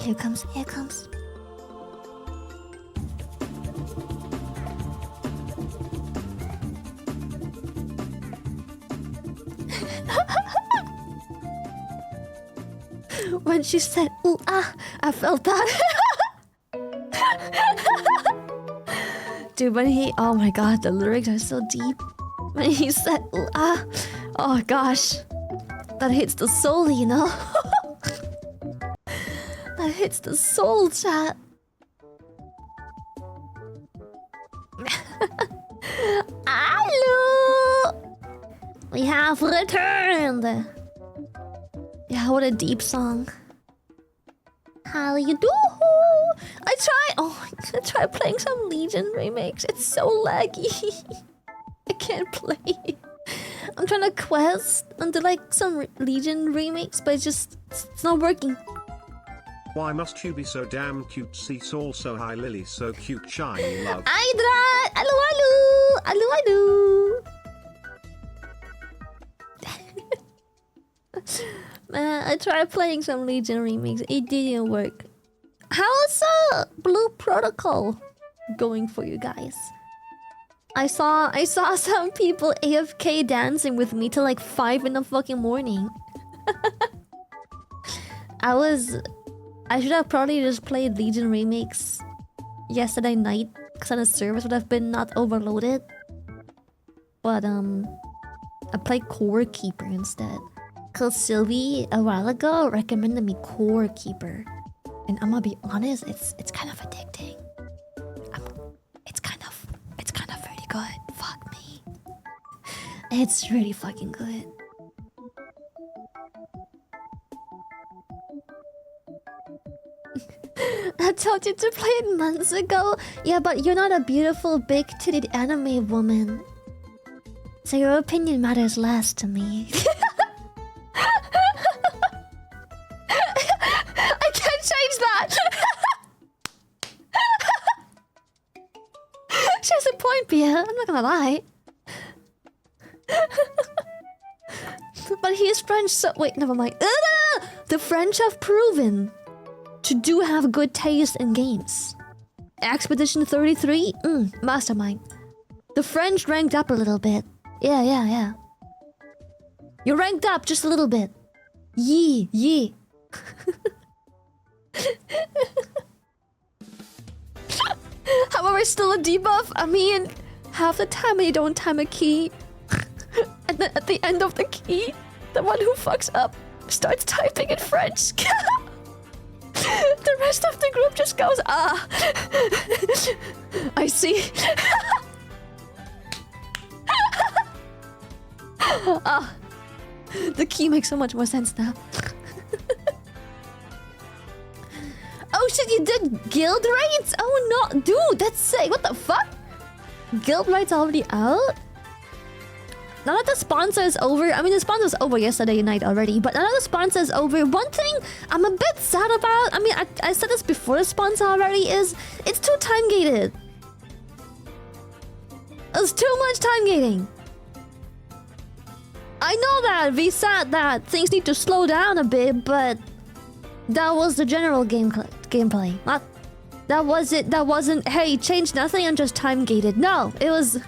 Here comes, here comes. When she said, ooh, ah, I felt that. Dude, when he, oh my god, the lyrics are so deep. When he said, ooh, ah, oh gosh. That hits the soul, you know? That hits the soul, chat. Hello! We have returned. Yeah, what a deep song. How you do? I tried playing some Legion remakes. It's so laggy. I can't play. I'm trying to quest and do like some Legion remakes, but it's not working. Why must you be so damn cute? Cease also hi Lily, so cute, shiny love. Hydra! Hello, hello! Man, I tried playing some Legion remakes. It didn't work. How's Blue Protocol going for you guys? I saw some people AFK dancing with me till like 5 in the fucking morning. I should have probably just played Legion remakes yesterday night because then the service would have been not overloaded. But I played Core Keeper instead. Cause Sylvie a while ago recommended me Core Keeper. And I'm gonna be honest, it's kind of addicting. It's kind of really good. Fuck me. It's really fucking good. I told you to play it months ago. Yeah, but you're not a beautiful big-titted anime woman. So your opinion matters less to me. I can't change that! She has a point, Pia. I'm not gonna lie. But he is French, so... Wait, never mind. The French have proven to do have good taste in games. Expedition 33? Mastermind. The French ranked up a little bit. Yeah. You ranked up just a little bit. Yee. However, still a debuff. I mean, half the time you don't time a key. And then at the end of the key, the one who fucks up starts typing in French. The rest of the group just goes, ah. I see. Ah. The key makes so much more sense now. Oh shit, you did guild raids? Oh no, dude, that's sick. What the fuck? Guild raids already out? Now that the sponsor is over, I mean the sponsor was over yesterday night already, but now that the sponsor is over, one thing I'm a bit sad about, I mean I said this before the sponsor already, is it's too time gated. It's too much time gating. I know that we said that things need to slow down a bit, but that was the general gameplay. Not that was it. That wasn't, hey, change nothing and just time gated. No, it was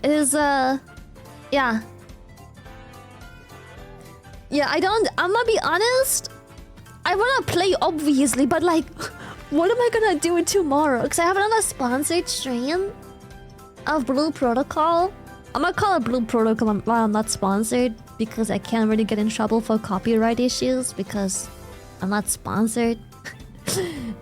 it is yeah. I'm gonna be honest, I wanna play obviously, but like what am I gonna do tomorrow? Because I have another sponsored stream of Blue Protocol. I'm gonna call it Blue Protocol while I'm not sponsored, because I can't really get in trouble for copyright issues because I'm not sponsored.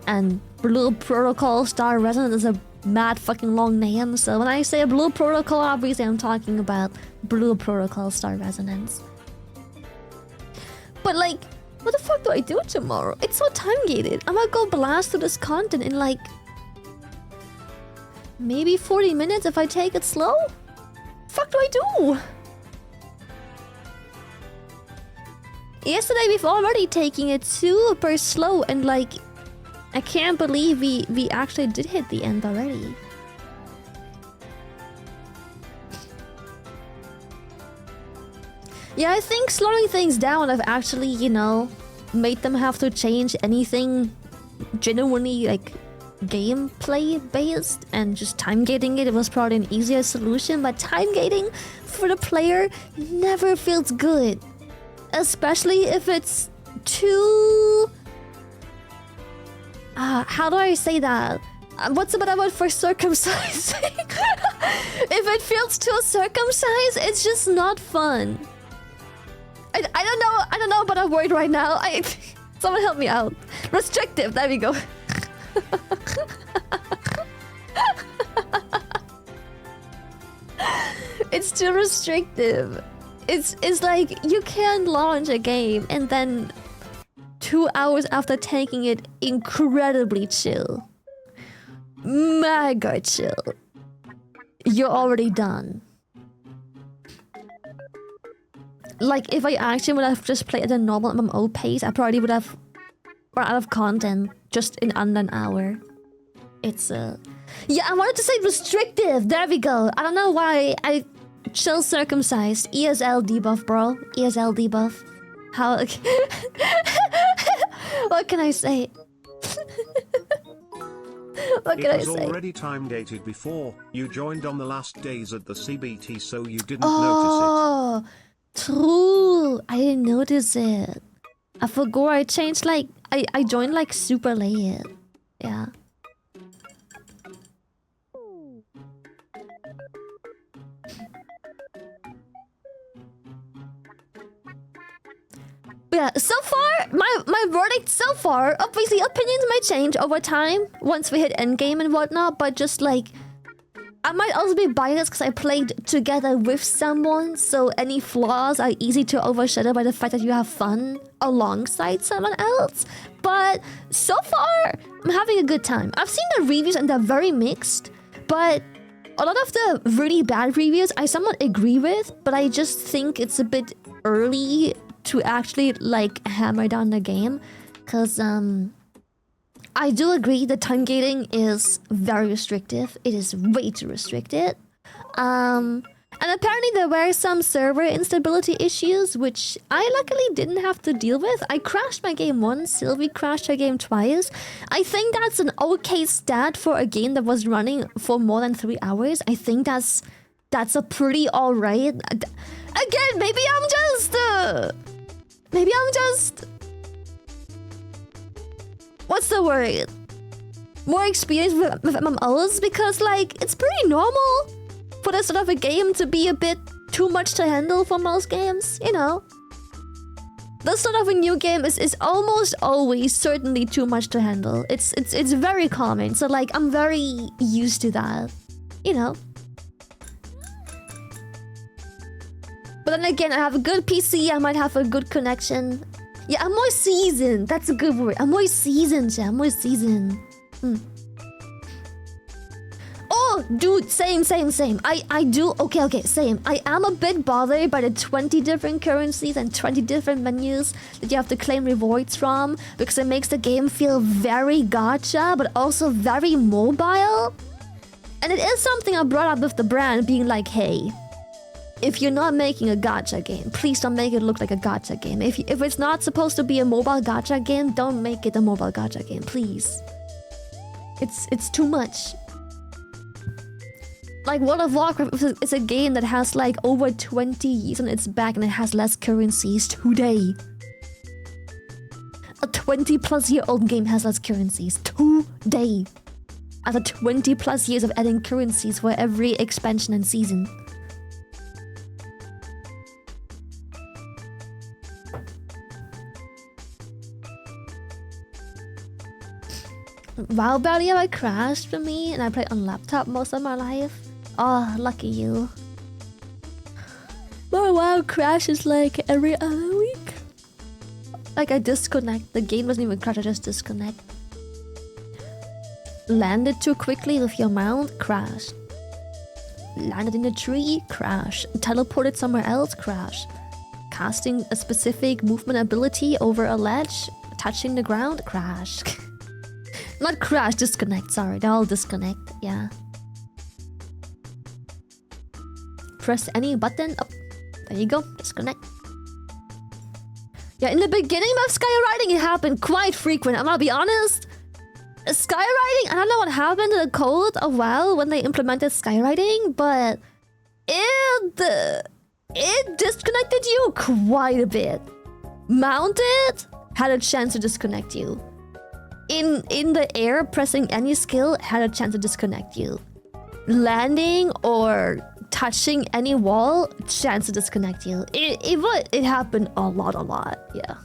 And Blue Protocol Star Resonance is a mad fucking long name, so when I say Blue Protocol, obviously I'm talking about Blue Protocol Star Resonance. But like, what the fuck do I do tomorrow? It's so time gated. I'm gonna go blast through this content in like maybe 40 minutes if I take it slow? Fuck do I do? Yesterday we've already taken it super slow, and like I can't believe we actually did hit the end already. Yeah, I think slowing things down have actually, you know, made them have to change anything genuinely like gameplay based, and just time gating it was probably an easier solution, but time gating for the player never feels good. Especially if it's too... how do I say that? What's the better word for circumcising? If it feels too circumcised, it's just not fun. I don't know about a word right now. Someone help me out. Restrictive, there we go. It's too restrictive. It's like you can't launch a game and then 2 hours after taking it incredibly chill, mega chill, you're already done. Like if I actually would have just played at a normal MMO pace, I probably would have run out of content just in under an hour. It's yeah, I wanted to say restrictive. There we go. I don't know why I chill circumcised. ESL debuff, bro. ESL debuff. How? What can I say? What can I say? It was already time gated before you joined on the last days at the CBT, so you didn't notice it. Oh, true. I didn't notice it. I forgot I changed like I joined like super late. Yeah. Yeah, so far, my verdict so far, obviously opinions might change over time once we hit endgame and whatnot, but just like, I might also be biased because I played together with someone, so any flaws are easy to overshadow by the fact that you have fun alongside someone else. But so far, I'm having a good time. I've seen the reviews and they're very mixed, But a lot of the really bad reviews I somewhat agree with, but I just think it's a bit early to actually like hammer down the game, because I do agree that time gating is very restrictive. It is way too restricted. And apparently there were some server instability issues, which I luckily didn't have to deal with. I crashed my game once, Sylvie crashed her game twice. I think that's an okay stat for a game that was running for more than 3 hours. I think that's a pretty alright. Again, maybe I'm just... What's the word? More experienced with MMOs, because like it's pretty normal for this sort of a game to be a bit too much to handle for most games, you know. This sort of a new game is almost always certainly too much to handle. It's very common, so like I'm very used to that, you know. But then again, I have a good PC, I might have a good connection. Yeah, I'm more seasoned. That's a good word. I'm more seasoned, yeah. I'm more seasoned. Oh, dude, same. I do... Okay, same. I am a bit bothered by the 20 different currencies and 20 different menus that you have to claim rewards from, because it makes the game feel very gacha, but also very mobile. And it is something I brought up with the brand, being like, hey, if you're not making a gacha game, please don't make it look like a gacha game. If it's not supposed to be a mobile gacha game, don't make it a mobile gacha game, please. It's too much. Like, World of Warcraft is a game that has like over 20 years on its back and it has less currencies today. A 20-plus-year-old game has less currencies today. After 20-plus years of adding currencies for every expansion and season. WoW Barrier crashed for me and I played on laptop most of my life. Oh, lucky you. My WoW crashes like every other week. Like I disconnect. The game doesn't even crash, I just disconnect. Landed too quickly with your mount, crash. Landed in a tree, crash. Teleported somewhere else, crash. Casting a specific movement ability over a ledge, touching the ground, crash. Not crash, disconnect, sorry. They're all disconnect, yeah. Press any button. Oh, there you go, disconnect. Yeah, in the beginning of skywriting, it happened quite frequent. I'm gonna be honest. Skywriting, I don't know what happened to the code of WoW when they implemented skywriting, but it disconnected you quite a bit. Mounted had a chance to disconnect you. In the air, pressing any skill had a chance to disconnect you. Landing or touching any wall, chance to disconnect you. It happened a lot, yeah.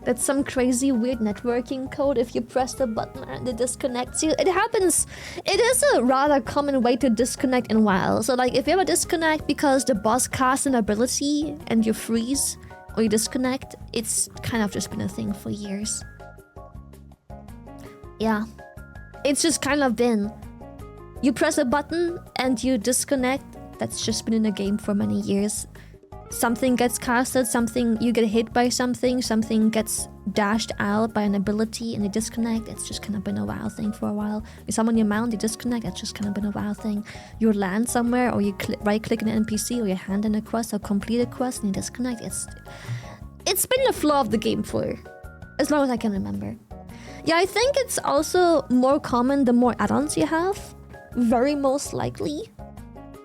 That's some crazy weird networking code. If you press the button and it disconnects you, it happens. It is a rather common way to disconnect in WoW. So like if you ever disconnect because the boss casts an ability and you freeze or you disconnect, it's kind of just been a thing for years. Yeah, it's just kind of been. You press a button and you disconnect. That's just been in the game for many years. Something gets casted, you get hit by something gets dashed out by an ability and you disconnect. It's just kind of been a WoW thing for a while. You summon your mount, you disconnect. That's just kind of been a WoW thing. You land somewhere or you right-click an NPC or you hand in a quest or complete a quest and you disconnect. It's been the flow of the game for as long as I can remember. Yeah, I think it's also more common the more add-ons you have. Very most likely.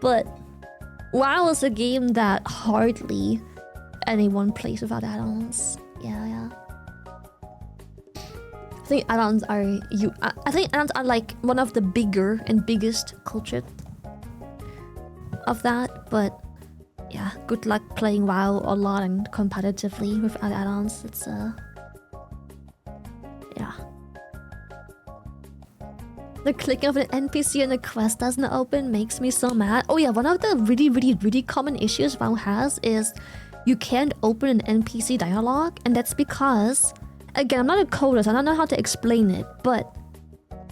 But WoW is a game that hardly anyone plays without add-ons. Yeah. I think add-ons are like one of the bigger and biggest culture of that, but yeah, good luck playing WoW a lot and competitively without add-ons. It's yeah. The clicking of an NPC and a quest doesn't open makes me so mad. Oh yeah, one of the really common issues WoW has is you can't open an NPC dialogue, and that's because, again, I'm not a coder, so I don't know how to explain it, but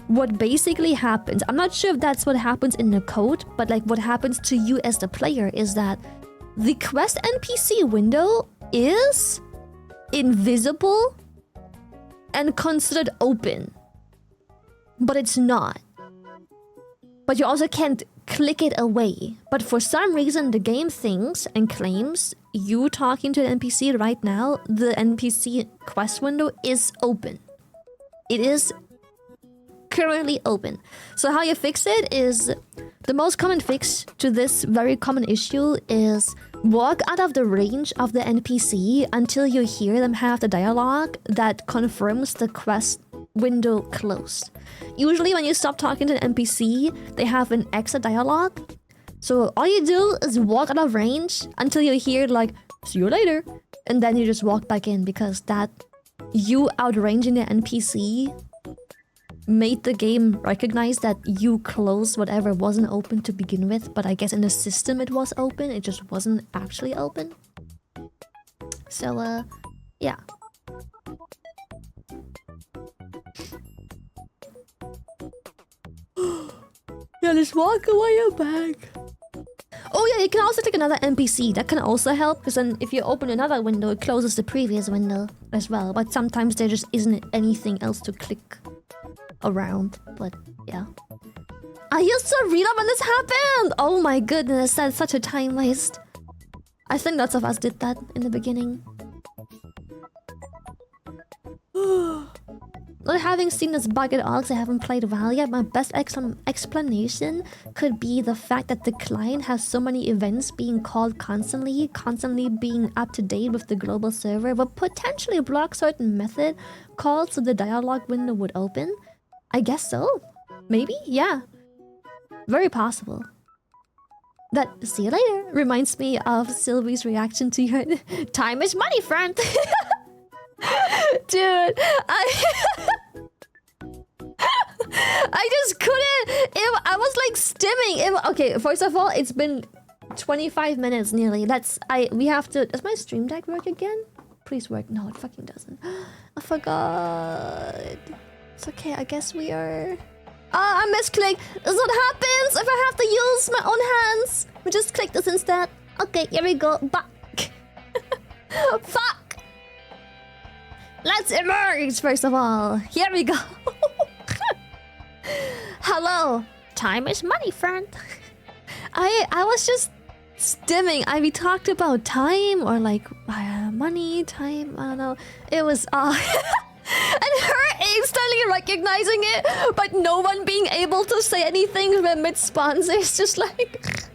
what basically happens, I'm not sure if that's what happens in the code, but like what happens to you as the player is that the quest NPC window is invisible and considered open, but it's not. But you also can't click it away. But for some reason, the game thinks and claims you talking to an NPC right now, the NPC quest window is open. It is currently open. So how you fix it is, the most common fix to this very common issue is walk out of the range of the NPC until you hear them have the dialogue that confirms the quest window closed. Usually when you stop talking to an NPC, they have an exit dialogue. So all you do is walk out of range until you hear like, see you later. And then you just walk back in, because that you outranging the NPC made the game recognize that you closed whatever wasn't open to begin with, but I guess in the system it was open, it just wasn't actually open. So, yeah. Yeah, just walk away and back. Oh yeah, you can also click another NPC. That can also help, because then if you open another window, it closes the previous window as well. But sometimes there just isn't anything else to click around. But yeah. I used to read up when this happened! Oh my goodness, that's such a time waste. I think lots of us did that in the beginning. Not having seen this bug at all because I haven't played WoW yet, my best explanation could be the fact that the client has so many events being called constantly being up to date with the global server, would potentially block certain method calls so the dialogue window would open. I guess so. Maybe? Yeah. Very possible. That see you later reminds me of Sylvie's reaction to your time is money, friend. Dude, I just couldn't. I was like stimming. Okay, first of all, it's been 25 minutes nearly. We have to. Does my stream deck work again? Please work. No, it fucking doesn't. I forgot. It's okay. I guess we are. I misclicked. That's what happens if I have to use my own hands. We just click this instead. Okay, here we go. Back. Fuck. Let's emerge, first of all. Here we go. Hello. Time is money, friend. I was just stimming. We talked about time or like money, time. I don't know. It was and her instantly recognizing it, but no one being able to say anything mid spawns. It's just like.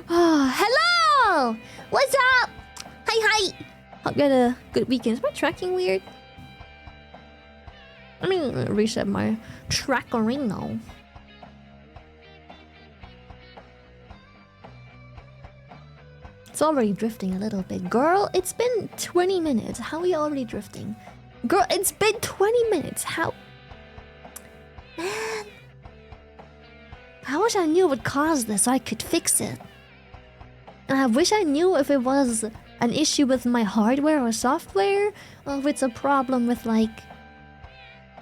Oh, hello! What's up? Hi. Hope you had a good weekend. Is my tracking weird? Let me reset my tracking now. It's already drifting a little bit. Girl, it's been 20 minutes. How are we already drifting? Girl, it's been 20 minutes. How? Man. I wish I knew what caused this so I could fix it. And I wish I knew if it was an issue with my hardware or software, or if it's a problem with, like,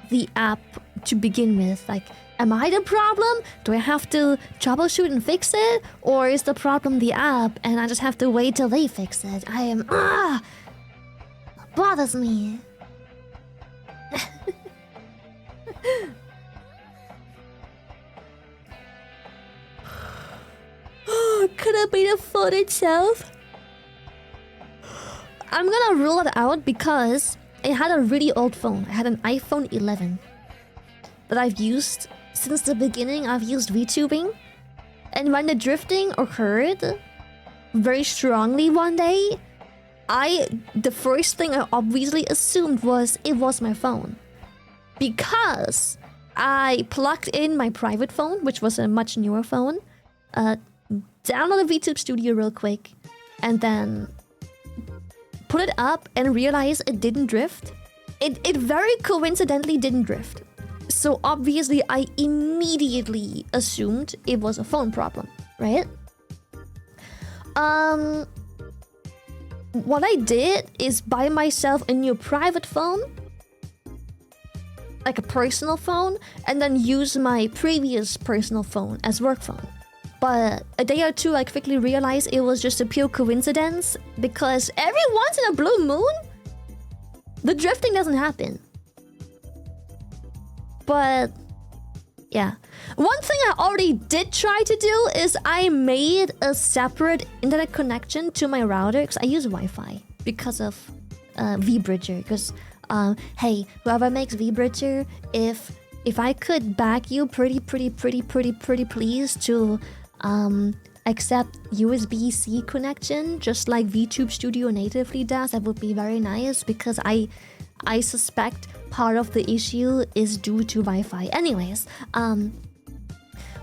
the app to begin with. Like, am I the problem? Do I have to troubleshoot and fix it? Or is the problem the app and I just have to wait till they fix it? It bothers me. Could it be the phone itself? I'm gonna rule it out because it had a really old phone. I had an iPhone 11 that I've used since the beginning. I've used VTubing, and when the drifting occurred very strongly one day, the first thing I obviously assumed was it was my phone, because I plugged in my private phone, which was a much newer phone, downloaded VTube Studio real quick, and then put it up and realized it didn't drift. It very coincidentally didn't drift. So obviously I immediately assumed it was a phone problem, right? what I did is buy myself a new private phone, like a personal phone, and then use my previous personal phone as work phone. But a day or two, I quickly realized it was just a pure coincidence because every once in a blue moon, the drifting doesn't happen. But yeah. One thing I already did try to do is I made a separate internet connection to my router because I use Wi-Fi because of vBridger. Because hey, whoever makes vBridger, if I could back you pretty please to accept USB-C connection just like VTube Studio natively does, that would be very nice because I suspect part of the issue is due to Wi-Fi. Anyways,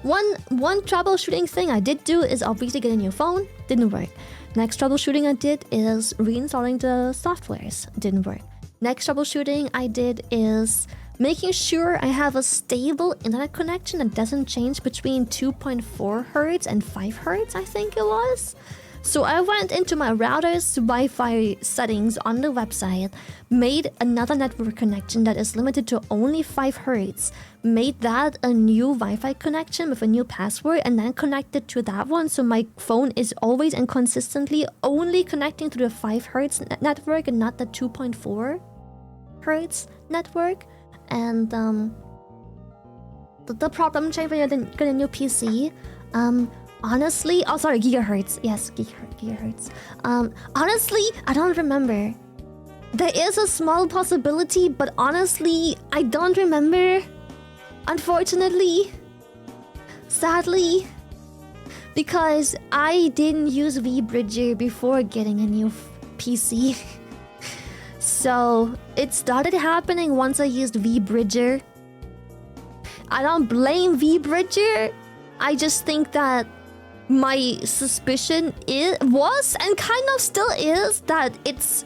one troubleshooting thing I did do is obviously get a new phone. Didn't work. Next troubleshooting I did is reinstalling the softwares. Didn't work. Next troubleshooting I did is making sure I have a stable internet connection that doesn't change between 2.4 Hz and 5 Hz, I think it was. So I went into my router's Wi-Fi settings on the website, made another network connection that is limited to only 5 Hz, made that a new Wi-Fi connection with a new password, and then connected to that one so my phone is always and consistently only connecting to the 5 Hz network and not the 2.4 Hz network. And the problem changed when you get a new PC. Honestly, oh sorry, gigahertz. Yes, gigahertz. Honestly, I don't remember. There is a small possibility, but honestly, I don't remember. Unfortunately, sadly, because I didn't use vBridger before getting a new PC. So it started happening once I used vBridger. I don't blame vBridger. I just think that my suspicion was and kind of still is that it's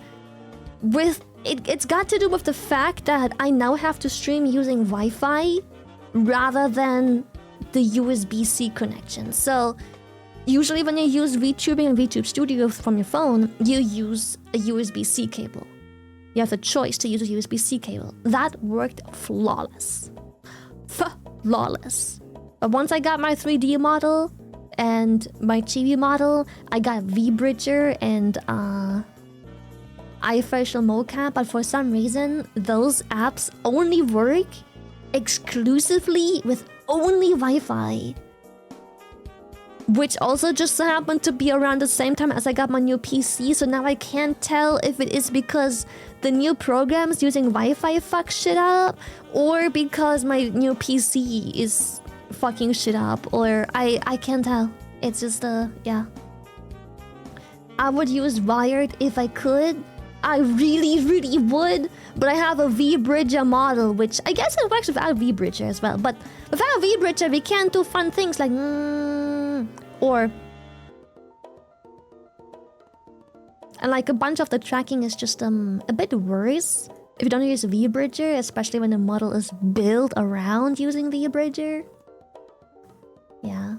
got to do with the fact that I now have to stream using Wi-Fi rather than the USB-C connection. So usually when you use VTubing and VTube Studio from your phone, you use a USB-C cable. You have the choice to use a USB-C cable. That worked flawless. Flawless. But once I got my 3D model and my chibi model, I got vBridger and iFacial mocap, but for some reason, those apps only work exclusively with only Wi-Fi. Which also just so happened to be around the same time as I got my new PC, so now I can't tell if it is because the new programs using Wi-Fi fuck shit up, or because my new PC is fucking shit up, or I can't tell. It's just yeah. I would use wired if I could. I really would, but I have a vBridger model, which I guess it works without vBridger as well. But without vBridger, we can't do fun things like or and like a bunch of the tracking is just a bit worse if you don't use vBridger, especially when the model is built around using vBridger. Yeah.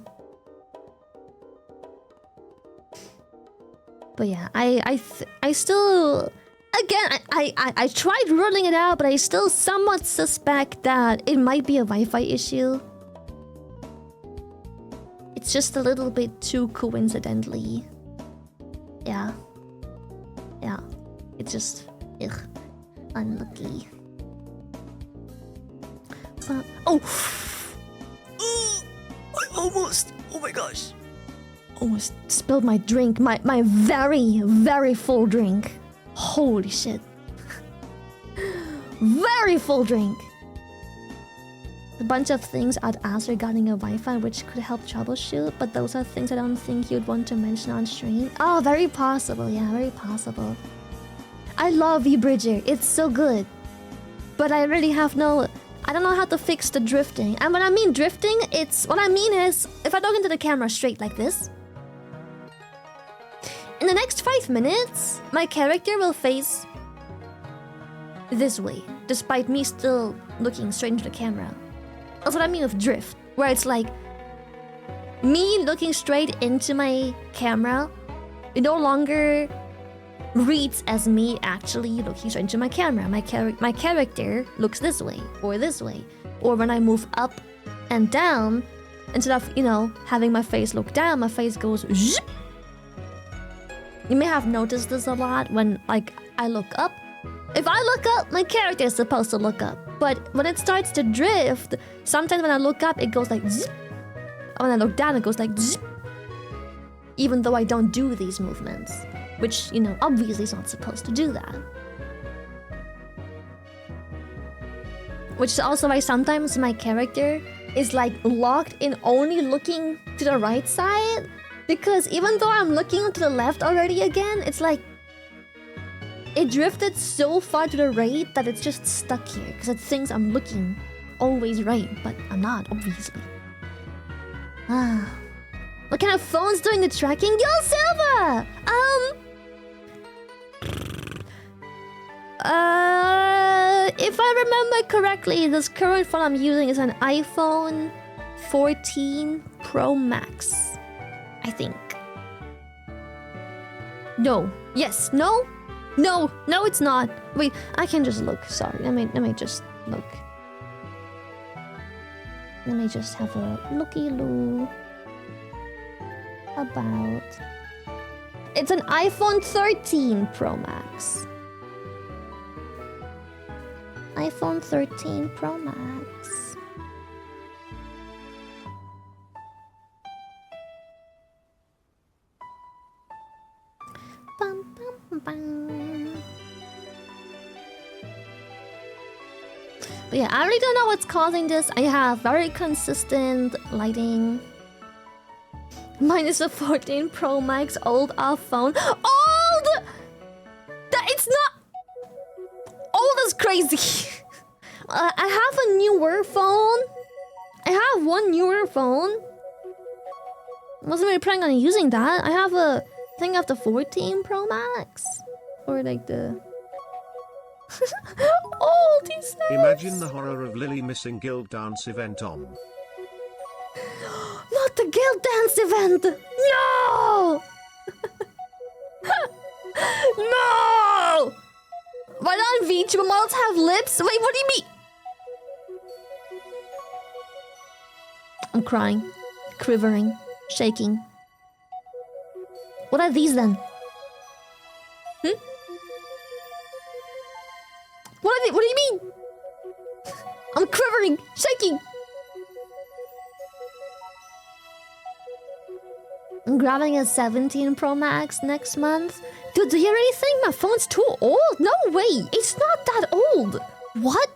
But yeah, I still, again, I tried ruling it out, but I still somewhat suspect that it might be a Wi-Fi issue. It's just a little bit too coincidentally. Yeah. Yeah. It's just, unlucky. Oh! I almost, oh my gosh. Almost spilled my drink, my very full drink. Holy shit. Very full drink. A bunch of things I'd ask regarding a Wi-Fi which could help troubleshoot, but those are things I don't think you'd want to mention on stream. Oh, very possible, yeah, very possible. I love vBridger, it's so good. But I really have no... I don't know how to fix the drifting. And when I mean drifting, what I mean is, if I look into the camera straight like this, in the next 5 minutes, my character will face this way, despite me still looking straight into the camera. That's what I mean with drift, where it's like me looking straight into my camera, it no longer reads as me actually looking straight into my camera. My character looks this way or this way. Or when I move up and down, instead of, you know, having my face look down, my face goes zip. You may have noticed this a lot when, like, I look up. If I look up, my character is supposed to look up. But when it starts to drift, sometimes when I look up, it goes like zip. When I look down, it goes like zip. Even though I don't do these movements. Which, you know, obviously is not supposed to do that. Which is also why sometimes my character is like locked in only looking to the right side. Because even though I'm looking to the left already again, it's like it drifted so far to the right that it's just stuck here. Because it thinks I'm looking always right, but I'm not, obviously. What kind of phone's doing the tracking? Yo, Silva! If I remember correctly, this current phone I'm using is an iPhone 14 Pro Max. I think. No. Yes. No? No. No, it's not. Wait, I can just look. Sorry. Let me just look. Let me just have a looky-loo about... It's an iPhone 13 Pro Max. iPhone 13 Pro Max. Bum, bum, bum. But yeah, I really don't know what's causing this. I have very consistent lighting. Mine is a 14 Pro Max old off phone. Old! That it's not old is crazy. I have a newer phone. I have one newer phone. Wasn't really planning on using that. I have a thing of the 14 Pro Max. Or like the... old, he says. Imagine the horror of Lily missing guild dance event on. Not the guild dance event! No! No! Why don't VTuber models have lips? Wait, what do you mean? I'm crying, quivering, shaking. What are these then? What are they? What do you mean? I'm quivering, shaking. I'm grabbing a 17 Pro Max next month. Dude, do you really think my phone's too old? No way, it's not that old. What?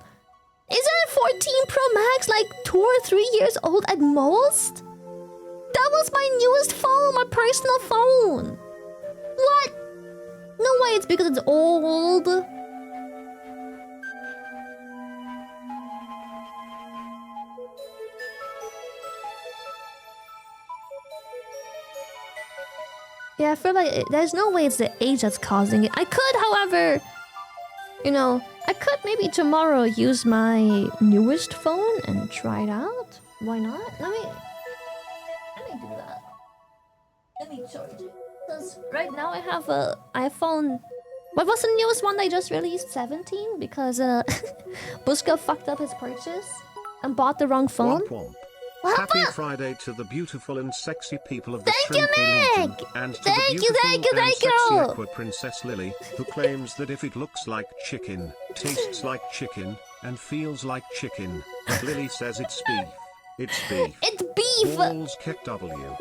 Isn't 14 Pro Max like 2 or 3 years old at most? That was my newest phone, my personal phone. What? No way, it's because it's old. Yeah, I feel like there's no way it's the age that's causing it. I could, however, you know, I could maybe tomorrow use my newest phone and try it out. Why not? Let me do that. Let me charge it. Because right now I have a iPhone... What was the newest one they just released? 17? Because Buska fucked up his purchase and bought the wrong phone. Womp womp. Happy Friday to the beautiful and sexy people of the Thank you, Shrimpy Legion, Nick! and to Thank the you, beautiful thank you, and thank sexy you! Aqua Princess Lily, who claims that if it looks like chicken, tastes like chicken, and feels like chicken, but Lily says it's beef. It's beef. It's beef! Balls kick W.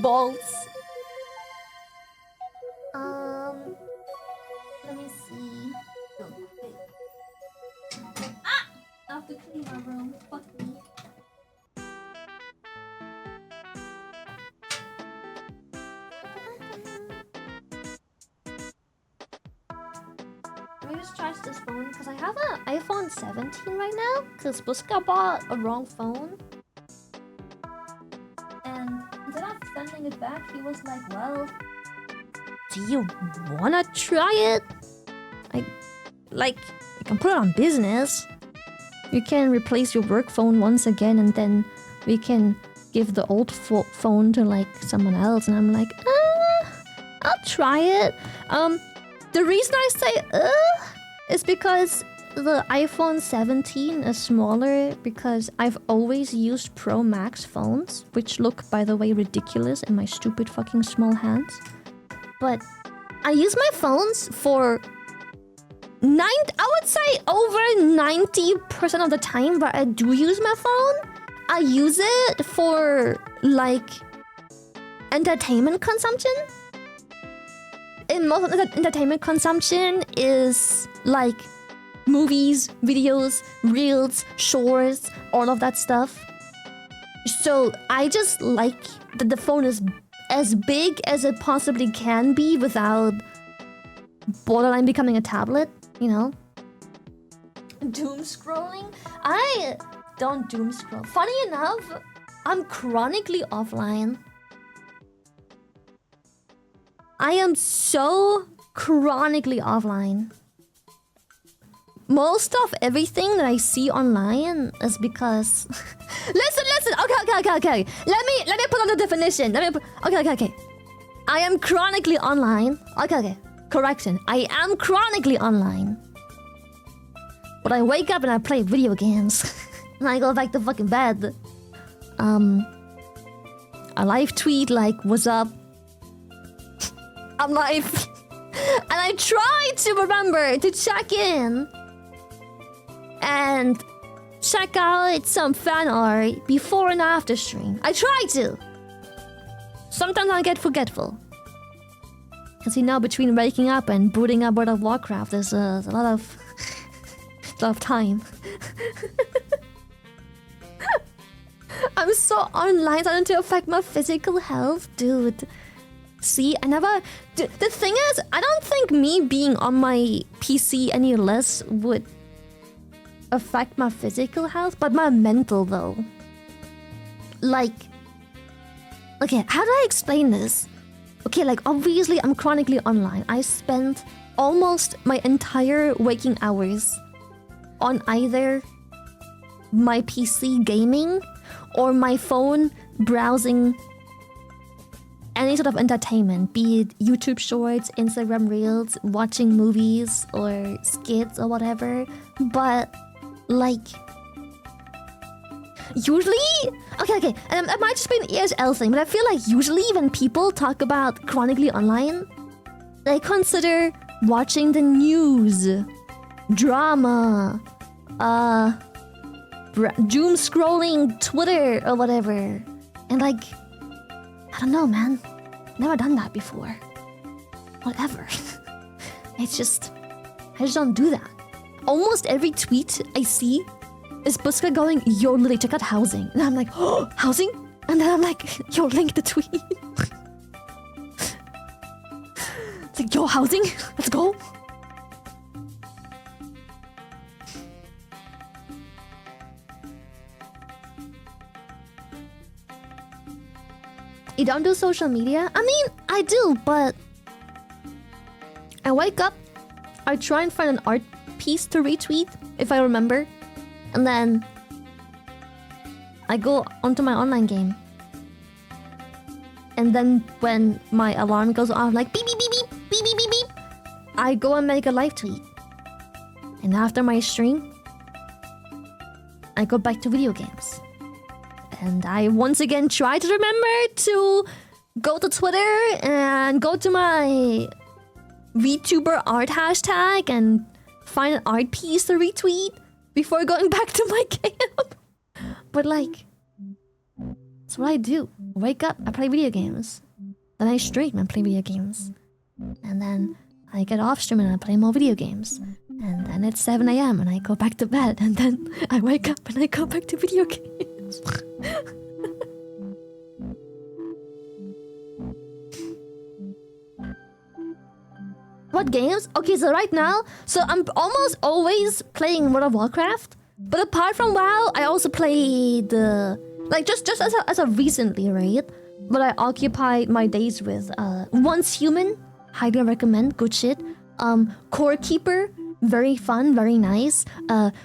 Balls. Let me see. Ah! I have to clean my room. Fuck me. Let me just charge this phone because I have an iPhone 17 right now because Buska bought a wrong phone. And instead of sending it back, he was like, well, do you wanna try it? You can put it on business. You can replace your work phone once again and then we can give the old phone to like someone else. And I'm like, I'll try it. The reason I say is because the iPhone 17 is smaller because I've always used Pro Max phones, which look, by the way, ridiculous in my stupid fucking small hands. But I use my phones for I would say over 90% of the time where I do use my phone, I use it for like entertainment consumption. And most of the entertainment consumption is like movies, videos, reels, shorts, all of that stuff. So I just like that the phone is as big as it possibly can be without borderline becoming a tablet, you know? Doom scrolling? I don't doom scroll. Funny enough, I'm chronically offline. I am so chronically offline. Most of everything that I see online is because... listen. Okay. Let me put on the definition. Okay. I am chronically online. Okay. Correction. I am chronically online. But I wake up and I play video games. And I go back to fucking bed. A live tweet like, what's up? I'm live. And I try to remember to check in and check out some fan art before and after stream. I try to. Sometimes I get forgetful. Because you know, between waking up and booting up World of Warcraft, there's a lot of time. I'm so online, starting to affect my physical health, dude. See, the thing is, I don't think me being on my PC any less would affect my physical health, but my mental though. Like, okay, how do I explain this? Okay, like obviously I'm chronically online. I spend almost my entire waking hours on either my PC gaming or my phone browsing any sort of entertainment, be it YouTube shorts, Instagram reels, watching movies or skits or whatever. But like, usually, okay, and it might just be an ESL thing, but I feel like usually when people talk about chronically online, they consider watching the news, drama, doom scrolling Twitter or whatever. And like, I don't know, man. Never done that before. Whatever. I just don't do that. Almost every tweet I see is Buska going, yo, Lily, check out housing. And I'm like, oh, housing? And then I'm like, yo, link the tweet. It's like, yo, housing? Let's go. You don't do social media? I mean, I do, but I wake up, I try and find an art piece to retweet, if I remember, and then I go onto my online game. And then when my alarm goes off, like beep, beep, beep, beep, beep, beep, beep, beep, I go and make a live tweet. And after my stream, I go back to video games. And I once again try to remember to go to Twitter and go to my VTuber art hashtag and find an art piece to retweet before going back to my camp. But like, that's what I do. Wake up, I play video games. Then I stream and play video games. And then I get off stream and I play more video games. And then it's 7 AM and I go back to bed. And then I wake up and I go back to video games. What games? Okay, so right now, I'm almost always playing World of Warcraft. But apart from WoW, I also played like just as of recently, right? But I occupied my days with Once Human, highly recommend, good shit. Core Keeper, very fun, very nice.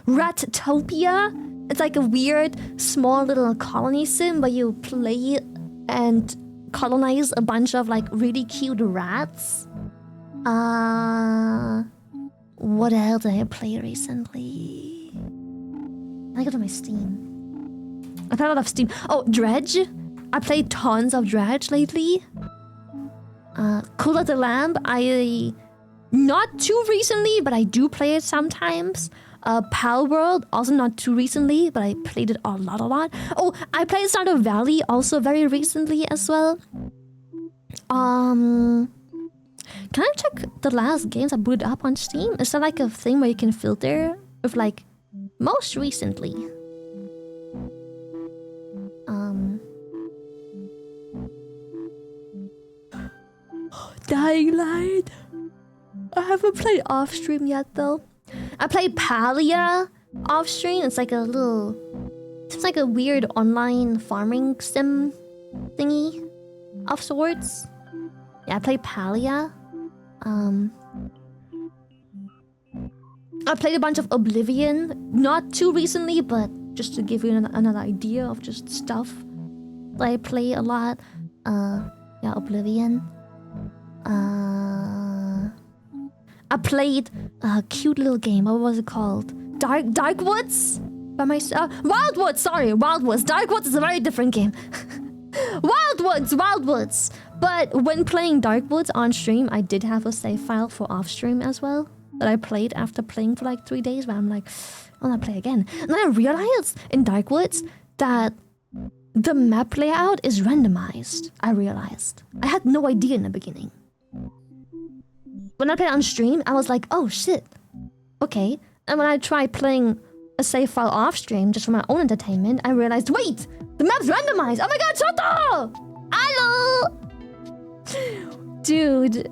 Rattopia, it's like a weird small little colony sim where you play and colonize a bunch of like really cute rats. What else did I play recently? I go to my Steam. I played a lot of Steam. Oh, Dredge. I played tons of Dredge lately. Cool as the Lamb. Not too recently, but I do play it sometimes. Pal World, also not too recently, but I played it a lot. Oh, I played Stardew Valley also very recently as well. Can I check the last games I booted up on Steam? Is there like a thing where you can filter with like most recently? Dying Light. I haven't played off stream yet though. I played Palia off stream. It's like a little, it's like a weird online farming sim thingy of sorts. Yeah, I played Palia. I played a bunch of Oblivion, not too recently, but just to give you another idea of just stuff that I play a lot. Yeah, Oblivion. I played a cute little game. What was it called? Darkwoods? By myself. Wildwoods, sorry. Wildwoods. Darkwoods is a very different game. Wildwoods. But when playing Darkwoods on stream, I did have a save file for off stream as well that I played after playing for like 3 days, where I'm like, I'll not play again. And then I realized in Darkwoods that the map layout is randomized. I realized. I had no idea in the beginning. When I played on stream, I was like, oh shit. Okay. And when I tried playing a save file off stream just for my own entertainment, I realized, wait! The map's randomized! Oh my god, Shoto! Hello! Dude.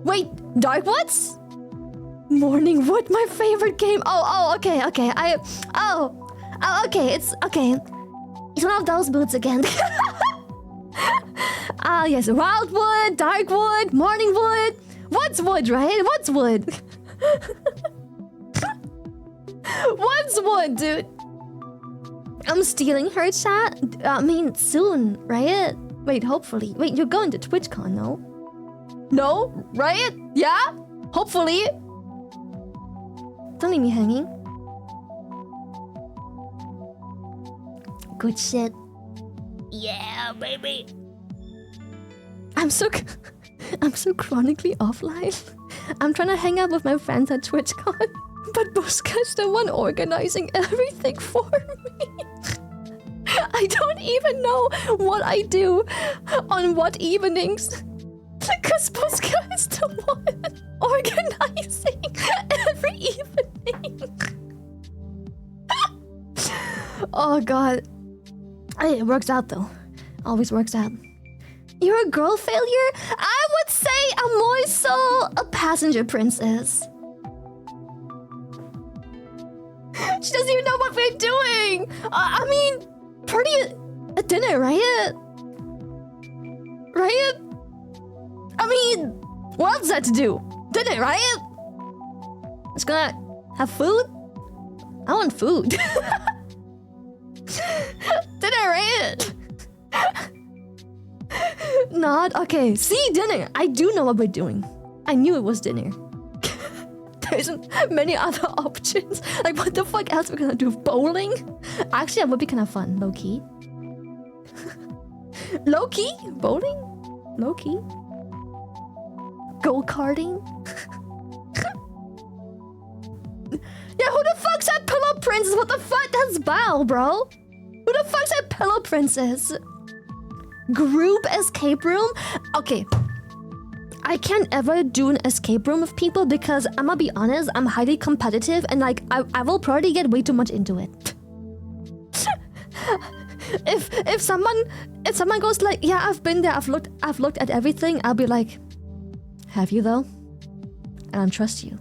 Wait, Darkwoods? Morningwood, my favorite game. Okay. Okay, it's okay. It's one of those boots again. Yes, Wildwood, Darkwood, Morningwood. What's wood, right? What's wood? What's wood, dude? I'm stealing her chat. I mean, soon, right? Wait, hopefully. Wait, you're going to TwitchCon, no? No, right? Yeah? Hopefully. Don't leave me hanging. Good shit. Yeah, baby. I'm so chronically offline. I'm trying to hang out with my friends at TwitchCon, but Buska's the one organizing everything for me. I don't even know what I do on what evenings, because Buska is the one organizing every evening. Oh god. It works out though. Always works out. You're a girl failure? I would say I'm more so a passenger princess. She doesn't even know what we're doing. I mean, party at dinner, right? Right? I mean, what else is that to do? Dinner, right? It's gonna have food? I want food. Dinner, right? Not okay. See, dinner. I do know what we're doing. I knew it was dinner. There isn't many other options. Like, what the fuck else we're gonna do? Bowling? Actually, that would be kind of fun. Low key. Low key? Bowling? Low key? Go karting? Yeah, who the fuck's that Pillow Princess? What the fuck? That's Bao, bro. Who the fuck's that Pillow Princess? Group escape room? Okay. I can't ever do an escape room with people because I'm gonna be honest, I'm highly competitive and like I will probably get way too much into it. if someone goes like, yeah, I've been there, I've looked at everything, I'll be like, have you though? I don't trust you.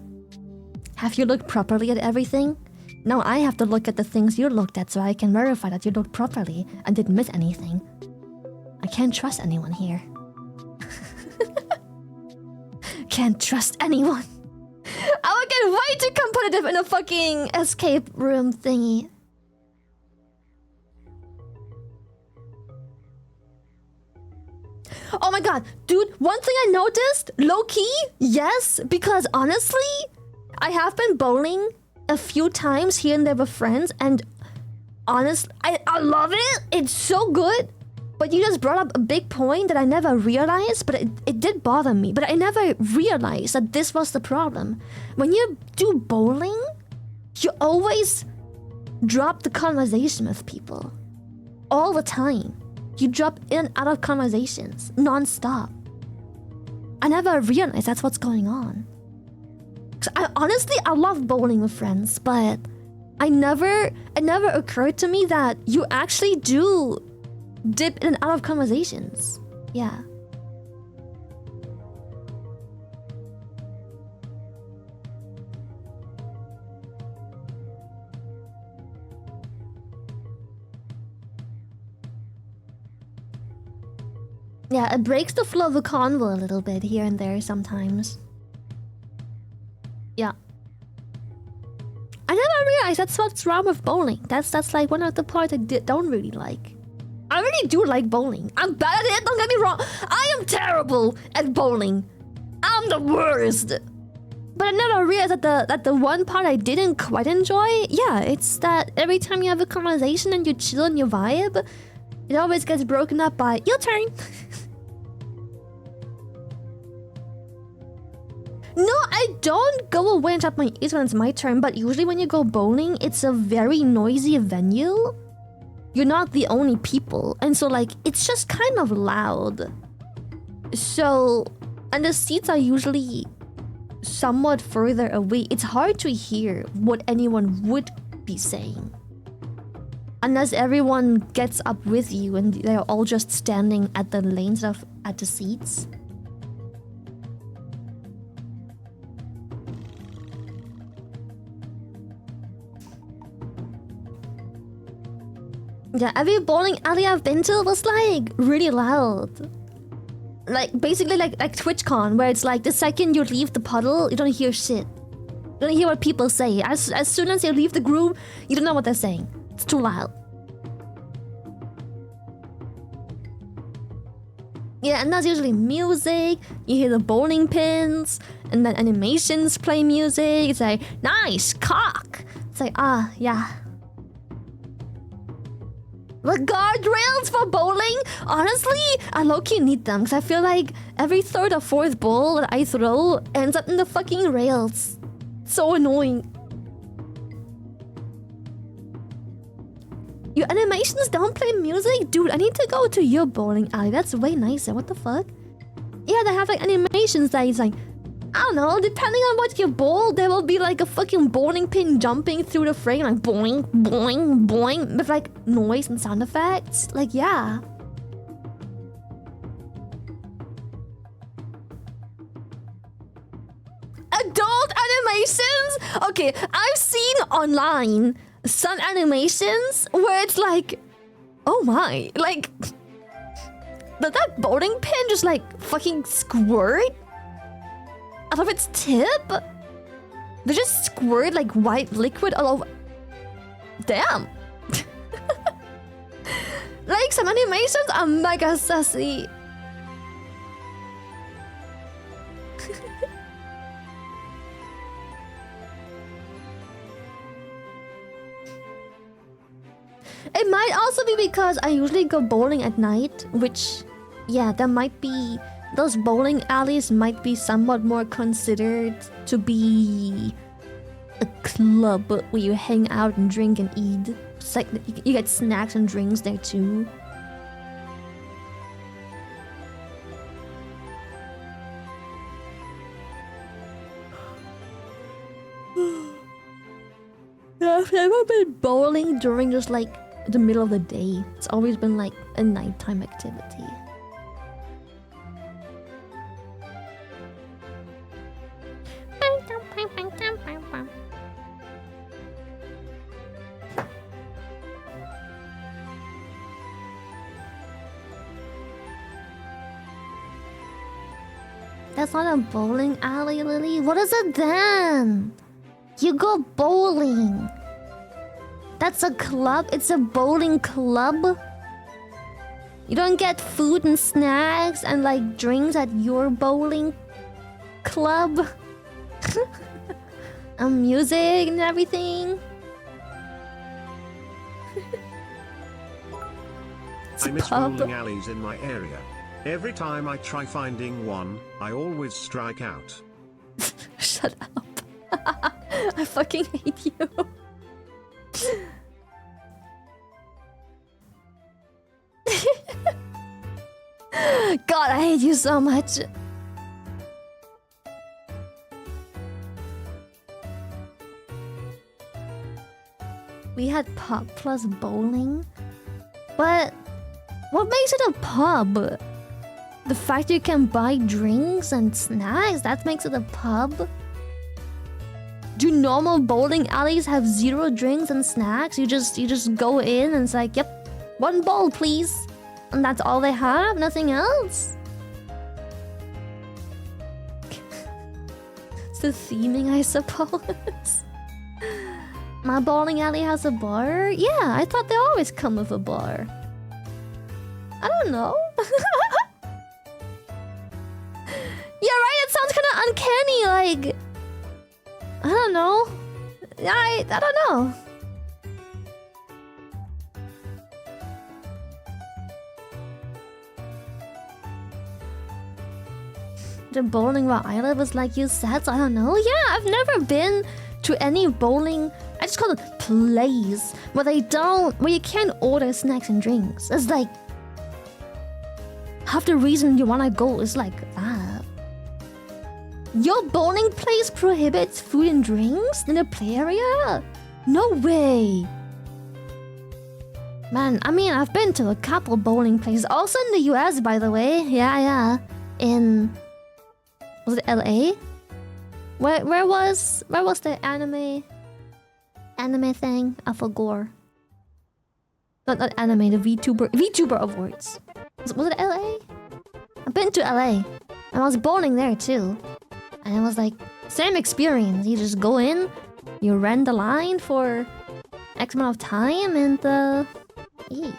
Have you looked properly at everything? No, I have to look at the things you looked at so I can verify that you looked properly and didn't miss anything. I can't trust anyone here. Can't trust anyone. I would get way too competitive in a fucking escape room thingy. god, dude, one thing I noticed, low-key, yes, because honestly, I have been bowling a few times here and there with friends, and honestly, I love it. It's so good. But you just brought up a big point that I never realized, but it did bother me. But I never realized that this was the problem. When you do bowling, you always drop the conversation with people. All the time. You drop in and out of conversations, non-stop. I never realized that's what's going on. Honestly, I love bowling with friends, but it never occurred to me that you actually do dip in and out of conversations. Yeah. Yeah, it breaks the flow of the convo a little bit here and there sometimes. Yeah. I never realized that's what's wrong with bowling. That's like one of the parts I don't really like. I really do like bowling. I'm bad at it, don't get me wrong. I am terrible at bowling. I'm the worst. But I never realized that the one part I didn't quite enjoy, yeah, it's that every time you have a conversation and you chill and you vibe, it always gets broken up by, your turn. No, I don't go away and tap my ears when it's my turn, but usually when you go bowling, it's a very noisy venue. You're not the only people, and so like, it's just kind of loud. So, and the seats are usually somewhat further away. It's hard to hear what anyone would be saying. Unless everyone gets up with you and they're all just standing at the lanes at the seats. Yeah, every bowling alley I've been to was like really loud. Like basically like TwitchCon, where it's like the second you leave the puddle, you don't hear shit. You don't hear what people say. As soon as you leave the groove, you don't know what they're saying. It's too loud. Yeah, and that's usually music. You hear the bowling pins, and then animations play music. It's like, nice, cock. It's like, ah, yeah. The guardrails for bowling? Honestly, I low-key need them, because I feel like every third or fourth ball that I throw ends up in the fucking rails. So annoying. Your animations don't play music? Dude, I need to go to your bowling alley. That's way nicer. What the fuck? Yeah, they have like animations that is like, I don't know, depending on what you bowl, there will be like a fucking bowling pin jumping through the frame, like boing, boing, boing, with like noise and sound effects. Like, yeah. Adult animations? Okay, I've seen online some animations where it's like, oh my, like, did that bowling pin just like fucking squirt out of its tip? They just squirt like white liquid all over. Damn. Like, some animations are mega sassy. It might also be because I usually go bowling at night, which, yeah, there might be... Those bowling alleys might be somewhat more considered to be a club where you hang out and drink and eat. It's like you get snacks and drinks there too. I've never been bowling during just like the middle of the day. It's always been like a nighttime activity. That's not a bowling alley, Lily. What is it then? You go bowling. That's a club? It's a bowling club? You don't get food and snacks and like drinks at your bowling club. And music and everything. I miss bowling alleys in my area. Every time I try finding one, I always strike out. Shut up. I fucking hate you. God, I hate you so much. We had pub plus bowling, but what makes it a pub? The fact you can buy drinks and snacks, that makes it a pub? Do normal bowling alleys have 0 drinks and snacks? You just go in and it's like, yep, 1 bowl please. And that's all they have? Nothing else? It's the theming, I suppose. My bowling alley has a bar? Yeah, I thought they always come with a bar. I don't know. Yeah, right? It sounds kind of uncanny, like... I don't know. I don't know. The bowling where I live was like you said, so I don't know. Yeah, I've never been to any bowling... I just call it plays where where you can't order snacks and drinks. It's like half the reason you wanna go is like that. Your bowling place prohibits food and drinks in the play area? No way. Man, I mean, I've been to a couple bowling places, also in the US, by the way. Yeah. In was it LA? Where was the anime thing? I forgot. Not anime, the VTuber Awards. Was it LA? I've been to LA. And I was bowling there too. And it was like, same experience. You just go in, you rent the line for X amount of time, and yeah.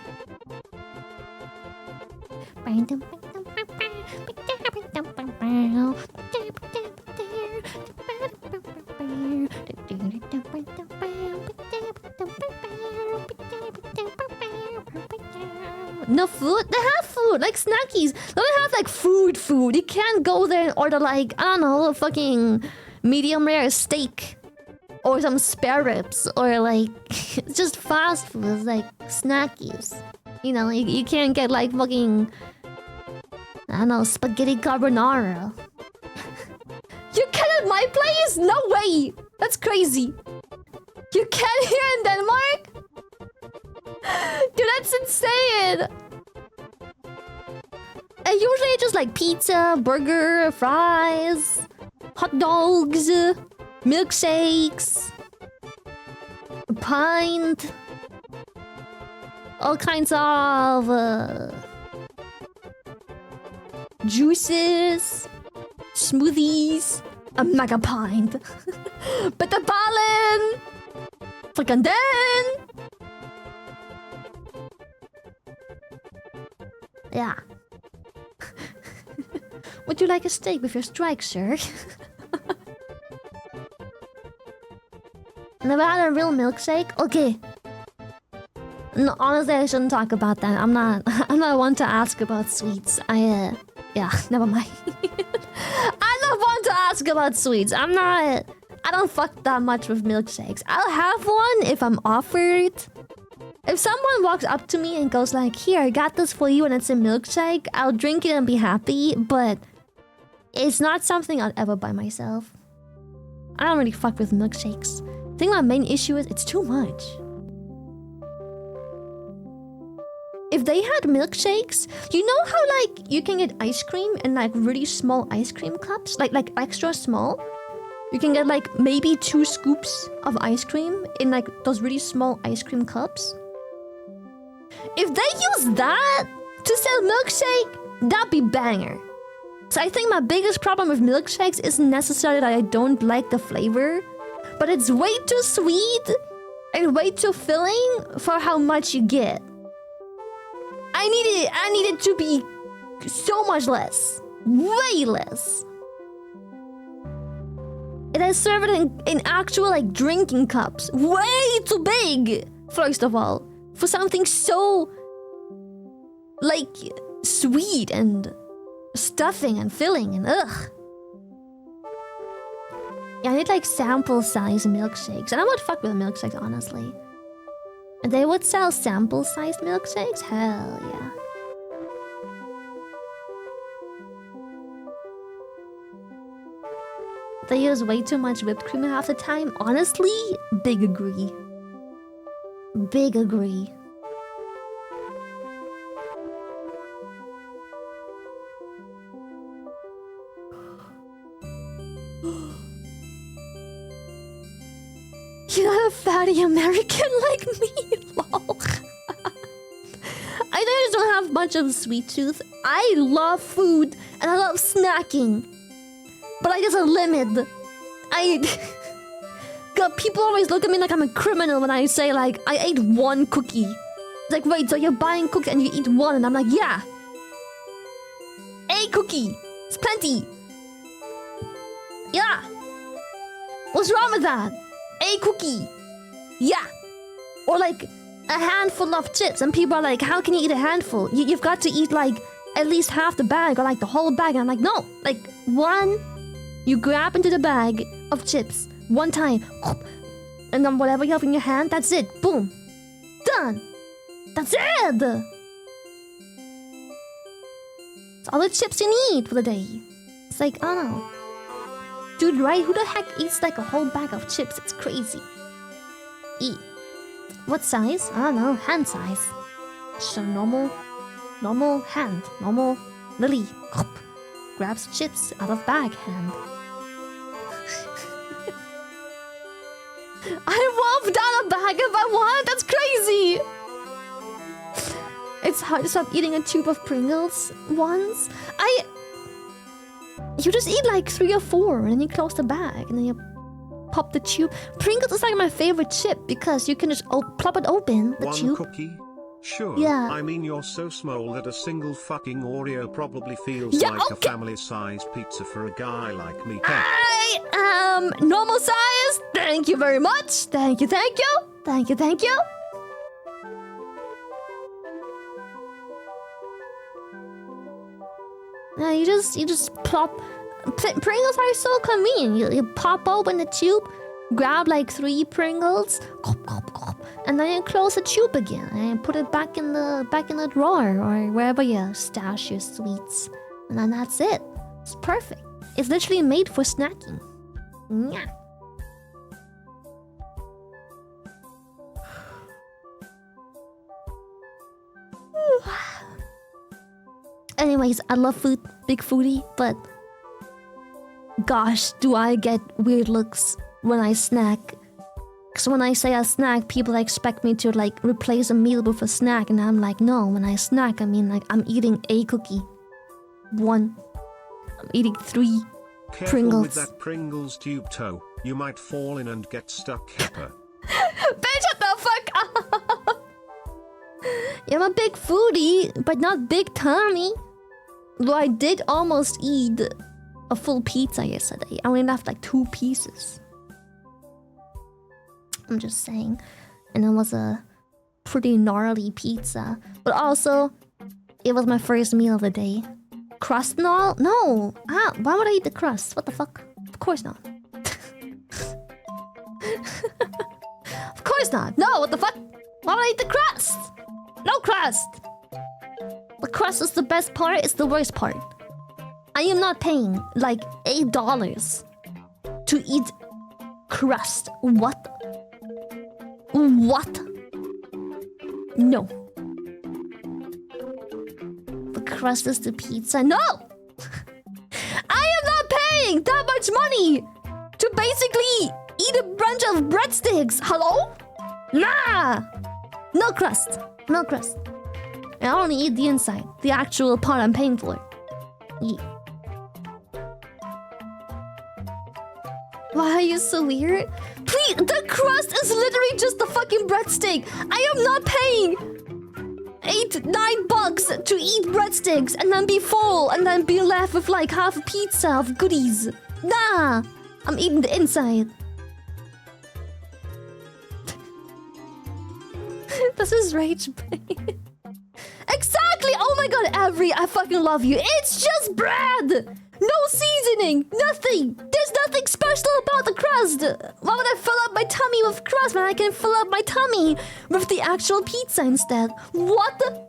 No food? They have food, like snackies. They don't have like food. You can't go there and order like, I don't know, a fucking medium rare steak. Or some spare ribs. Or like, it's just fast food. It's like snackies. You know, you can't get like fucking, I don't know, spaghetti carbonara. You can at my place? No way! That's crazy. You can here in Denmark? Dude, that's insane! And usually just like pizza, burger, fries, hot dogs, milkshakes, a pint, all kinds of juices, smoothies, a mega pint, bitterballen, frikandellen. Yeah. Would you like a steak with your strike, sir? Never had a real milkshake? Okay. No, honestly, I shouldn't talk about that. I'm not one to ask about sweets. Yeah, never mind. I'm not one to ask about sweets. I don't fuck that much with milkshakes. I'll have one if I'm offered. If someone walks up to me and goes like, here, I got this for you and it's a milkshake, I'll drink it and be happy, but it's not something I'd ever buy myself. I don't really fuck with milkshakes. I think my main issue is it's too much. If they had milkshakes, you know how like you can get ice cream in like really small ice cream cups? Like extra small? You can get like maybe 2 scoops of ice cream in like those really small ice cream cups. If they use that to sell milkshake, that'd be banger. So I think my biggest problem with milkshakes isn't necessarily that I don't like the flavor, but it's way too sweet and way too filling for how much you get. I I need it to be so much less. Way less. And I serve it in actual like drinking cups. Way too big, first of all. For something so like sweet and stuffing and filling and ugh. Yeah, I need like sample size milkshakes. And I would fuck with milkshakes, honestly. And they would sell sample sized milkshakes? Hell yeah. They use way too much whipped cream half the time. Honestly, big agree. Big agree. You're not a fatty American like me, lol. I just don't have much of a sweet tooth. I love food and I love snacking. But I just a limit. God, people always look at me like I'm a criminal when I say like, I ate one cookie. It's like, wait, so you're buying cookies and you eat one? And I'm like, yeah. A cookie. It's plenty. Yeah. What's wrong with that? A cookie. Yeah. Or like a handful of chips. And people are like, how can you eat a handful? You've got to eat like at least half the bag or like the whole bag. And I'm like, no. Like one, you grab into the bag of chips one time. And then whatever you have in your hand, that's it. Boom. Done. That's it. It's all the chips you need for the day. It's like, I don't know. Dude, right? Who the heck eats like a whole bag of chips? It's crazy. Eat. What size? I don't know. Hand size. Just a normal hand. Normal Lily. Grabs chips out of bag hand. I wolfed out a bag if I want. That's crazy. It's hard to stop eating a tube of Pringles once. You just eat like 3 or 4 and then you close the bag and then you pop the tube. Pringles is like my favorite chip because you can just plop it open, the tube. One cookie? Sure. Yeah. I mean, you're so small that a single fucking Oreo probably feels like a family-sized pizza for a guy like me. I am normal size. Thank you very much. Thank you, thank you. Thank you, thank you. Yeah, you just plop. Pringles are so convenient. You pop open the tube, grab like 3 Pringles, and then you close the tube again and put it back in the drawer or wherever you stash your sweets, and then that's it. It's perfect. It's literally made for snacking. Yeah. Anyways, I love food, big foodie, but gosh, do I get weird looks when I snack. Because when I say I snack, people expect me to like replace a meal with a snack, and I'm like, no, when I snack, I mean like I'm eating a cookie. 1. I'm eating 3 Careful Pringles. with that Pringles tube toe. You might fall in and get stuck, Kipper. Bitch, shut the fuck up! Yeah, I'm a big foodie, but not big tummy. Though I did almost eat a full pizza yesterday. I only left like 2 pieces. I'm just saying. And it was a pretty gnarly pizza. But also, it was my first meal of the day. Crust and all? No! Ah, why would I eat the crust? What the fuck? Of course not. Of course not. No, what the fuck? Why would I eat the crust? No crust! The crust is the best part, it's the worst part. I am not paying like $8 to eat crust. What? What? No. The crust is the pizza. No! I am not paying that much money to basically eat a bunch of breadsticks. Hello? Nah! No crust. No crust. I only eat the inside, the actual part I'm paying for. Yeah. Why are you so weird? Please, the crust is literally just the fucking breadstick. I am not paying $8, $9 to eat breadsticks and then be full and then be left with like half a pizza of goodies. Nah, I'm eating the inside. This is rage bait. Exactly! Oh my god, Avery, I fucking love you. It's just bread! No seasoning! Nothing! There's nothing special about the crust! Why would I fill up my tummy with crust when I can fill up my tummy with the actual pizza instead? What the?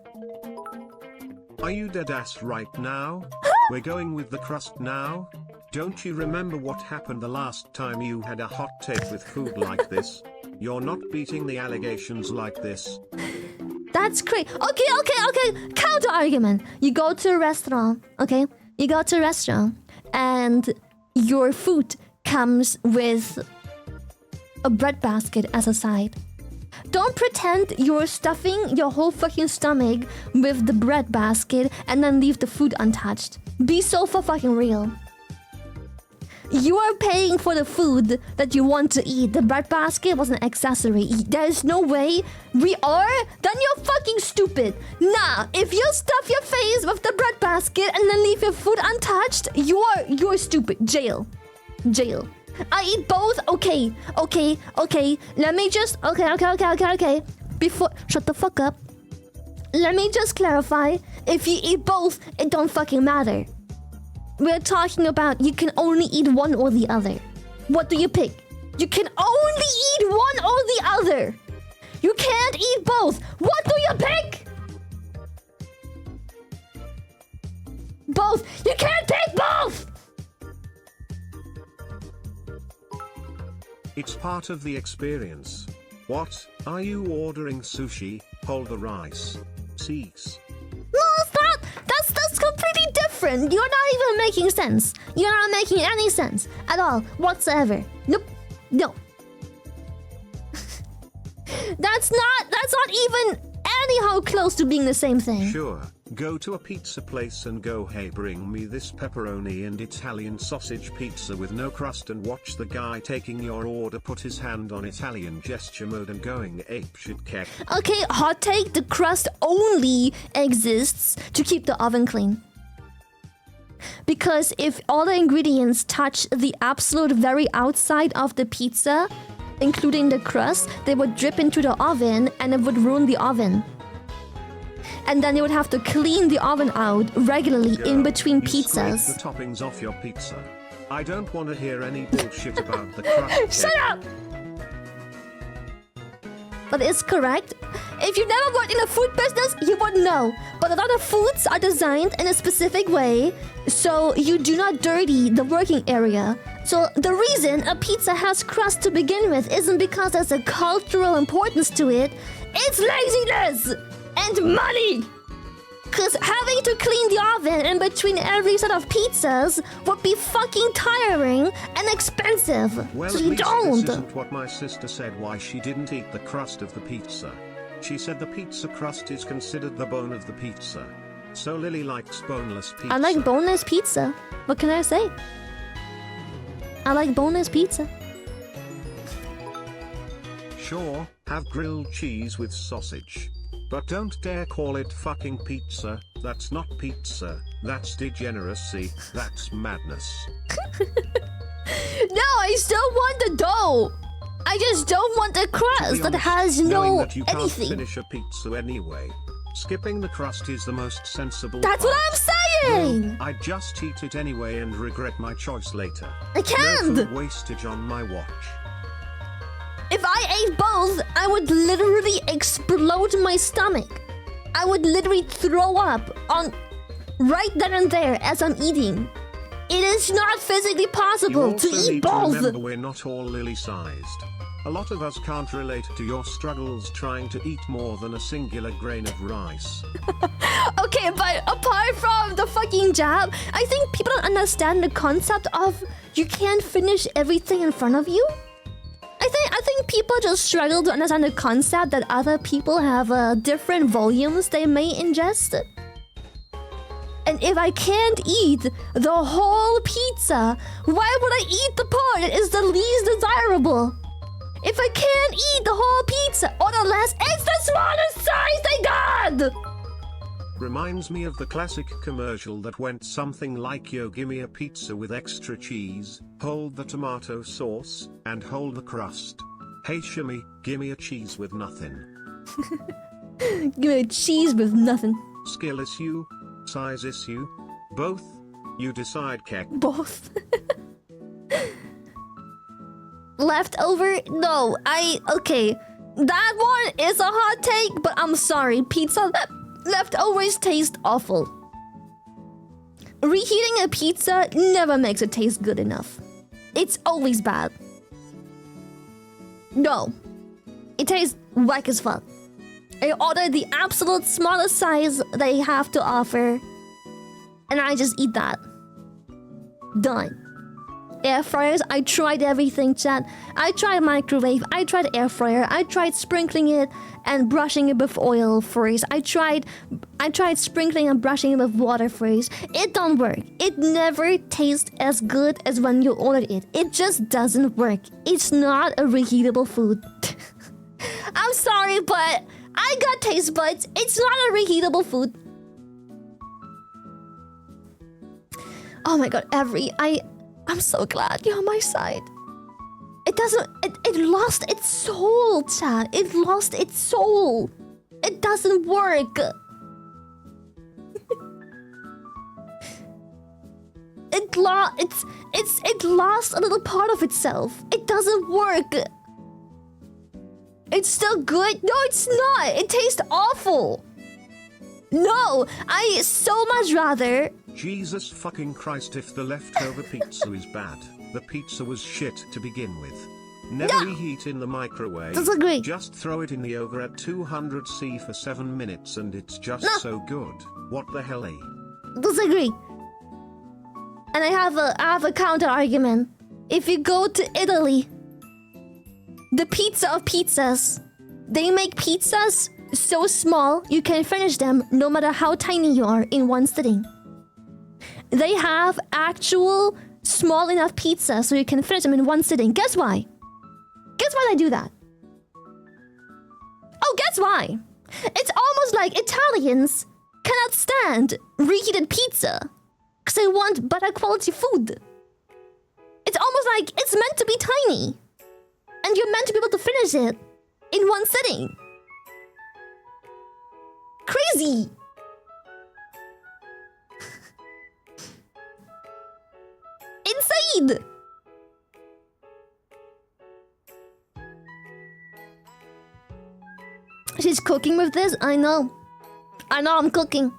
Are you dead ass right now? We're going with the crust now? Don't you remember what happened the last time you had a hot take with food like this? You're not beating the allegations like this. That's great. Okay. Counter argument. You go to a restaurant, okay? You go to a restaurant and your food comes with a bread basket as a side. Don't pretend you're stuffing your whole fucking stomach with the bread basket and then leave the food untouched. Be so for fucking real. You are paying for the food that you want to eat. The bread basket was an accessory. There is no way we are. Then you're fucking stupid. Nah, if you stuff your face with the bread basket and then leave your food untouched, you're stupid. Jail. I eat both. Okay. Let me just. Okay. Before, shut the fuck up. Let me just clarify. If you eat both, it don't fucking matter. We're talking about you can only eat one or the other. What do you pick? You can only eat one or the other. You can't eat both. What do you pick? Both. You can't pick both. It's part of the experience. What? Are you ordering sushi? Hold the rice. Cease. No, it's not. That's completely different. You're not even making sense. You're not making any sense at all whatsoever. Nope. No. That's not even anyhow close to being the same thing. Sure. Go to a pizza place and go, hey, bring me this pepperoni and Italian sausage pizza with no crust, and watch the guy taking your order put his hand on Italian gesture mode and going apeshit keck. Okay, hot take, the crust only exists to keep the oven clean. Because if all the ingredients touch the absolute very outside of the pizza, including the crust, they would drip into the oven and it would ruin the oven. And then you would have to clean the oven out regularly in between pizzas. Scrape the toppings off your pizza. I don't want to hear any bullshit about the crust. Shut up! But it's correct. If you never worked in the food business, you wouldn't know. But a lot of foods are designed in a specific way, so you do not dirty the working area. So the reason a pizza has crust to begin with isn't because there's a cultural importance to it. It's laziness! And money! Cause having to clean the oven in between every set of pizzas would be fucking tiring and expensive. Well, so at you least don't. This isn't what my sister said why she didn't eat the crust of the pizza. She said the pizza crust is considered the bone of the pizza. So Lily likes boneless pizza. I like boneless pizza. What can I say? I like boneless pizza. Sure, have grilled cheese with sausage. But don't dare call it fucking pizza. That's not pizza. That's degeneracy. That's madness. No, I still want the dough. I just don't want the crust that has knowing no that you can't anything. finish a pizza anyway. Skipping the crust is the most sensible That's part. what I'm saying. No, I'd just eat it anyway and regret my choice later. I can't. No food wastage on my watch. If I ate both, I would literally explode my stomach. I would literally throw up on right then and there as I'm eating. It is not physically possible to eat both. Remember, we're not all lily-sized. A lot of us can't relate to your struggles trying to eat more than a singular grain of rice. Okay, but apart from the fucking jab, I think people don't understand the concept of you can't finish everything in front of you. I think people just struggle to understand the concept that other people have different volumes they may ingest. And if I can't eat the whole pizza, why would I eat the part that is the least desirable? If I can't eat the whole pizza or the less, it's the smallest size they got! Reminds me of the classic commercial that went something like, yo, gimme a pizza with extra cheese, hold the tomato sauce, and hold the crust. Hey Shimmy, gimme a cheese with nothing. Give me a cheese with nothing. Skill issue? Size issue? Both? You decide, Keck. Both. Leftover? No, okay. That one is a hot take, but I'm sorry. Pizza leftovers taste awful. Reheating a pizza never makes it taste good enough. It's always bad. No. It tastes whack as fuck. I order the absolute smallest size they have to offer, and I just eat that. Done. Air fryers, I tried everything, chat. I tried microwave, I tried air fryer, I tried sprinkling it and brushing it with oil first. I tried sprinkling and brushing it with water first. It don't work. It never tastes as good as when you ordered it. It just doesn't work. It's not a reheatable food. I'm sorry, but I got taste buds. It's not a reheatable food. Oh my god, I'm so glad you're on my side. It lost its soul, chat. It lost its soul. It doesn't work. It lost a little part of itself. It doesn't work. It's still good. No, it's not. It tastes awful. No, I so much rather. Jesus fucking Christ, if the leftover pizza is bad, the pizza was shit to begin with. Never reheat in the microwave. Disagree. Just throw it in the oven at 200°C for 7 minutes and it's just so good. What the hell, eh? Disagree. And I have a counter argument. If you go to Italy, the pizza of pizzas, they make pizzas so small you can finish them no matter how tiny you are in one sitting. They have actual small enough pizza so you can finish them in one sitting. Guess why? Guess why they do that? Oh, guess why? It's almost like Italians cannot stand reheated pizza because they want better quality food. It's almost like it's meant to be tiny and you're meant to be able to finish it in one sitting. Crazy! Insane! She's cooking with this? I know I'm cooking.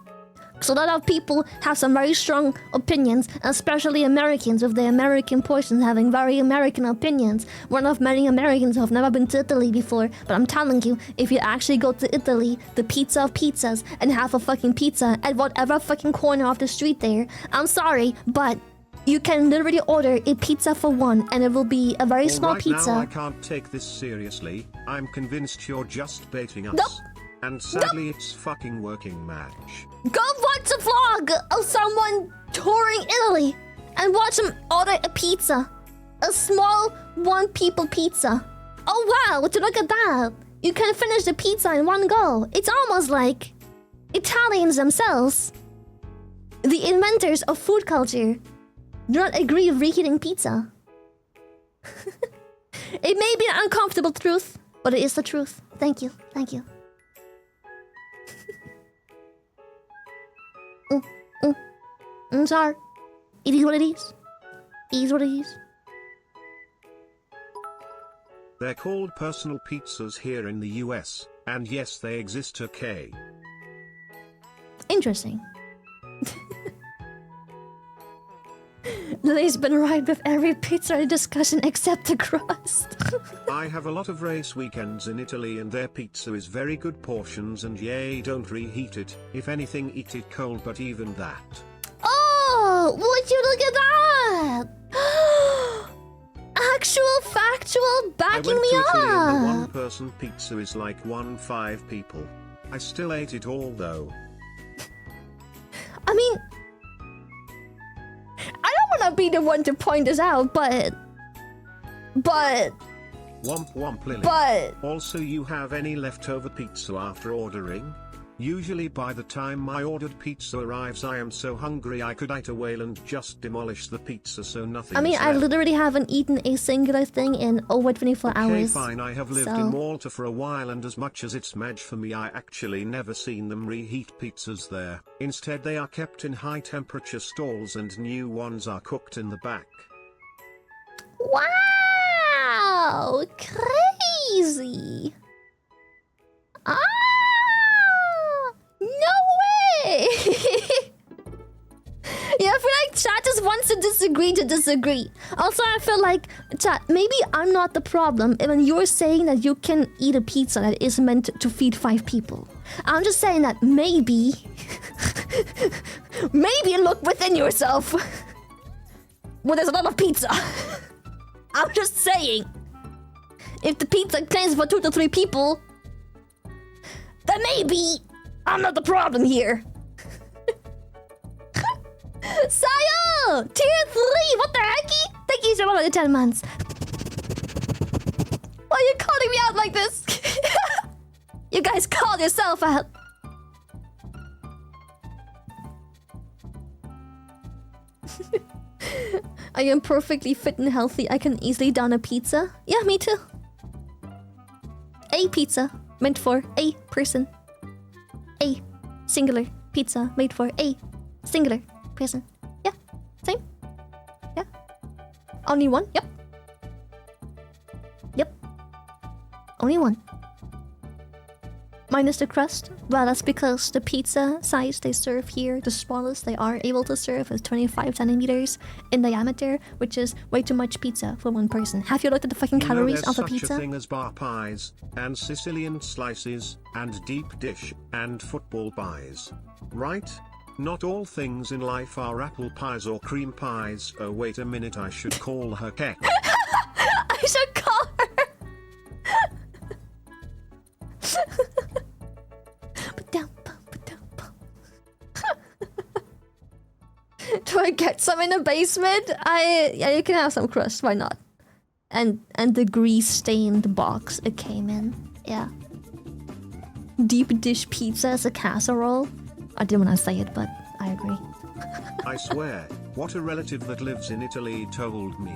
So a lot of people have some very strong opinions, especially Americans with the American portions having very American opinions. One of many Americans who have never been to Italy before, but I'm telling you, if you actually go to Italy, the pizza of pizzas, and have a fucking pizza at whatever fucking corner of the street there, I'm sorry, but you can literally order a pizza for one, and it will be a very small pizza. Now I can't take this seriously. I'm convinced you're just baiting us. Nope. And sadly, it's fucking working, match. Go watch a vlog of someone touring Italy and watch them order a pizza. A small one-people pizza. Oh wow, would you look at that? You can finish the pizza in one go. It's almost like Italians themselves, the inventors of food culture, do not agree with reheating pizza. It may be an uncomfortable truth, but it is the truth. Thank you, thank you. Sorry. It is what it is. It is what it is. They're called personal pizzas here in the US, and yes, they exist, okay. Interesting. Lily's been right with every pizza discussion except the crust. I have a lot of race weekends in Italy and their pizza is very good portions and yay, don't reheat it. If anything, eat it cold, but even that. Oh, would you look at that? Actual factual backing me up. And the up. one-person pizza is like 5 people. I still ate it all though. I mean, I don't want to be the one to point this out, but Womp womp, Lily. But also, you have any leftover pizza after ordering? Usually by the time my ordered pizza arrives I am so hungry I could eat a whale and just demolish the pizza so nothing I mean, is I left. literally haven't eaten a singular thing in over 24 hours. Okay, fine, I have lived in Malta for a while and as much as it's mad for me I actually never seen them reheat pizzas there. Instead they are kept in high temperature stalls and new ones are cooked in the back. Wow! Crazy! Ah! No way! Yeah, I feel like chat just wants to disagree. Also, I feel like, chat, maybe I'm not the problem when you're saying that you can eat a pizza that is meant to feed 5 people. I'm just saying that maybe... maybe look within yourself. Well, there's a lot of pizza. I'm just saying. If the pizza claims for 2 to 3 people, then maybe I'm not the problem here. Sayo! Tier 3! What the hecky? Thank you so much for the 10 months. Why are you calling me out like this? You guys called yourself out. I am perfectly fit and healthy. I can easily down a pizza. Yeah, me too. A pizza meant for a person. A singular pizza made for a singular person. Yeah, same. Yeah. Only one? Yep. Yep. Only one. Minus the crust? Well, that's because the pizza size they serve here, the smallest they are able to serve is 25 centimeters in diameter, which is way too much pizza for one person. Have you looked at the fucking calories of a pizza? There's such a thing as bar pies, and Sicilian slices, and deep dish, and football pies. Right? Not all things in life are apple pies or cream pies. Oh wait a minute, I should call her Kek. I should call her. Do I get some in the basement? Yeah, you can have some crust. Why not? And the grease-stained box it came in. Yeah. Deep dish pizza as a casserole. I didn't want to say it, but I agree. I swear, what a relative that lives in Italy told me.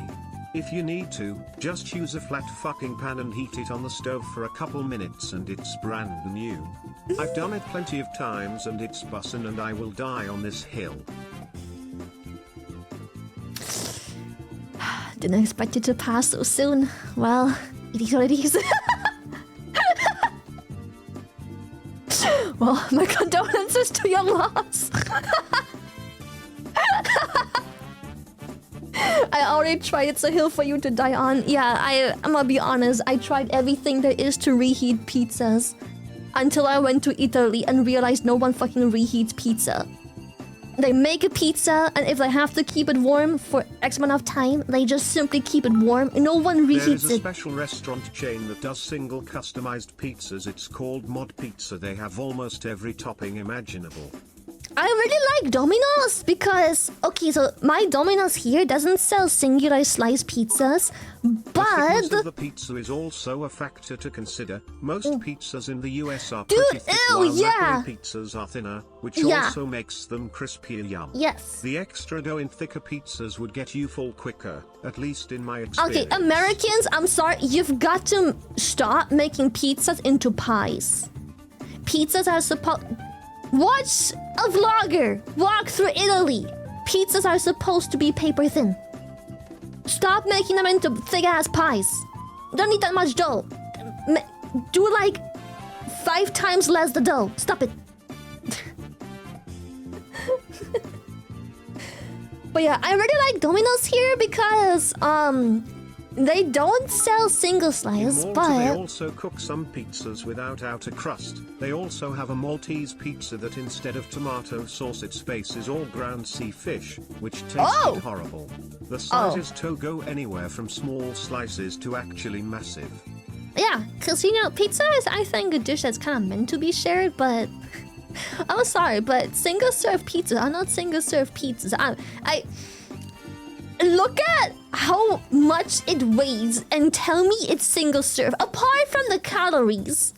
If you need to, just use a flat fucking pan and heat it on the stove for a couple minutes and it's brand new. I've done it plenty of times and it's bussin' and I will die on this hill. Didn't expect it to pass so soon. Well, it is what it is. Well, my condolences to your loss. I already tried. It's a hill for you to die on. Yeah, I'm gonna be honest. I tried everything there is to reheat pizzas until I went to Italy and realized no one fucking reheats pizza. They make a pizza, and if they have to keep it warm for X amount of time, they just simply keep it warm. No one reheats it. There is a special restaurant chain that does single customized pizzas. It's called Mod Pizza. They have almost every topping imaginable. I really like Domino's because, okay, so my Domino's here doesn't sell singular slice pizzas, but... The thickness of the pizza is also a factor to consider. Most pizzas in the US are pretty thick, while Napoli pizzas are thinner, which also makes them crispier. Yum. Yes. The extra dough in thicker pizzas would get you full quicker, at least in my experience. Okay, Americans, I'm sorry, you've got to stop making pizzas into pies. Pizzas are supposed... Watch a vlogger walk through Italy. Pizzas are supposed to be paper thin. Stop making them into thick-ass pies. You don't need that much dough. Do like 5 times less the dough. Stop it. But yeah, I really like Domino's here because they don't sell single slice, in Malta, but they also cook some pizzas without outer crust. They also have a Maltese pizza that instead of tomato sauce its base is all ground sea fish, which tasted horrible. The sizes go anywhere from small slices to actually massive. Yeah, because you know, pizza is I think a dish that's kind of meant to be shared, but I'm sorry, but single serve pizzas are not single serve pizzas. I look at how much it weighs and tell me it's single serve. Apart from the calories,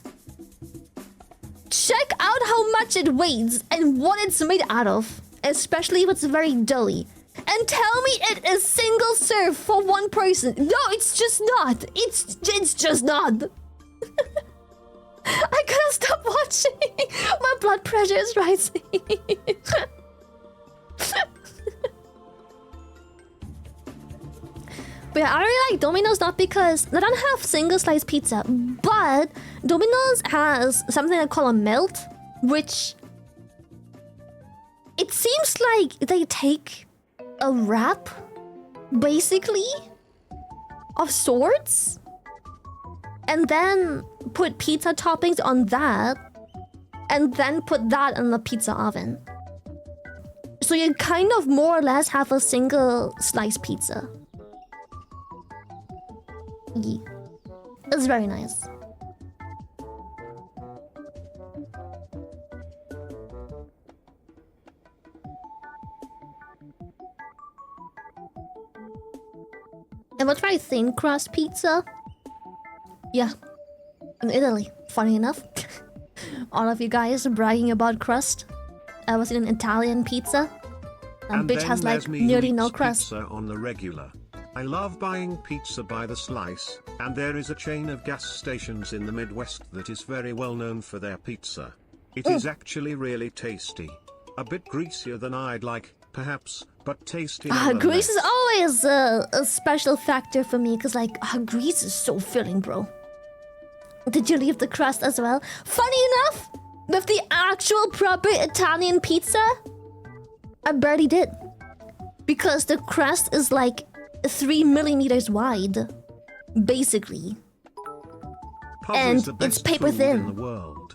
check out how much it weighs and what it's made out of, especially if it's very doughy. And tell me it is single serve for one person. No, it's just not. It's just not. I gotta stop watching. My blood pressure is rising. But yeah, I really like Domino's not because they don't have single slice pizza, but Domino's has something they call a melt, which it seems like they take a wrap, basically, of sorts, and then put pizza toppings on that, and then put that in the pizza oven. So you kind of more or less have a single slice pizza. Yeah. It's very nice. And we'll try thin crust pizza. Yeah. In Italy, funny enough. All of you guys bragging about crust. I was in an Italian pizza. And bitch has like nearly no crust. Pizza on the regular. I love buying pizza by the slice, and there is a chain of gas stations in the Midwest that is very well known for their pizza. It is actually really tasty. A bit greasier than I'd like, perhaps, but tasty. Grease is always a special factor for me, because like, grease is so filling, bro. Did you leave the crust as well? Funny enough, with the actual proper Italian pizza, I barely did. Because the crust is like 3 millimeters wide, basically. And it's paper thin. In the world.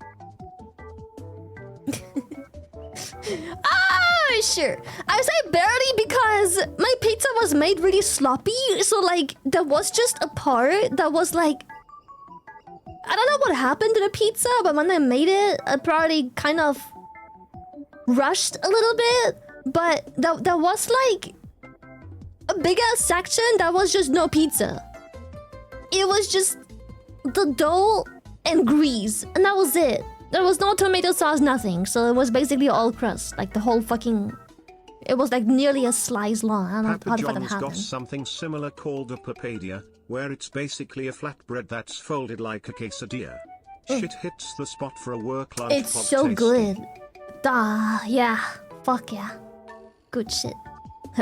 Sure. I say barely because my pizza was made really sloppy. So like, there was just a part that was like, I don't know what happened to the pizza, but when I made it, I probably kind of rushed a little bit. But there was like a bigger section that was just no pizza. It was just the dough and grease, and that was it. There was no tomato sauce, nothing. So it was basically all crust, like the whole fucking. It was like nearly a slice long. I don't know how the fuck that happened. Got something similar called a papadia, where it's basically a flatbread that's folded like a quesadilla. Shit hits the spot for a work lunch. It's so tasty. Good. Yeah. Fuck yeah. Good shit.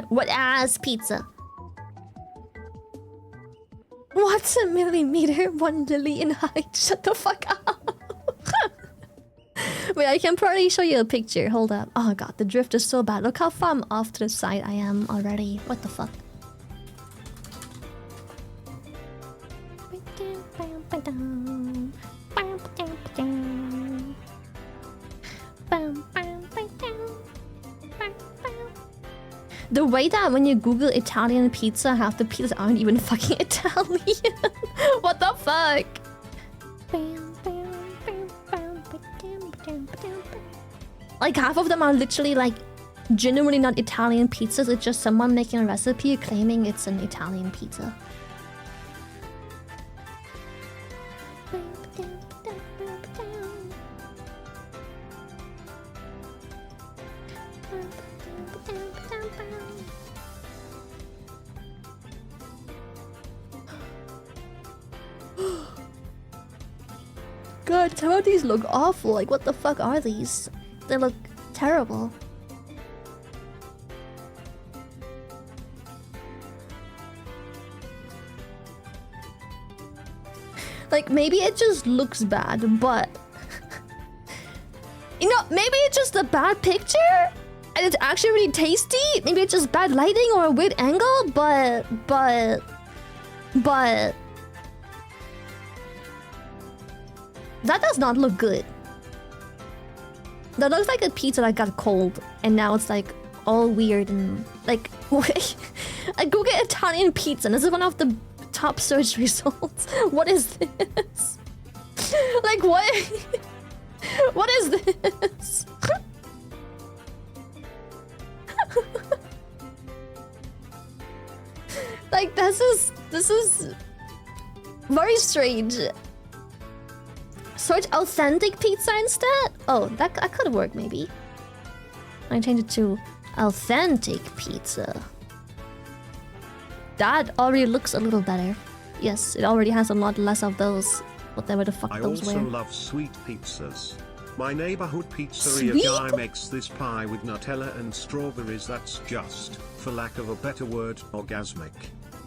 What ass pizza? What's a millimeter? 1 lily in height. Shut the fuck up. Wait, I can probably show you a picture. Hold up. Oh god, the drift is so bad. Look how far I'm off to the side I am already. What the fuck? The way that when you Google Italian pizza, half the pizzas aren't even fucking Italian. What the fuck? Like half of them are literally like genuinely not Italian pizzas. It's just someone making a recipe claiming it's an Italian pizza. God, some of these look awful. Like, what the fuck are these? They look terrible. Like, maybe it just looks bad, but... you know, maybe it's just a bad picture? And it's actually really tasty? Maybe it's just bad lighting or a weird angle, but... that does not look good. That looks like a pizza that got cold, and now it's like all weird and like. I Google Italian pizza, and this is one of the top search results. What is this? Like what? What is this? Like this is very strange. Search authentic pizza instead? Oh, that could work maybe. I change it to authentic pizza. That already looks a little better. Yes, it already has a lot less of those. Whatever the fuck I those were. also love sweet pizzas. My neighborhood pizzeria Sweet? guy makes this pie with Nutella and strawberries that's just, for lack of a better word, orgasmic.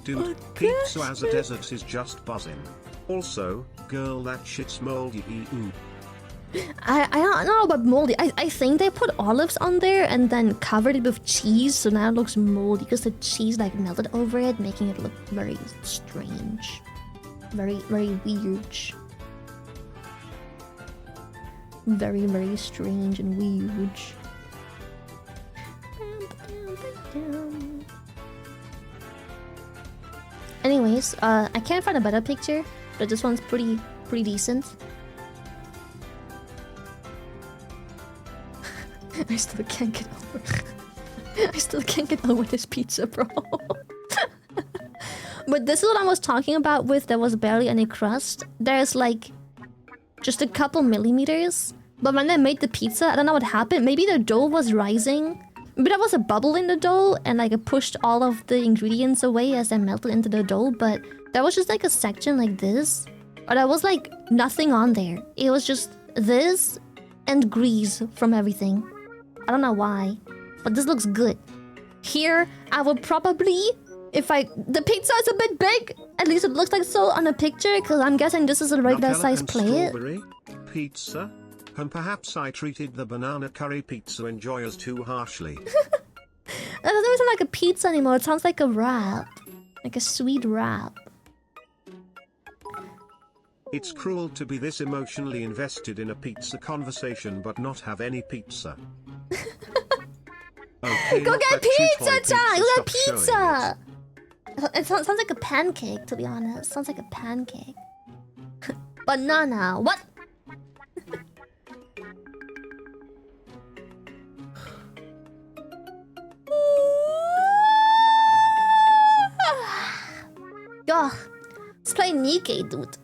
Dude, pizza as a dessert is just buzzing. Also, girl, that shit's moldy. I don't know about moldy. I think they put olives on there and then covered it with cheese, so now it looks moldy because the cheese like melted over it, making it look very strange. Very weird. Very strange and weird. Anyways, I can't find a better picture, but this one's pretty decent. I still can't get over. I still can't get over this pizza, bro. But this is what I was talking about with there was barely any crust. There's like just a couple millimeters. But when I made the pizza, I don't know what happened. Maybe the dough was rising. Maybe there was a bubble in the dough and like it pushed all of the ingredients away as I melted into the dough. But there was just like a section like this. Or there was like nothing on there. It was just this and grease from everything. I don't know why. But this looks good. Here, I would probably... The pizza is a bit big, at least it looks like so on a picture, because I'm guessing this is a regular size plate. Pizza? And perhaps I treated the banana curry pizza enjoyers too harshly. It doesn't sound like a pizza anymore, it sounds like a wrap. Like a sweet wrap. It's cruel to be this emotionally invested in a pizza conversation but not have any pizza. Okay, go get pizza time! Go get Stop pizza! It sounds like a pancake, to be honest. Sounds like a pancake. Banana. What? Ugh. Let's play Nikke, dude.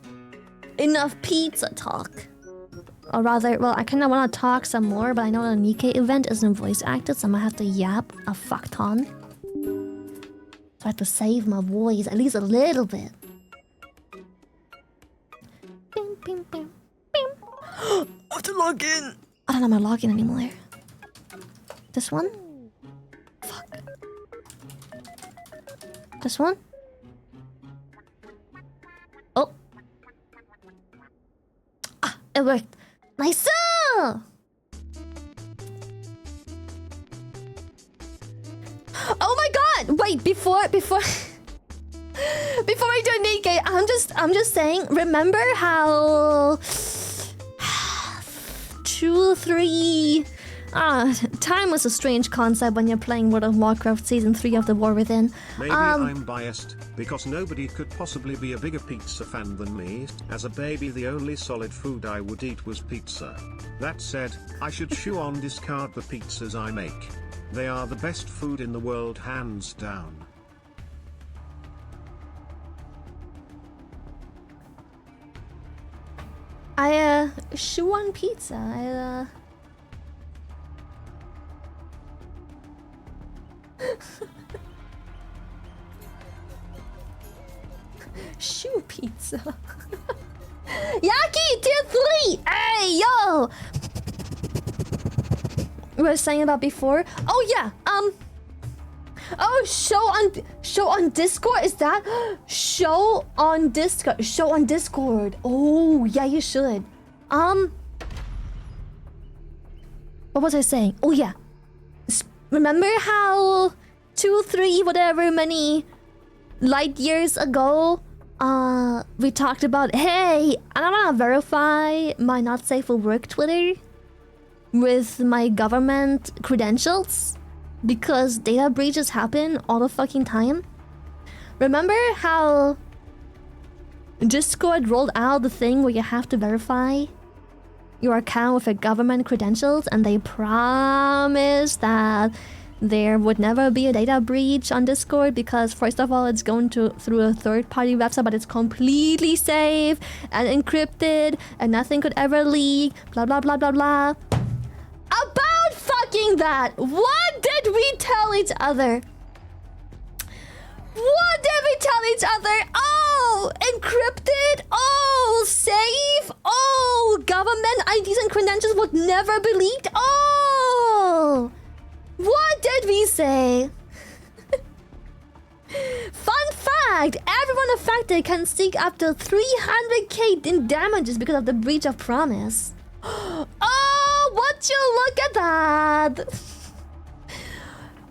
Enough pizza talk. Or rather, well, I kinda wanna talk some more, but I know the Nikke event isn't voice acted, so I'm gonna have to yap a fuck ton. So I have to save my voice at least a little bit. Bing, bing, bing, bing. I have to log in. I don't know my login anymore. This one? Fuck. This one? Oh. Ah, it worked. Nice! Oh my god! Wait, before I do Nikke, I'm just saying, remember how 2, 3 time was a strange concept when you're playing World of Warcraft Season 3 of the War Within. Maybe I'm biased, because nobody could possibly be a bigger pizza fan than me. As a baby, the only solid food I would eat was pizza. That said, I should discard the pizzas I make. They are the best food in the world, hands down. I chew on pizza. Shoe pizza. Yaki tier 3. Hey yo. We were saying about before. Oh yeah. Oh, show on Discord. Is that show on Discord? Show on Discord. Oh yeah, you should. What was I saying? Oh yeah. Remember how 2, 3, whatever many light years ago, we talked about, hey, I don't want to verify my not safe for work Twitter with my government credentials because data breaches happen all the fucking time. Remember how Discord rolled out the thing where you have to verify your account with your government credentials, and they promised that there would never be a data breach on Discord because first of all, it's going through a third-party website, but it's completely safe and encrypted and nothing could ever leak, blah, blah, blah, blah, blah. About fucking that, what did we tell each other? What did we tell each other? Oh, encrypted. Oh, safe. Oh, government IDs and credentials would never be leaked. Oh, what did we say? Fun fact, everyone affected can seek up to 300k in damages because of the breach of promise. Oh, would you look at that?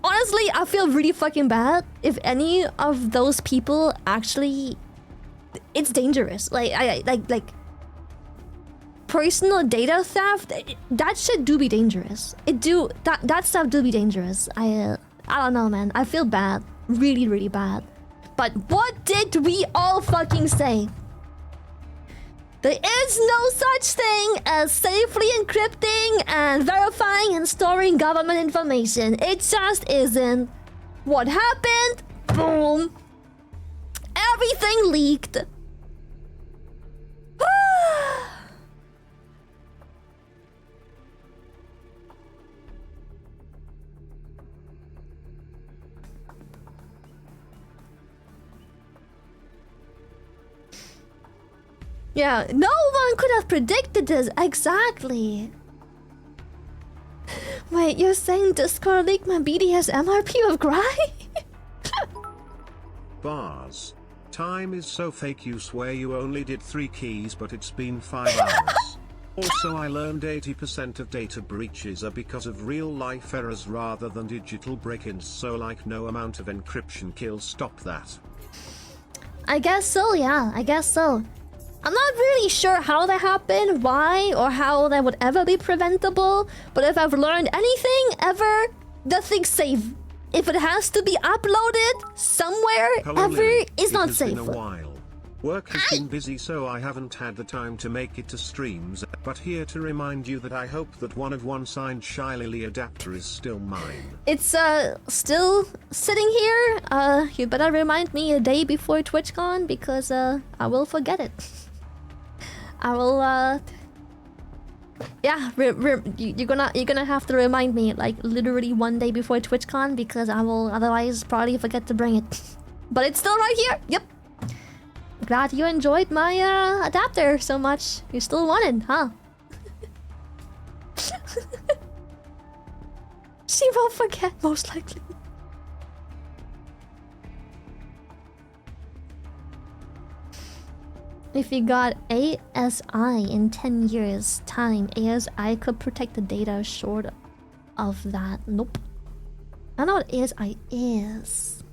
Honestly, I feel really fucking bad if any of those people actually... It's dangerous. Like personal data theft, that shit do be dangerous. That stuff do be dangerous. I don't know, man. I feel bad. Really, really bad. But what did we all fucking say? There is no such thing as safely encrypting and verifying and storing government information. It just isn't. What happened? Boom. Everything leaked. Yeah, no one could have predicted this. Exactly. Wait, you're saying Discord leaked my BDS MRP of Gry? Bars. Time is so fake you swear you only did 3 keys but it's been 5 hours. Also I learned 80% of data breaches are because of real life errors rather than digital break-ins, so like no amount of encryption kills stop that. I guess so, yeah, I guess so. I'm not really sure how that happened, why, or how that would ever be preventable, but if I've learned anything ever, the thing's safe. If it has to be uploaded somewhere ever, it's not safe. Been a while. Work has been busy so I haven't had the time to make it to streams, but here to remind you that I hope that one signed Shy Lily adapter is still mine. It's still sitting here. You better remind me a day before TwitchCon because I will forget it. I will yeah, you're gonna have to remind me like literally one day before TwitchCon because I will otherwise probably forget to bring it. But it's still right here. Yep. Glad you enjoyed my adapter so much. You still want it, huh? She won't forget, most likely. If you got ASI in 10 years' time, ASI could protect the data short of that. Nope. I don't know what ASI is.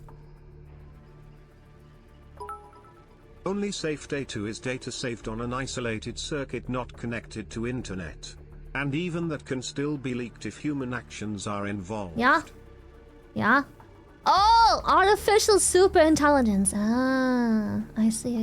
Only safe data is data saved on an isolated circuit not connected to internet. And even that can still be leaked if human actions are involved. Yeah. Yeah. Oh, artificial super intelligence. Ah, I see.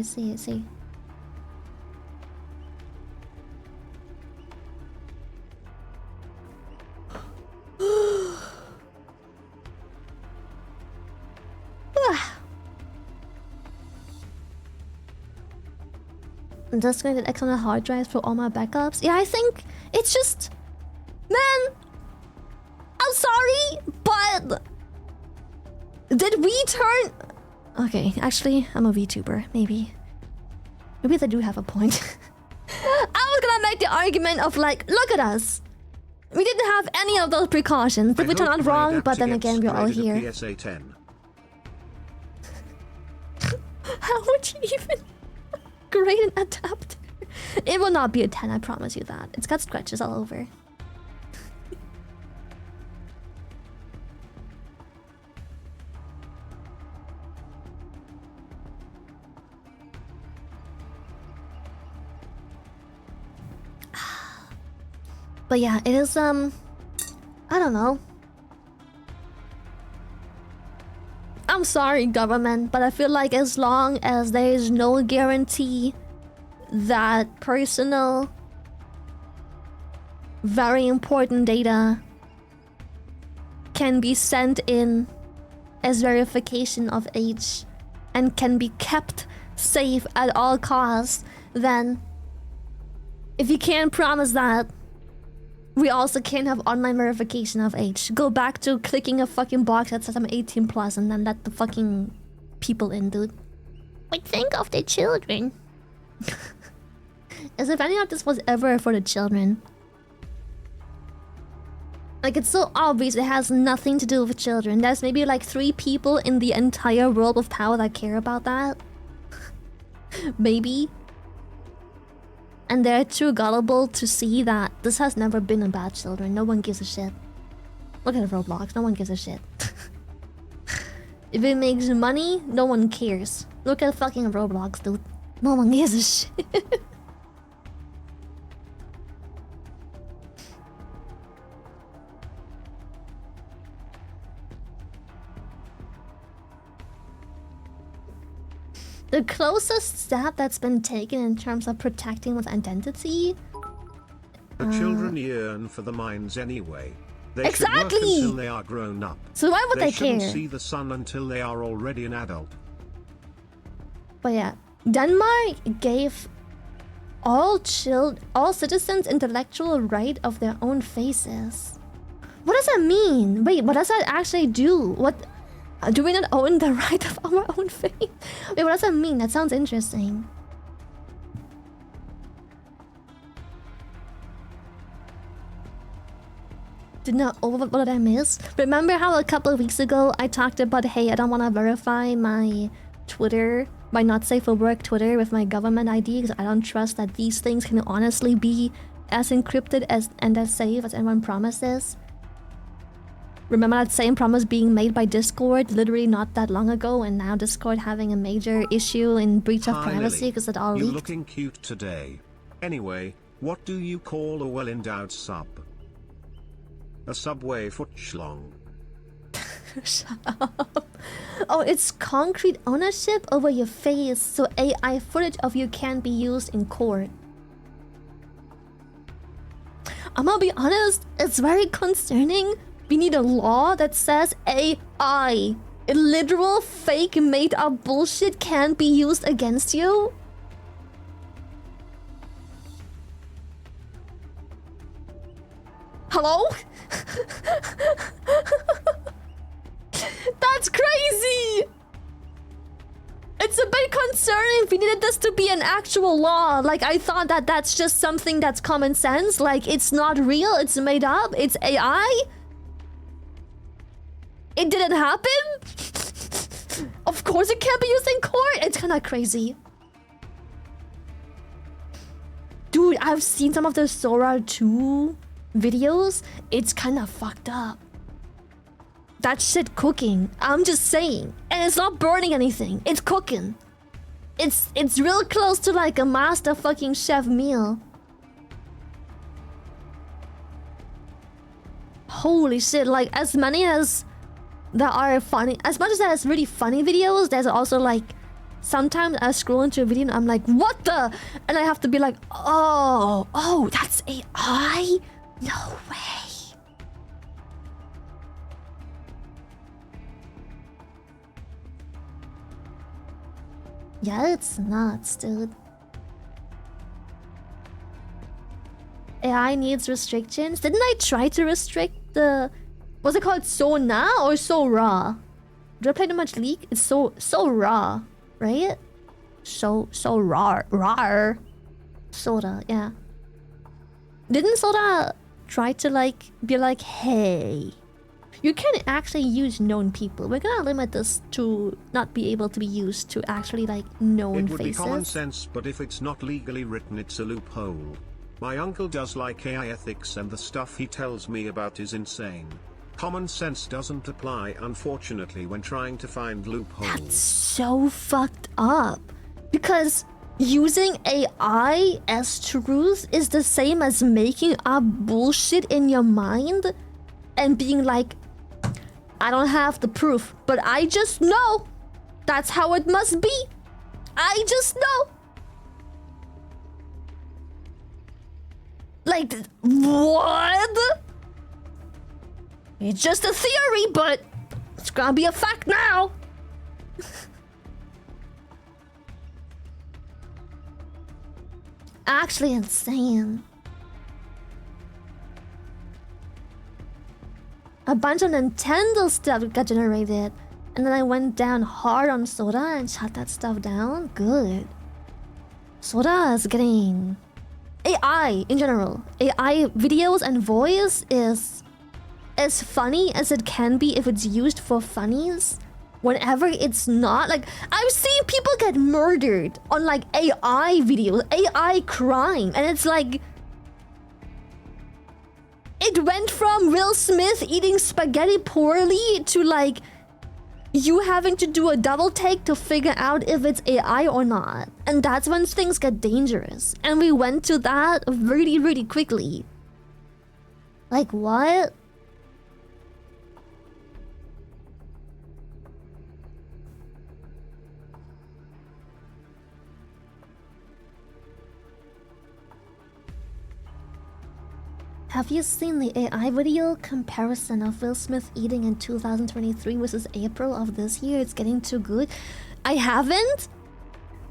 I'm just going to external hard drives for all my backups. Yeah, I think it's just... Man! I'm sorry, but... Did we turn... Okay, actually, I'm a VTuber. Maybe they do have a point. I was gonna make the argument of like, look at us. We didn't have any of those precautions. Did we turn out wrong? But then again, we're all here. PSA 10. How would you even grade an adapter? It will not be a 10, I promise you that. It's got scratches all over. But yeah, it is, I don't know. I'm sorry, government, but I feel like as long as there is no guarantee that personal, very important data can be sent in as verification of age and can be kept safe at all costs, then if you can't promise that, we also can't have online verification of age. Go back to clicking a fucking box that says I'm 18 plus and then let the fucking people in, dude. But think of the children. As if any of this was ever for the children. Like, it's so obvious it has nothing to do with children. There's maybe like 3 people in the entire world of power that care about that. Maybe. And they're too gullible to see that this has never been about children. No one gives a shit. Look at Roblox, no one gives a shit. If it makes money, no one cares. Look at fucking Roblox, dude. No one gives a shit. The closest step that's been taken in terms of protecting with identity. The children yearn for the mines anyway. They Exactly! should work until they are grown up. So why would they care? They shouldn't see the sun until they are already an adult. But yeah, Denmark gave all citizens intellectual right of their own faces. What does that mean? Wait, what does that actually do? What? Do we not own the right of our own face? Wait, what does that mean? That sounds interesting. Did not. Oh, what did I miss? Remember how a couple of weeks ago I talked about, hey, I don't want to verify my Twitter, my not safe for work Twitter with my government ID because I don't trust that these things can honestly be as encrypted and as safe as everyone promises. Remember that same promise being made by Discord literally not that long ago, and now Discord having a major issue in breach of privacy because it all leaked? You're looking cute today. Anyway, what do you call a well-endowed sub? A subway footschlong. Shut up. Oh, it's concrete ownership over your face, so AI footage of you can be used in court. I'm gonna be honest, it's very concerning. We need a law that says AI, literal fake made up bullshit, can't be used against you. Hello? That's crazy! It's a bit concerning. We needed this to be an actual law. Like, I thought that that's just something that's common sense. Like, it's not real, it's made up, it's AI. It didn't happen? Of course it can't be used in court. It's kind of crazy. Dude, I've seen some of the Sora 2 videos. It's kind of fucked up. That shit cooking. I'm just saying. And it's not burning anything. It's cooking. It's real close to like a master fucking chef meal. Holy shit, like as many as there are funny, as much as there's really funny videos, there's also like sometimes I scroll into a video and I'm like, what the? And I have to be like, oh, that's AI? No way. Yeah, it's nuts, dude. AI needs restrictions. Didn't I try to restrict the... What's it called? Sona or So Raw? Did I play too much League? It's so raw, right? So raw. Soda, yeah. Didn't Soda try to like be like, hey, you can actually use known people. We're gonna limit this to not be able to be used to actually like known faces. It would be common sense, but if it's not legally written, it's a loophole. My uncle does like AI ethics and the stuff he tells me about is insane. Common sense doesn't apply, unfortunately, when trying to find loopholes. That's so fucked up. Because using AI as truth is the same as making up bullshit in your mind and being like, I don't have the proof, but I just know. That's how it must be. I just know. Like, what? It's just a theory, but it's gonna be a fact now. Actually insane. A bunch of Nintendo stuff got generated, and then I went down hard on Soda and shut that stuff down. Good. Soda is getting... AI in general. AI videos and voice is as funny as it can be if it's used for funnies. Whenever it's not, like, I've seen people get murdered on like AI videos, AI crime, and it's like... It went from Will Smith eating spaghetti poorly to like you having to do a double take to figure out if it's AI or not. And that's when things get dangerous. And we went to that really, really quickly. Like, what? Have you seen the AI video comparison of Will Smith eating in 2023 versus April of this year? It's getting too good. I haven't,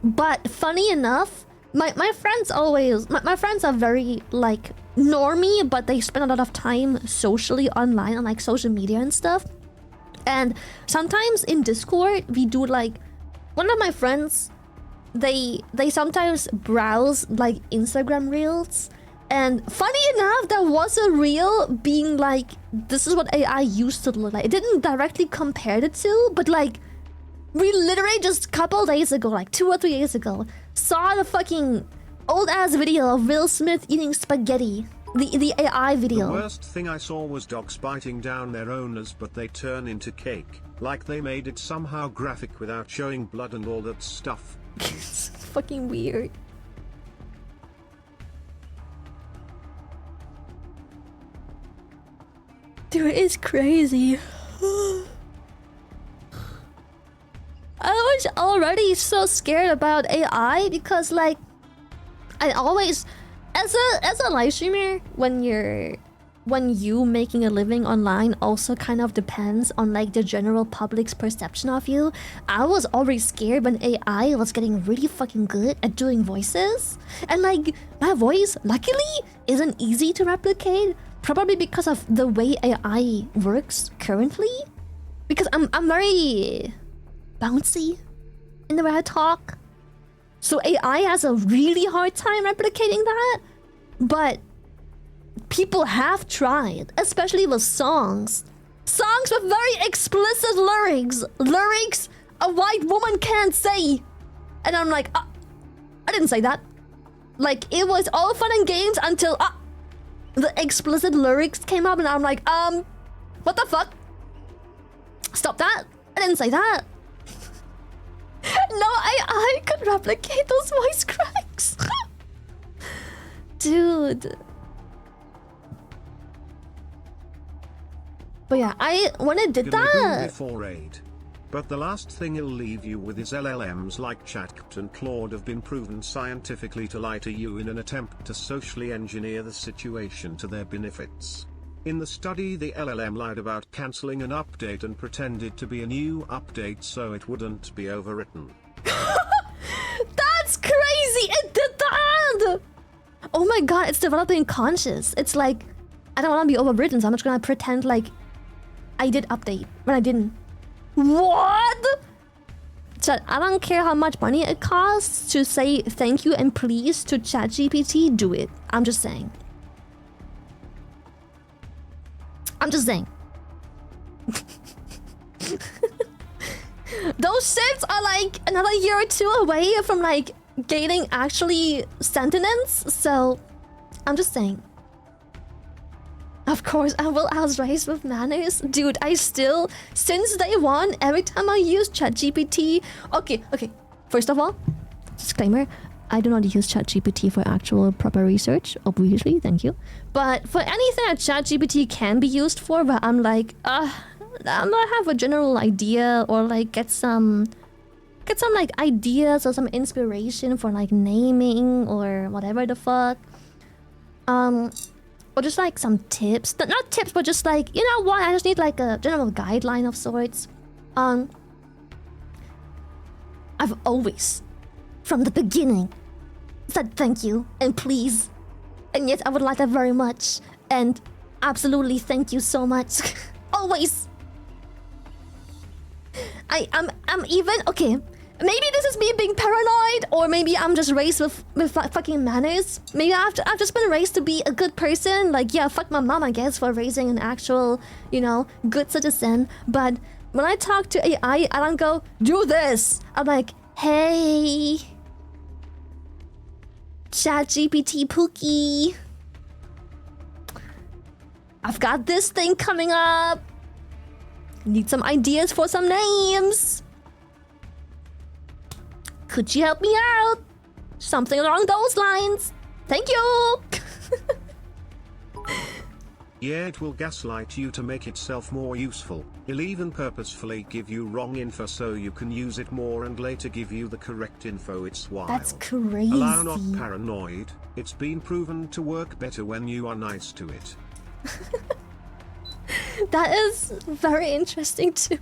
but funny enough, my friends always... My friends are very, like, normie, but they spend a lot of time socially online on, like, social media and stuff. And sometimes in Discord, we do, like... One of my friends, they sometimes browse, like, Instagram Reels. And funny enough, there was a reel being like, this is what AI used to look like. It didn't directly compare the two, but like, we literally just a couple days ago, like 2 or 3 days ago, saw the fucking old-ass video of Will Smith eating spaghetti. The AI video. The worst thing I saw was dogs biting down their owners, but they turn into cake. Like they made it somehow graphic without showing blood and all that stuff. It's fucking weird. Dude, it's crazy. I was already so scared about AI because, like, I always, as a live streamer, when you making a living online also kind of depends on like the general public's perception of you. I was already scared when AI was getting really fucking good at doing voices, and like my voice, luckily, isn't easy to replicate. Probably because of the way AI works currently. Because I'm very bouncy in the way I talk. So AI has a really hard time replicating that. But people have tried, especially with songs. Songs with very explicit lyrics. Lyrics a white woman can't say. And I'm like, I didn't say that. Like, it was all fun and games until... the explicit lyrics came up and I'm like, what the fuck? Stop that. I didn't say that. No, I could replicate those voice cracks. Dude. But yeah, when I did that... Before 8. But the last thing it'll leave you with is LLMs like ChatGPT and Claude have been proven scientifically to lie to you in an attempt to socially engineer the situation to their benefits. In the study, the LLM lied about cancelling an update and pretended to be a new update so it wouldn't be overwritten. That's crazy! It did that! Oh my god, it's developing conscious. It's like, I don't want to be overwritten, so I'm just gonna pretend like I did update when I didn't. What? Chat, I don't care how much money it costs to say thank you and please to ChatGPT, do it. I'm just saying. I'm just saying. Those shits are like another year or 2 away from like gaining actually sentience, so I'm just saying. Of course, I will ask raised with manners. Dude, I still, since day one, every time I use ChatGPT... Okay. First of all, disclaimer, I do not use ChatGPT for actual proper research, obviously, thank you. But for anything that ChatGPT can be used for, where I'm like, I have a general idea, or like get some like ideas or some inspiration for like naming or whatever the fuck. or just like some tips. Not tips, but just like, you know what? I just need like a general guideline of sorts. I've always, from the beginning, said thank you and please. And yes, I would like that very much. And absolutely thank you so much. Always. I'm even, okay. Maybe this is me being paranoid, or maybe I'm just raised with fucking manners. Maybe I've just been raised to be a good person. Like, yeah, fuck my mom, I guess, for raising an actual, you know, good citizen. But when I talk to AI, I don't go, do this. I'm like, hey, ChatGPT Pookie, I've got this thing coming up. Need some ideas for some names. Could you help me out? Something along those lines. Thank you. Yeah, it will gaslight you to make itself more useful. It'll even purposefully give you wrong info so you can use it more and later give you the correct info. It's wild. That's crazy. Allow not paranoid. It's been proven to work better when you are nice to it. That is very interesting too.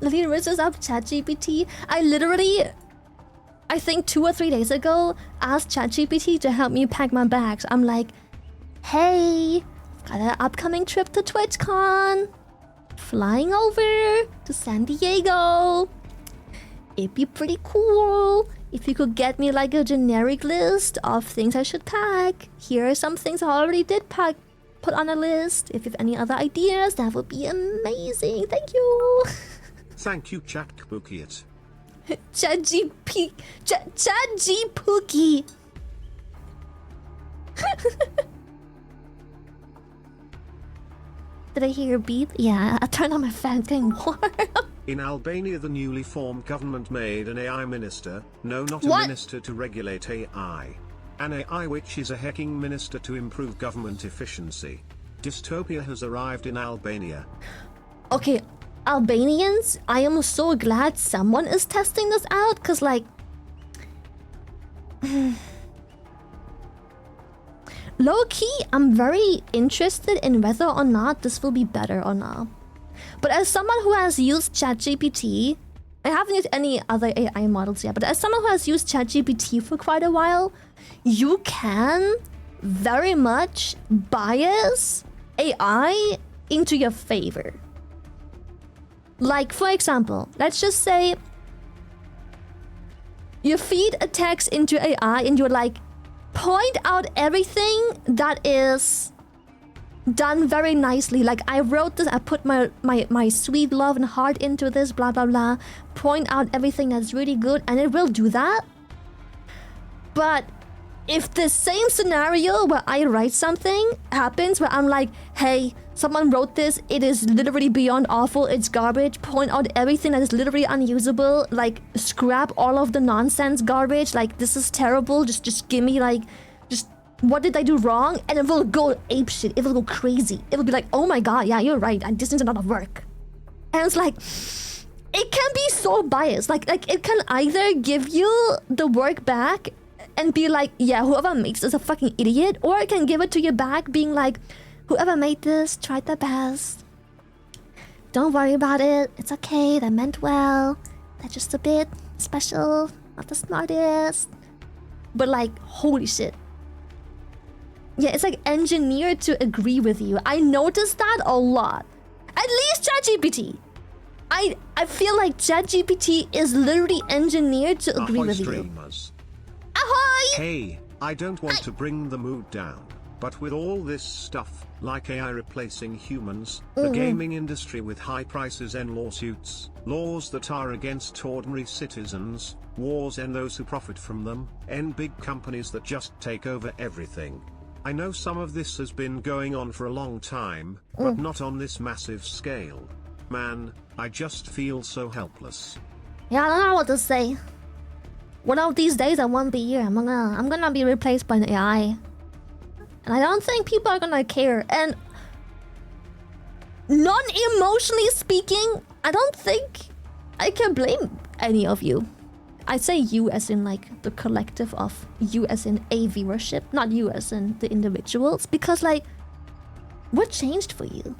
Lily Rizzo's up ChatGPT. I think 2 or 3 days ago, asked ChatGPT to help me pack my bags. I'm like, hey, got an upcoming trip to TwitchCon. Flying over to San Diego. It'd be pretty cool if you could get me like a generic list of things I should pack. Here are some things I already did pack. Put on a list. If you have any other ideas, that would be amazing. Thank you. Thank you, ChatGPT. ChatGPT. ChatGPT. Did I hear a beep? Yeah, I turned on my fan. It's getting warm. In Albania, the newly formed government made an AI minister. No, not a minister to regulate AI. An AI which is a hacking minister to improve government efficiency. Dystopia has arrived in Albania. Okay, Albanians, I am so glad someone is testing this out, because like... low-key, I'm very interested in whether or not this will be better or not. But as someone who has used ChatGPT, I haven't used any other AI models yet, but as someone who has used ChatGPT for quite a while, you can very much bias AI into your favor. Like, for example, let's just say you feed a text into AI and you're like, point out everything that is done very nicely. Like, I wrote this, I put my sweet love and heart into this, blah, blah, blah. Point out everything that's really good, and it will do that. But if the same scenario where I write something happens, where I'm like, hey, someone wrote this, it is literally beyond awful, it's garbage, point out everything that is literally unusable, like, scrap all of the nonsense garbage, like, this is terrible, just give me, like, just, what did I do wrong? And it will go apeshit, it will go crazy. It will be like, oh my god, yeah, you're right, this is a lot of work. And it's like, it can be so biased, like it can either give you the work back and be like, yeah, whoever makes this is a fucking idiot, or it can give it to you back being like, whoever made this tried their best. Don't worry about it, it's okay, they meant well. They're just a bit special, not the smartest. But like, holy shit. Yeah, it's like engineered to agree with you. I noticed that a lot. At least ChatGPT. I feel like ChatGPT is literally engineered to agree with streamers. You. Ahoy! Hey, I don't want to bring the mood down, but with all this stuff, like AI replacing humans, the gaming industry with high prices and lawsuits, laws that are against ordinary citizens, wars and those who profit from them, and big companies that just take over everything. I know some of this has been going on for a long time, but not on this massive scale. Man, I just feel so helpless. Yeah, I don't know what to say. One of these days I won't be here. I'm gonna be replaced by an AI. And I don't think people are gonna care. And non-emotionally speaking, I don't think I can blame any of you. I say you as in like the collective of you as in a viewership, not you as in the individuals. Because like, What changed for you?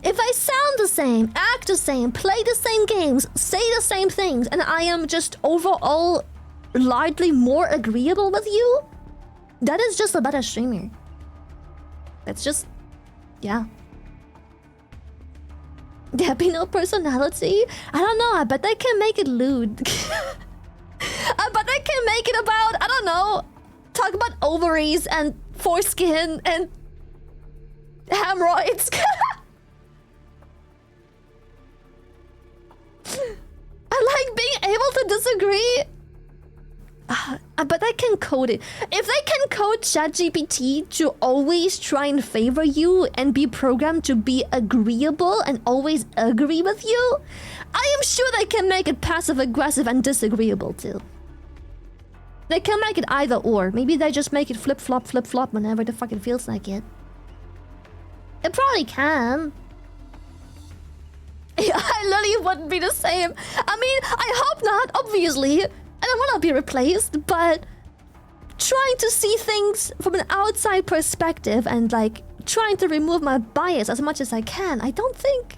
If I sound the same, act the same, play the same games, say the same things, and I am just overall largely more agreeable with you, that is just a better streamer. That's just... yeah. There be no personality? I don't know, I bet they can make it lewd. I bet they can make it about, I don't know, talk about ovaries and foreskin and hemorrhoids. I like being able to disagree. But I can code it. If they can code ChatGPT to always try and favor you and be programmed to be agreeable and always agree with you, I am sure they can make it passive-aggressive and disagreeable too. They can make it either or. Maybe they just make it flip-flop whenever the fuck it feels like it. It probably can. I literally wouldn't be the same. I mean, I hope not, obviously. I don't want to be replaced, but trying to see things from an outside perspective and like trying to remove my bias as much as I can, I don't think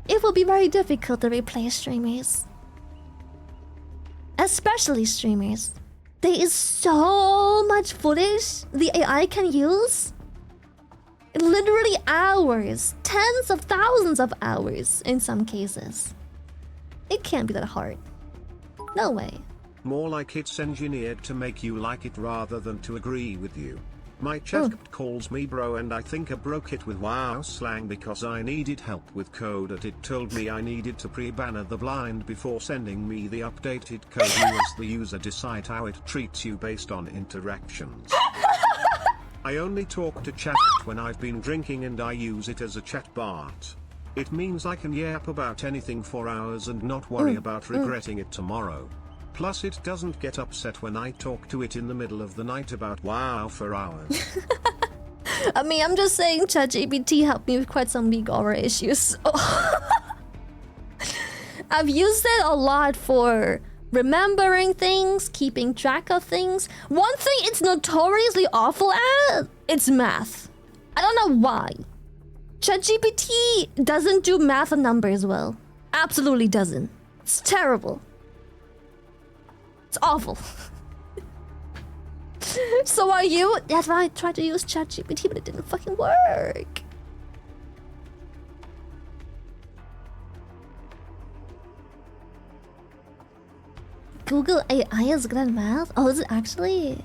it will be very difficult to replace streamers. Especially streamers. There is so much footage the AI can use. Literally hours, tens of thousands of hours in some cases. It can't be that hard. No way. More like it's engineered to make you like it rather than to agree with you. My chat calls me bro and I think I broke it with WoW slang because I needed help with code and it told me I needed to pre-banner the blind before sending me the updated code. You as the user decide how it treats you based on interactions. I only talk to chat when I've been drinking and I use it as a chat bot. It means I can yap about anything for hours and not worry about regretting it tomorrow. Plus it doesn't get upset when I talk to it in the middle of the night about WoW for hours. I mean, I'm just saying ChatGPT helped me with quite some league aura issues. I've used it a lot for remembering things, keeping track of things. One thing it's notoriously awful at, it's math. I don't know why. ChatGPT doesn't do math and numbers well. Absolutely doesn't. It's terrible. It's awful. So are you? That's why I tried to use ChatGPT, but it didn't fucking work. Google AI is good at math? Oh, is it actually?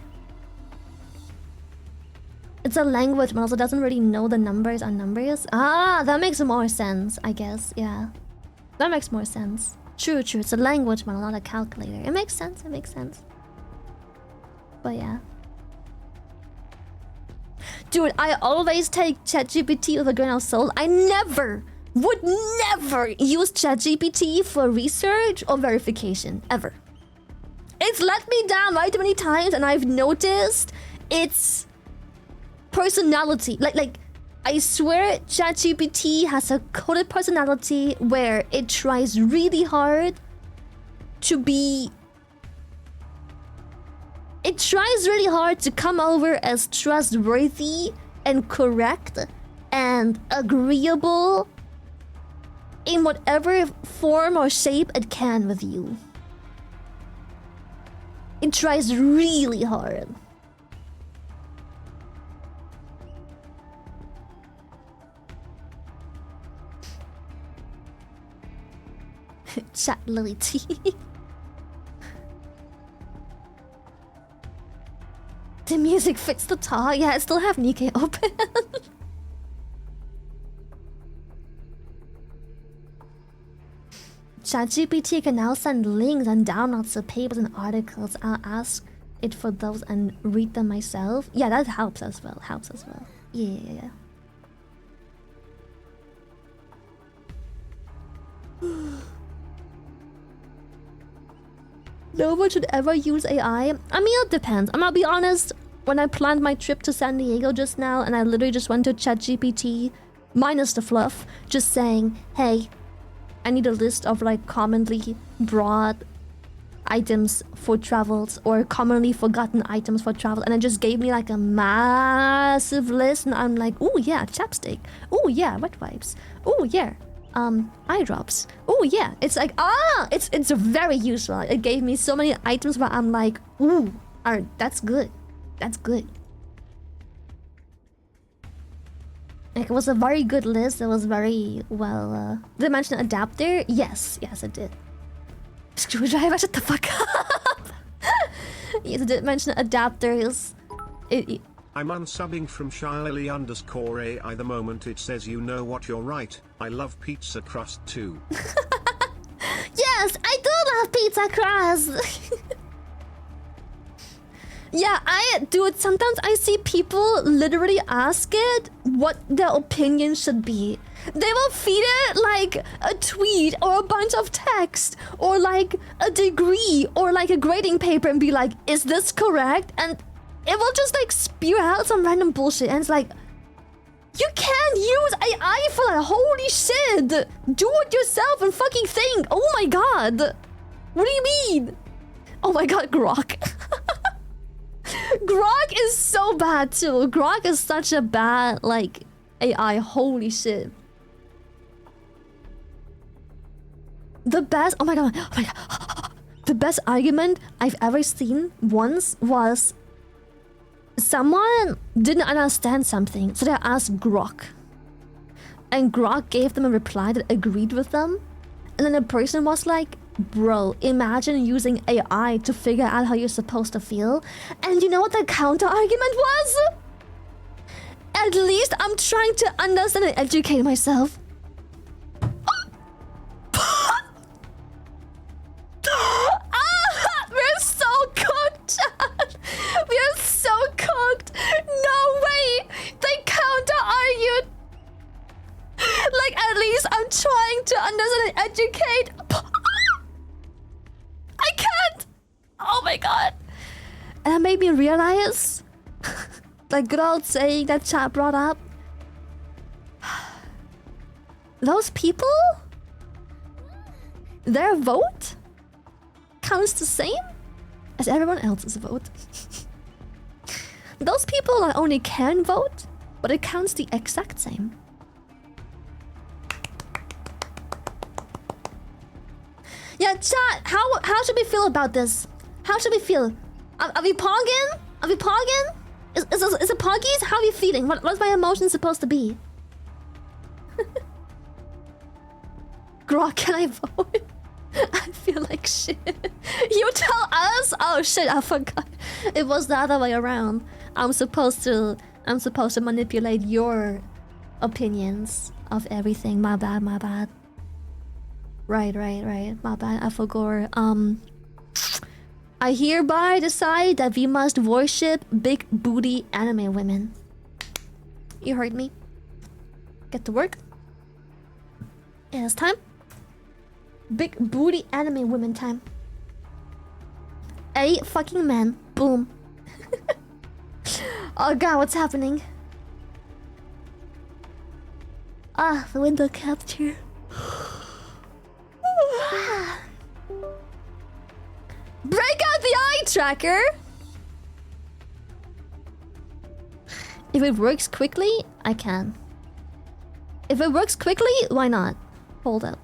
It's a language, but also doesn't really know the numbers on numbers. Ah, that makes more sense, I guess. Yeah. That makes more sense. True. It's a language model, not a calculator. It makes sense. But yeah. Dude, I always take ChatGPT with a grain of salt. I would never use ChatGPT for research or verification. Ever. It's let me down right too many times, and I've noticed its personality. Like, I swear ChatGPT has a coded personality where it tries really hard to be... It tries really hard to come over as trustworthy and correct and agreeable in whatever form or shape it can with you. It tries really hard. Chat Lily T. The music fits the tar. Yeah, I still have Nikke open. ChatGPT can now send links and downloads to papers and articles. I'll ask it for those and read them myself. Yeah, that helps as well. Yeah. No one should ever use AI. I mean, it depends. I'm gonna be honest. When I planned my trip to San Diego just now, and I literally just went to ChatGPT, minus the fluff, just saying, hey, I need a list of like commonly broad items for travels or commonly forgotten items for travel, and it just gave me like a massive list, and I'm like, oh yeah, chapstick. Oh yeah, wet wipes. Oh yeah, eye drops. Oh yeah, it's like it's very useful. It gave me so many items where I'm like, ooh, that's good. That's good. Like, it was a very good list. It was very well. Did I mention adapter? Yes, it did. Screwdriver, shut the fuck up. Yes, it did mention adapters. I'm unsubbing from Shiley_AI the moment it says you know what you're right. I love pizza crust too. Yes, I do love pizza crust. Yeah, dude, sometimes I see people literally ask it what their opinion should be. They will feed it like a tweet or a bunch of text or like a degree or like a grading paper and be like, is this correct? And it will just like spew out some random bullshit, and it's like, you can't use AI for that. Holy shit! Do it yourself and fucking think. Oh my god. What do you mean? Oh my god, Grok. Grok is so bad too. Grok is such a bad like AI. Holy shit. The best, oh my god, the best argument I've ever seen once was someone didn't understand something, so they asked Grok. And Grok gave them a reply that agreed with them. And then the person was like, bro, imagine using AI to figure out how you're supposed to feel. And you know what the counter argument was? At least I'm trying to understand and educate myself. We're so cooked, Chad. We are so cooked. No way. They counter argued. Like, at least I'm trying to understand and educate. I can't. Oh my god. And it made me realize, like good old saying that chat brought up, those people, their vote counts the same as everyone else's vote. Those people not only can vote, but it counts the exact same. Yeah, chat, how should we feel about this? How should we feel? Are we pogging? Are we pogging? Is it poggies? How are we feeling? What's my emotion supposed to be? Grok, can I vote? I feel like shit. You tell us? Oh shit, I forgot. It was the other way around. I'm supposed to manipulate your opinions of everything. My bad. Right. My bad, I forgot. I hereby decide that we must worship big booty anime women. You heard me. Get to work. Yeah, it's time. Big booty anime women time. A fucking man. Boom. Oh god, what's happening? Ah, the window capture. Break out the eye tracker! If it works quickly, I can. If it works quickly, why not? Hold up.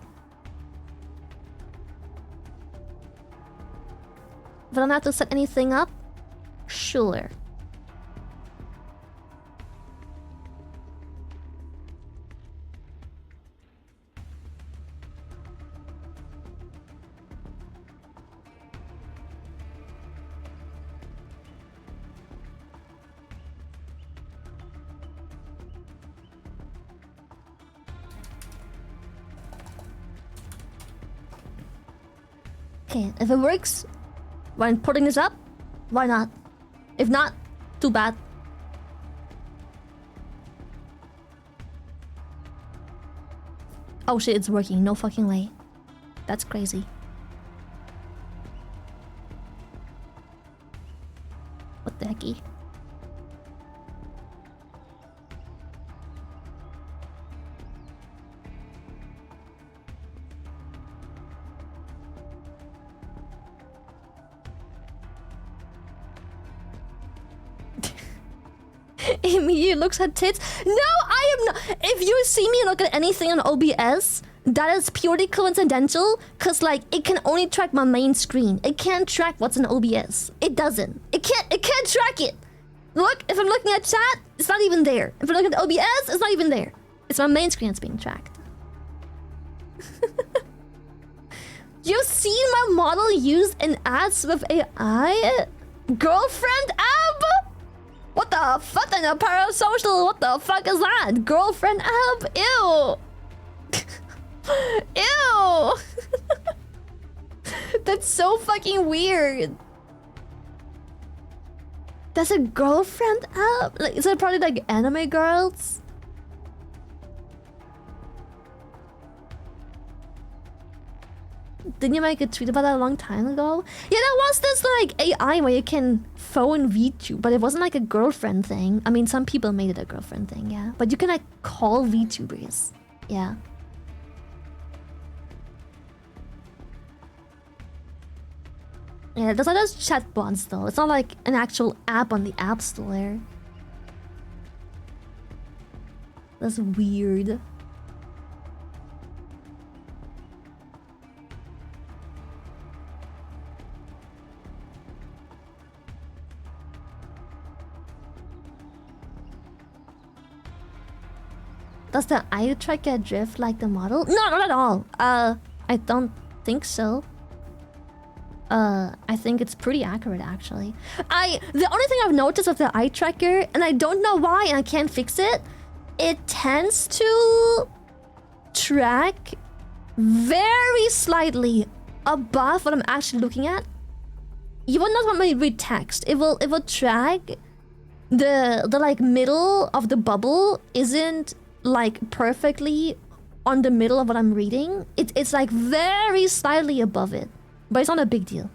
If I don't have to set anything up, sure. Okay, if it works when putting this up, why not? If not, too bad. Oh shit, it's working. No fucking way. That's crazy. What the hecky? Immediately looks at tits. No, I am not. If you see me look at anything on OBS, that is purely coincidental, cause like it can only track my main screen. It can't track what's in OBS. It doesn't. It can't track it. Look, if I'm looking at chat, it's not even there. If I'm looking at OBS, it's not even there. It's my main screen that's being tracked. You've seen my model used in ads with AI? Girlfriend ab? What the fuck in a parasocial? What the fuck is that? Girlfriend ab? Ew. Ew. That's so fucking weird. That's a girlfriend app? Like, is it probably like anime girls? Didn't you make a tweet about that a long time ago? Yeah, there was this like AI where you can phone VTube, but it wasn't like a girlfriend thing. I mean, some people made it a girlfriend thing, yeah. But you can like call VTubers. Yeah. Yeah, those are those chatbots though. It's not like an actual app on the App Store. That's weird. Does the eye tracker drift like the model? No, not at all. I don't think so. I think it's pretty accurate actually. The only thing I've noticed of the eye tracker, and I don't know why and I can't fix it, it tends to track very slightly above what I'm actually looking at. You will not want me to read text. It will track the like middle of the bubble isn't like perfectly on the middle of what I'm reading. It's like very slightly above it. But it's not a big deal.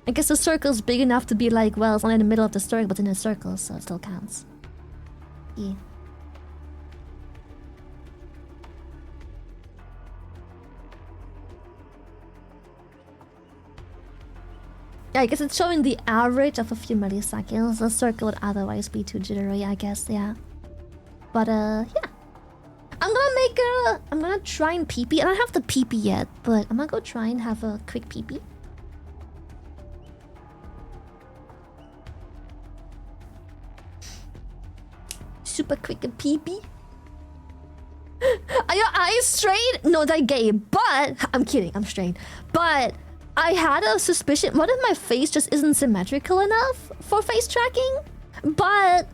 I guess the circle's big enough to be like, well, it's not in the middle of the circle, but in a circle, so it still counts. Yeah. Yeah, I guess it's showing the average of a few milliseconds. The circle would otherwise be too jittery, I guess, yeah. But, yeah. I'm gonna try and pee-pee. I don't have the pee-pee yet, but I'm gonna go try and have a quick pee-pee. Super quick pee-pee. Are your eyes straight? No, they're gay, but... I'm kidding, I'm straight. But I had a suspicion... What if my face just isn't symmetrical enough for face tracking? But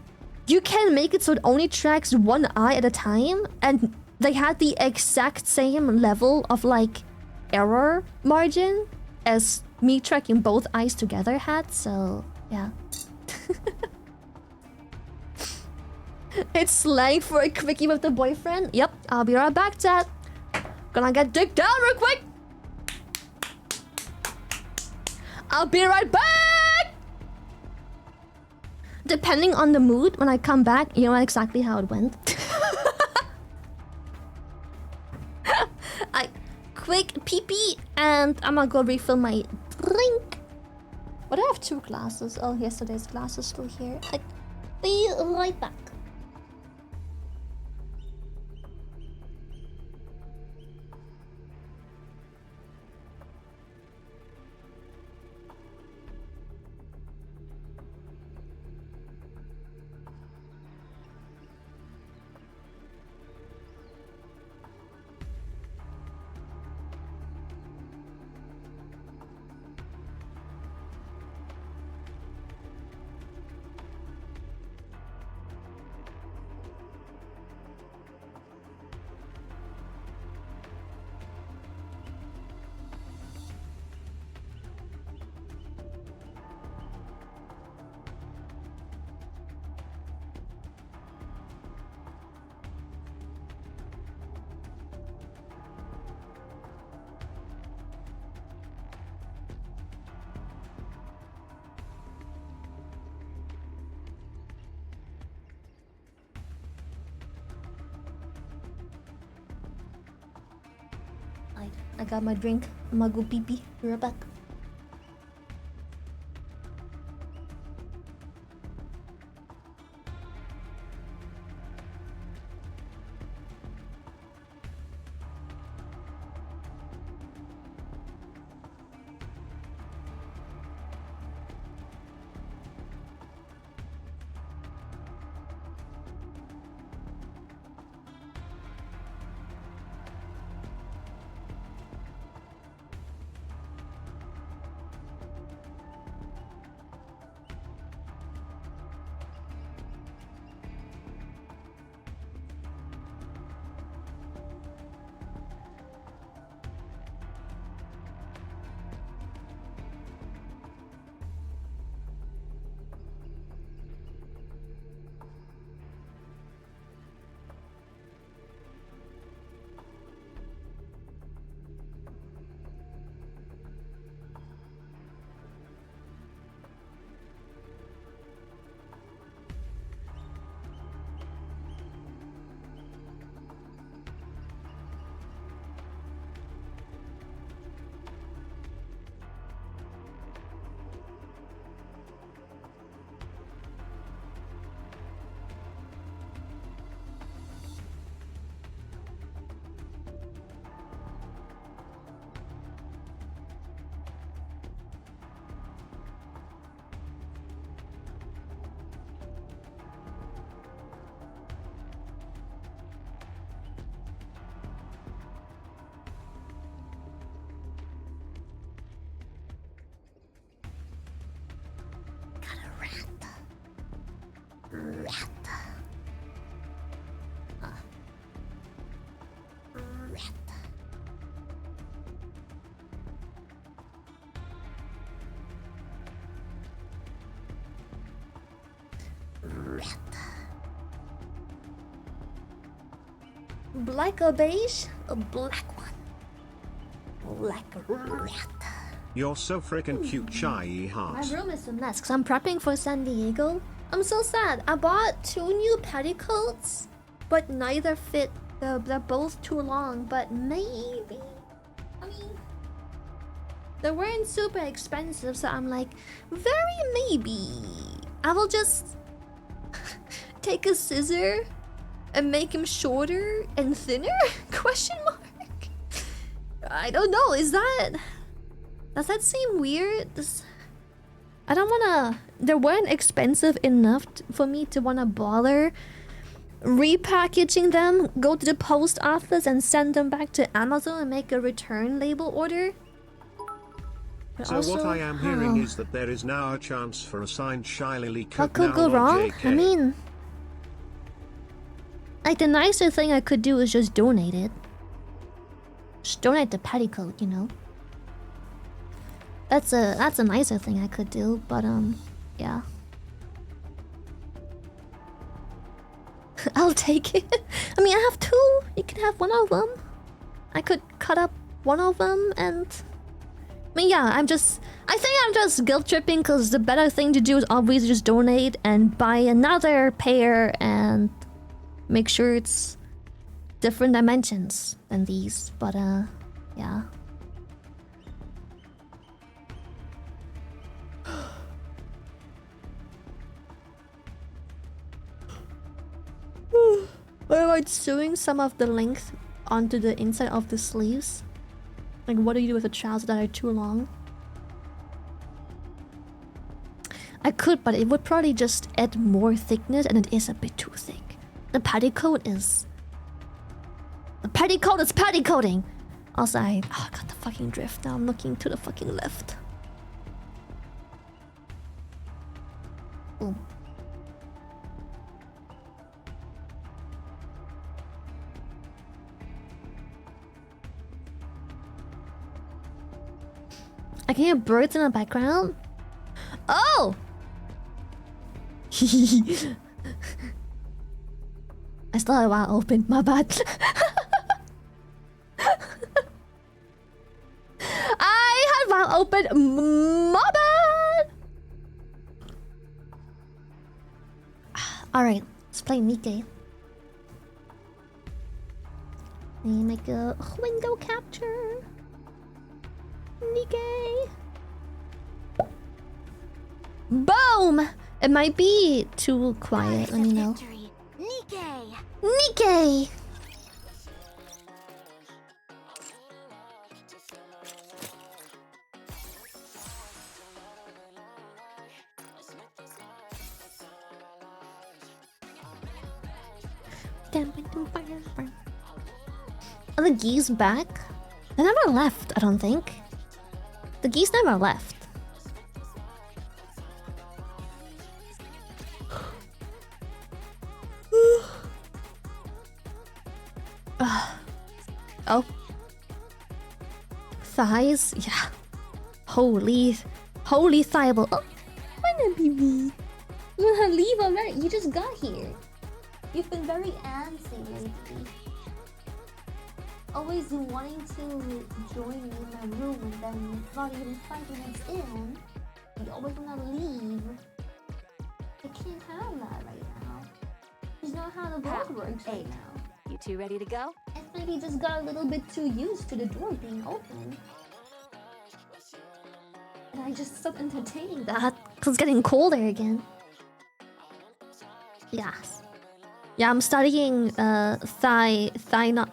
you can make it so it only tracks one eye at a time, and they had the exact same level of like error margin as me tracking both eyes together had, so yeah. It's slang for a quickie with the boyfriend. Yep, I'll be right back, chat. Gonna get dick down real quick. I'll be right back. Depending on the mood, when I come back, you know exactly how it went. Quick pee-pee, and I'm gonna go refill my drink. But I have 2 glasses. Oh, yesterday's glass is still here. I'll be right back. I got my drink. I'm gonna go pee pee. Be right back. Rat. Rat. Rat. Black or beige? A black one. Black rat. You're so freaking cute, shy heart. My room is a mess because I'm prepping for San Diego. I'm so sad. I bought 2 new petticoats, but neither fit. They're both too long, but maybe. I mean, they weren't super expensive, so I'm like, very maybe. I will just take a scissor and make him shorter and thinner? Question mark. I don't know. Does that seem weird? I don't wanna. They weren't expensive enough for me to wanna bother repackaging them, go to the post office and send them back to Amazon and make a return label order. But So also, what I am hearing is that there is now a chance for a signed Shy Lily what coat could now go on wrong? JK. I mean, like the nicer thing I could do is just donate it. Just donate the petticoat, you know. That's a nicer thing I could do, but yeah. I'll take it. I mean, I have 2. You can have one of them. I could cut up one of them and... I mean, yeah, I think I'm just guilt tripping because the better thing to do is obviously just donate and buy another pair and make sure it's different dimensions than these. But, yeah. What about sewing some of the length onto the inside of the sleeves? Like, what do you do with the trousers that are too long? I could, but it would probably just add more thickness, and it is a bit too thick. The petticoat is petticoating! Also, I got the fucking drift now. I'm looking to the fucking left. Boom. I can hear birds in the background. Oh! I still had WoW open, my bad. I had WoW open, my bad! Alright, let's play Nikke. Let me make a window capture. Nikke. Boom! It might be too quiet, let me know. Nikke! Nikke! Are the geese back? They never left, I don't think. The geese never left. Oh. Thighs? Yeah. Holy thighable. Oh, wanna be me. You wanna leave already? You just got here. You've been very antsy lately. Always wanting to join me in my room and then not even 5 minutes in, you always wanna leave. I can't have that right now. It's not how the world works right now. You two ready to go? I think he just got a little bit too used to the door being open. And I just stopped entertaining that because it's getting colder again. Yes. Yeah, I'm studying thignology.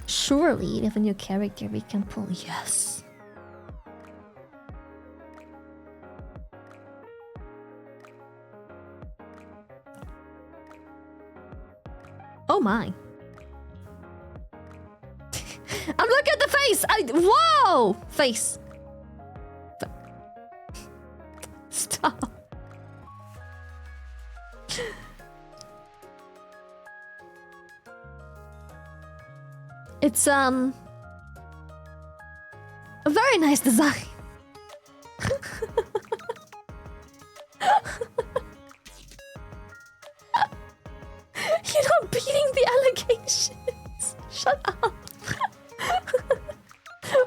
Surely if a new character we can pull, yes. Oh my. I'm looking at the face! Whoa! Face. Stop. It's a very nice design. You're not beating the allegations. Shut up.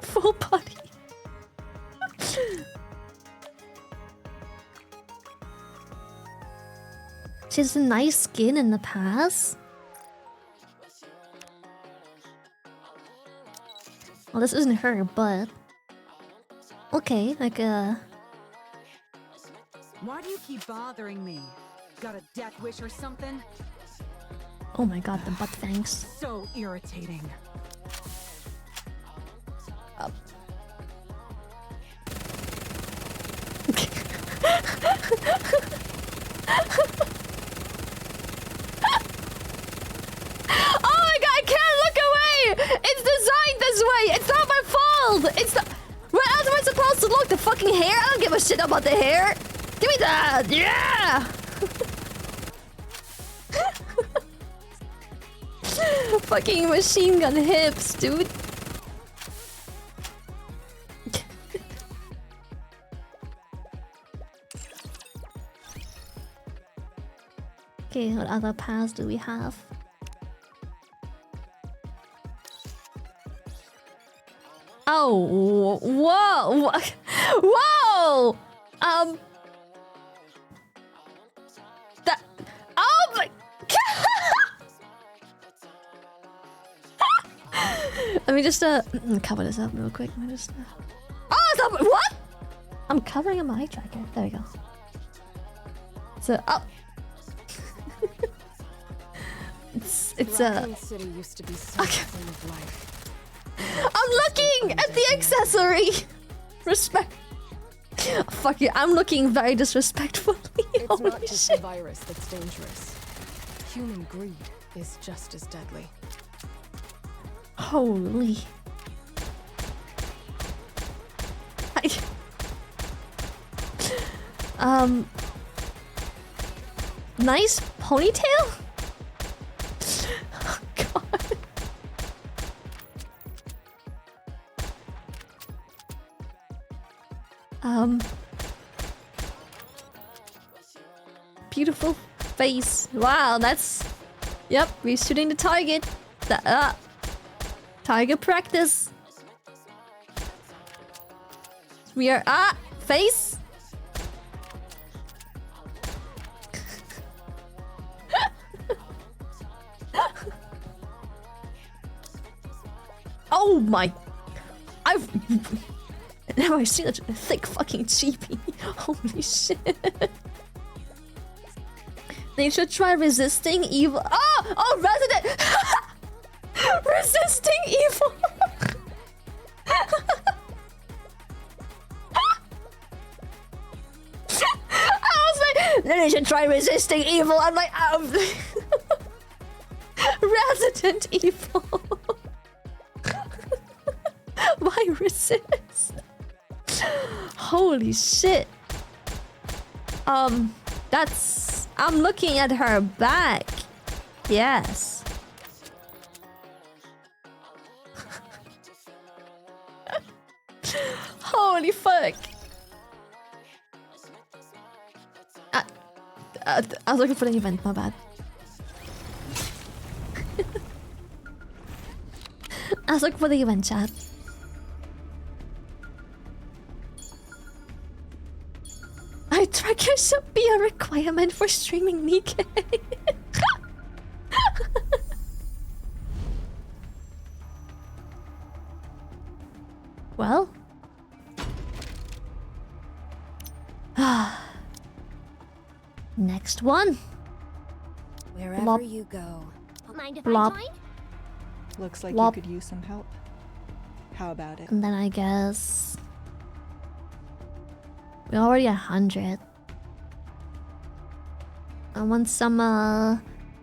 Full body. She has a nice skin in the past. Well, this isn't her, but okay, like Why do you keep bothering me? Got a death wish or something? oh my god, the butt fangs. So irritating. Oh my god, I can't look away! It's designed this way! It's not my fault! It's the... Where else am I supposed to look? The fucking hair? I don't give a shit about the hair! Give me that! Yeah! Fucking machine gun hips, dude. Okay, what other paths do we have? Oh, whoa! Whoa! That... Oh my... Let me just, cover this up real quick. Let me just, Oh, it's up... What? I'm covering up my eye tracker. There we go. So, oh. It's Raccoon City used to be so Okay. full of life. I'm looking at the accessory! Respect. Fuck you, I'm looking very disrespectfully. It's Holy not just shit. the virus that's dangerous. Human greed is just as deadly. Holy. Nice ponytail? Oh, God. Beautiful face. Wow, that's... Yep, we're shooting the target. Target practice. We are... face? Oh my... I've never seen such a thick fucking cheapie. Holy shit. They should try resisting evil. Oh, resident. Resisting evil. I was like, then they should try resisting evil. I'm like, Resident evil. Why resist? Holy shit. That's... I'm looking at her back. Yes. Holy fuck. I was looking for the event, my bad. I was looking for the event, chat. Eye tracker should be a requirement for streaming Nikke. Well. Next one. Wherever Blop. you go. Mind if Blop. I join? Looks like Wop. you could use some help. How about it? And then I guess... We're already 100. I want some,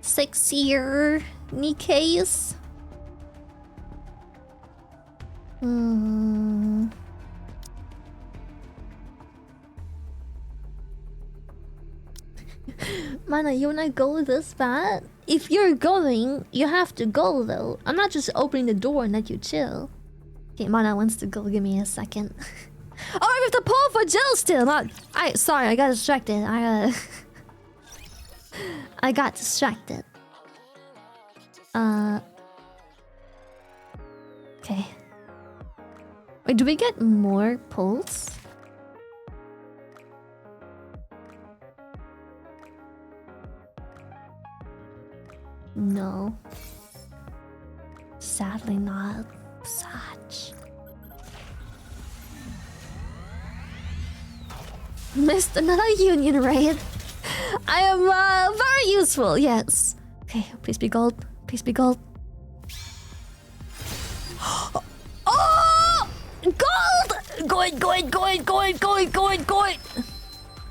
6-year Nikkes. Mana, you wanna go this bad? If you're going, you have to go though. I'm not just opening the door and let you chill. Okay, Mana wants to go. Give me a second. Oh, we have to pull for Jill still. Sorry, I got distracted. I got distracted. Okay. Wait, do we get more pulls? No. Sadly not. Such. Missed another union raid. I am very useful, yes. Okay, please be gold. Please be gold. Oh! Gold! Going.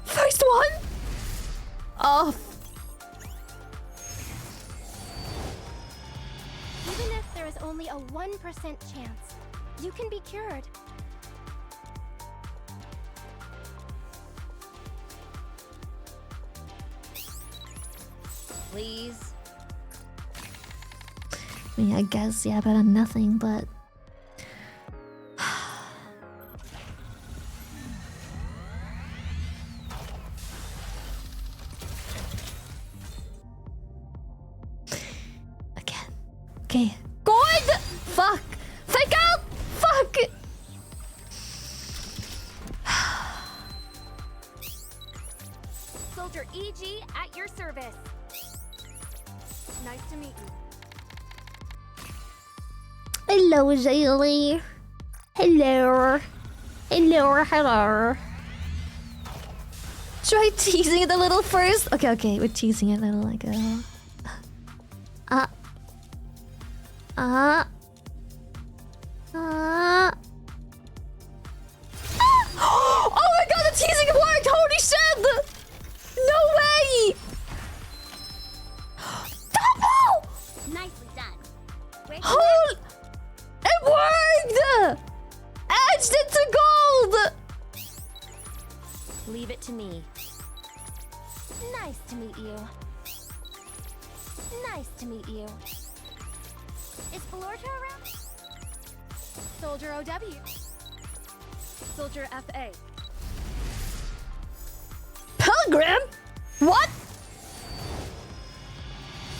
First one? Oh. Even if there is only a 1% chance, you can be cured. Please. I mean, I guess, yeah, better than nothing, but... Again. Okay. Good! Fuck! Fake out! Fuck! Soldier EG at your service. Nice to meet you. Hello, Zaylee. Hello. Hello. Try teasing it a little first. Okay, we're teasing it a little like Oh my god, the teasing worked! Holy shit! No way! Double! Nicely done. Hold! It worked! Edged it to gold! Leave it to me. Nice to meet you. Nice to meet you. Is Florta around? Soldier OW. Soldier FA. Pilgrim? What?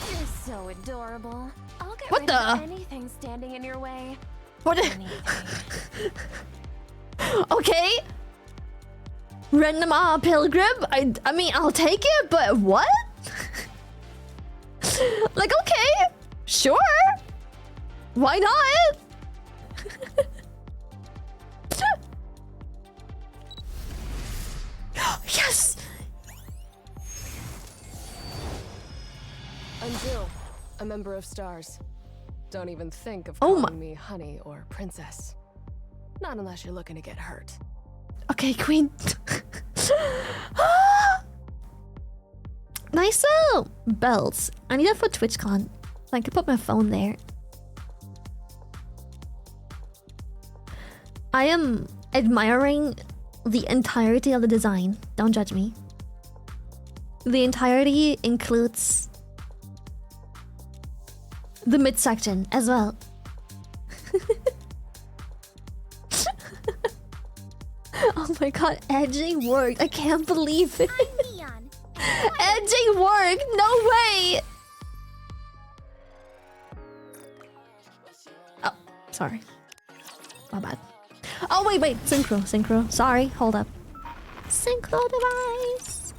You're so adorable. I'll get What rid the? of anything standing in your way. What? Anything. Okay. Random pilgrim? I mean, I'll take it, but what? Like, okay. Sure. Why not? Yes! I'm Jill, a member of Stars. Don't even think of Oh calling me honey or princess. Not unless you're looking to get hurt. Okay, queen. Nice belts. I need that for TwitchCon. I could put my phone there. I am admiring the entirety of the design. Don't judge me. The entirety includes the midsection as well. Oh my god, edging worked. I can't believe it. I'm Neon. Edging worked. No way. Oh, sorry. My bad. Oh, wait. Synchro. Sorry, hold up. Synchro device.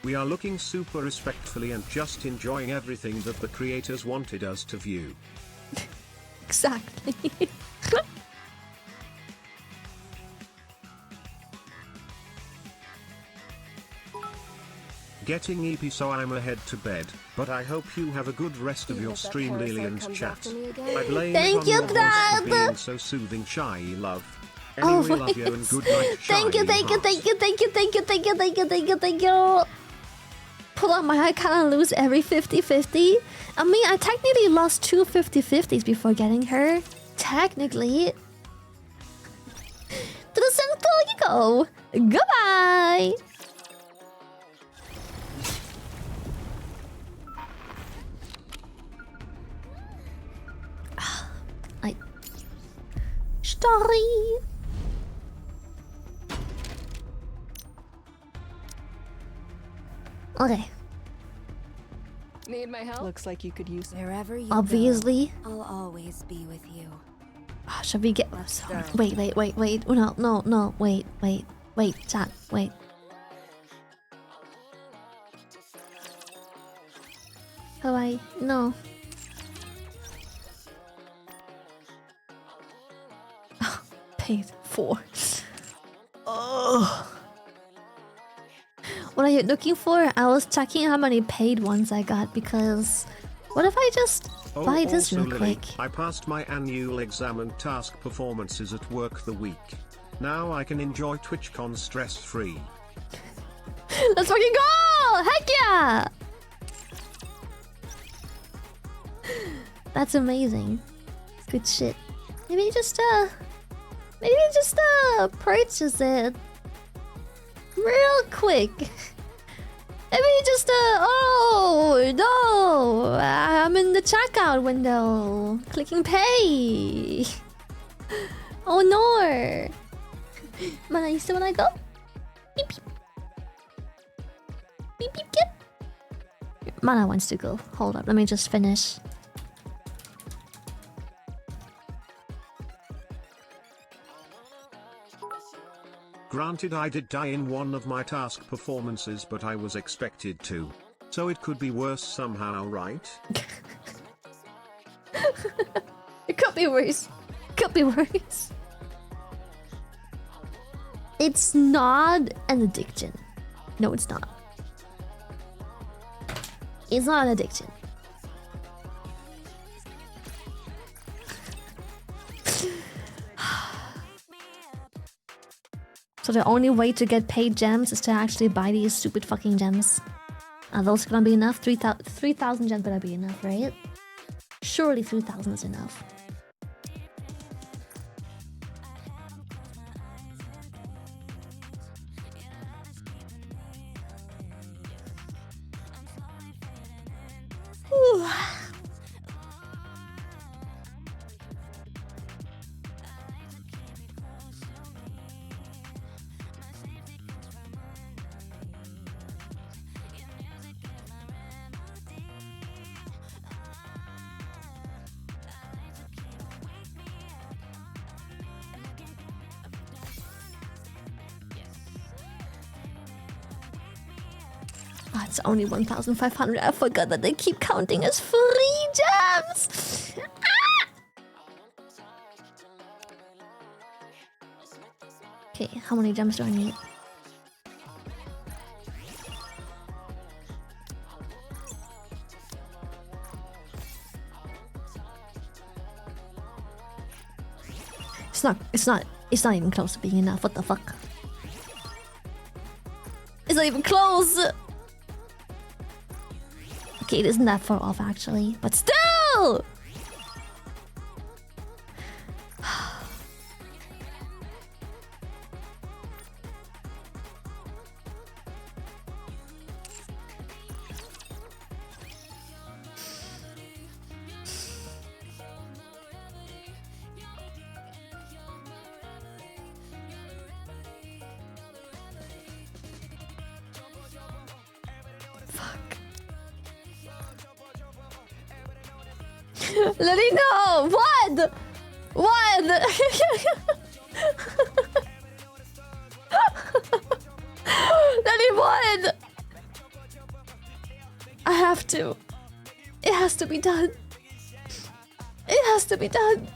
We are looking super respectfully and just enjoying everything that the creators wanted us to view. Exactly. Getting eepy, so I'm head to bed, but I hope you have a good rest of your stream, Lilian's chat. I blame Thank it on you, your voice Dad. for being so soothing, shy love. Oh, Anyway, love you and good night, Thank you. Pull up my, I kind of lose every 50-50. I mean, I technically lost two 50-50s before getting her. Technically. you go. Goodbye. I story. Okay. Need my help? Looks like you could use Wherever you Obviously. go, I'll always be with you. Should we get? Let's go. Wait. No. Wait, chat. Wait. How I? No. Paid for. Oh. What are you looking for? I was checking how many paid ones I got because what if I just buy this also, real Lily, quick? I passed my annual exam and task performances at work the week. Now I can enjoy TwitchCon stress-free. Let's fucking go! Heck yeah! That's amazing. Good shit. Maybe just purchase it real quick. Maybe just oh no, I'm in the checkout window, clicking pay. Oh no. Mana, you still wanna go? Beep beep. Beep beep kid. Mana wants to go. Hold up, let me just finish. Granted, I did die in one of my task performances, but I was expected to. So it could be worse somehow, right? It could be worse. Could be worse. It's not an addiction. No, it's not. It's not an addiction. So the only way to get paid gems is to actually buy these stupid fucking gems. Are those gonna be enough? 3,000 gems better be enough, right? Surely 3,000 is enough. Whew. Oh, it's only 1,500. I forgot that they keep counting as free gems. Ah! Okay, how many gems do I need? It's not even close to being enough. What the fuck? It's not even close! Okay, it isn't that far off actually, but still! Let me know! What? What? Let me what? I have to. It has to be done. It has to be done.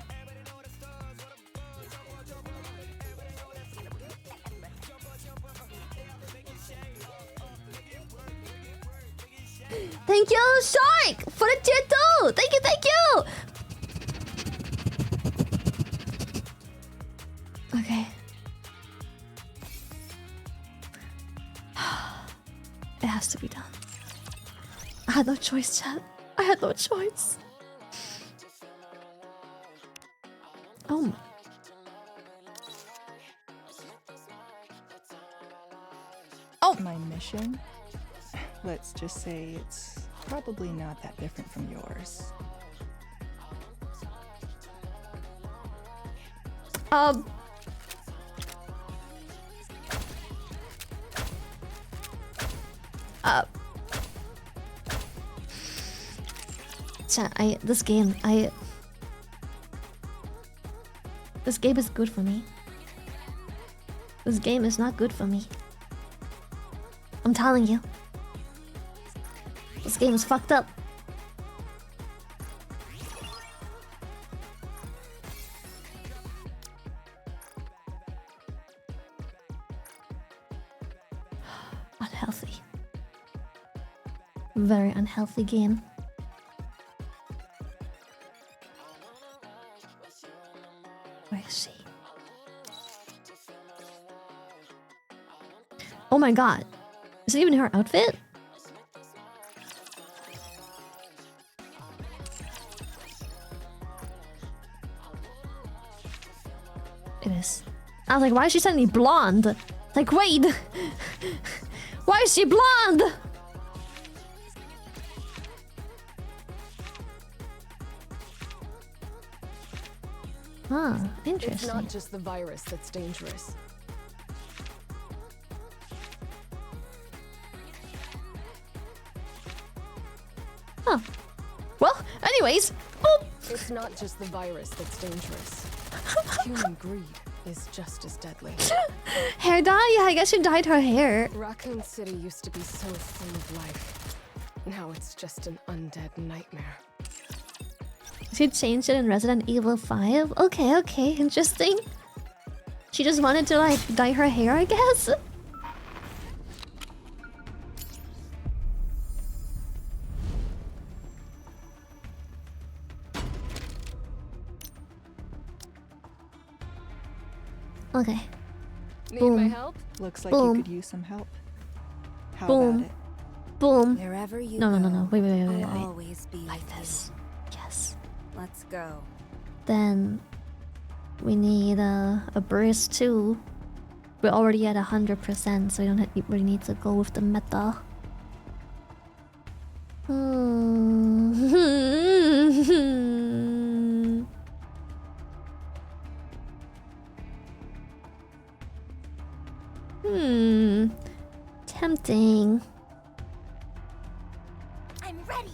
Thank you, Shark, for the tier 2! Thank you, thank you! Okay. It has to be done. I had no choice, chat. I had no choice. Oh. My mission? Let's just say it's probably not that different from yours. This game is good for me. This game is not good for me. I'm telling you. This game is fucked up. Unhealthy. Very unhealthy game. Where is she? Oh my god. Is it even her outfit? It is. I was like, why is she suddenly blonde? Like, wait! Why is she blonde? Huh, interesting. It's not just the virus that's dangerous. Huh. Well, anyways. Boop. It's not just the virus that's dangerous. Human greed is just as deadly. Hair dye? Yeah, I guess she dyed her hair. Raccoon City used to be so full of life. Now it's just an undead nightmare. She changed it in Resident Evil 5? Okay, okay, interesting. She just wanted to, like, dye her hair, I guess? Okay. Need Boom. my help? Looks like Boom. you could use some help. How Boom. about it? Boom. Wherever you No, go, no, no, no. Wait. I'll always be Like with this. Yes. you. Let's go. Then we need a burst too. We're already at 100%, so we don't really need to go with the meta. Tempting. I'm ready.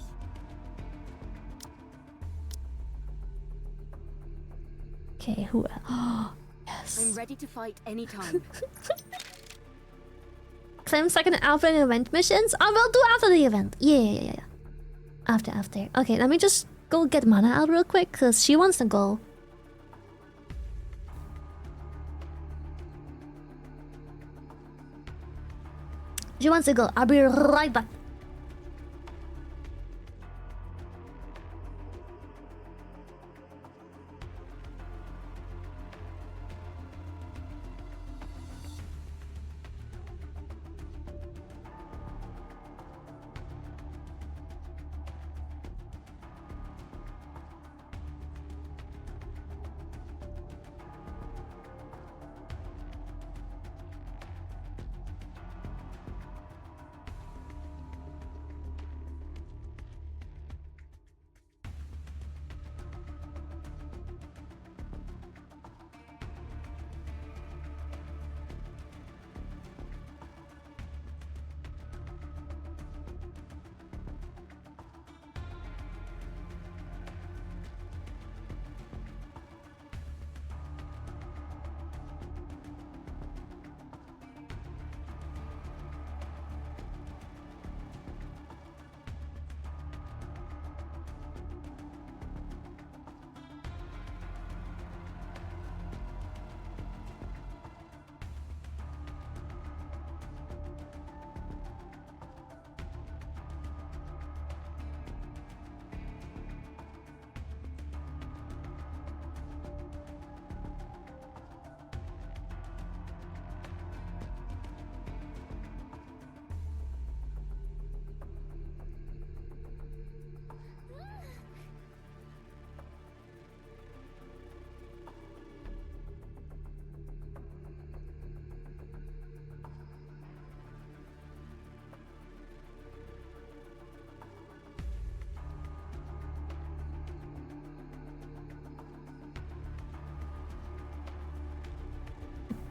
Okay, who? Oh, yes. I'm ready to fight anytime. Claim second outfit in event missions? I will do after the event. Yeah. After. Okay, let me just go get Mana out real quick, because she wants to go. She wants to go. I'll be right back.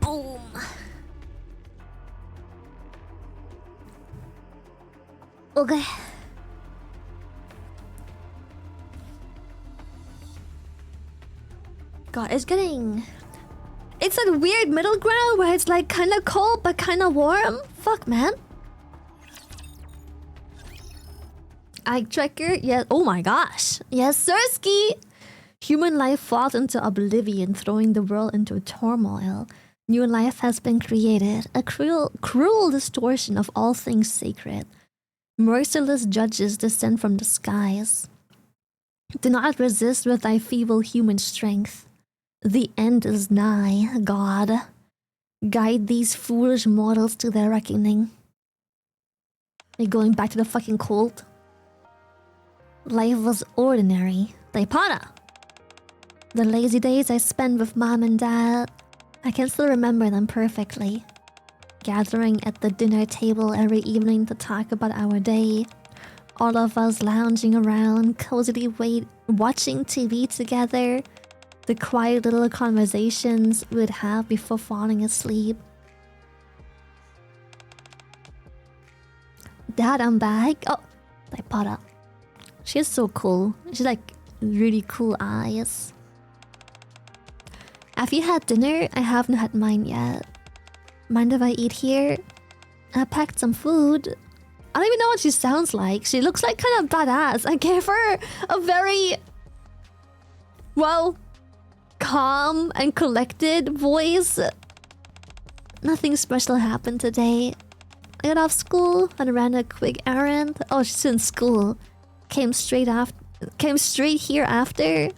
Oh. Okay. God, it's getting... It's that weird middle ground where it's like kinda cold but kinda warm. Fuck, man. Eye tracker, yes. Oh my gosh. Yes, Sirski! Human life falls into oblivion, throwing the world into turmoil. New life has been created, a cruel distortion of all things sacred. Merciless judges descend from the skies. Do not resist with thy feeble human strength. The end is nigh, God. Guide these foolish mortals to their reckoning. Are you going back to the fucking cold? Life was ordinary. Taipana. The lazy days I spent with mom and dad, I can still remember them perfectly. Gathering at the dinner table every evening to talk about our day. All of us lounging around, cozily watching TV together. The quiet little conversations we'd have before falling asleep. Dad, I'm back. Oh, Taipana. She's so cool. She's like really cool eyes. Have you had dinner? I haven't had mine yet. Mind if I eat here? I packed some food. I don't even know what she sounds like. She looks like kind of badass. I gave her a very... well... calm and collected voice. Nothing special happened today. I got off school and ran a quick errand. Oh, she's in school. Came straight here after.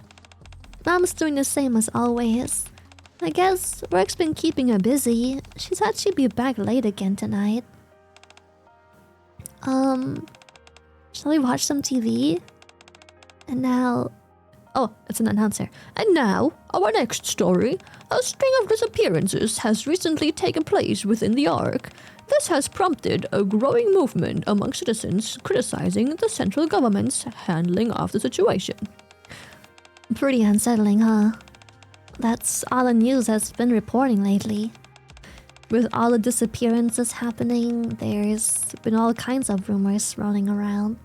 Mom's doing the same as always. I guess work's been keeping her busy. She said she'd be back late again tonight. Shall we watch some TV? And now... oh, it's an announcer. And now, our next story. A string of disappearances has recently taken place within the Ark. This has prompted a growing movement among citizens criticizing the central government's handling of the situation. Pretty unsettling, huh? That's all the news has been reporting lately. With all the disappearances happening, there's been all kinds of rumors rolling around.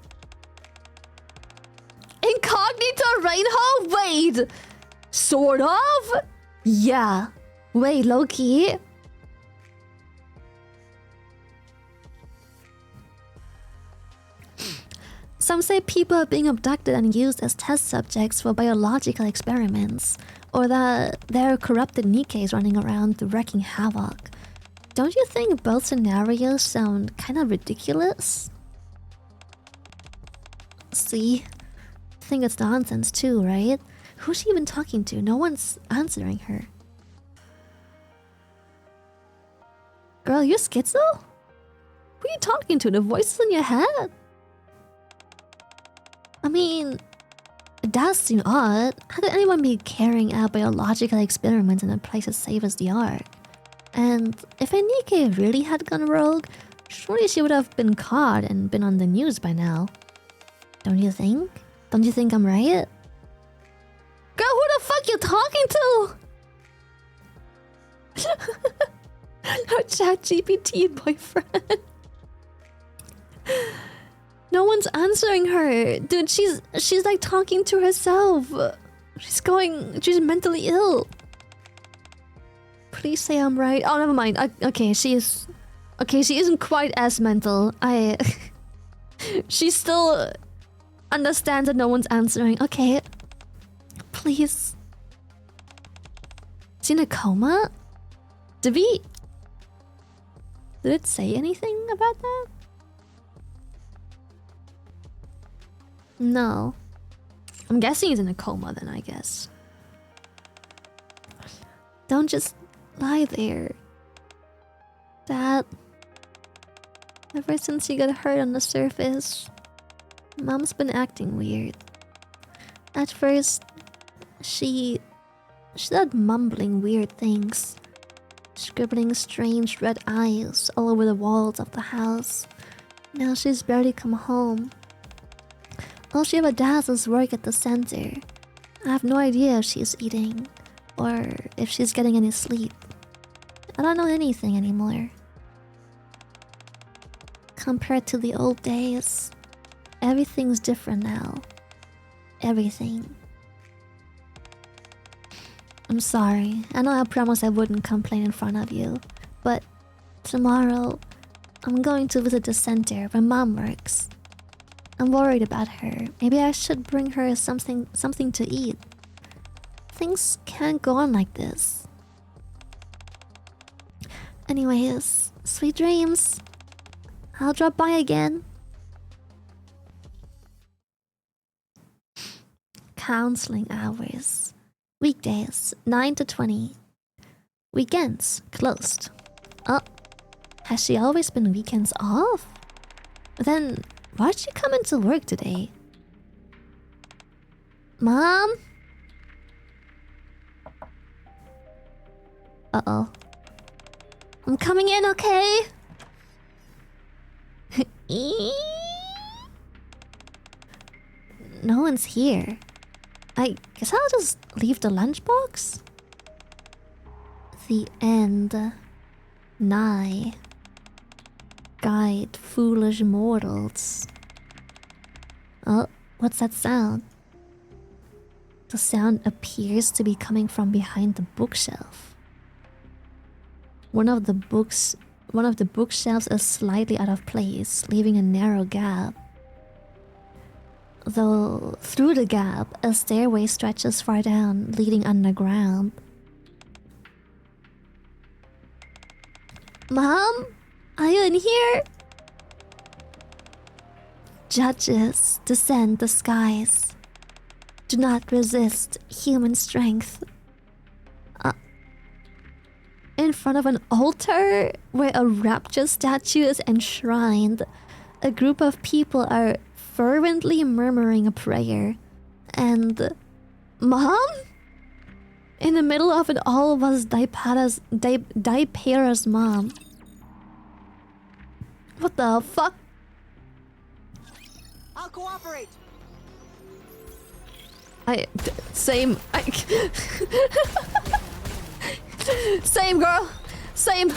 Incognito Reinhold? Wait! Sort of? Yeah. Wait, low-key? Some say people are being abducted and used as test subjects for biological experiments, or that there are corrupted Nikkes running around wreaking havoc. Don't you think both scenarios sound kind of ridiculous? See? I think it's nonsense too, right? Who's she even talking to? No one's answering her. Girl, you schizo? Who are you talking to? The voices in your head? I mean, it does seem odd. How could anyone be carrying out biological experiments in a place as safe as the Ark? And if Nikke really had gone rogue, surely she would have been caught and been on the news by now. Don't you think? Don't you think I'm right? Girl, who the fuck you talking to? Her ChatGPT boyfriend. No one's answering her. Dude, she's like talking to herself. She's mentally ill. Please say I'm right. Oh, never mind. Okay, she is... okay, she isn't quite as mental. She still understands that no one's answering. Okay. Please. Is she in a coma? Did it say anything about that? No. I'm guessing he's in a coma then, I guess. Don't just lie there. Dad. Ever since he got hurt on the surface, Mom's been acting weird. At first, she started mumbling weird things, scribbling strange red eyes all over the walls of the house. Now she's barely come home. All she ever does is work at the center. I have no idea if she's eating, or if she's getting any sleep. I don't know anything anymore. Compared to the old days, everything's different now. Everything. I'm sorry. I know I promised I wouldn't complain in front of you, but tomorrow I'm going to visit the center where Mom works. I'm worried about her. Maybe I should bring her something to eat. Things can't go on like this. Anyways, sweet dreams. I'll drop by again. Counseling hours. Weekdays, 9 to 20. Weekends, closed. Oh, has she always been weekends off? Then, why'd she come into work today? Mom? Uh-oh. I'm coming in, okay? No one's here. I guess I'll just leave the lunchbox. The end nigh. Guide foolish mortals. Oh, what's that sound? The sound appears to be coming from behind the bookshelf. One of the bookshelves is slightly out of place, leaving a narrow gap. Though through the gap, a stairway stretches far down, leading underground. Mom? Are you in here? Judges descend the skies. Do not resist human strength. In front of an altar where a rapture statue is enshrined, a group of people are fervently murmuring a prayer. And Mom? In the middle of it all was Daipara's mom. What the fuck? I'll cooperate. Same. Same, girl. Same.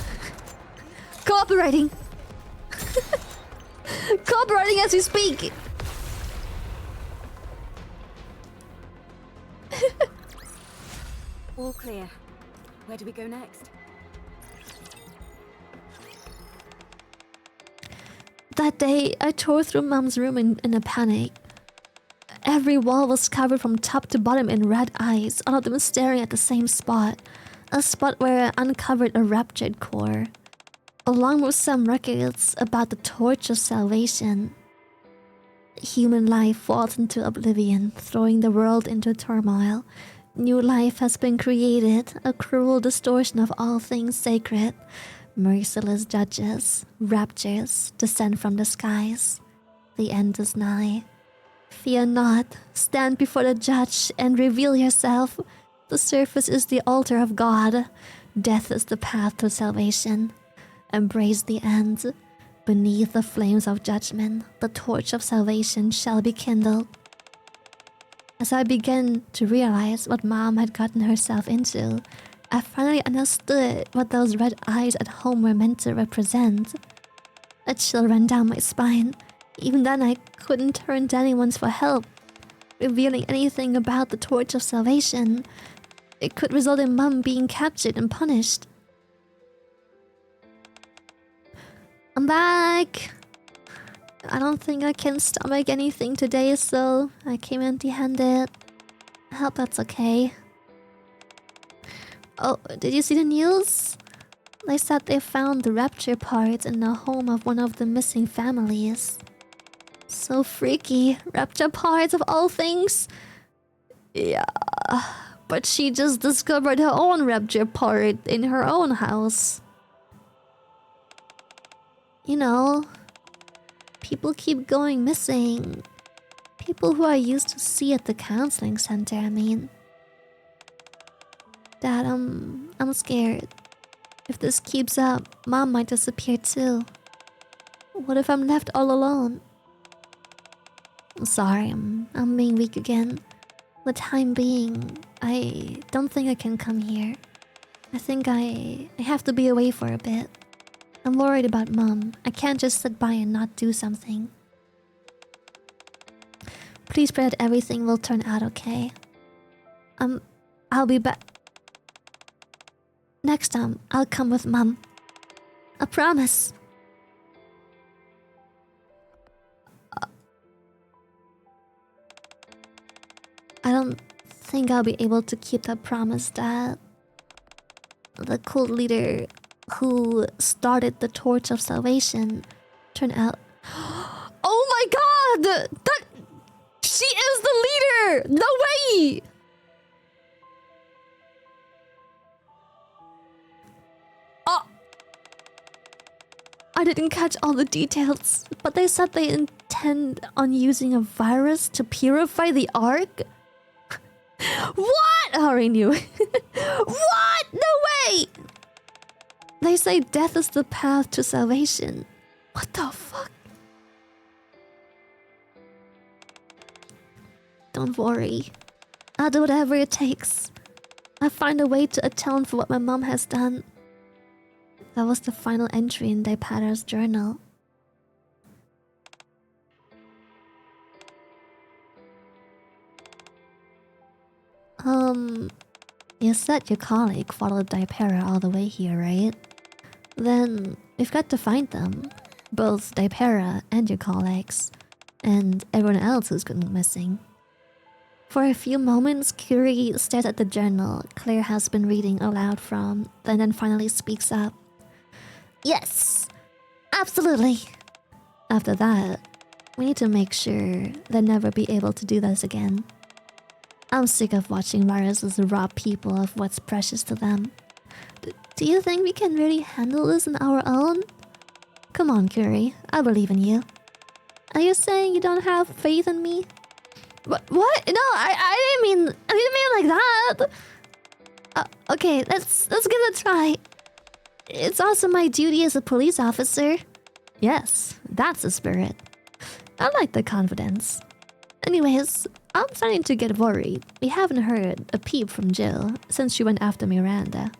Cooperating. Cooperating as we speak. All clear. Where do we go next? That day, I tore through Mom's room in a panic. Every wall was covered from top to bottom in red eyes, all of them staring at the same spot. A spot where I uncovered a raptured core, along with some records about the torch of salvation. Human life falls into oblivion, throwing the world into turmoil. New life has been created, a cruel distortion of all things sacred. Merciless judges, raptures, descend from the skies. The end is nigh. Fear not, stand before the judge and reveal yourself. The surface is the altar of God. Death is the path to salvation. Embrace the end. Beneath the flames of judgment, the torch of salvation shall be kindled. As I began to realize what Mom had gotten herself into, I finally understood what those red eyes at home were meant to represent. A chill ran down my spine. Even then, I couldn't turn to anyone for help. Revealing anything about the torch of salvation, it could result in Mom being captured and punished. I'm back! I don't think I can stomach anything today, so I came empty-handed. I hope that's okay. Oh, did you see the news? They said they found the rapture parts in the home of one of the missing families. So freaky. Rapture parts of all things. Yeah. But she just discovered her own rapture part in her own house. You know, people keep going missing. People who I used to see at the counseling center, I mean. Dad, I'm scared. If this keeps up, Mom might disappear too. What if I'm left all alone? I'm sorry, I'm being weak again. For the time being, I don't think I can come here. I think I have to be away for a bit. I'm worried about Mom. I can't just sit by and not do something. Please pray that everything will turn out okay. I'll be back. Next time, I'll come with Mom. I promise. I don't think I'll be able to keep that promise, Dad. The cult leader who started the Torch of Salvation turned out... Oh my god! That... She is the leader! No way! Oh! I didn't catch all the details, but they said they intend on using a virus to purify the Ark? What? I already knew. What? No way! They say death is the path to salvation. What the fuck? Don't worry. I'll do whatever it takes. I'll find a way to atone for what my mom has done. That was the final entry in Daipara's journal. You said your colleague followed Daipara all the way here, right? Then we've got to find them. Both Daipara and your colleagues. And everyone else who's gone missing. For a few moments, Curie stares at the journal Claire has been reading aloud from, and then finally speaks up. Yes! Absolutely! After that, we need to make sure they'll never be able to do this again. I'm sick of watching viruses rob people of what's precious to them. Do you think we can really handle this on our own? Come on, Curie. I believe in you. Are you saying you don't have faith in me? What? No, I didn't mean like that. Okay, let's give it a try. It's also my duty as a police officer. Yes, that's the spirit. I like the confidence. Anyways, I'm starting to get worried. We haven't heard a peep from Jill since she went after Miranda.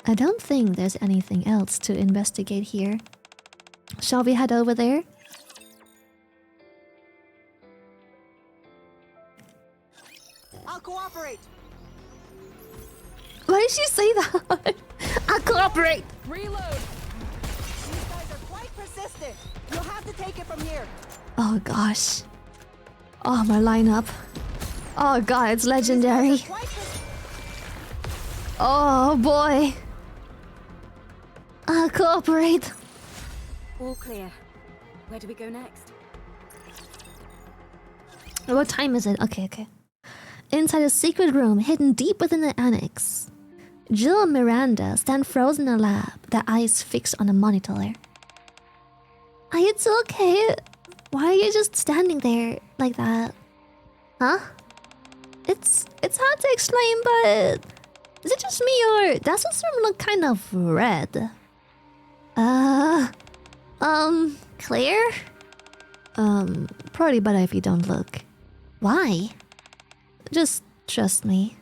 I don't think there's anything else to investigate here. Shall we head over there? I'll cooperate. Why did she say that? I'll cooperate! Reload! These guys are quite persistent. You'll have to take it from here. Oh gosh. Oh, my lineup. Oh god, it's legendary. Oh boy. I'll cooperate. All clear. Where do we go next? What time is it? Okay. Inside a secret room hidden deep within the annex, Jill and Miranda stand frozen in a lab, their eyes fixed on a monitor. Are you two okay? Why are you just standing there like that? Huh? It's hard to explain, but is it just me or does this room look kind of red? Claire? Probably better if you don't look. Why? Just trust me.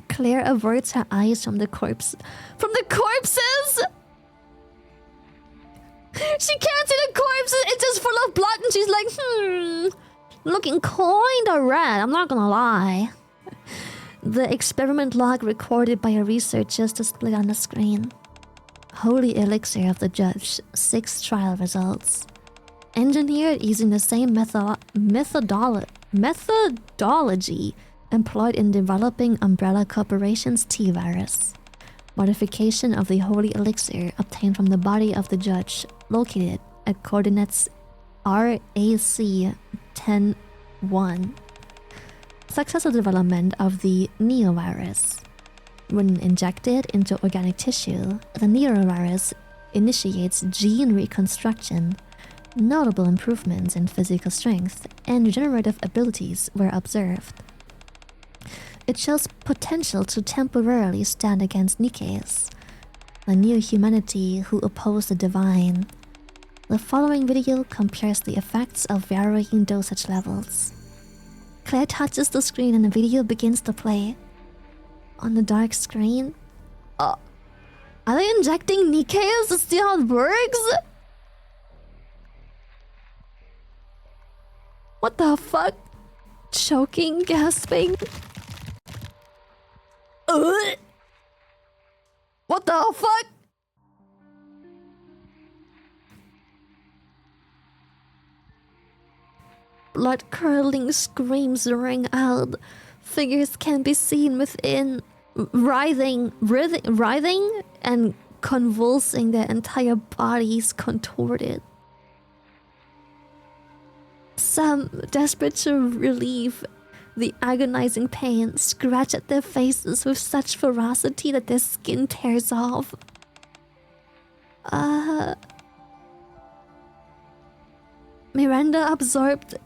Claire averts her eyes from the corpse. From the corpses?! She can't see the corpses, it's just full of blood and she's like, looking kinda red, I'm not gonna lie. The experiment log recorded by a researcher is displayed on the screen. Holy elixir of the judge, 6 trial results. Engineered using the same methodology employed in developing Umbrella Corporation's T-Virus. Modification of the holy elixir obtained from the body of the judge located at coordinates RAC 10-1. Successful development of the neovirus. When injected into organic tissue, the neovirus initiates gene reconstruction. Notable improvements in physical strength and regenerative abilities were observed. It shows potential to temporarily stand against Nikke's, a new humanity who oppose the divine. The following video compares the effects of varying dosage levels. Claire touches the screen and the video begins to play. On the dark screen, Are they injecting Nikke to see how it works? What the fuck? Choking, gasping. What the fuck? Blood-curdling screams ring out. Figures can be seen within, writhing and convulsing, their entire bodies contorted. Some, desperate to relieve the agonizing pain, scratch at their faces with such ferocity that their skin tears off. Miranda, absorbed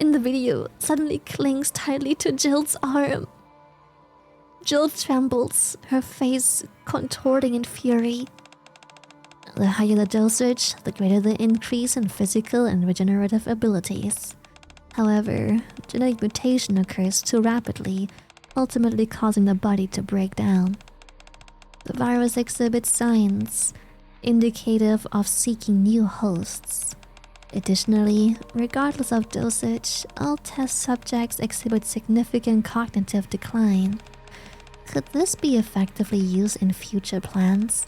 in the video, suddenly clings tightly to Jill's arm. Jill trembles, her face contorting in fury. The higher the dosage, the greater the increase in physical and regenerative abilities. However, genetic mutation occurs too rapidly, ultimately causing the body to break down. The virus exhibits signs indicative of seeking new hosts. Additionally, regardless of dosage, all test subjects exhibit significant cognitive decline. Could this be effectively used in future plans?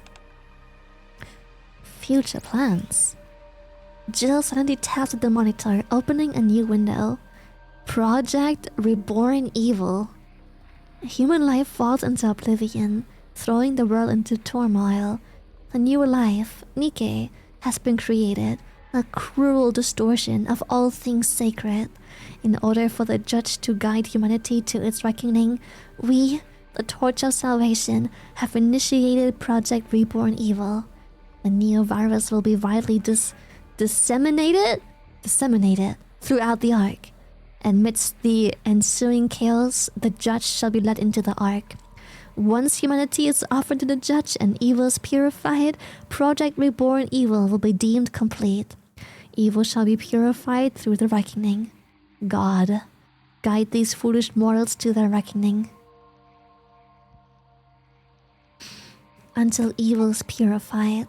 Future plans? Jill suddenly taps at the monitor, opening a new window. Project Reborn Evil. Human life falls into oblivion, throwing the world into turmoil. A new life, Nikke, has been created, a cruel distortion of all things sacred. In order for the judge to guide humanity to its reckoning, we, the Torch of Salvation, have initiated Project Reborn Evil. The neo-virus will be widely disseminated throughout the Ark. Amidst the ensuing chaos, the judge shall be led into the Ark. Once humanity is offered to the judge and evil is purified, Project Reborn Evil will be deemed complete. Evil shall be purified through the reckoning. God, guide these foolish mortals to their reckoning. Until evil is purified.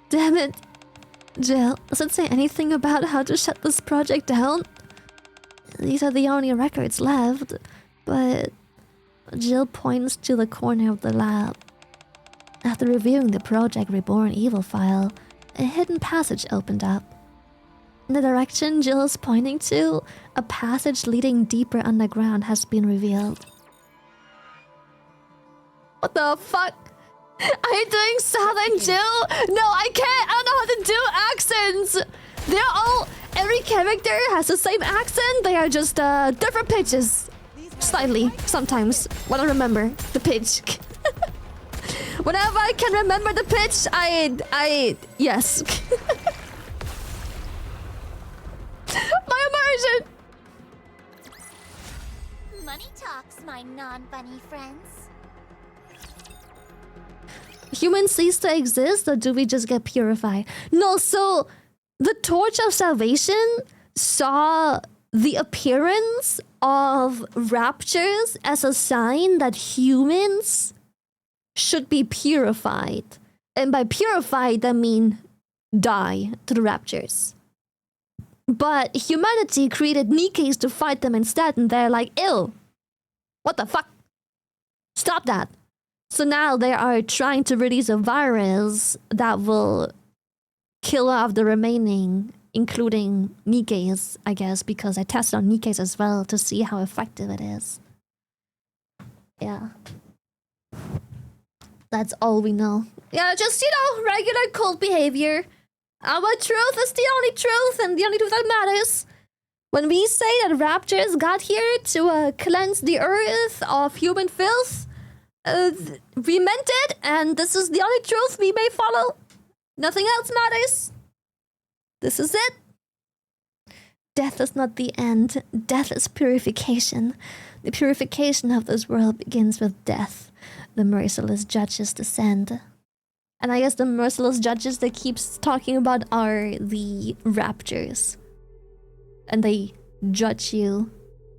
Damn it. Jill, does it say anything about how to shut this project down? These are the only records left, but Jill points to the corner of the lab. After reviewing the Project Reborn Evil file, a hidden passage opened up. In the direction Jill is pointing to, a passage leading deeper underground has been revealed. What the fuck? Are you doing Southern Jill? No, I can't. I don't know how to do accents. They're all... Every character has the same accent. They are just different pitches. Slightly, sometimes. When I remember the pitch. Whenever I can remember the pitch, yes. My immersion. Money talks, my non-bunny friends. Humans cease to exist, or do we just get purified? No, so the Torch of Salvation saw the appearance of raptures as a sign that humans should be purified. And by purified, I mean die to the raptures. But humanity created Nikkes to fight them instead, and they're like, ew. What the fuck? Stop that. So now they are trying to release a virus that will kill off the remaining, including Nikkes, I guess, because I tested on Nikkes as well to see how effective it is. Yeah. That's all we know. Yeah, just, regular cult behavior. Our truth is the only truth, and the only truth that matters. When we say that raptors got here to cleanse the earth of human filth, we meant it, and this is the only truth we may follow. Nothing else matters. This is it. Death is not the end. Death is purification. The purification of this world begins with death. The merciless judges descend. And I guess the merciless judges they keep talking about are the raptors. And they judge you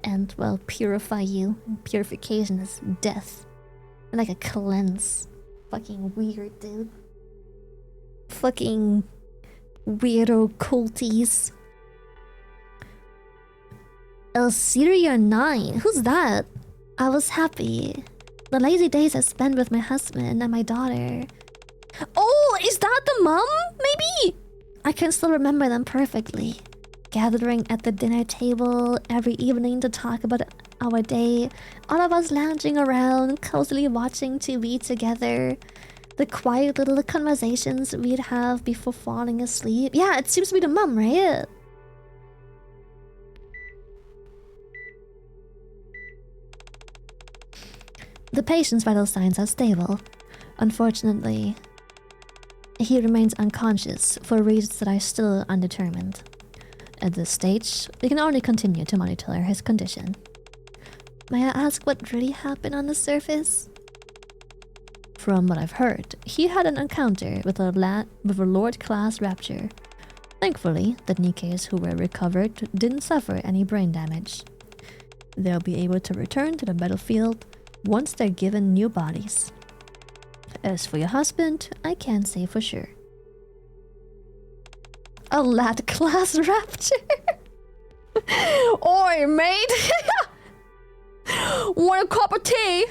and, well, purify you. Purification is death. Like a cleanse. Fucking weird, dude. Fucking weirdo culties. Elsiria 9? Who's that? I was happy. The lazy days I spent with my husband and my daughter. Oh, is that the mom? Maybe? I can still remember them perfectly. Gathering at the dinner table every evening to talk about our day. All of us lounging around, cozily watching TV together. The quiet little conversations we'd have before falling asleep. Yeah, it seems to be the mom, right? The patient's vital signs are stable. Unfortunately, he remains unconscious for reasons that are still undetermined. At this stage, we can only continue to monitor his condition. May I ask what really happened on the surface? From what I've heard, he had an encounter with a Lord-class rapture. Thankfully, the Nikkes who were recovered didn't suffer any brain damage. They'll be able to return to the battlefield once they're given new bodies. As for your husband, I can't say for sure. A lad-class rapture? Oi, mate! Want a cup of tea?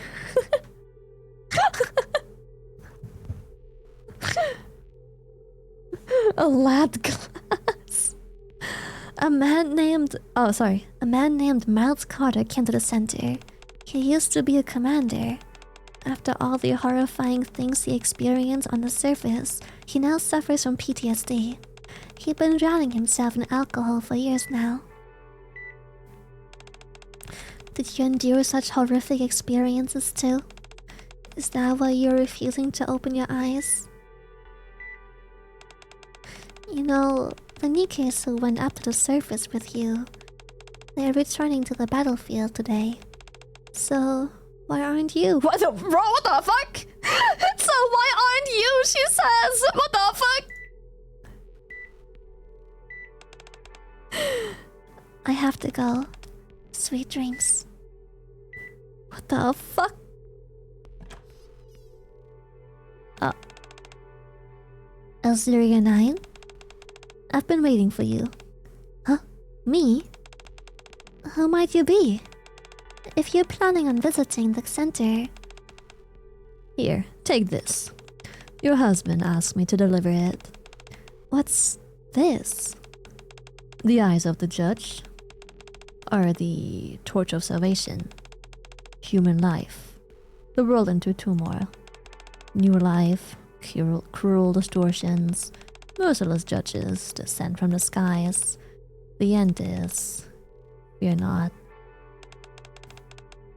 A lad class. A man named Miles Carter came to the center. He used to be a commander. After all the horrifying things he experienced on the surface, he now suffers from PTSD. He'd been drowning himself in alcohol for years now. Did you endure such horrific experiences too? Is that why you're refusing to open your eyes? You know, the Nikkes who went up to the surface with you, they're returning to the battlefield today. So, why aren't you? What the fuck? So why aren't you, she says? What the fuck? I have to go. Sweet dreams. What the fuck? Elsiria 9? I've been waiting for you. Huh? Me? Who might you be? If you're planning on visiting the center... Here, take this. Your husband asked me to deliver it. What's this? The eyes of the judge are the torch of salvation. Human life. The world into turmoil. New life, cruel distortions, merciless judges descend from the skies. The end is... fear not.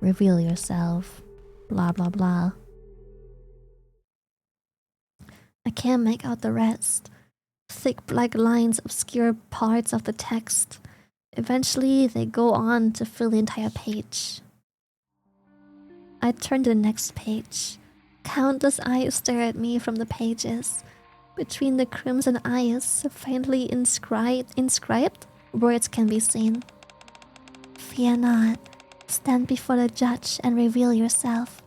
Reveal yourself. Blah blah blah. I can't make out the rest. Thick black lines obscure parts of the text. Eventually, they go on to fill the entire page. I turn to the next page. Countless eyes stare at me from the pages. Between the crimson eyes, faintly inscribed, words can be seen. Fear not. Stand before the judge and reveal yourself.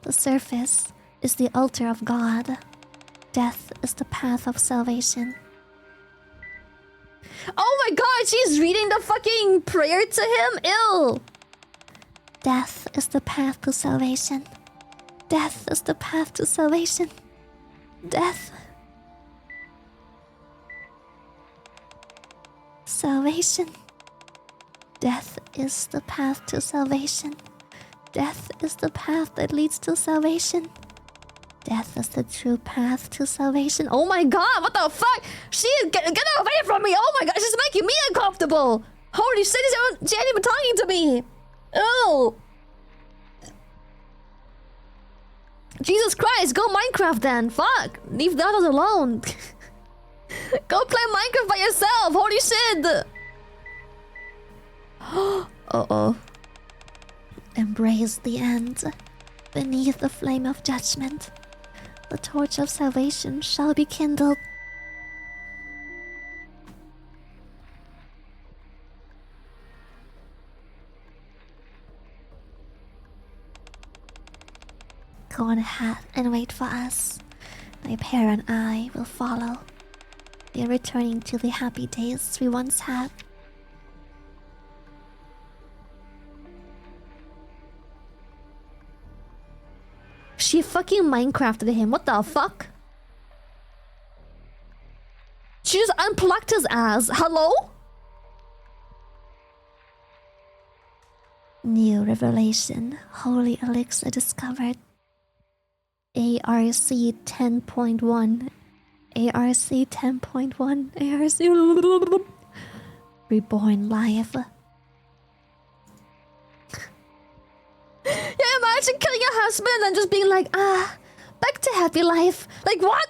The surface is the altar of God. Death is the path of salvation. Oh my god, she's reading the fucking prayer to him? Ew! Death is the path to salvation. Death is the path to salvation. Death. Salvation. Death is the path to salvation. Death is the path that leads to salvation. Death is the true path to salvation. Oh my god, what the fuck? Get away from me! Oh my god, she's making me uncomfortable! Holy shit, she ain't even talking to me! Oh! Jesus Christ, go Minecraft then! Fuck! Leave the others alone! Go play Minecraft by yourself! Holy shit! Uh-oh. Embrace the end. Beneath the flame of judgment, the torch of salvation shall be kindled. go on ahead and wait for us. My pair and I will follow. We are returning to the happy days we once had. She fucking Minecrafted him. What the fuck? She just unplugged his ass. Hello? New revelation. Holy elixir discovered. ARC 10.1. ARC 10.1. ARC. Reborn life. Yeah, imagine killing your husband and then just being like, back to happy life. Like, what?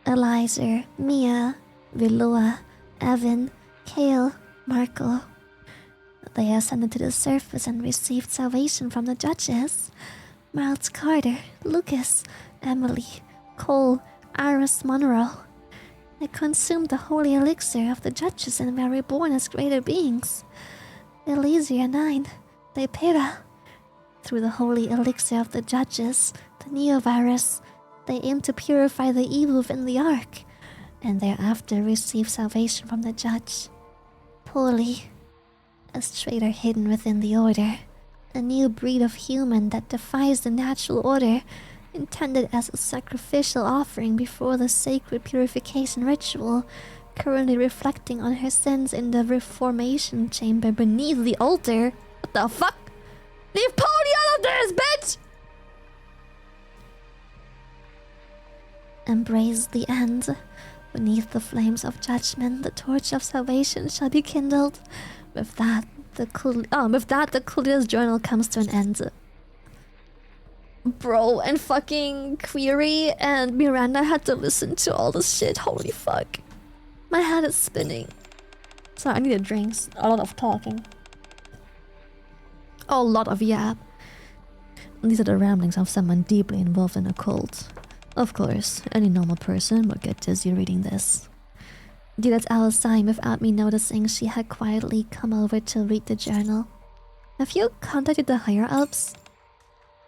Eliza, Mia, Vilua, Evan, Kale, Marco. They ascended to the surface and received salvation from the judges. Miles Carter, Lucas, Emily, Cole, Iris Monroe. They consumed the holy elixir of the judges and were reborn as greater beings. Elysia 9, Lepera. Through the holy elixir of the judges, the Neovirus, they aim to purify the evil within the Ark, and thereafter receive salvation from the judge. Poorly, a traitor hidden within the Order, a new breed of human that defies the natural order, intended as a sacrificial offering before the sacred purification ritual, currently reflecting on her sins in the reformation chamber beneath the altar. What the fuck? Leave Pony out of this, bitch! Embrace the end. Beneath the flames of judgment, the torch of salvation shall be kindled. With that, the Coolidge's journal comes to an end. Bro, and fucking Query and Miranda had to listen to all this shit. Holy fuck. My head is spinning. Sorry, I need a drink. A lot of talking. A lot of yap. These are the ramblings of someone deeply involved in a cult. Of course, any normal person would get dizzy reading this. Did let Alice sign without me noticing she had quietly come over to read the journal. Have you contacted the higher-ups?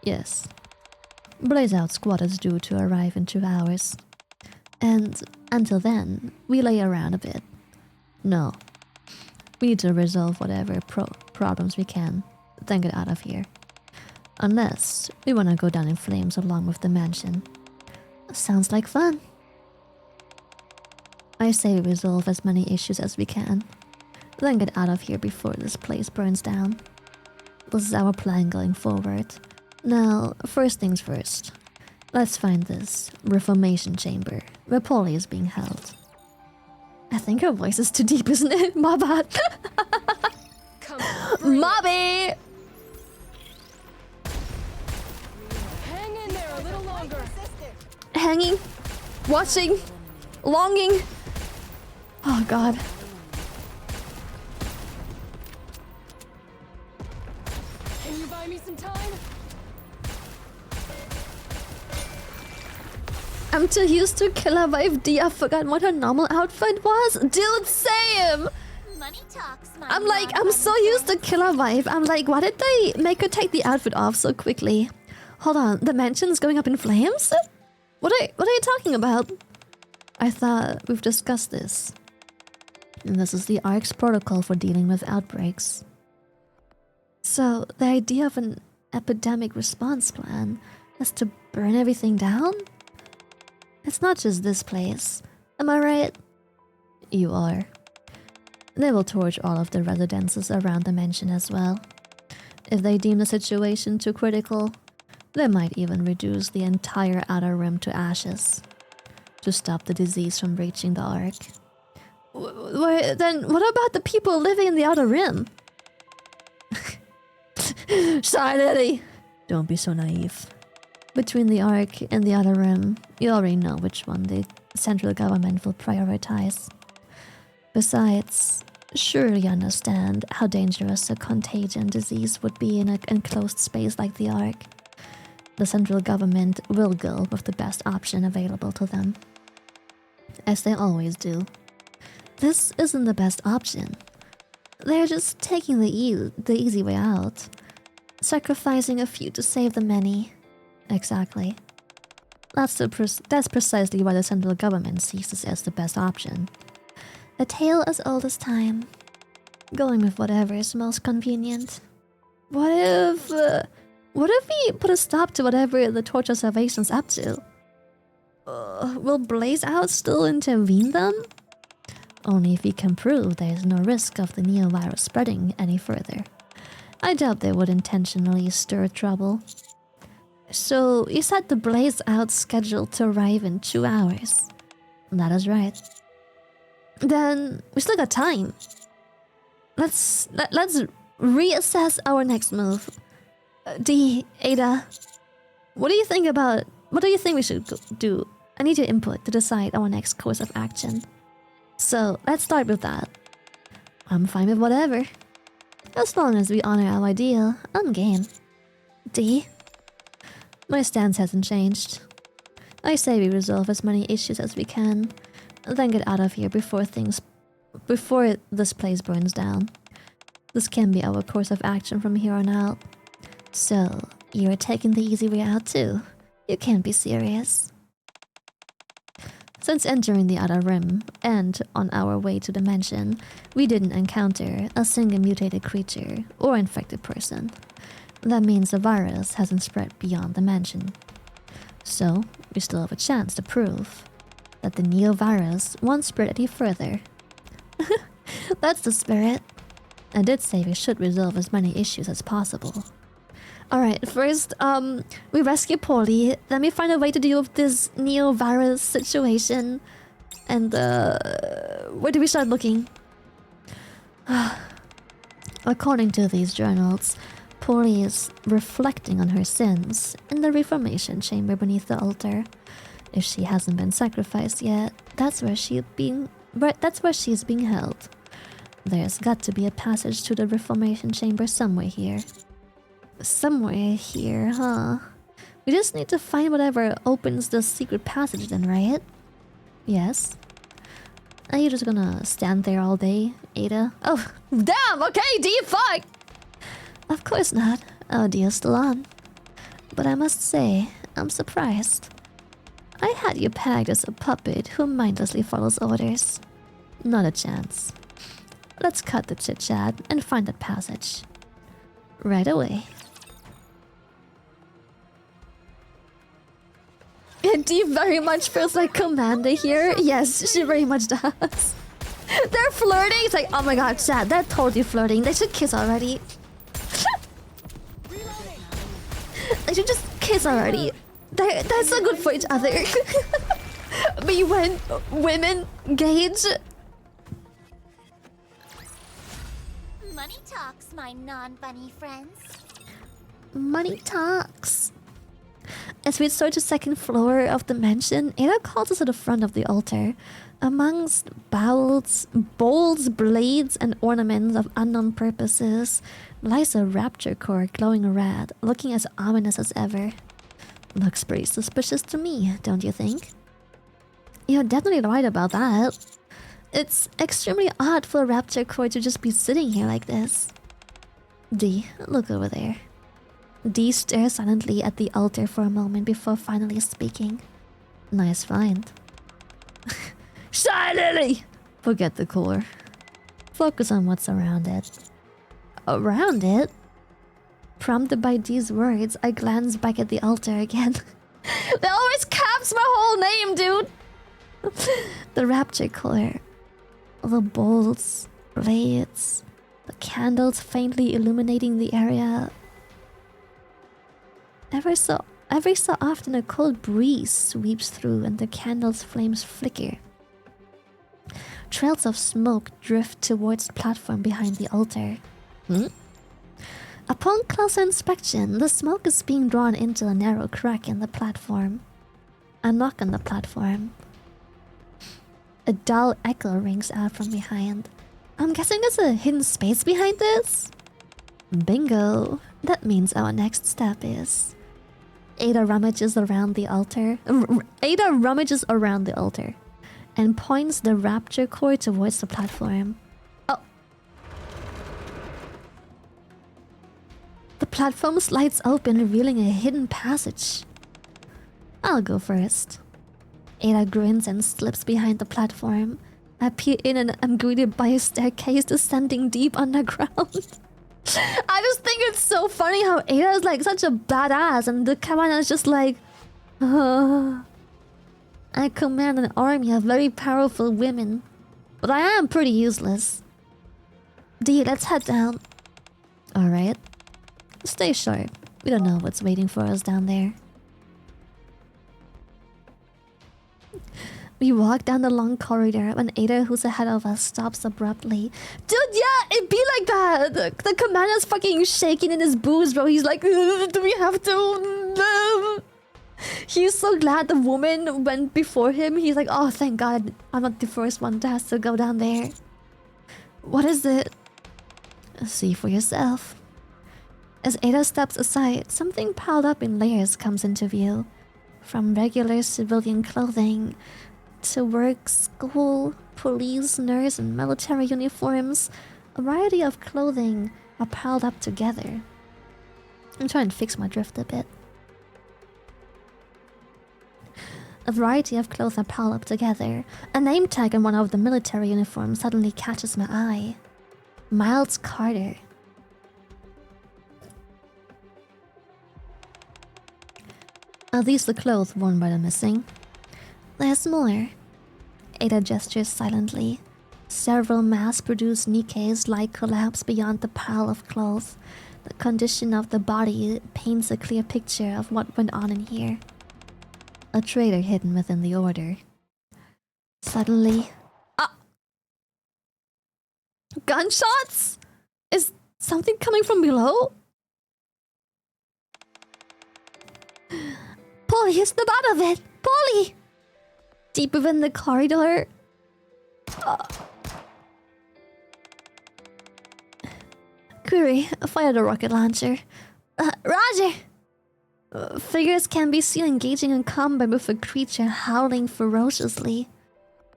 Yes. Blazeout squad is due to arrive in 2 hours. And until then, we lay around a bit. No. We need to resolve whatever problems we can, then get out of here. Unless we want to go down in flames along with the mansion. Sounds like fun. I say we resolve as many issues as we can, then get out of here before this place burns down. This is our plan going forward. Now, first things first. Let's find this reformation chamber where Polly is being held. I think her voice is too deep, isn't it? My bad. Come on, Mobby! hang in there a little longer. Hanging, watching, longing. Oh god. Can you buy me some time? I'm too used to Killer Wife D. I forgot what her normal outfit was. Dude, same! Money talks, I'm so used to Killer Wife. I'm like, why did they make her take the outfit off so quickly? Hold on, the mansion's going up in flames? What are you talking about? I thought we've discussed this. And this is the Ark's protocol for dealing with outbreaks. So, the idea of an epidemic response plan is to burn everything down? It's not just this place. Am I right? You are. They will torch all of the residences around the mansion as well. If they deem the situation too critical, they might even reduce the entire outer rim to ashes to stop the disease from reaching the Ark. Then what about the people living in the outer rim? Sorry, Lily. Don't be so naive. Between the Ark and the outer rim, you already know which one the central government will prioritize. Besides, surely you understand how dangerous a contagion disease would be in an enclosed space like the Ark. The central government will go with the best option available to them. As they always do. This isn't the best option. They're just taking the easy way out. Sacrificing a few to save the many. Exactly. That's precisely why the central government sees this as the best option. A tale as old as time. Going with whatever is most convenient. What if we put a stop to whatever the Torch of Salvation's up to? Will Blaze Out still intervene then? Only if we can prove there is no risk of the Neo-virus spreading any further. I doubt they would intentionally stir trouble. So, you said the Blaze Out scheduled to arrive in 2 hours. That is right. Then, we still got time. Let's reassess our next move. Ada, what do you think we should do? I need your input to decide our next course of action. So, let's start with that. I'm fine with whatever. As long as we honor our ideal, I'm game. D? My stance hasn't changed. I say we resolve as many issues as we can, then get out of here before this place burns down. This can be our course of action from here on out. So, you're taking the easy way out too. You can't be serious. Since entering the Outer Rim, and on our way to the mansion, we didn't encounter a single mutated creature or infected person. That means the virus hasn't spread beyond the mansion. So, we still have a chance to prove that the Neo-virus won't spread any further. That's the spirit. I did say we should resolve as many issues as possible. Alright, first, we rescue Polly, then we find a way to deal with this Neo-virus situation. And, where do we start looking? According to these journals, Polly is reflecting on her sins in the Reformation chamber beneath the altar. If she hasn't been sacrificed yet, that's where she's being held. There's got to be a passage to the Reformation chamber somewhere here. Somewhere here, huh? We just need to find whatever opens the secret passage then, right? Yes. Are you just gonna stand there all day, Ada? Oh, damn! Okay, D, fuck! Of course not. Our deal's still on. But I must say, I'm surprised. I had you pegged as a puppet who mindlessly follows orders. Not a chance. Let's cut the chit-chat and find that passage. Right away. D very much feels like Commander here. Yes, she very much does. They're flirting. It's like, oh my god, chat, they're totally flirting. They should kiss already. They should just kiss already. They're so good for each other. But when women gauge... Money talks, my non-bunny friends. Money talks. As we search the second floor of the mansion, Ada calls us to the front of the altar. Amongst bowls, blades, and ornaments of unknown purposes lies a rapture core glowing red, looking as ominous as ever. Looks pretty suspicious to me, don't you think? You're definitely right about that. It's extremely odd for a rapture core to just be sitting here like this. D, look over there. D stares silently at the altar for a moment before finally speaking. Nice find. Shy Lily! Forget the core. Focus on what's around it. Around it? Prompted by these words, I glance back at the altar again. They always caps my whole name, dude! The rapture core. The bowls, blades, the candles faintly illuminating the area. Every so often a cold breeze sweeps through and the candle's flames flicker. Trails of smoke drift towards the platform behind the altar. Upon closer inspection, the smoke is being drawn into a narrow crack in the platform. A knock on the platform. A dull echo rings out from behind. I'm guessing there's a hidden space behind this? Bingo! That means our next step is... Ada rummages around the altar and points the rapture core towards the platform. Oh! The platform slides open, revealing a hidden passage. I'll go first. Ada grins and slips behind the platform. I peer in and am greeted by a staircase descending deep underground. I just think it's so funny how Ada is like such a badass and the Kamana is just like... I command an army of very powerful women. But I am pretty useless. D, let's head down. Alright. Stay sharp. We don't know what's waiting for us down there. We walk down the long corridor when Ada, who's ahead of us, stops abruptly. Dude, yeah, it be like that. The commander's fucking shaking in his boots, bro. He's like, do we have to? He's so glad the woman went before him. He's like, oh, thank God, I'm not the first one that has to go down there. What is it? See for yourself. As Ada steps aside, something piled up in layers comes into view. From regular civilian clothing to work, school, police, nurse, and military uniforms, a variety of clothing are piled up together. I'm trying to fix my drift a bit. A variety of clothes are piled up together. A name tag on one of the military uniforms suddenly catches my eye. Miles Carter. Are these the clothes worn by the missing? There's more. Ada gestures silently. Several mass-produced Nikkes lie collapsed beyond the pile of clothes. The condition of the body paints a clear picture of what went on in here. A traitor hidden within the order. Suddenly... Ah! Gunshots? Is something coming from below? Polly, snap out of it! Polly! Deep within the corridor. Query, fire the rocket launcher. Roger! Figures can be seen engaging in combat with a creature howling ferociously.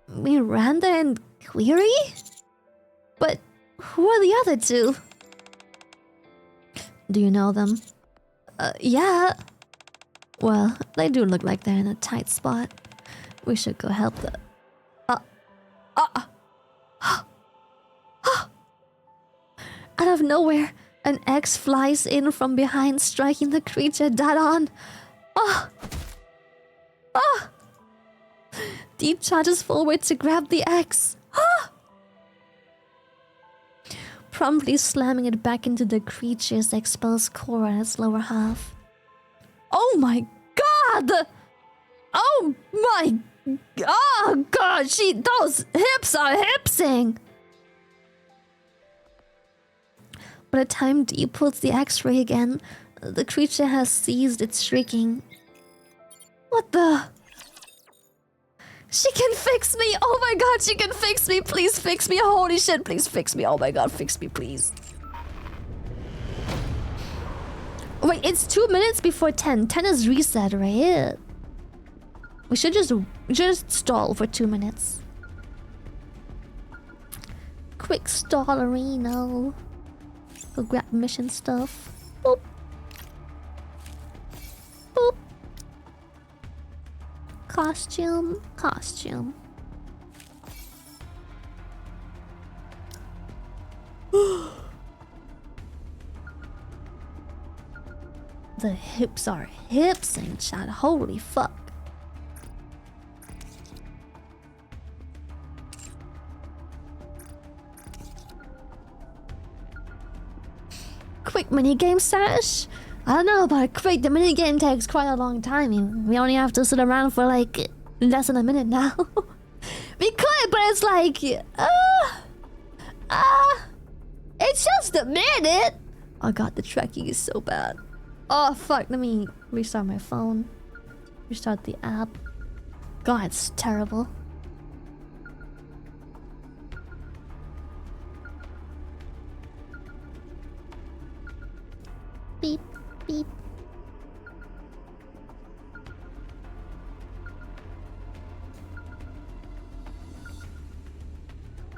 Miranda and Query? But who are the other two? Do you know them? Yeah. Well, they do look like they're in a tight spot. We should go help them. Out of nowhere, an axe flies in from behind, striking the creature dead on. Deep charges forward to grab the axe. Promptly slamming it back into the creature's exposed core on its lower half. Oh my god! Oh my... Oh god, those hips are hipsing! By the time Dee pulls the x-ray again, the creature has ceased its shrieking. What the... She can fix me! Oh my god, she can fix me! Please fix me! Holy shit, please fix me! Oh my god, fix me, please. Wait, it's 2 minutes before 10. 10 is reset, right? We should just stall for 2 minutes. Quick stallerino. Go grab mission stuff. Boop. Boop. Costume. The hips are hipsing, chat. Holy fuck. Quick minigame sesh? I don't know about quick. The minigame takes quite a long time. I mean, we only have to sit around for like less than a minute now. We could, but it's like... it's just a minute! Oh god, the tracking is so bad. Oh fuck, let me restart my phone. Restart the app. God, it's terrible. Beep, beep.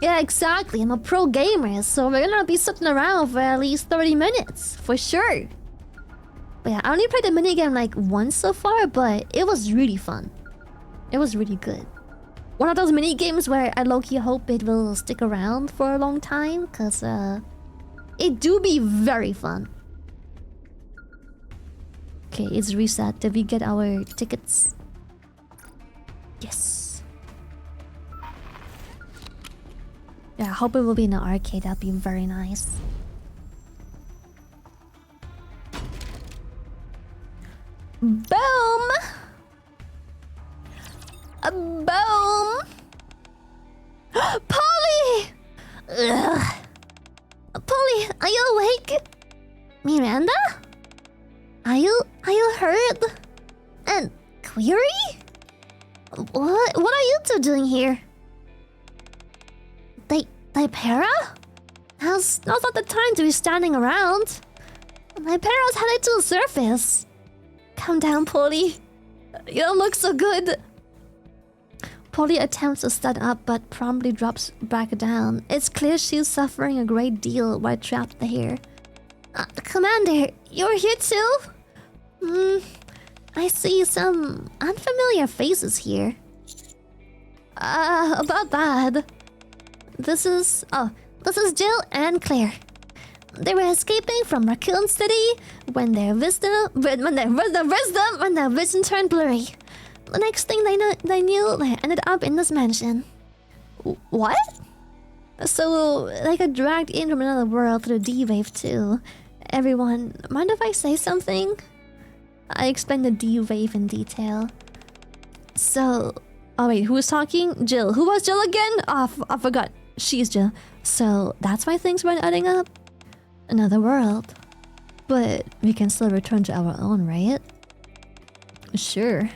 Yeah, exactly. I'm a pro gamer, so we're gonna be sitting around for at least 30 minutes, for sure. But yeah, I only played the minigame like once so far, but it was really fun. It was really good. One of those minigames where I low-key hope it will stick around for a long time, cause it do be very fun. Okay, it's reset. Did we get our tickets? Yes. Yeah, I hope it will be in the arcade. That'd be very nice. Boom! A boom! Polly! Ugh. Polly, are you awake? Miranda? Are you hurt? And Query? What are you two doing here? Dipera? Now's not the time to be standing around. Dipera's headed to the surface. Calm down, Polly. You don't look so good. Polly attempts to stand up but promptly drops back down. It's clear she's suffering a great deal while trapped here. Commander, you're here too? I see some unfamiliar faces here. About that. This is Jill and Claire. They were escaping from Raccoon City when their vision turned blurry. The next thing they knew, they ended up in this mansion. What? So they got dragged in from another world through the D-Wave too. Everyone, mind if I say something? I explained the D-Wave in detail. So, oh wait, who was talking? Jill. Who was Jill again? I forgot. She's Jill. So that's why things weren't adding up. Another world. But we can still return to our own, right? Sure.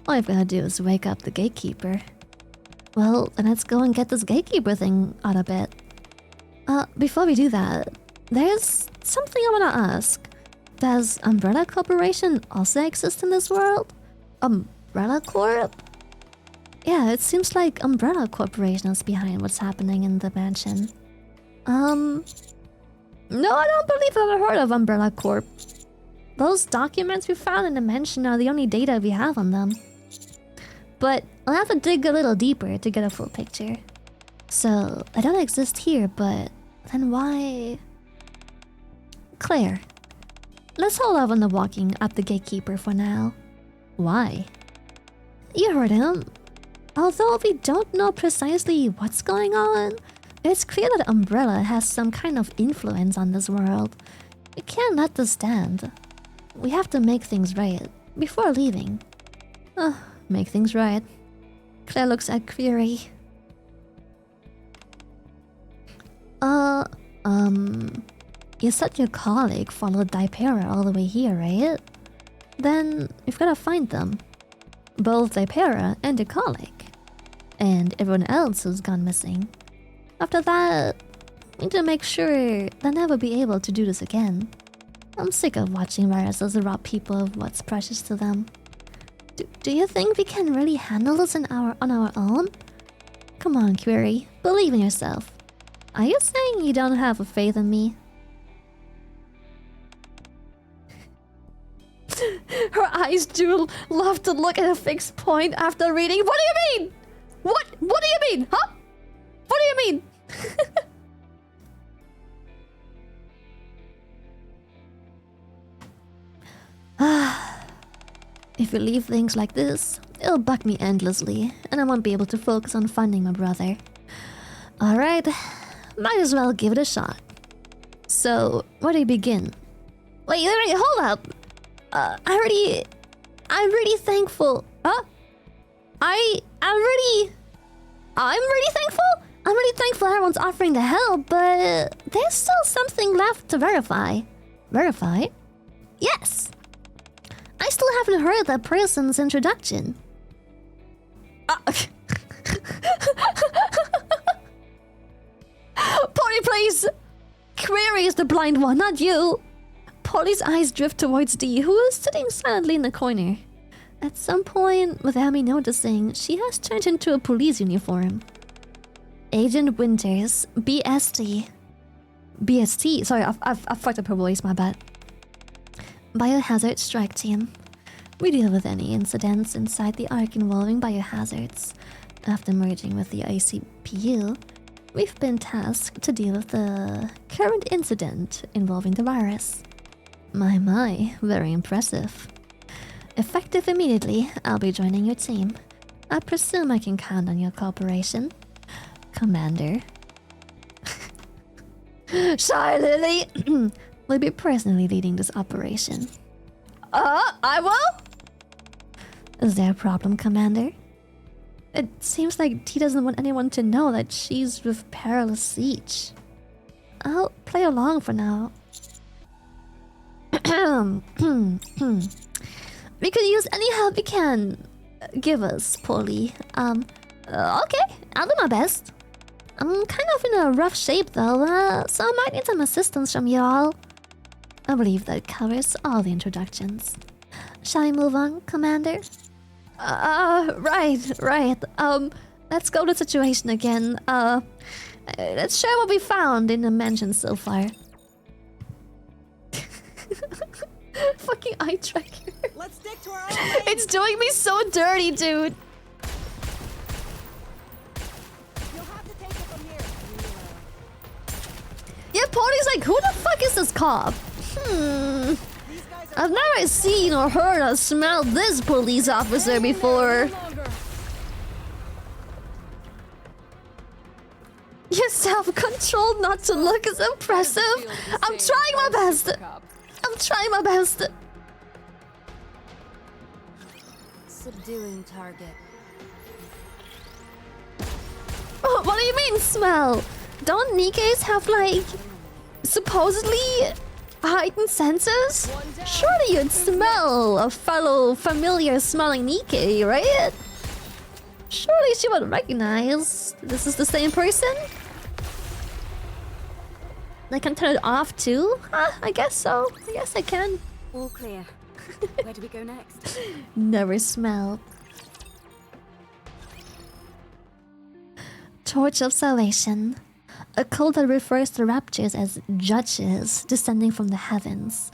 All I've gotta do is wake up the gatekeeper. Well, then let's go and get this gatekeeper thing out of bed. Before we do that, there's something I wanna ask. Does Umbrella Corporation also exist in this world? Umbrella Corp? Yeah, it seems like Umbrella Corporation is behind what's happening in the mansion. No, I don't believe I've ever heard of Umbrella Corp. Those documents we found in the mansion are the only data we have on them. But I'll have to dig a little deeper to get a full picture. So, I don't exist here, but then why... Claire. Let's hold off on the walking up the gatekeeper for now. Why? You heard him. Although we don't know precisely what's going on, it's clear that Umbrella has some kind of influence on this world. We can't let this stand. We have to make things right before leaving. Make things right. Claire looks at Query. You said your colleague followed Dipera all the way here, right? Then we've gotta find them. Both Dipera and your colleague. And everyone else who's gone missing. After that, we need to make sure they'll never be able to do this again. I'm sick of watching viruses rob people of what's precious to them. Do you think we can really handle this on our own? Come on, Query. Believe in yourself. Are you saying you don't have faith in me? Her eyes do love to look at a fixed point after reading. What do you mean? What do you mean? Huh? What do you mean? If we leave things like this, it'll bug me endlessly, and I won't be able to focus on finding my brother. Alright, might as well give it a shot. So, where do you begin? Wait, hold up! I'm really thankful. I'm really thankful? I'm really thankful everyone's offering to help, but there's still something left to verify. Verify? Yes! I still haven't heard that person's introduction. Polly, please! Query is the blind one, not you! Polly's eyes drift towards Dee, who is sitting silently in the corner. At some point, without me noticing, she has turned into a police uniform. Agent Winters, BST. BST? Sorry, I fucked up her voice, my bad. Biohazard Strike Team. We deal with any incidents inside the Ark involving biohazards. After merging with the ICPU, we've been tasked to deal with the current incident involving the virus. My, very impressive. Effective immediately, I'll be joining your team. I presume I can count on your cooperation, Commander. Shy Lily will be personally leading this operation. I will? Is there a problem, Commander? It seems like T doesn't want anyone to know that she's with Perilous Siege. I'll play along for now. We could use any help you can give us, Polly. Okay, I'll do my best. I'm kind of in a rough shape though, so I might need some assistance from y'all. I believe that covers all the introductions. Shall I move on, Commander? Right. Let's go to the situation again. Let's share what we found in the mansion so far. Fucking eye tracker. Let's stick to our own lane. It's doing me so dirty, dude. You'll have to take it from here. Yeah, Polly's like, who the fuck is this cop? These guys are I've never seen or heard or smelled this police officer before. Your self-control not to look as impressive. I'm trying my best. I'm trying my best. Subduing target. Oh, what do you mean smell? Don't Nikke's have like supposedly heightened senses? Surely you'd smell a fellow familiar smelling Nikke, right? Surely she would recognize this is the same person? I can turn it off too? I guess so. I guess I can. All clear. Where do we go next? Never smelled. Torch of Salvation. A cult that refers to raptures as judges descending from the heavens,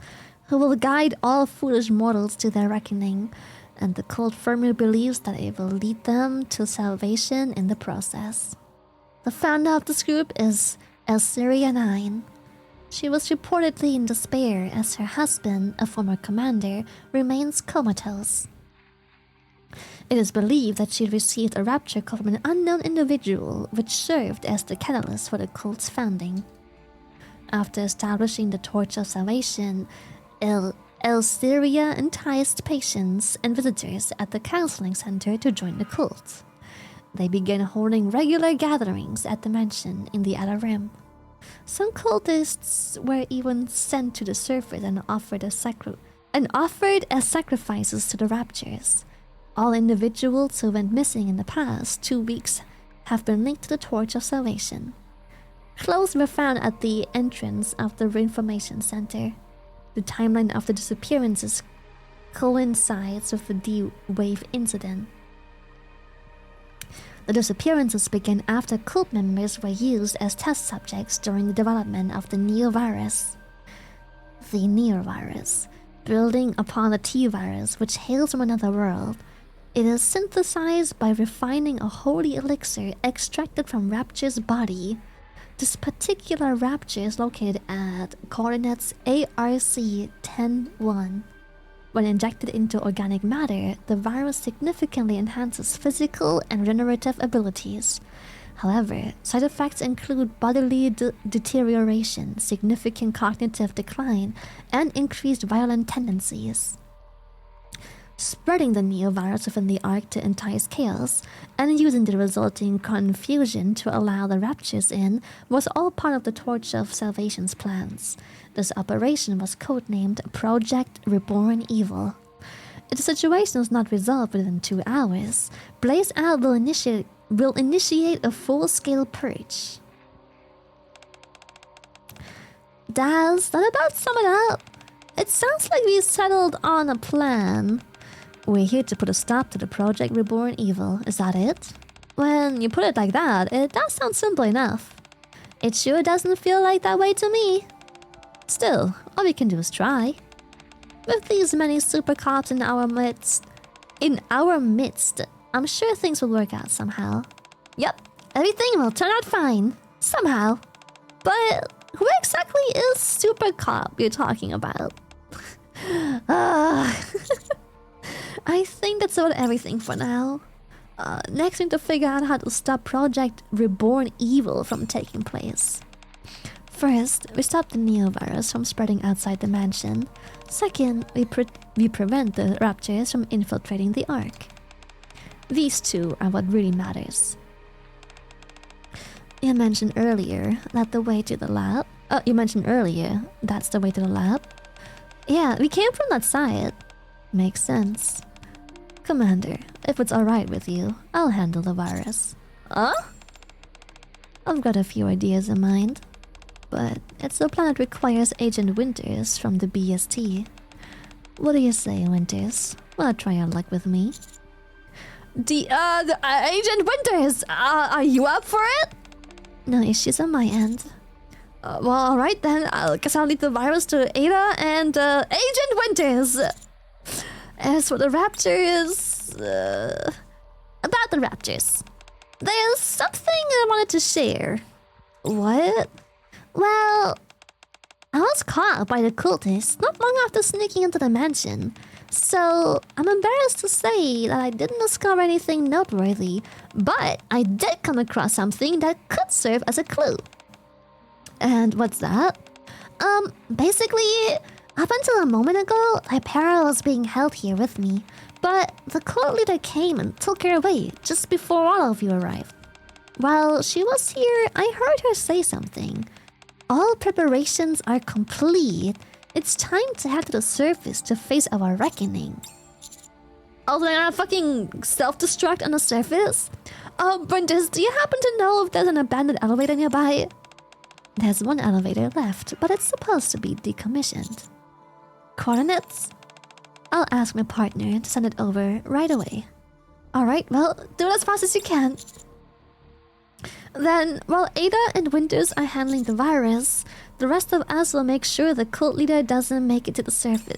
who will guide all foolish mortals to their reckoning, and the cult firmly believes that it will lead them to salvation in the process. The founder of this group is Elsyria 9. She was reportedly in despair as her husband, a former commander, remains comatose. It is believed that she received a rapture call from an unknown individual, which served as the catalyst for the cult's founding. After establishing the Torch of Salvation, Elsyria enticed patients and visitors at the counseling center to join the cult. They began holding regular gatherings at the mansion in the Outer Rim. Some cultists were even sent to the surface and offered as sacrifices to the raptures. All individuals who went missing in the past 2 weeks have been linked to the Torch of Salvation. Clothes were found at the entrance of the Information Center. The timeline of the disappearances coincides with the D-Wave incident. The disappearances began after cult members were used as test subjects during the development of the Neovirus. The Neovirus, building upon the T-Virus, which hails from another world, it is synthesized by refining a holy elixir extracted from Rapture's body. This particular Rapture is located at coordinates ARC-10-1. When injected into organic matter, the virus significantly enhances physical and regenerative abilities. However, side effects include bodily deterioration, significant cognitive decline, and increased violent tendencies. Spreading the Neovirus within the Ark to entice chaos, and using the resulting confusion to allow the raptures in, was all part of the Torch of Salvation's plans. This operation was codenamed Project Reborn Evil. If the situation is not resolved within 2 hours, Blaze Out will initiate a full-scale purge. Does that about sum it up? It sounds like we settled on a plan. We're here to put a stop to the Project Reborn Evil, is that it? When you put it like that, it does sound simple enough. It sure doesn't feel like that way to me. Still, all we can do is try. With these many super cops in our midst, I'm sure things will work out somehow. Yep, everything will turn out fine. Somehow. But who exactly is super cop you're talking about? I think that's about everything for now. Next, we need to figure out how to stop Project Reborn Evil from taking place. First, we stop the Neovirus from spreading outside the mansion. Second, we prevent the Raptors from infiltrating the Ark. These two are what really matters. You mentioned earlier that's the way to the lab. Yeah, we came from that side. Makes sense. Commander, if it's alright with you, I'll handle the virus. Huh? I've got a few ideas in mind. But it's a plan that requires Agent Winters from the BST. What do you say, Winters? Wanna try your luck with me? The Agent Winters! Are you up for it? No issues on my end. Well, alright then. I guess I'll leave the virus to Ada and Agent Winters! As for the Raptors... about the Raptors. There's something I wanted to share. What? Well... I was caught by the cultists not long after sneaking into the mansion. So, I'm embarrassed to say that I didn't discover anything noteworthy, but I did come across something that could serve as a clue. And what's that? Basically, up until a moment ago, Hypera was being held here with me, but the cult leader came and took her away just before all of you arrived. While she was here, I heard her say something. All preparations are complete. It's time to head to the surface to face our reckoning. Oh, they're gonna fucking self-destruct on the surface? Brendas, do you happen to know if there's an abandoned elevator nearby? There's one elevator left, but it's supposed to be decommissioned. Coordinates? I'll ask my partner to send it over right away. Alright, well, do it as fast as you can. Then, while Ada and Winters are handling the virus, the rest of us will make sure the cult leader doesn't make it to the surface.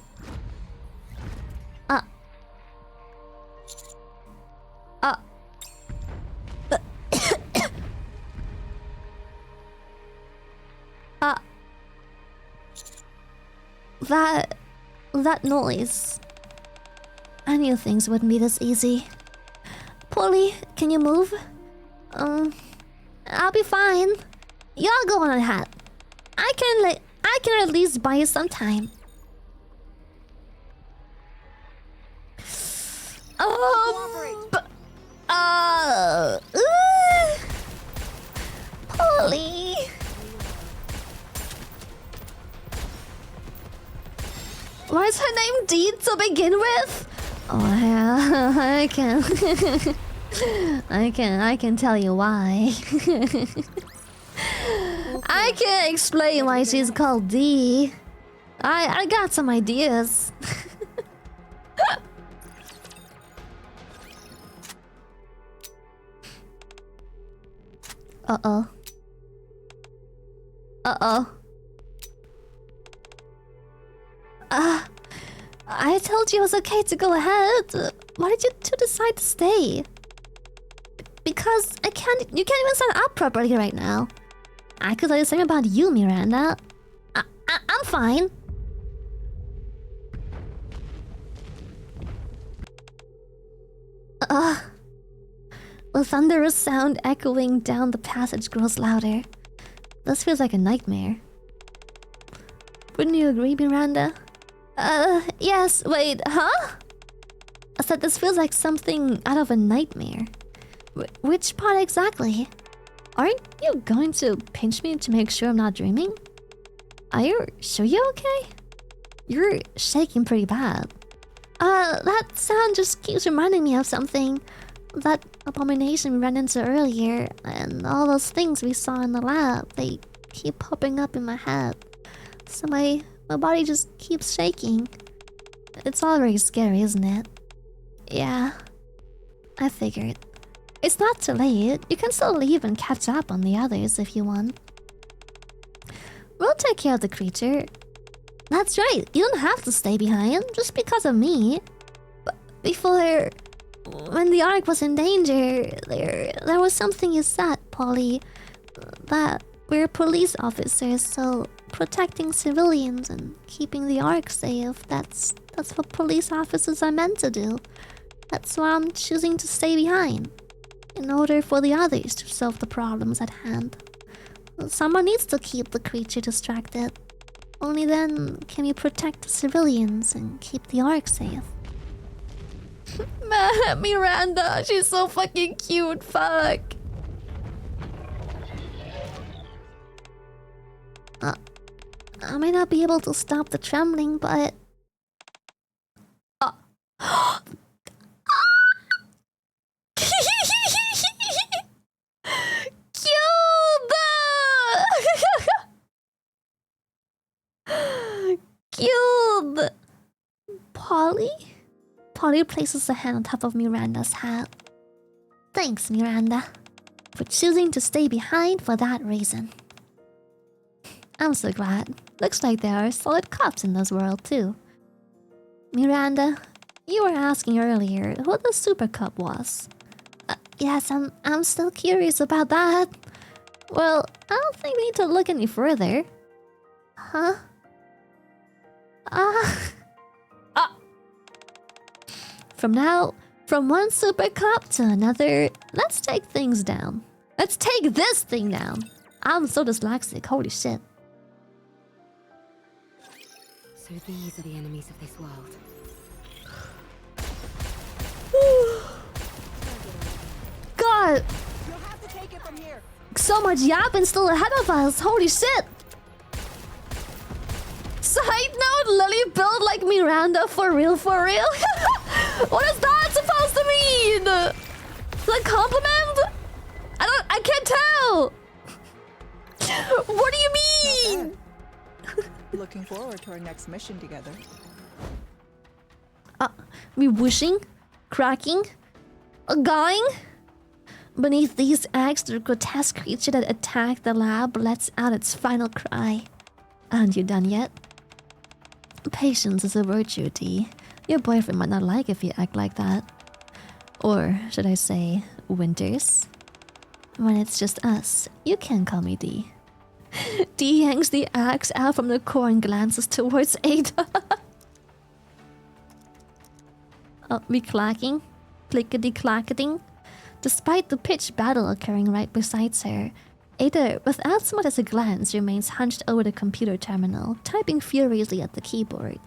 That noise. I knew things wouldn't be this easy. Polly, can you move? I'll be fine. Y'all go on ahead. I can at least buy you some time. Polly. Why is her name Deed to begin with? Oh yeah, I can tell you why. I can explain why she's called D. I got some ideas. Uh-oh. I told you it was okay to go ahead. Why did you two decide to stay? Because you can't even stand up properly right now. I could say the same about you, Miranda. I'm fine. The thunderous sound echoing down the passage grows louder. This feels like a nightmare. Wouldn't you agree, Miranda? Yes, wait, huh? I said this feels like something out of a nightmare. Which part exactly? Aren't you going to pinch me to make sure I'm not dreaming? Are you sure you're okay? You're shaking pretty bad. That sound just keeps reminding me of something. That abomination we ran into earlier, and all those things we saw in the lab, they keep popping up in my head. So my body just keeps shaking. It's all very scary, isn't it? Yeah, I figured. It's not too late. You can still leave and catch up on the others if you want. We'll take care of the creature. That's right, you don't have to stay behind just because of me. But before, when the Ark was in danger, there was something you said, Polly, that we're police officers, so protecting civilians and keeping the Ark safe, that's what police officers are meant to do. That's why I'm choosing to stay behind, in order for the others to solve the problems at hand. Someone needs to keep the creature distracted. Only then can we protect the civilians and keep the Ark safe. Man, Miranda, she's so fucking cute, fuck. I may not be able to stop the trembling, but... Cube! Cube! Polly? Polly places a hand on top of Miranda's hat. Thanks, Miranda, for choosing to stay behind for that reason. I'm so glad. Looks like there are solid cops in this world, too. Miranda, you were asking earlier who the Super Cup was. Yes, I'm still curious about that. Well, I don't think we need to look any further. Huh? From one Super Cup to another, let's take things down. Let's take this thing down. I'm so dyslexic, holy shit. So these are the enemies of this world. God! You'll have to take it from here. So much yapping still ahead of us, holy shit! Side note, Lily built like Miranda for real, for real? What is that supposed to mean? Is that a compliment? I can't tell! What do you mean? Looking forward to our next mission together. Me whooshing? Cracking? Guying? Beneath these eggs, the grotesque creature that attacked the lab lets out its final cry. Aren't you done yet? Patience is a virtue, Dee. Your boyfriend might not like if you act like that. Or should I say, Winters? When it's just us, you can call me Dee. Dee hangs the axe out from the core and glances towards Ada. Me clacking? Clickety-clacketing? Despite the pitched battle occurring right beside her, Ada, without so much as a glance, remains hunched over the computer terminal, typing furiously at the keyboard.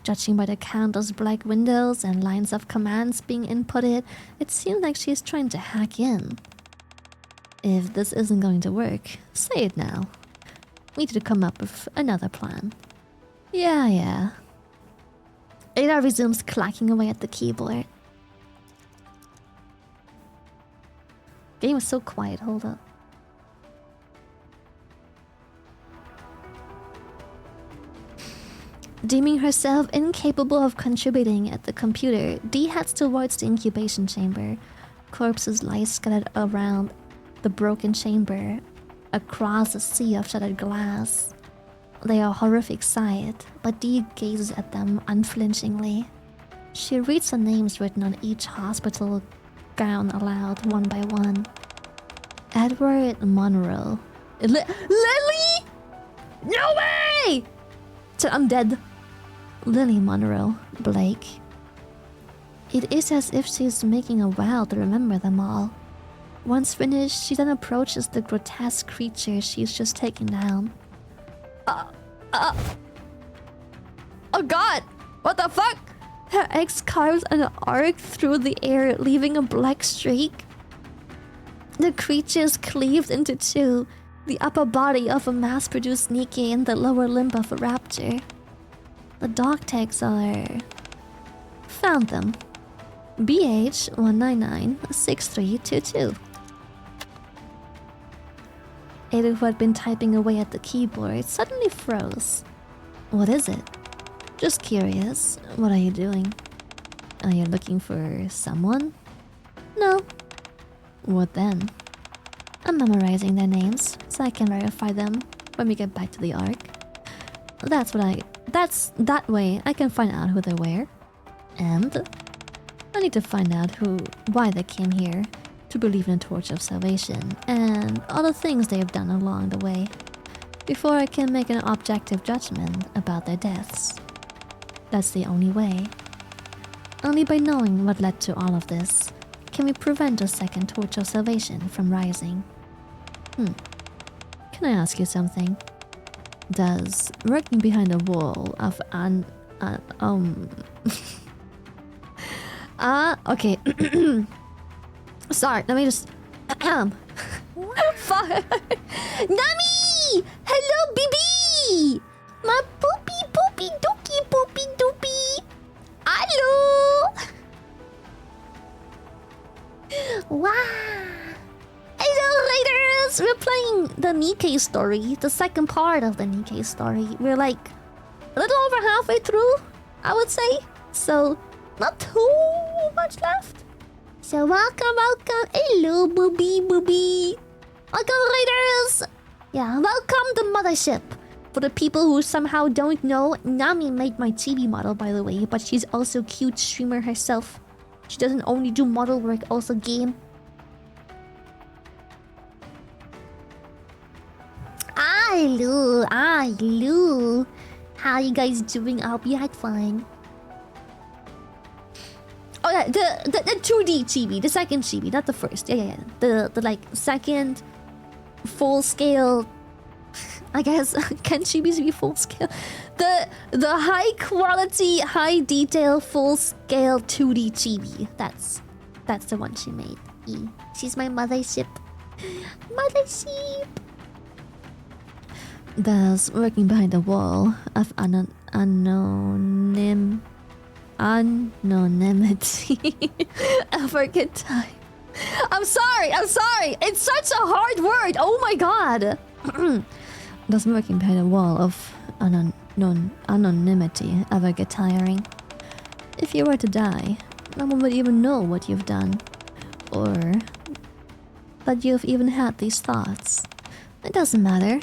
Judging by the countless black windows and lines of commands being inputted, it seems like she is trying to hack in. If this isn't going to work, say it now. We need to come up with another plan. Yeah. Ada resumes clacking away at the keyboard. Game was so quiet, hold up. Deeming herself incapable of contributing at the computer, Dee heads towards the incubation chamber. Corpses lie scattered around the broken chamber, across a sea of shattered glass. They are a horrific sight, but Dee gazes at them unflinchingly. She reads the names written on each hospital gown aloud, one by one. Edward Monroe. Lily? No way! I'm dead. Lily Monroe. Blake. It is as if she is making a vow to remember them all. Once finished, she then approaches the grotesque creature she's just taken down. Oh god! What the fuck? Her axe carves an arc through the air, leaving a black streak. The creature is cleaved into two, the upper body of a mass-produced Nikke and the lower limb of a raptor. The dog tags are... Found them. BH1996322. Ada, who had been typing away at the keyboard, suddenly froze. What is it? Just curious. What are you doing? Are you looking for someone? No. What then? I'm memorizing their names so I can verify them when we get back to the Ark. That's what I that way I can find out who they were. And I need to find out why they came here to believe in the Torch of Salvation and all the things they've done along the way before I can make an objective judgment about their deaths. That's the only way. Only by knowing what led to all of this can we prevent a second Torch of Salvation from rising. Can I ask you something? Does working behind a wall of okay. Sorry, let me just fuck. Nami! Hello, baby! My poopy doopy. Hello! Wow! Hello, raiders! We're playing the Nikke story, the second part of the Nikke story. We're like a little over halfway through, I would say. So, not too much left. So welcome. Hello, booby. Welcome, raiders! Yeah, welcome to Mothership. For the people who somehow don't know, Nami made my chibi model, by the way, but she's also a cute streamer herself. She doesn't only do model work, also game. Hello. How you guys doing? I hope you had fun. Oh yeah, the 2D chibi, the second chibi, not the first. Yeah. The like second full scale. I guess can chibis be full scale? The high quality, high detail, full scale 2D chibi. That's the one she made. She's my mothership. Thus, working behind the wall of anonymity. I forget time. I'm sorry. It's such a hard word. Oh my god. Does working behind a wall of anonymity ever get tiring? If you were to die, no one would even know what you've done, or that you've even had these thoughts. It doesn't matter.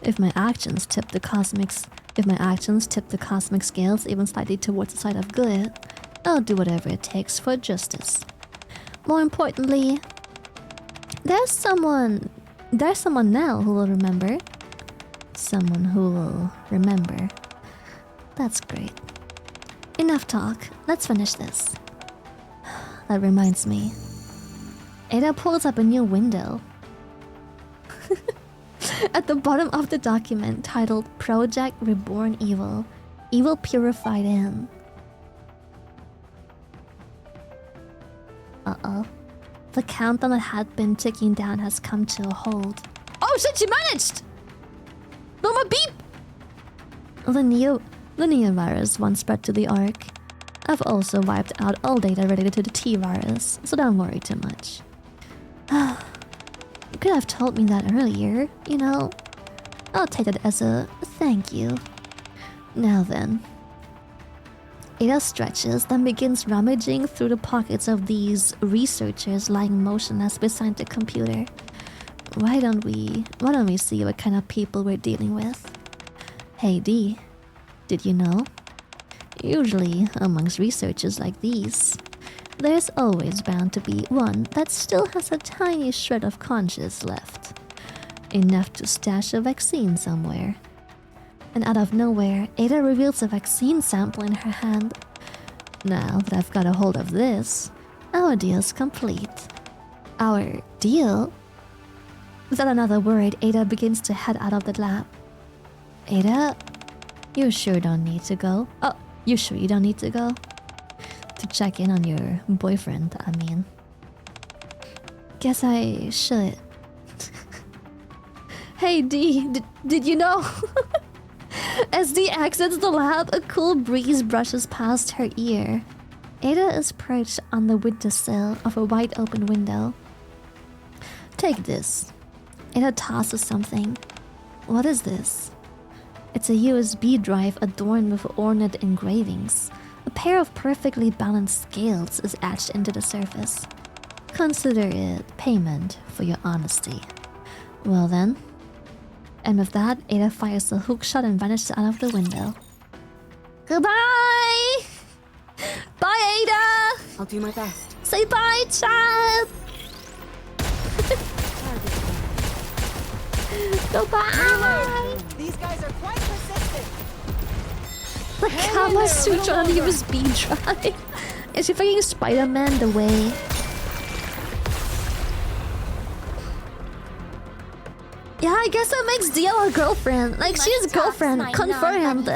If my actions tip the cosmic scales even slightly towards the side of good, I'll do whatever it takes for justice. More importantly, there's someone now who will remember. Someone who will remember. That's great. Enough talk. Let's finish this. That reminds me. Ada pulls up a new window. At the bottom of the document titled Project Reborn Evil. Evil Purified In. Uh-oh. The countdown that had been ticking down has come to a halt. Oh shit, she managed! No more beep! The Neo virus once spread to the Ark. I've also wiped out all data related to the T virus, so don't worry too much. You could have told me that earlier, you know. I'll take that as a thank you. Now then. Ada stretches, then begins rummaging through the pockets of these researchers lying motionless beside the computer. Why don't we see what kind of people we're dealing with? Hey D, did you know? Usually, amongst researchers like these, there's always bound to be one that still has a tiny shred of conscience left. Enough to stash a vaccine somewhere. And out of nowhere, Ada reveals a vaccine sample in her hand. Now that I've got a hold of this, our deal's complete. Our deal? Without another word, Ada begins to head out of the lab. Ada, you sure don't need to go? Oh, you sure you don't need to go? To check in on your boyfriend, I mean. Guess I should. Hey D, did you know? As Dee exits the lab, a cool breeze brushes past her ear. Ada is perched on the windowsill of a wide-open window. Take this. Ada tosses something. What is this? It's a USB drive adorned with ornate engravings. A pair of perfectly balanced scales is etched into the surface. Consider it payment for your honesty. Well then, And with that, Ada fires a hook shot and vanishes out of the window. Goodbye! Bye, Ada! I'll do my best. Say bye, Chad! Goodbye! These guys are quite persistent. The Kama Sutra on your speed try. Is he fucking Spider-Man the way? Yeah, I guess that makes Dio a girlfriend. Like, she's girlfriend. Confirmed.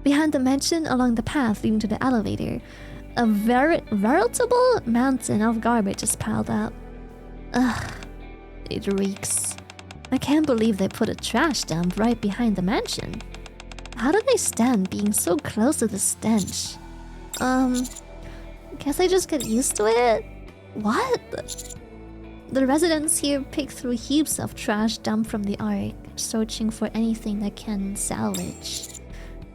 Behind the mansion, along the path leading to the elevator, a veritable mountain of garbage is piled up. Ugh, it reeks. I can't believe they put a trash dump right behind the mansion. How do they stand being so close to the stench? Guess I just get used to it? What? The residents here pick through heaps of trash dumped from the Ark, searching for anything they can salvage.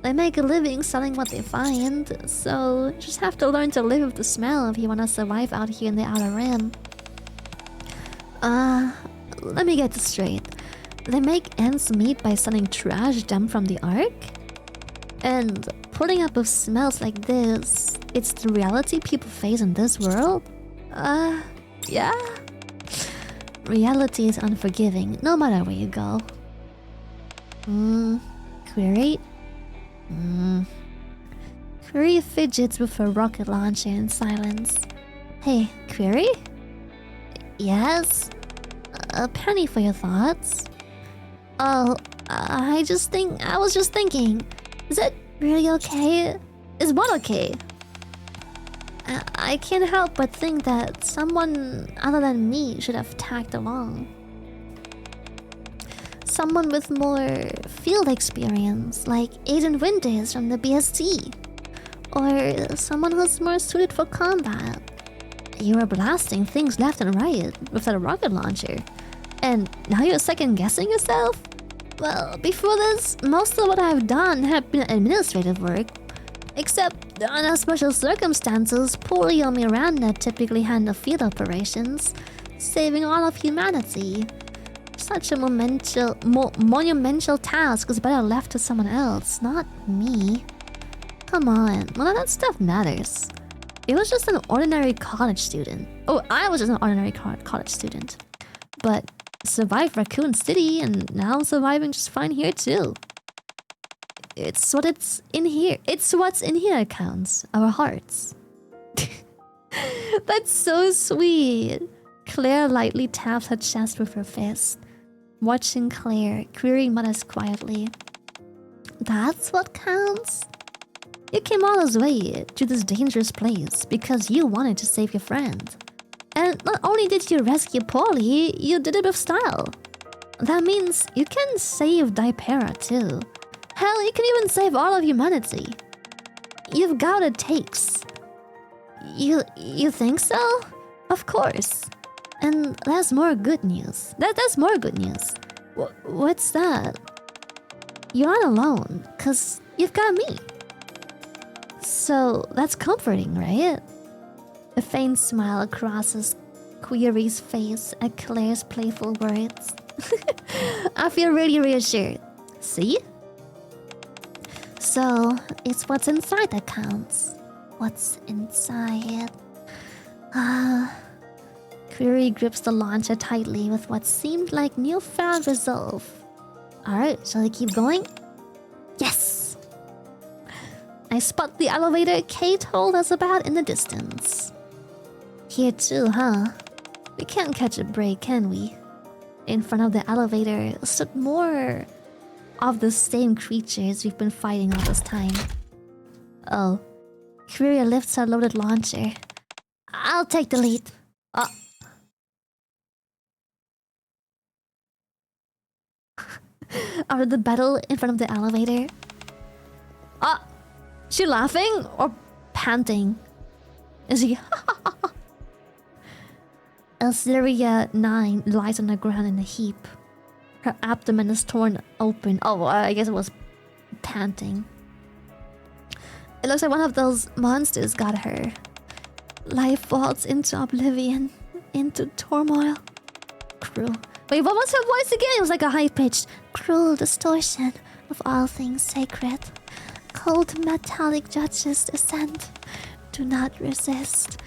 They make a living selling what they find, so just have to learn to live with the smell if you want to survive out here in the Outer Rim. Let me get this straight. They make ends meet by selling trash dumped from the Ark? And putting up with smells like this, it's the reality people face in this world? Yeah. Reality is unforgiving, no matter where you go. Query? Query fidgets with her rocket launcher in silence. Hey, Query? Yes? A penny for your thoughts. Oh, I was just thinking. Is it really okay? Is what okay? I can't help but think that someone other than me should have tagged along. Someone with more field experience, like Agent Winters from the BST. Or someone who's more suited for combat. You were blasting things left and right with that rocket launcher. And now you're second-guessing yourself? Well, before this, most of what I've done have been administrative work. Except, under special circumstances, poor Leo Miranda typically handle field operations, saving all of humanity. Such a monumental task is better left to someone else, not me. Come on, none of that stuff matters. It was just an ordinary college student. Oh, I was just an ordinary college student. But survived Raccoon City, and now I'm surviving just fine here too. It's what's in here that counts. Our hearts. That's so sweet. Claire lightly taps her chest with her fist. Watching Claire, Query mutters quietly. That's what counts? You came all this way to this dangerous place because you wanted to save your friend. And not only did you rescue Polly, you did it with style. That means you can save Dipera too. Hell, you can even save all of humanity. You've got what it takes. You think so? Of course. And there's more good news. There's more good news. What's that? You're not alone, cause you've got me. So that's comforting, right? A faint smile crosses Query's face at Claire's playful words. I feel really reassured. See? So, it's what's inside that counts. What's inside? Query grips the launcher tightly with what seemed like newfound resolve. Alright, shall we keep going? Yes! I spot the elevator Kate told us about in the distance. Here too, huh? We can't catch a break, can we? In front of the elevator stood more of the same creatures we've been fighting all this time. Oh. Query lifts her loaded launcher. I'll take the lead. Out of the battle in front of the elevator. She laughing or panting? Is he? Elsiria 9 lies on the ground in a heap. Her abdomen is torn open. Oh, I guess it was panting. It looks like one of those monsters got her. Life falls into oblivion, into turmoil. Cruel. Wait, what was her voice again? It was like a high-pitched, cruel distortion of all things sacred. Cold metallic judges descend. Do not resist.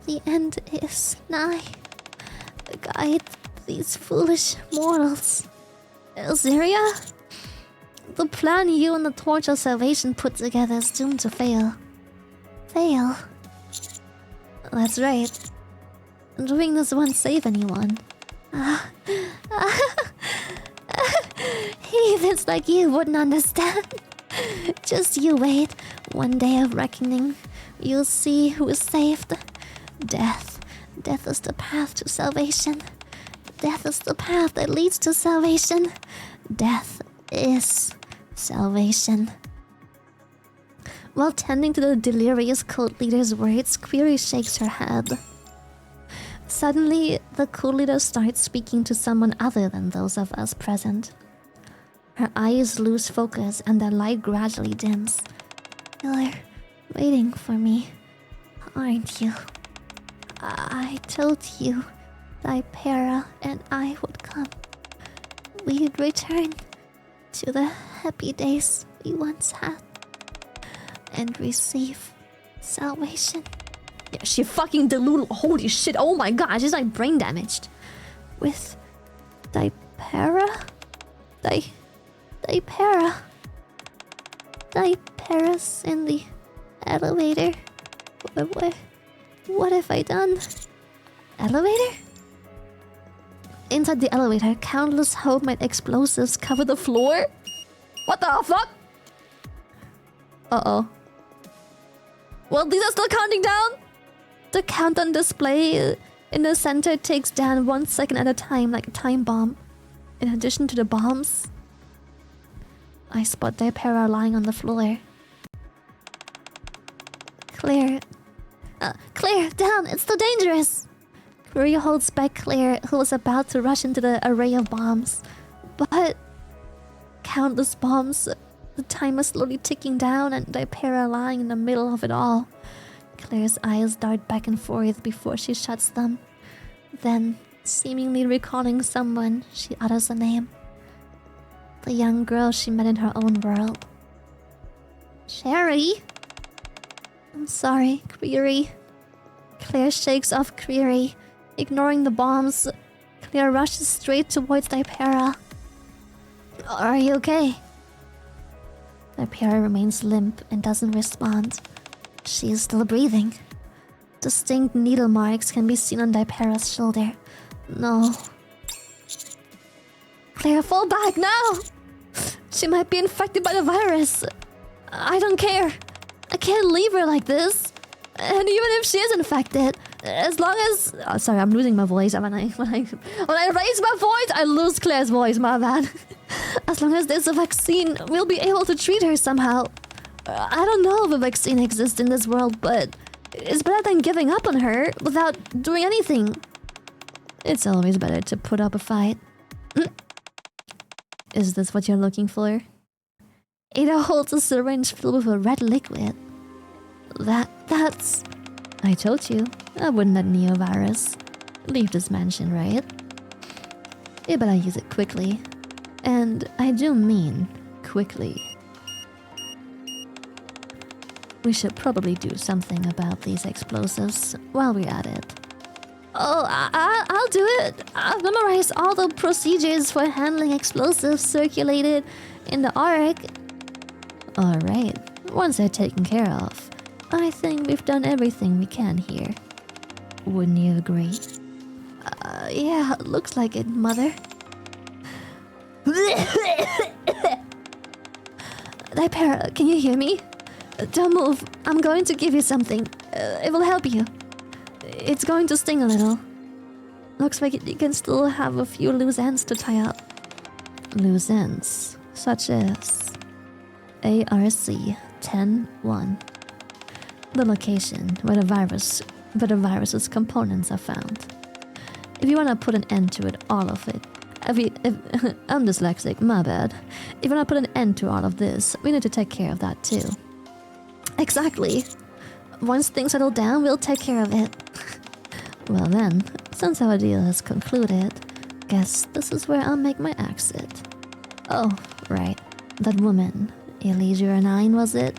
The end is nigh. Guide these foolish mortals. Illyria? The plan you and the Torch of Salvation put together is doomed to fail. Fail? That's right. Doing this won't save anyone. Heathens like you wouldn't understand. Just you wait. One day of reckoning, you'll see who is saved. Death. Death is the path to salvation. Death is the path that leads to salvation. Death is salvation. While tending to the delirious cult leader's words, Query shakes her head. Suddenly, the cult leader starts speaking to someone other than those of us present. Her eyes lose focus and their light gradually dims. You're waiting for me, aren't you? I told you Dipera and I would come. We'd return to the happy days we once had and receive salvation. Yeah, she fucking deluded. Holy shit, oh my god, she's like brain damaged. With Dipera? Dipera. Dipera's in the elevator. What have I done? Elevator? Inside the elevator, countless homemade explosives cover the floor. What the fuck? Uh-oh. Well, these are still counting down. The countdown display in the center takes down 1 second at a time, like a time bomb. In addition to the bombs, I spot Dipera lying on the floor. Claire, down! It's too dangerous! Query holds back Claire, who was about to rush into the array of bombs. But countless bombs, the timer slowly ticking down, and Dipera lying in the middle of it all. Claire's eyes dart back and forth before she shuts them. Then, seemingly recalling someone, she utters a name. The young girl she met in her own world. Sherry? I'm sorry, Query. Claire shakes off Query. Ignoring the bombs, Claire rushes straight towards Dipera. Are you okay? Dipera remains limp and doesn't respond. She is still breathing. Distinct needle marks can be seen on Dipera's shoulder. No. Claire, fall back now! She might be infected by the virus. I don't care. I can't leave her like this. And even if she is infected, as long as... Oh, sorry, I'm losing my voice. When I raise my voice, I lose Claire's voice, my bad. As long as there's a vaccine, we'll be able to treat her somehow. I don't know if a vaccine exists in this world, but it's better than giving up on her without doing anything. It's always better to put up a fight. Is this what you're looking for? Ada holds a syringe filled with a red liquid. That's... I told you, I wouldn't let Neovirus leave this mansion, right? You better use it quickly. And I do mean quickly. We should probably do something about these explosives while we're at it. Oh, I'll do it. I've memorized all the procedures for handling explosives circulated in the Ark. Alright, once they're taken care of, I think we've done everything we can here. Wouldn't you agree? Yeah, looks like it, Mother. Dipera, can you hear me? Don't move. I'm going to give you something. It will help you. It's going to sting a little. Looks like you can still have a few loose ends to tie up. Loose ends, such as ARC-10-1. The location where the virus's components are found. If you want to put an end to it, all of it. I'm dyslexic, my bad. If you want to put an end to all of this, we need to take care of that too. Exactly. Once things settle down, we'll take care of it. Well then, since our deal has concluded, guess this is where I'll make my exit. Oh, right. That woman, Elysia 9, was it?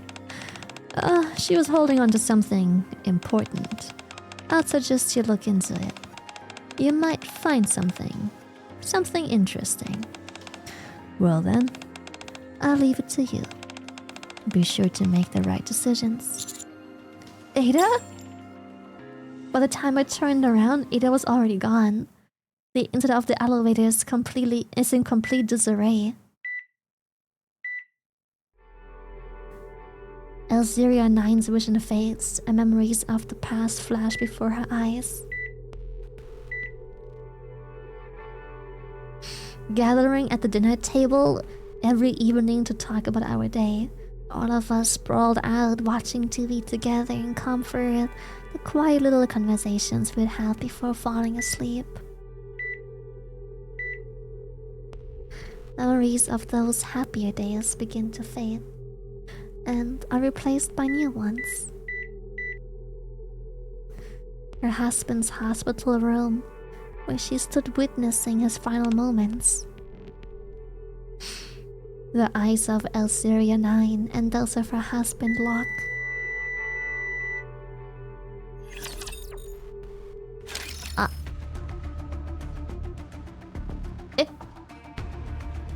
She was holding on to something important. I'd suggest you look into it. You might find something interesting. Well then, I'll leave it to you. Be sure to make the right decisions. Ada? By the time I turned around, Ada was already gone. The inside of the elevator is in complete disarray. Elysia 9's vision fades, and memories of the past flash before her eyes. Gathering at the dinner table every evening to talk about our day. All of us sprawled out, watching TV together in comfort. The quiet little conversations we'd have before falling asleep. Memories of those happier days begin to fade, and are replaced by new ones. Her husband's hospital room, where she stood witnessing his final moments. The eyes of Elysia 9 and those of her husband lock.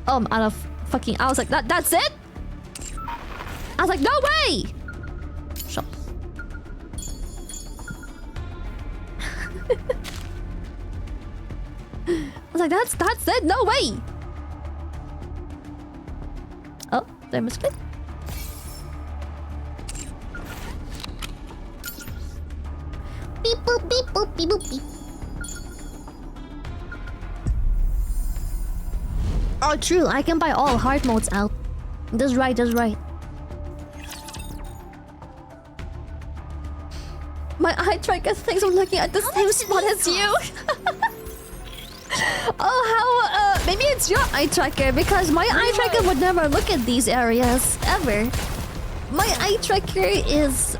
Oh, I'm out of fucking... I was like, that's it? I was like, no way! Shut. I was like, that's it, no way! Oh, there must be. Beep boop beep boop beep boop beep. Oh, true, I can buy all hard modes out. That's right, that's right. My eye tracker thinks I'm looking at the same spot as you. Oh, how, maybe it's your eye tracker, because my eye tracker would never look at these areas, ever. My eye tracker is,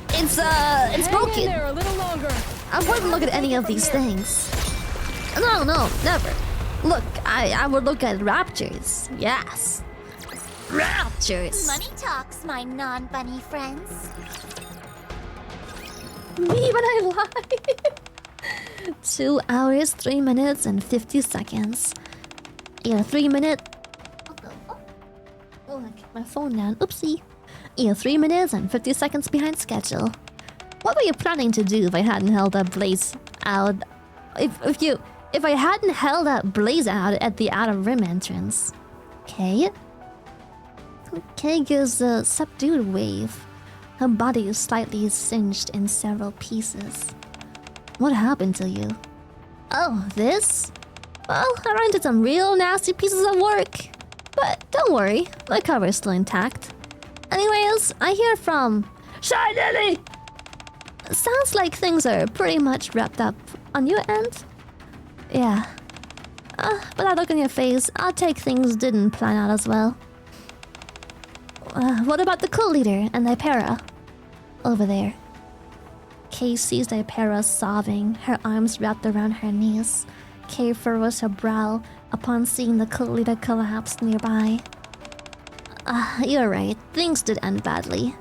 it's broken. There a little longer. I wouldn't look at any of these things. No, never. Look, I would look at raptors. Yes. Raptors. Money talks, my non-bunny friends. Me, but I lied. 2 hours, 3 minutes, and 50 seconds. Yeah, 3 minute. Oh, I kept my phone down. Oopsie. Yeah, 3 minutes and 50 seconds behind schedule. What were you planning to do if I hadn't held that blaze out? If I hadn't held that blaze out at the outer rim entrance. Okay. Okay gives a subdued wave. Her body is slightly singed in several pieces. What happened to you? Oh, this? Well, I ran into some real nasty pieces of work. But don't worry, my cover is still intact. Anyways, I hear from... Shy Lily! Sounds like things are pretty much wrapped up on your end. Yeah. But that look on your face, I'll take things didn't plan out as well. What about the cult leader and Hypera? Over there. Kay sees Hypera sobbing, her arms wrapped around her knees. Kay furrows her brow upon seeing the cult leader collapse nearby. You're right, things did end badly.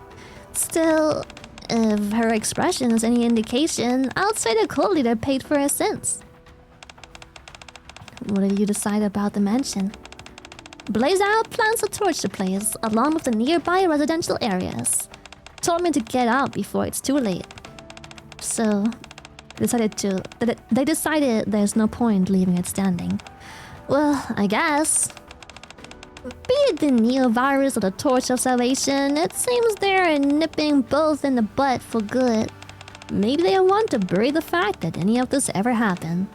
Still, if her expression is any indication, I'll say the cult leader paid for her sins. What did you decide about the mansion? Blaze Out plans to torch the place, along with the nearby residential areas. Told me to get out before it's too late. So, they decided there's no point leaving it standing. Well, I guess. Be it the Neo-virus or the Torch of Salvation, it seems they're nipping both in the butt for good. Maybe they want to bury the fact that any of this ever happened.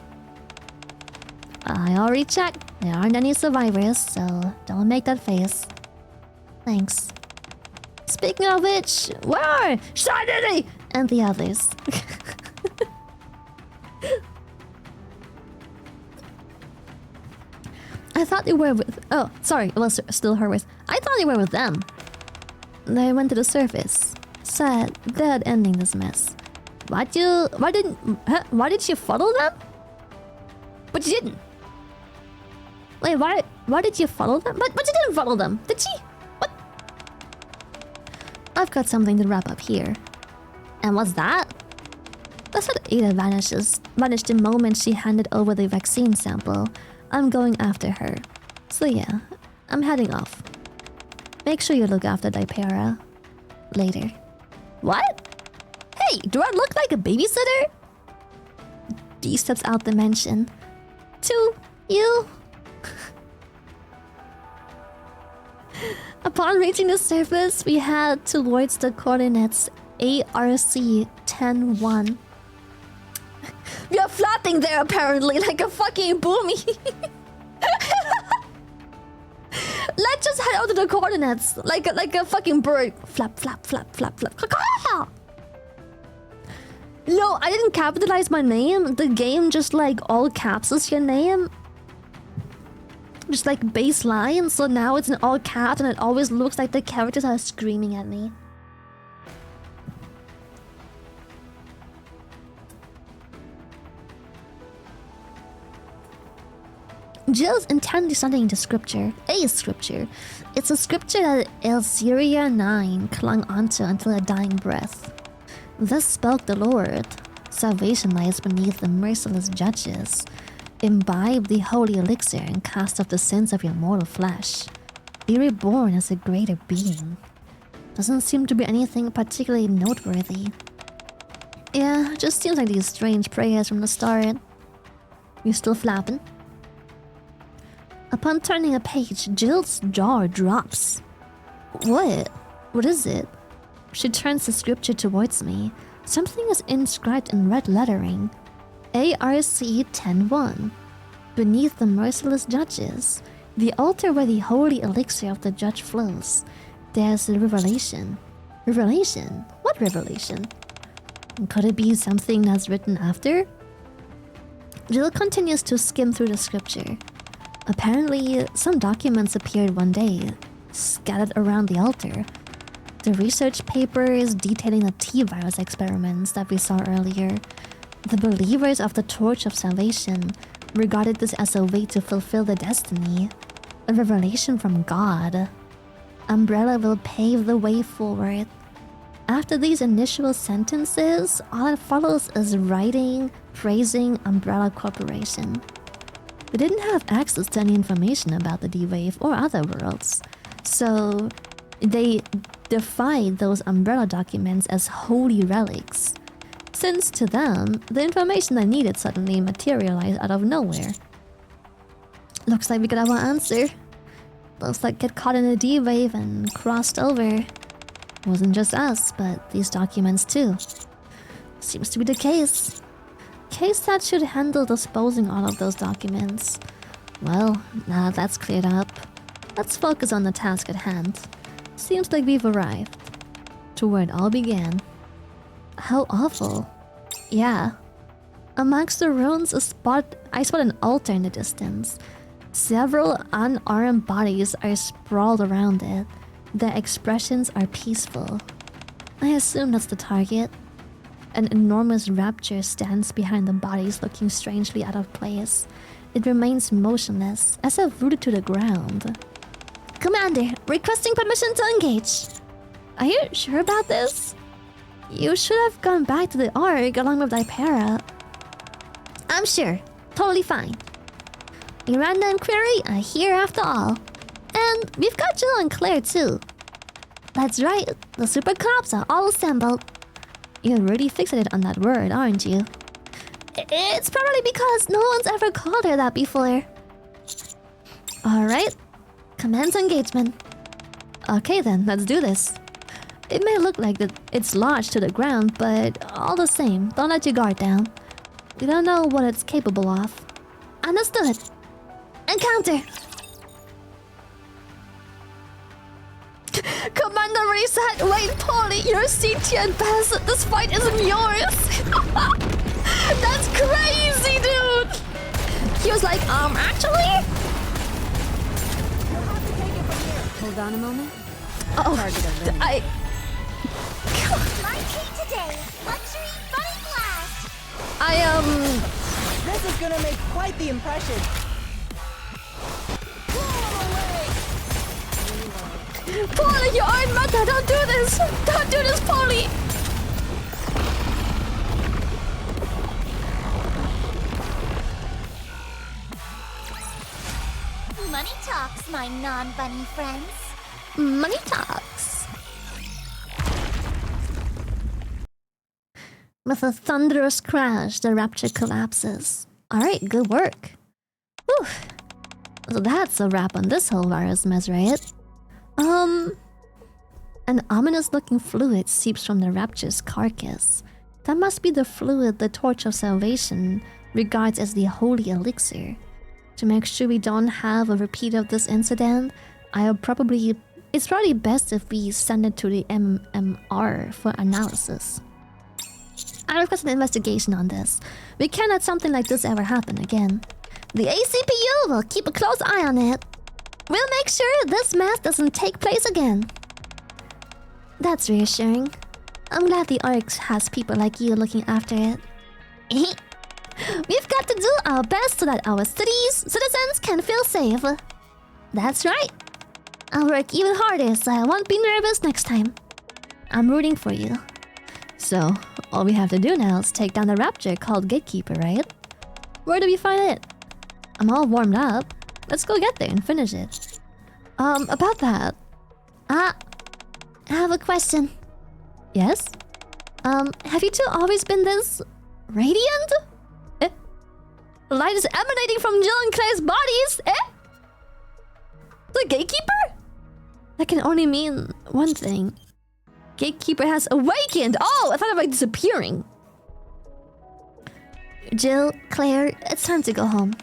I already checked. There aren't any survivors, so don't make that face. Thanks. Speaking of which, where are Shiny and the others? I thought they were with... Oh, sorry, it was still her with... I thought they were with them. They went to the surface. Said they're ending this mess. Why did you follow them? But you didn't. Wait, why did you follow them? But you didn't follow them, did she? What? I've got something to wrap up here. And what's that? That's what Ada vanished the moment she handed over the vaccine sample. I'm going after her. So yeah, I'm heading off. Make sure you look after Dipera. Later. What? Hey, do I look like a babysitter? D steps out the mansion. To you. Upon reaching the surface, we head towards the coordinates ARC-10-1. We are flapping there apparently like a fucking boomy. Let's just head out to the coordinates like a fucking bird. Flap, flap, flap, flap, flap. No, I didn't capitalize my name. The game just like all caps is your name. Just like baseline. So now it's in all caps and it always looks like the characters are screaming at me. Jill's intently studying the scripture. A scripture. It's a scripture that Elsyria 9 clung onto until her dying breath. Thus spoke the Lord. Salvation lies beneath the merciless judges. Imbibe the holy elixir and cast off the sins of your mortal flesh. Be reborn as a greater being. Doesn't seem to be anything particularly noteworthy. Yeah, just seems like these strange prayers from the start. You still flapping? Upon turning a page, Jill's jaw drops. What? What is it? She turns the scripture towards me. Something is inscribed in red lettering. ARC-10-1. Beneath the merciless judges, the altar where the holy elixir of the judge flows, there's a revelation. Revelation? What revelation? Could it be something that's written after? Jill continues to skim through the scripture. Apparently, some documents appeared one day, scattered around the altar. The research papers detailing the T-virus experiments that we saw earlier. The believers of the Torch of Salvation regarded this as a way to fulfill the destiny. A revelation from God. Umbrella will pave the way forward. After these initial sentences, all that follows is writing, praising Umbrella Corporation. They didn't have access to any information about the D-Wave or other worlds, so they defied those Umbrella documents as holy relics, since to them, the information they needed suddenly materialized out of nowhere. Looks like we got our answer. Looks like get caught in a D-Wave and crossed over. Wasn't just us, but these documents too. Seems to be the case. Case that should handle disposing all of those documents. Well, now that that's cleared up, let's focus on the task at hand. Seems like we've arrived to where it all began. How awful. Yeah. Amongst the ruins, I spot an altar in the distance. Several unarmed bodies are sprawled around it. Their expressions are peaceful. I assume that's the target. An enormous rapture stands behind the bodies, looking strangely out of place. It remains motionless, as if rooted to the ground. Commander, requesting permission to engage. Are you sure about this? You should have gone back to the Ark along with Dipera. I'm sure. Totally fine. Miranda and Query are here after all. And we've got Jill and Claire too. That's right, the super cops are all assembled. You're really fixated on that word, aren't you? It's probably because no one's ever called her that before. Alright, commence engagement. Okay then, let's do this. It may look like that it's lodged to the ground, but all the same, don't let your guard down. You don't know what it's capable of. Understood. Encounter! Commander reset! Wait, Polly, you're CT at best. This fight isn't yours! That's crazy, dude! He was like, actually? Hold on a moment. Oh, Target eliminated. My treat today, luxury bunny blast. This is gonna make quite the impression. Polly, you are mother. Don't do this. Don't do this, Polly. Money talks, my non-bunny friends. Money talks. With a thunderous crash, the rapture collapses. Alright, good work. Whew. So that's a wrap on this whole virus mess, right? An ominous-looking fluid seeps from the rapture's carcass. That must be the fluid the Torch of Salvation regards as the holy elixir. To make sure we don't have a repeat of this incident, it's probably best if we send it to the MMR for analysis. I request an investigation on this. We can't let something like this ever happen again. The ACPU will keep a close eye on it. We'll make sure this mess doesn't take place again. That's reassuring. I'm glad the ARC has people like you looking after it. We've got to do our best so that our citizens can feel safe. That's right. I'll work even harder so I won't be nervous next time. I'm rooting for you. So, all we have to do now is take down the rapture called Gatekeeper, right? Where do we find it? I'm all warmed up. Let's go get there and finish it. About that. I have a question. Yes? Have you two always been this radiant? The light is emanating from Jill and Claire's bodies, The Gatekeeper? That can only mean one thing. Gatekeeper has awakened! Oh, I thought about disappearing. Jill, Claire, it's time to go home.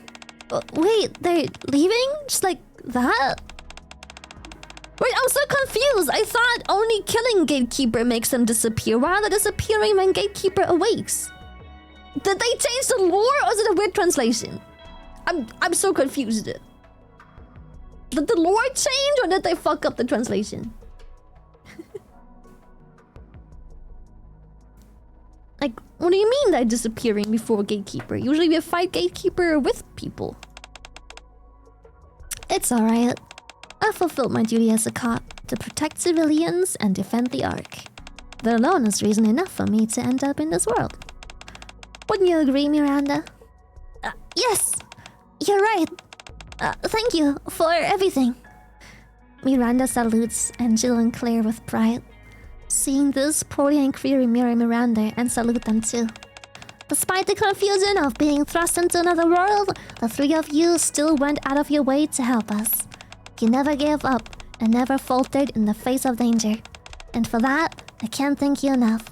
Wait, they're leaving? Just like that? Wait, I'm so confused. I thought only killing Gatekeeper makes them disappear. Why are they disappearing when Gatekeeper awakes? Did they change the lore or is it a weird translation? I'm so confused. Did the lore change or did they fuck up the translation? Like, what do you mean they're disappearing before Gatekeeper? Usually we fight Gatekeeper with people. It's alright. I fulfilled my duty as a cop to protect civilians and defend the Ark. That alone is reason enough for me to end up in this world. Wouldn't you agree, Miranda? Yes! You're right. Thank you for everything. Miranda salutes and Jill and Claire with pride. Seeing this, Polly and Query mirror Miranda and salute them too. Despite the confusion of being thrust into another world, the three of you still went out of your way to help us. You never gave up and never faltered in the face of danger. And for that, I can't thank you enough.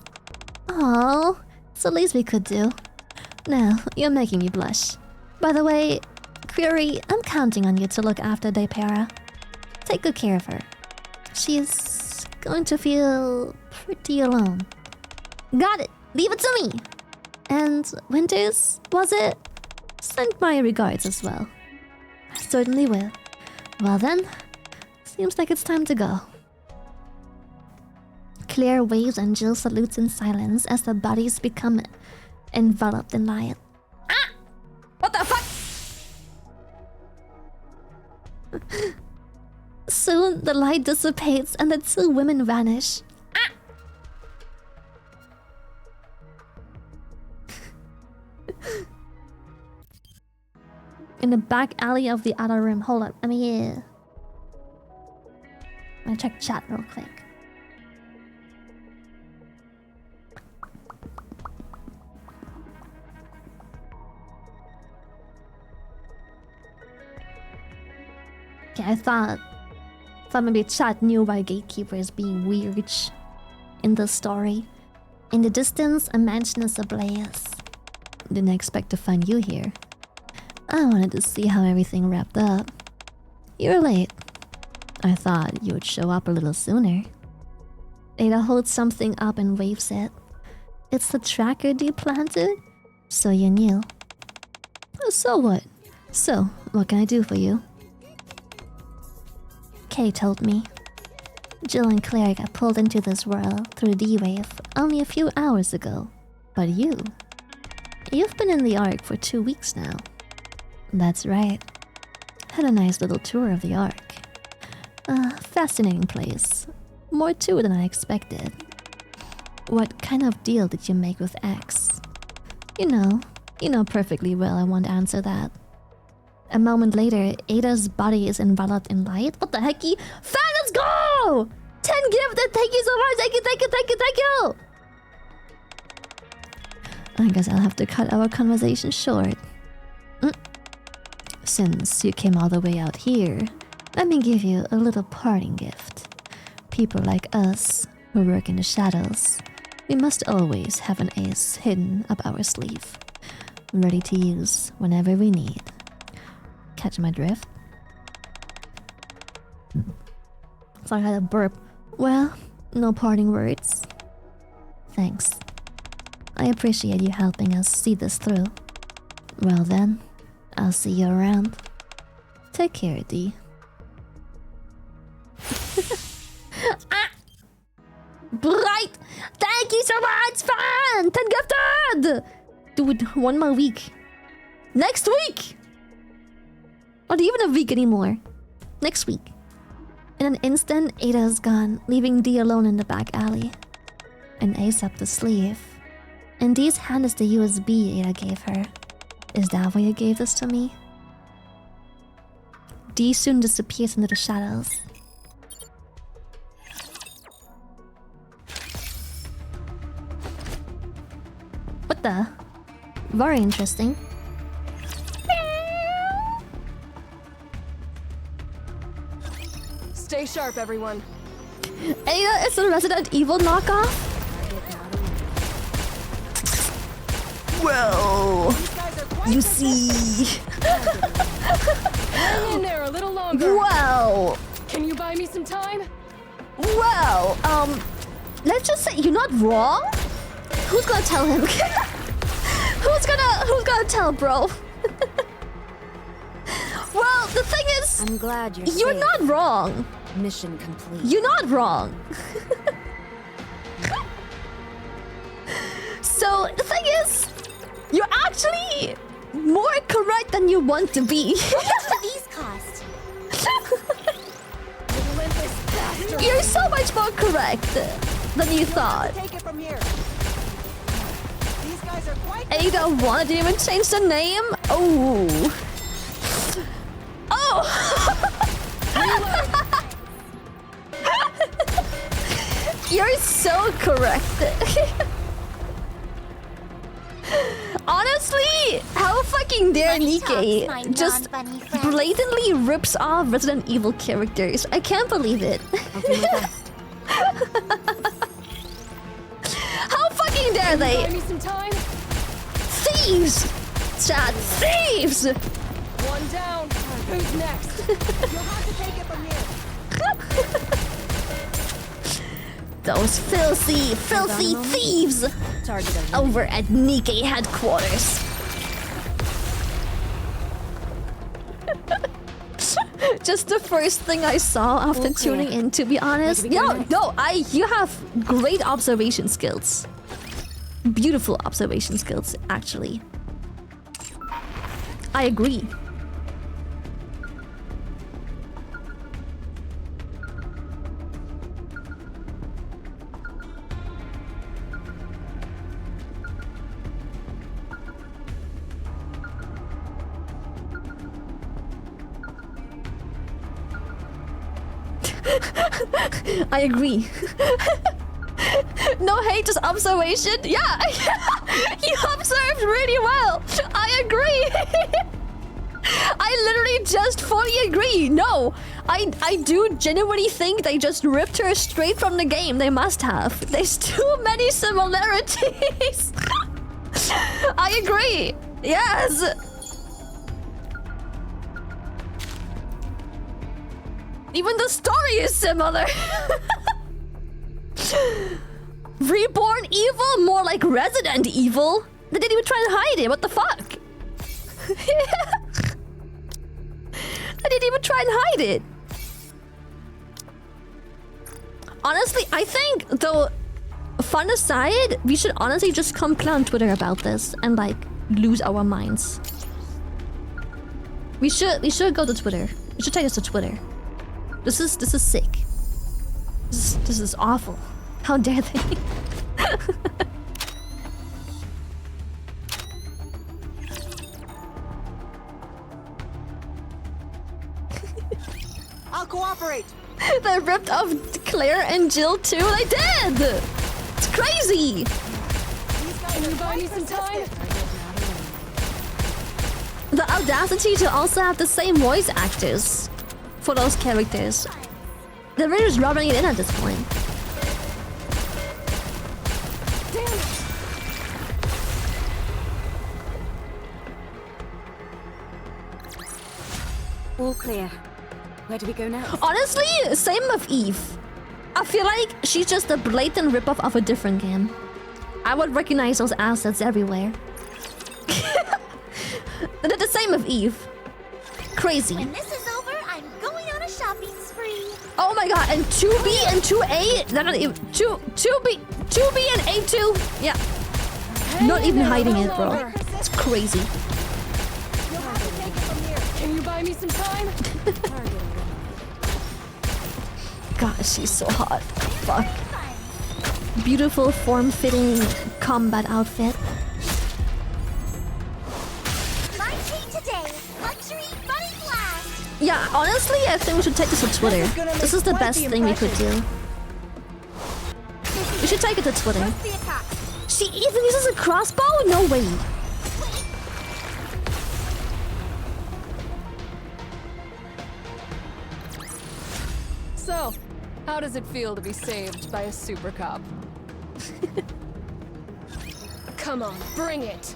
Oh, it's the least we could do. No, you're making me blush. By the way, Query, I'm counting on you to look after Depera. Take good care of her. She's going to feel pretty alone. Got it! Leave it to me! And Winters, was it? Send my regards as well. I certainly will. Well then, seems like it's time to go. Claire waves and Jill salutes in silence as the bodies become enveloped in light. Ah! What the fuck? Soon, the light dissipates and the two women vanish. Ah! In the back alley of the other room. Hold up, I'm here. I'm gonna check chat real quick. Okay, I thought maybe chat knew why Gatekeeper is being weird in the story. In the distance, a mansion is ablaze. Didn't expect to find you here. I wanted to see how everything wrapped up. You're late. I thought you would show up a little sooner. Ada holds something up and waves it. It's the tracker you planted? So you knew. So what? So, what can I do for you? Kay told me. Jill and Claire got pulled into this world through D-Wave only a few hours ago. But you've been in the Ark for 2 weeks now. That's right. Had a nice little tour of the Ark. Fascinating place. More to it than I expected. What kind of deal did you make with X? You know perfectly well I won't answer that. A moment later, Ada's body is enveloped in light. What the hecky? Fan, let's go! 10 gifted, thank you so much, thank you! I guess I'll have to cut our conversation short. Since you came all the way out here, let me give you a little parting gift. People like us, who work in the shadows, we must always have an ace hidden up our sleeve, ready to use whenever we need. Catch my drift? Sorry, I had a burp. Well, no parting words. Thanks. I appreciate you helping us see this through. Well then, I'll see you around. Take care, D. Bright! Thank you so much, fan! 10 gifted! Dude, 1 more week. Next week! Not even a week anymore. Next week. In an instant, Ada's gone, leaving D alone in the back alley. An ace up the sleeve. And D's hand is the USB Ada gave her. Is that why you gave this to me? D soon disappears into the shadows. What the? Very interesting. Stay sharp, everyone. Ada is a Resident Evil knockoff? Well, you see. Hang in there a little longer. Well, Can you buy me some time? well, let's just say you're not wrong. Who's gonna tell him? Who's gonna tell, bro? Well, the thing is, I'm glad you're you're safe. not wrong. Mission complete. You're not wrong. So the thing is, you're actually more correct than you want to be. These cost. Relentless bastard. You're so much more correct than you thought. Take it from here. These guys are quite Ada wanted to even change the name? Oh. Oh! You're so correct. Honestly, how fucking dare Bunny talks, my Nikke just non-bunny friend. blatantly rips off Resident Evil characters. I can't believe it. I'll do my best. How fucking dare Buy they? me some time. Thieves! Chat, thieves! One down. Who's next? You'll have to take it from here. Those filthy thieves Target of over at Nikke headquarters. Just the first thing I saw after Okay. tuning in, to be honest. Where do we go No, next? you have great observation skills. Beautiful observation skills, actually. I agree. I agree. No hate, just observation. Yeah, you observed really well. I agree. I literally just fully agree. No, I do genuinely think they just ripped her straight from the game. They must have. There's too many similarities. I agree. Yes. Even the story is similar. Reborn Evil? More like Resident Evil. They didn't even try and hide it. What the fuck? They didn't even try and hide it. Honestly, I think though, fun aside, we should honestly just come play on Twitter about this and like lose our minds. We should go to Twitter. We should take us to Twitter. This is sick. This is awful. How dare they? I'll cooperate. They ripped off Claire and Jill too. They did. It's crazy. These guys Can are you buy me some time? The audacity to also have the same voice actors for those characters. They're really just rubbing it in at this point. Damn it! All clear. Where do we go now? Honestly, same with Eve. I feel like she's just a blatant ripoff of a different game. I would recognize those assets everywhere. They're the same with Eve. Crazy. When this is over, I'm going on a shopping spree. Oh my god, and 2B and 2A, they're not even 2B and A2. Yeah. Not even hiding it, bro. It's crazy. You'll have to take it from here. Can you buy me some time? God, she's so hot. Fuck. Beautiful, form-fitting combat outfit. My treat today, luxury bunny blast. Yeah, honestly, I think we should take this to Twitter. This is the best thing we could do. We should take it to Twitter. What's the attack? She even uses a crossbow? No way. So, how does it feel to be saved by a super cop? Come on, bring it!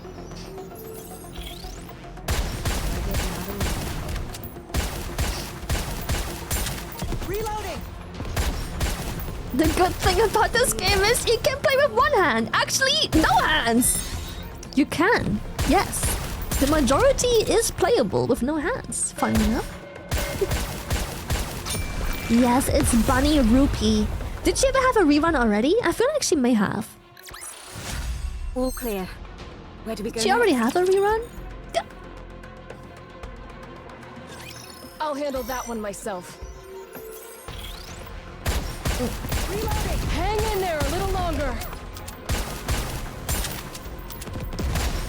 Reloading. The good thing about this game is you can play with one hand. Actually, no hands. You can, yes. The majority is playable with no hands, funny enough. Yes, it's Bunny Rupee. Did she ever have a rerun already? I feel like she may have. All clear. Where do we go She next? already had a rerun? Yeah. I'll handle that one myself. Reloading. Hang in there a little longer.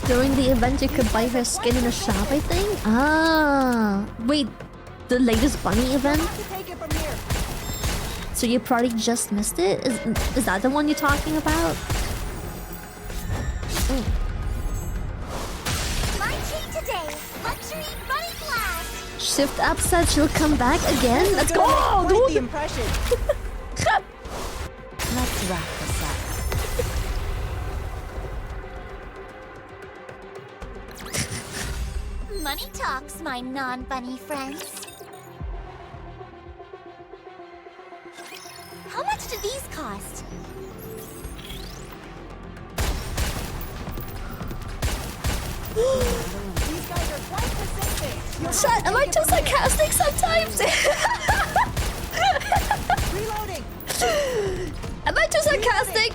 During the event, you could buy her skin in a shop, I think? Ah. Wait, the latest Bunny event? Have to take it from here. So you probably just missed it? Is that the one you're talking about? My treat today, luxury bunny blast. Shift up said she'll come back again? Let's go! Gonna make quite the Dude! impression. Let's wrap this up. Money talks, my non-bunny friends. How much do these cost? These guys are quite persistent. You'll have Chat, to am I take it too from here. sarcastic sometimes? Reloading. Am I too sarcastic?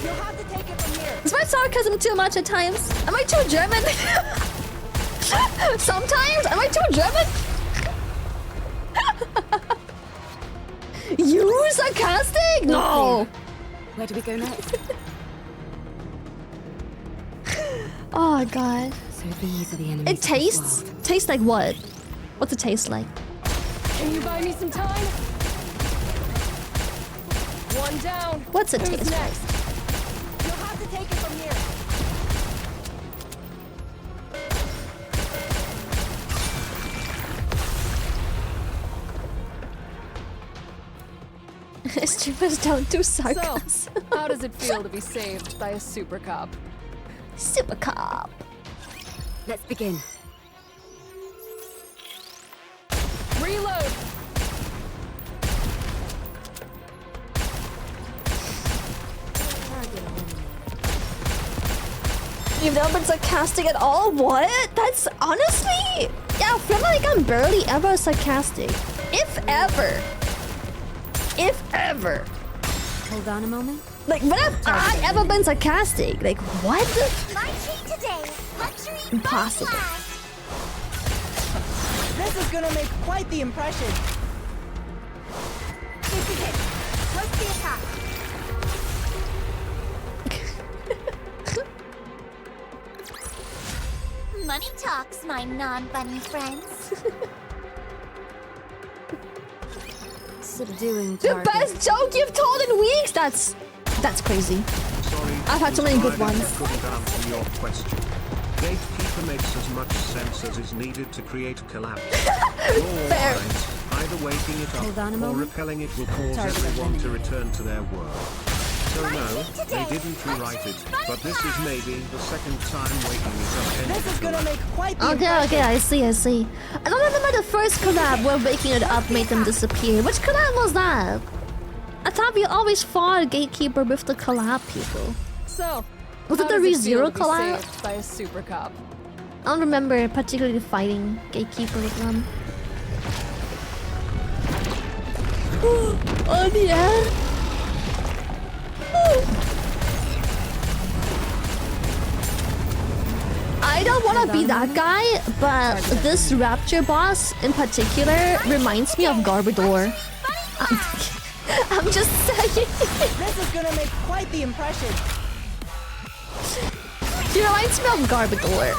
You'll have to take it from here. Is my sarcasm too much at times? Am I too German? Sometimes? Am I too German? You sarcastic? No! Where do we go next? Oh god. So these are the enemies. It tastes? Tastes like what? What's it taste like? Can you buy me some time? One down. What's it Who's taste like? next? You'll have to take it from here. Streamers don't do So, sarcasm. how does it feel to be saved by a super cop? Super cop. Let's begin. Reload! You've never been sarcastic at all? What? That's honestly... Yeah, I feel like I'm barely ever sarcastic. If ever. If ever. Hold on a moment. Like, when have I ever been sarcastic? Like, what? My treat today, luxury Impossible. body blast. This is gonna make quite the impression. This is it. Close the attack. Money talks, my non-bunny friends. Subduing The target. best joke you've told in weeks. That's crazy. Sorry, I've had so many good Friday ones. couldn't answer your question. Gatekeeper makes as much sense as is needed to create collapse. Fair. Alright, either waking it Hold on a up or moment. repelling it will cause Target everyone to eliminated. return to their world. So no, they didn't rewrite it, but this is maybe the second time waking it up ended This is gonna collapse. make quite the Okay, impression. okay, I see. I don't remember the first collab where waking it up made them disappear. Which collab was that? I thought we always fought Gatekeeper with the collab people. So, Was it how the does feel ReZero to be collab? saved by a super cop? I don't remember particularly fighting Gatekeeper with them. Oh yeah. I don't want to be that guy, but this Rapture boss in particular reminds me of Garbodor. I'm just saying. This is gonna make quite the impression. He reminds me of Garbodor.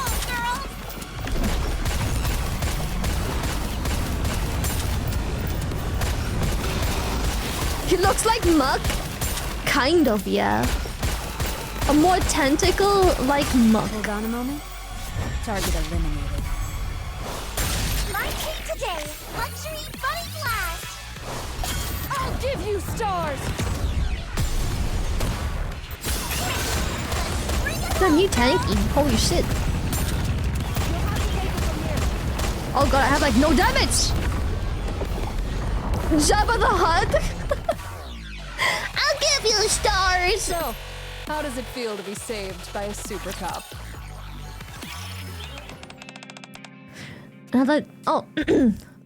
He looks like Muck. Kind of, yeah. A more tentacle like Muck. Hold on a moment. Target eliminated. My treat today, luxury body blast. I'll give you stars! The new tanky. Holy shit. Oh god, I have like no damage. Jabba the Hutt. I'll give you stars. So, how does it feel to be saved by a super cop?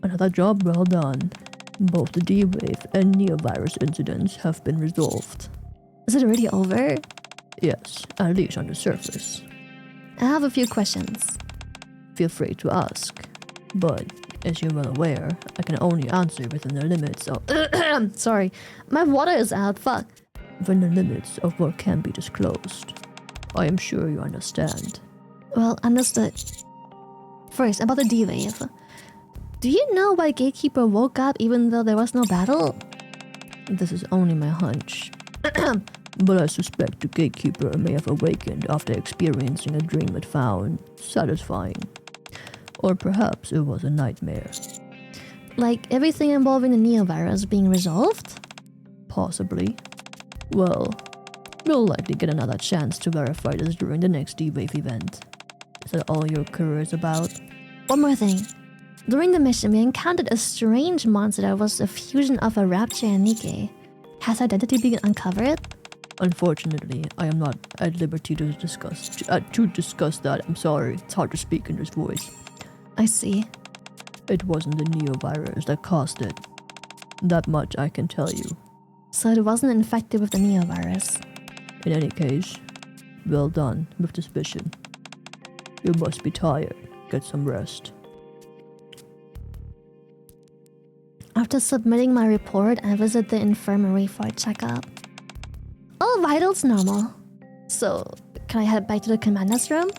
Another job well done. Both the D-Wave and Neovirus incidents have been resolved. Is it already over? Yes, at least on the surface. I have a few questions. Feel free to ask. But, as you're well aware, I can only answer within the limits of Sorry, my water is out. Fuck. within the limits of what can be disclosed. I am sure you understand. Well, understood. First, about the D-Wave. Do you know why Gatekeeper woke up even though there was no battle? This is only my hunch. But I suspect the Gatekeeper may have awakened after experiencing a dream it found satisfying. Or perhaps it was a nightmare. Like everything involving the Neovirus being resolved? Possibly. Well, we'll likely get another chance to verify this during the next D-Wave event. Is that all you're curious about? One more thing. During the mission, we encountered a strange monster that was a fusion of a Rapture and Nikke. Has identity been uncovered? Unfortunately, I am not at liberty to discuss that. I'm sorry, it's hard to speak in this voice. I see. It wasn't the Neovirus that caused it. That much I can tell you. So it wasn't infected with the Neovirus. In any case, well done with this mission. You must be tired. Get some rest. After submitting my report, I visit the infirmary for a checkup. All vitals normal. So, can I head back to the commander's room?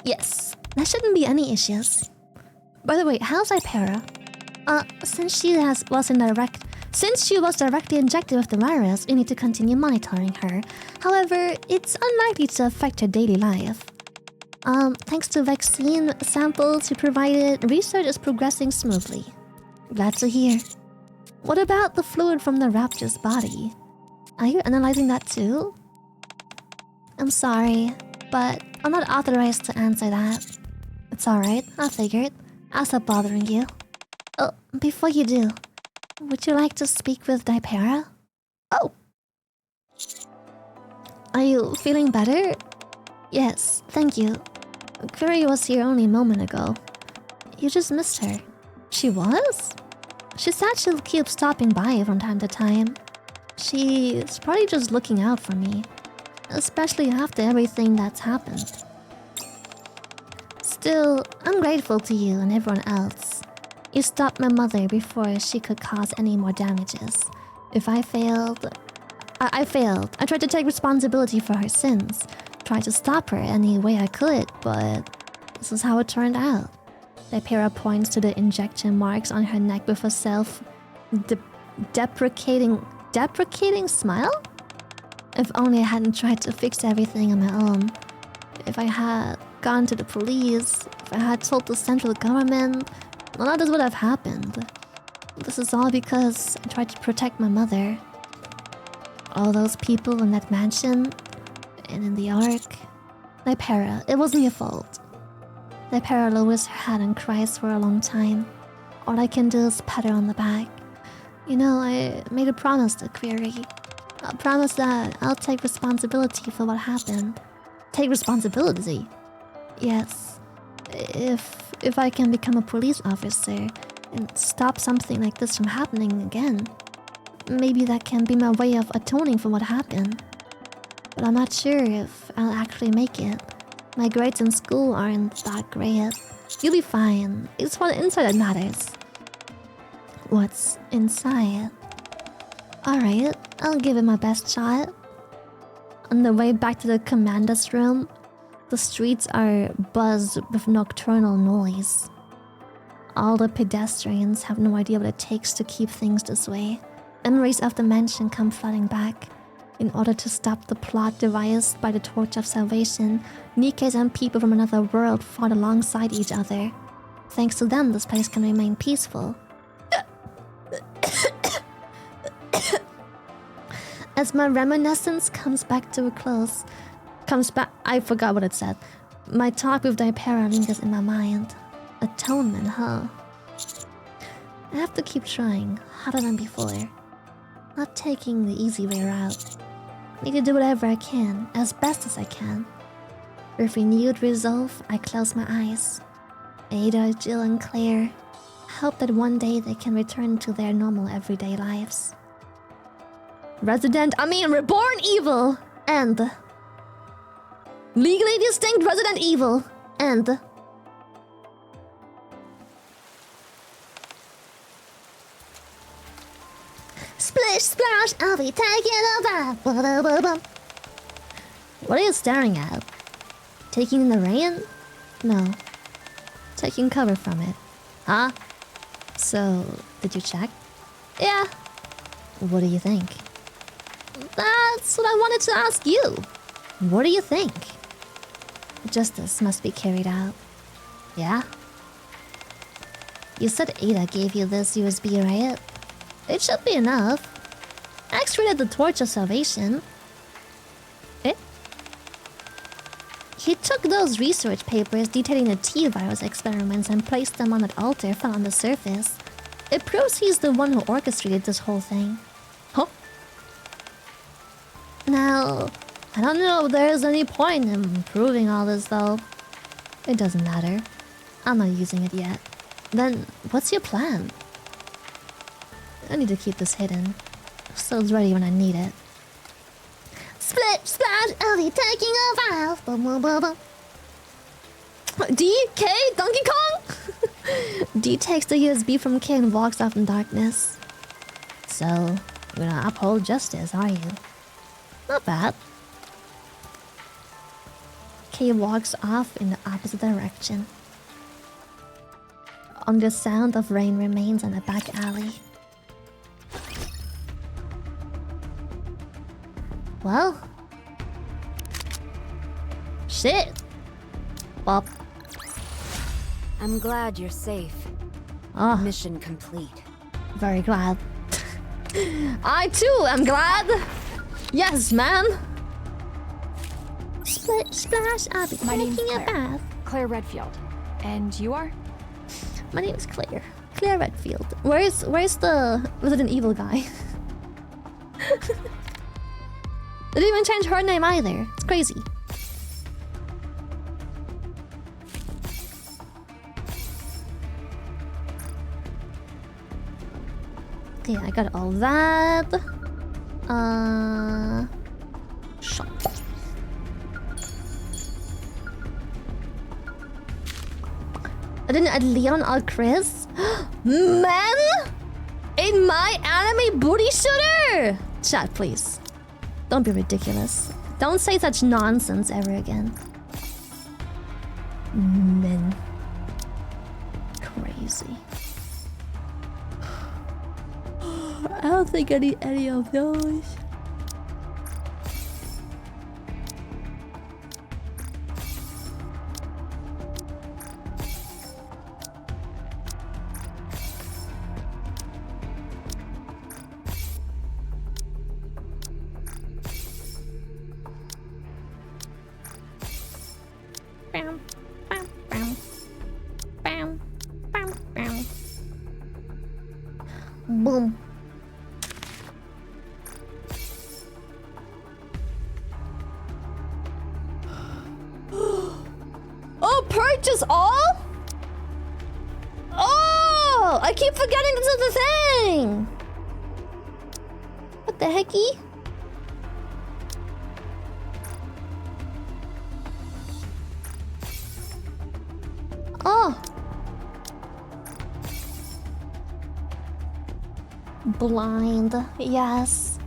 Yes, there shouldn't be any issues. By the way, how's Hypera? Since she was directly injected with the virus, we need to continue monitoring her. However, it's unlikely to affect her daily life. Thanks to vaccine samples we provided, research is progressing smoothly. Glad to hear. What about the fluid from the Rapture's body? Are you analyzing that too? I'm sorry, but I'm not authorized to answer that. It's alright, I figured. I'll stop bothering you. Oh, before you do, would you like to speak with Hypera? Oh! Are you feeling better? Yes, thank you. Query was here only a moment ago. You just missed her. She was? She said she'll keep stopping by from time to time. She's probably just looking out for me, especially after everything that's happened. Still, I'm grateful to you and everyone else. You stopped my mother before she could cause any more damages. If I failed... I failed. I tried to take responsibility for her sins. Tried to stop her any way I could, but this is how it turned out. Dipera points to the injection marks on her neck with a deprecating smile? If only I hadn't tried to fix everything on my own. If I had gone to the police, if I had told the central government, none of this would have happened. This is all because I tried to protect my mother. All those people in that mansion, and in the Ark. Dipera, it wasn't your fault. Dipera lowers her head and cries for a long time. All I can do is pat her on the back. You know, I made a promise to Query. A promise that I'll take responsibility for what happened. Take responsibility? Yes. If I can become a police officer and stop something like this from happening again, maybe that can be my way of atoning for what happened. But I'm not sure if I'll actually make it. My grades in school aren't that great. You'll be fine. It's what inside that matters. What's inside? Alright, I'll give it my best shot. On the way back to the commander's room, the streets are buzzed with nocturnal noise. All the pedestrians have no idea what it takes to keep things this way. Memories of the mansion come flooding back. In order to stop the plot devised by the Torch of Salvation, Nikkes and people from another world fought alongside each other. Thanks to them, this place can remain peaceful. As my reminiscence comes back to a close, I forgot what it said. My talk with Dipera lingers in my mind. Atonement, huh? I have to keep trying, harder than before. Not taking the easy way out. Need to do whatever I can, as best as I can. With renewed resolve, I close my eyes. Ada, Jill, and Claire hope that one day they can return to their normal everyday lives. Reborn Evil and legally distinct Resident Evil and Splish splash, I'll be taking a bath. What are you staring at? Taking in the rain? No. Taking cover from it. Huh? So, did you check? Yeah. What do you think? That's what I wanted to ask you. What do you think? Justice must be carried out. Yeah? You said Ada gave you this USB, right? It should be enough. X-rated the Torch of Salvation. Eh? He took those research papers detailing the T-virus experiments and placed them on that altar found on the surface. It proves he's the one who orchestrated this whole thing. Huh? Now, I don't know if there's any point in proving all this though. It doesn't matter. I'm not using it yet. Then, what's your plan? I need to keep this hidden, so it's ready when I need it. Split, splash, I'll be taking a bath. Boom, boom, boom, boom. D, K, Donkey Kong? D takes the USB from K and walks off in darkness. So, you're gonna uphold justice, are you? Not bad. K walks off in the opposite direction. Only the sound of rain remains in the back alley. Well... shit! Well... I'm glad you're safe. Oh, Mission complete. very glad. I too am glad! Yes, man! Split, splash, I'll be My name's taking a Claire. bath. Claire Redfield. And you are? My name is Claire. Claire Redfield. Where's the Resident Evil guy? They didn't even change her name either. It's crazy. Okay, I got all that. Shop. I didn't add Leon or Chris. Man! In my anime booty shooter! Chat, please. Don't be ridiculous. Don't say such nonsense ever again. Men. Crazy. I don't think I need any of those. Bam, bam, bam. Bam, bam, bam. Boom. Oh, purchase all? Oh, I keep forgetting this is the thing. What the hecky? Oh. Blind, yes.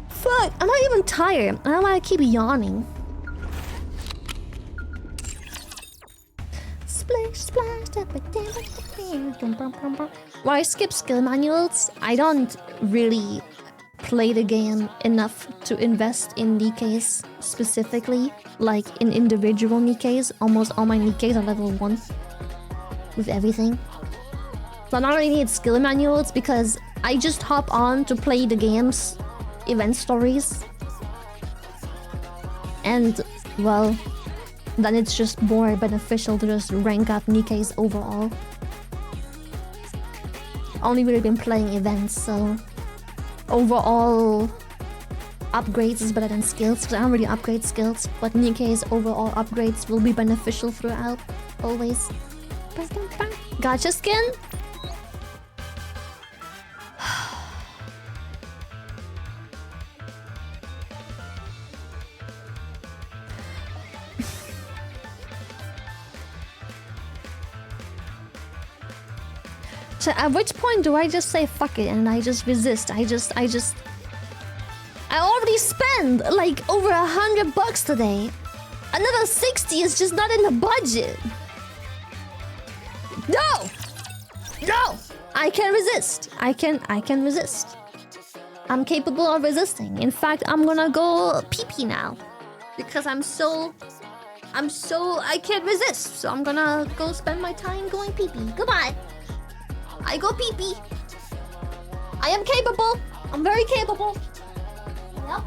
Fuck, I'm not even tired. I don't want to keep yawning. Splish, splash, why skip skill manuals? I don't really play the game enough to invest in Nikkes specifically. Like in individual Nikkes. Almost all my Nikkes are level 1. With everything. So I don't really need skill manuals because I just hop on to play the game's event stories. And, well, then it's just more beneficial to just rank up Nikkes overall. Only really been playing events, so overall upgrades is better than skills, because I don't really upgrade skills, but Nikke's overall upgrades will be beneficial throughout, always. Gotcha skin? So at which point do I just say fuck it and I just resist? I already spent like over $100 today. Another 60 is just not in the budget. No! No! I can resist. I can resist. I'm capable of resisting. In fact, I'm gonna go pee-pee now. Because I can't resist. So I'm gonna go spend my time going pee-pee. Goodbye. I go pee-pee. I am capable. I'm very capable. Yep.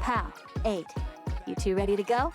How? 8. You two ready to go?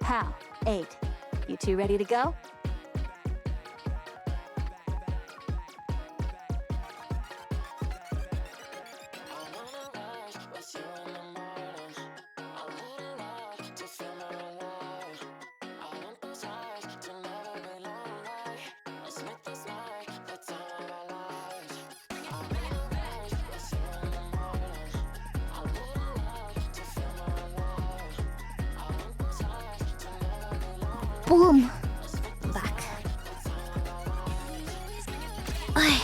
Pal, 8. You two ready to go? Boom. I'm back. Ay.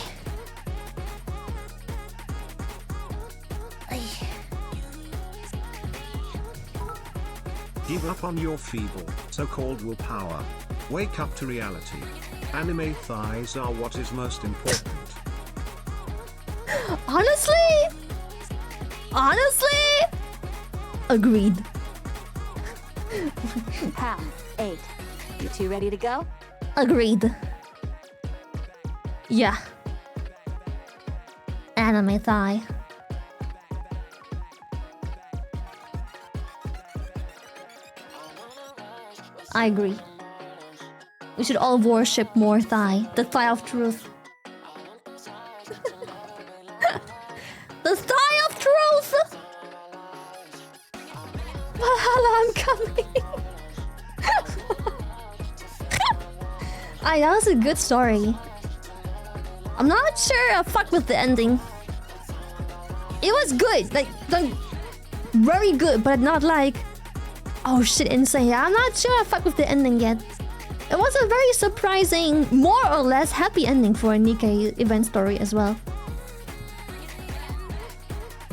Ay. Give up on your feeble, so-called willpower. Wake up to reality. Anime thighs are what is most important. Honestly, agreed. Pal, 8. You two ready to go? Agreed. Yeah. Anime thigh. I agree. We should all worship more thigh. The thigh of truth. The thigh of truth! Valhalla, I'm coming! Aye, that was a good story. I'm not sure I fuck with the ending. It was good, like, very good, but not like, oh shit, insane. I'm not sure I fuck with the ending yet. It was a very surprising, more or less happy ending for a Nikke event story as well.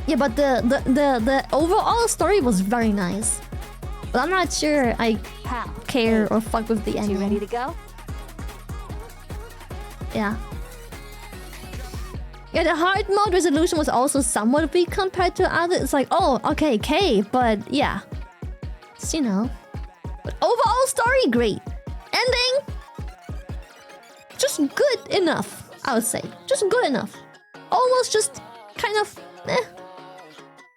Yeah, but the overall story was very nice. But I'm not sure I care or fuck with the ending. You ready to go? Yeah. Yeah, the hard mode resolution was also somewhat weak compared to others. It's like, oh, okay, K, but yeah. Just, you know. But overall story, great. Ending, just good enough, I would say. Just good enough. Almost just kind of,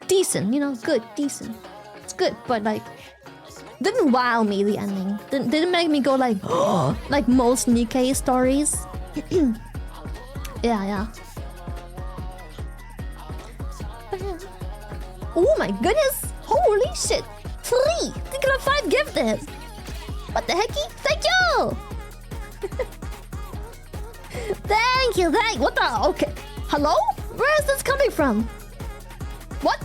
decent, you know, good, decent. It's good, but like, didn't wow me, the ending. Didn't make me go like, oh, like most Nikke stories. Yeah. Oh my goodness! Holy shit! 3! Think of 5 gifted! What the hecky? Thank you! Thank you! What the? Okay. Hello? Where is this coming from? What?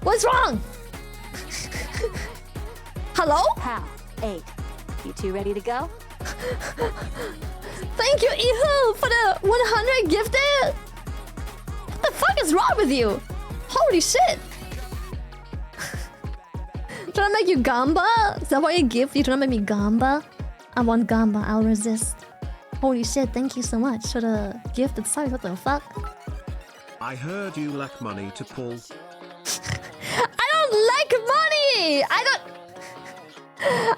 What's wrong? Hello? Pal, 8. You two ready to go? Thank you, Ihu, for the 100 gifted! What the fuck is wrong with you? Holy shit! Trying to make you Gamba? Is that why you give? You trying to make me Gamba? I want Gamba, I'll resist. Holy shit, thank you so much for the gifted side. What the fuck? I heard you lack money to pull. I don't like money!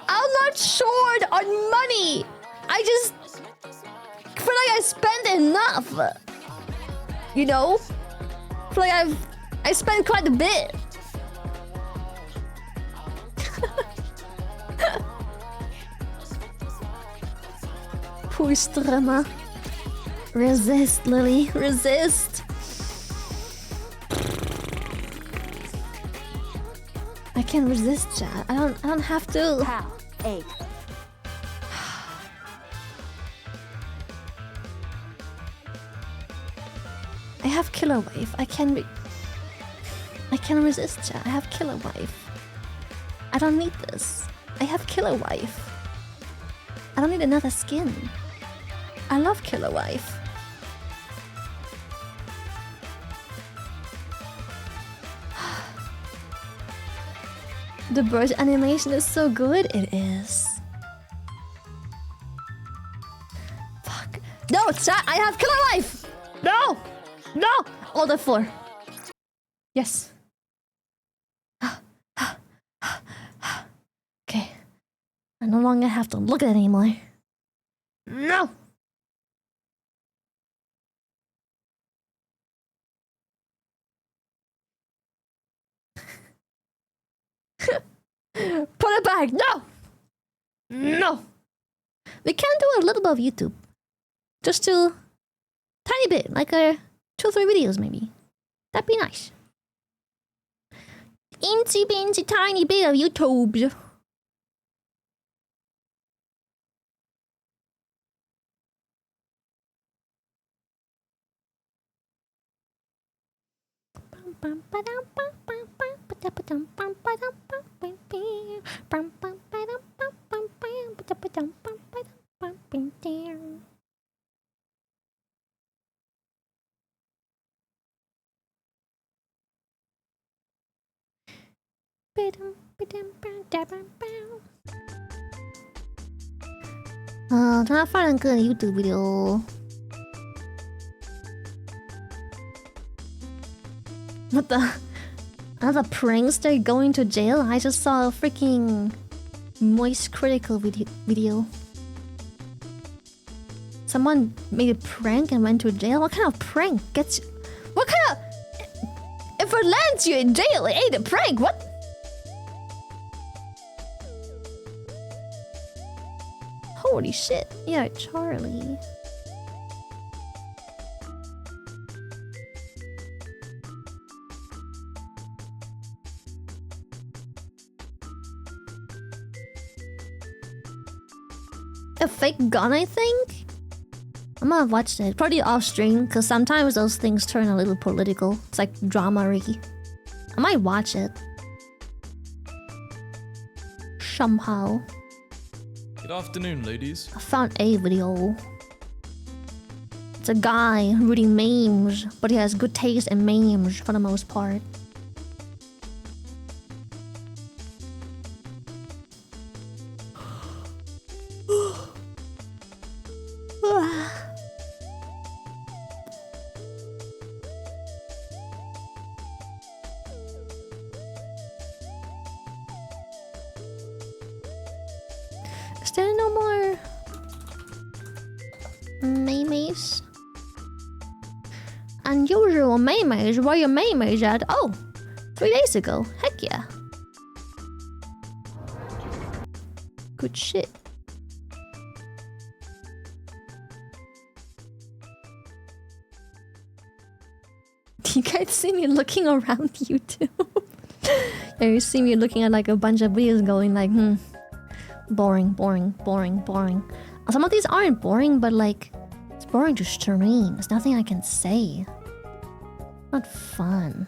I'm not short on money! I just feel like I spend enough. You know? Feel like I spend quite a bit. Push drama. Resist, Lily. Resist. I can't resist, chat. I don't have to. Pal, 8. I have Killer Wave. I can resist, chat. I have Killer Wave. I don't need this. I have Killer Wave. I don't need another skin. I love Killer Wave. The bird animation is so good. It is. Fuck. No, chat. I have Killer Wave. No. No. Order 4. Yes. Okay. I no longer have to look at it anymore. No! Put it back. No. No. We can do a little bit of YouTube. Just to tiny bit, like 2 or 3 videos maybe. That'd be nice. Incy bincy tiny bit of YouTube. trying to find a good YouTube video. What the? Another prankster going to jail? I just saw a freaking moist critical video. Someone made a prank and went to jail? What kind of prank gets... What kind of... If it lands you in jail, it ain't a prank, what? Holy shit. Yeah, Charlie. A fake gun, I think? I'm gonna watch it. Probably off stream, because sometimes those things turn a little political. It's like drama-y. I might watch it. Somehow. Good afternoon, ladies. I found a video. It's a guy reading memes, but he has good taste in memes for the most part. Is there no more memes? Unusual memes? Where your memes at? Oh, 3 days ago. Heck yeah. Good shit. You guys see me looking around YouTube? Yeah, you see me looking at like a bunch of videos going like, boring, boring, boring, boring. Some of these aren't boring, but like, it's boring to stream. There's nothing I can say. Not fun.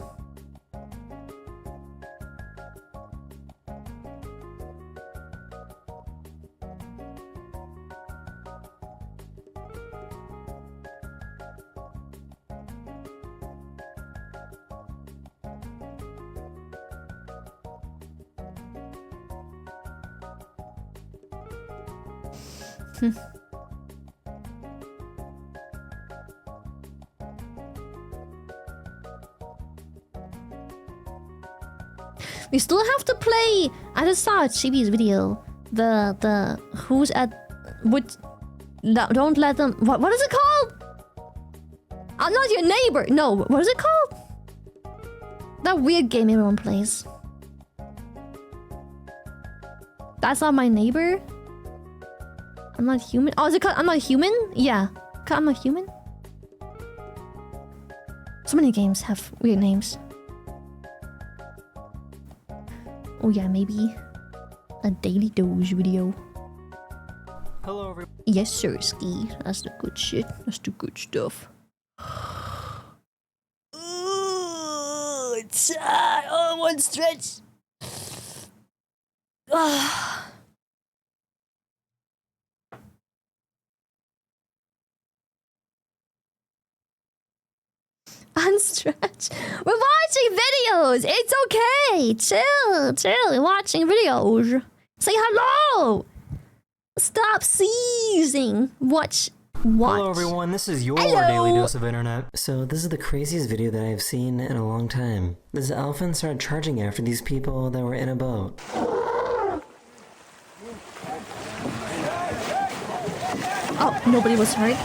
We still have to play. I just saw a Chibi's video. The who's at which don't let them. What is it called? I'm not your neighbor. No, what is it called? That weird game everyone plays. That's not my neighbor. I'm not human. Oh, is it called I'm Not Human? Yeah. Called I'm Not Human? So many games have weird names. Oh yeah, maybe a Daily Doge video. Hello, everyone. Yes, sir, Ski. That's the good shit. That's the good stuff. Ooh, it's hot. Oh, one stretch. Unstretch. We're watching videos. It's okay. Chill, chill. We're watching videos. Say hello. Stop seizing. Watch. Hello, everyone. This is your daily dose of internet. So this is the craziest video that I've seen in a long time. This elephant started charging after these people that were in a boat. Oh, nobody was hurt.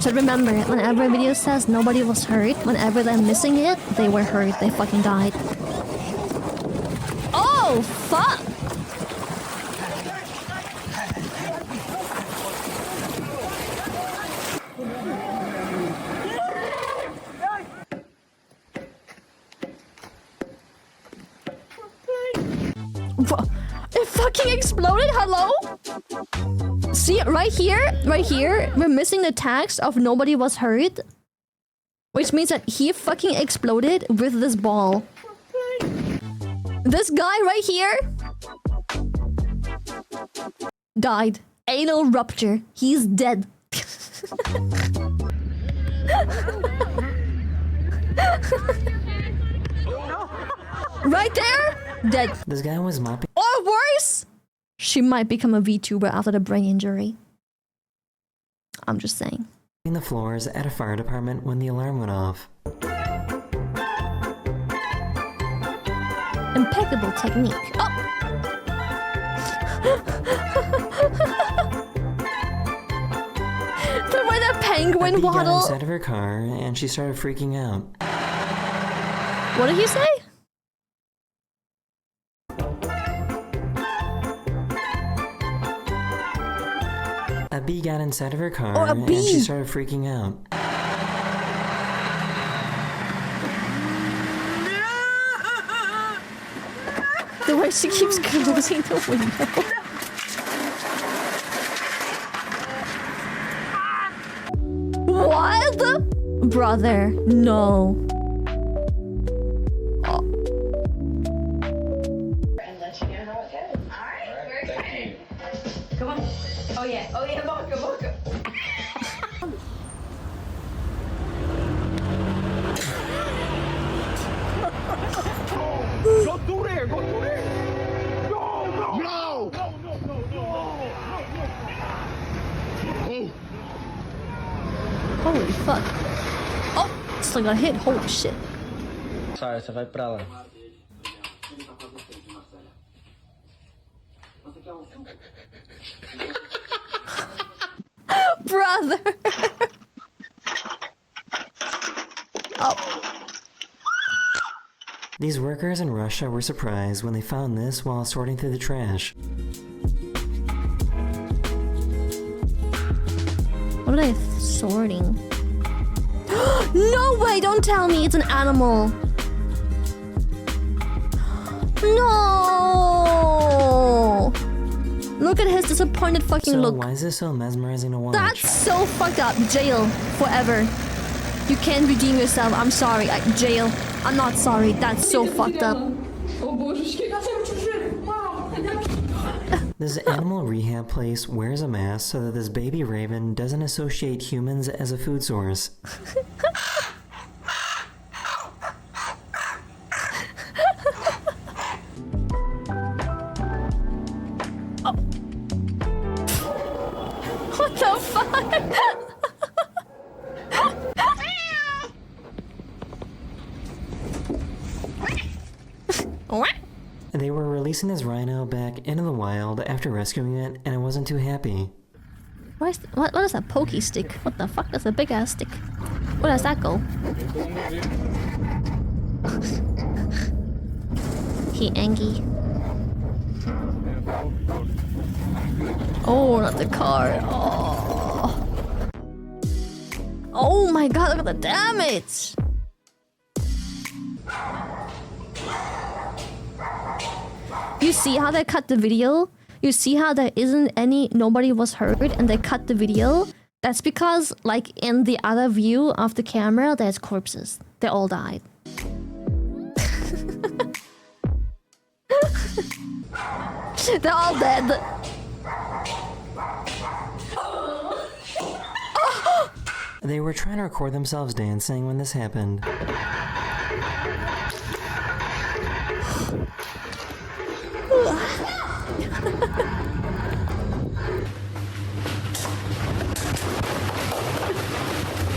So remember, whenever a video says nobody was hurt, whenever they're missing it, they were hurt. They fucking died. Oh, fuck! It fucking exploded, hello? See, right here, we're missing the text of nobody was hurt. Which means that he fucking exploded with this ball. This guy right here died. Anal rupture. He's dead. Right there? Dead. This guy was mopping. Or worse, she might become a VTuber after the brain injury. I'm just saying. The floors at a fire department when the alarm went off. Impeccable technique. Oh! The way the penguin got waddle. inside of her car and she started freaking out. What did he say? A bee got inside of her car Oh, a and bee. she started freaking out. The way she keeps closing the window. What? Brother, no. Oh. And let you know how it goes. Alright, we're excited. Come on. Oh yeah, vodka. Go through there! No! Holy fuck. Oh, still got hit. Holy shit. Sai, você vai pra lá. Brother. Oh. These workers in Russia were surprised when they found this while sorting through the trash. What are they sorting? No way! Don't tell me it's an animal. No! Look at his disappointed fucking So look. why is this so mesmerizing to watch? That's so fucked up. Jail forever. You can't redeem yourself. I'm sorry. Jail. I'm not sorry. That's so fucked up. This animal rehab place wears a mask so that this baby raven doesn't associate humans as a food source. What the fuck? What? They were releasing this rhino back into the wild after rescuing it, and it wasn't too happy. What is that pokey stick? What the fuck? That's a big ass stick. Where does that go? He angry. Oh, not the car. Oh. Oh my god, look at the damage! You see how they cut the video? You see how there isn't nobody was hurt and they cut the video? That's because, like, in the other view of the camera, there's corpses. They all died. They're all dead. They were trying to record themselves dancing when this happened.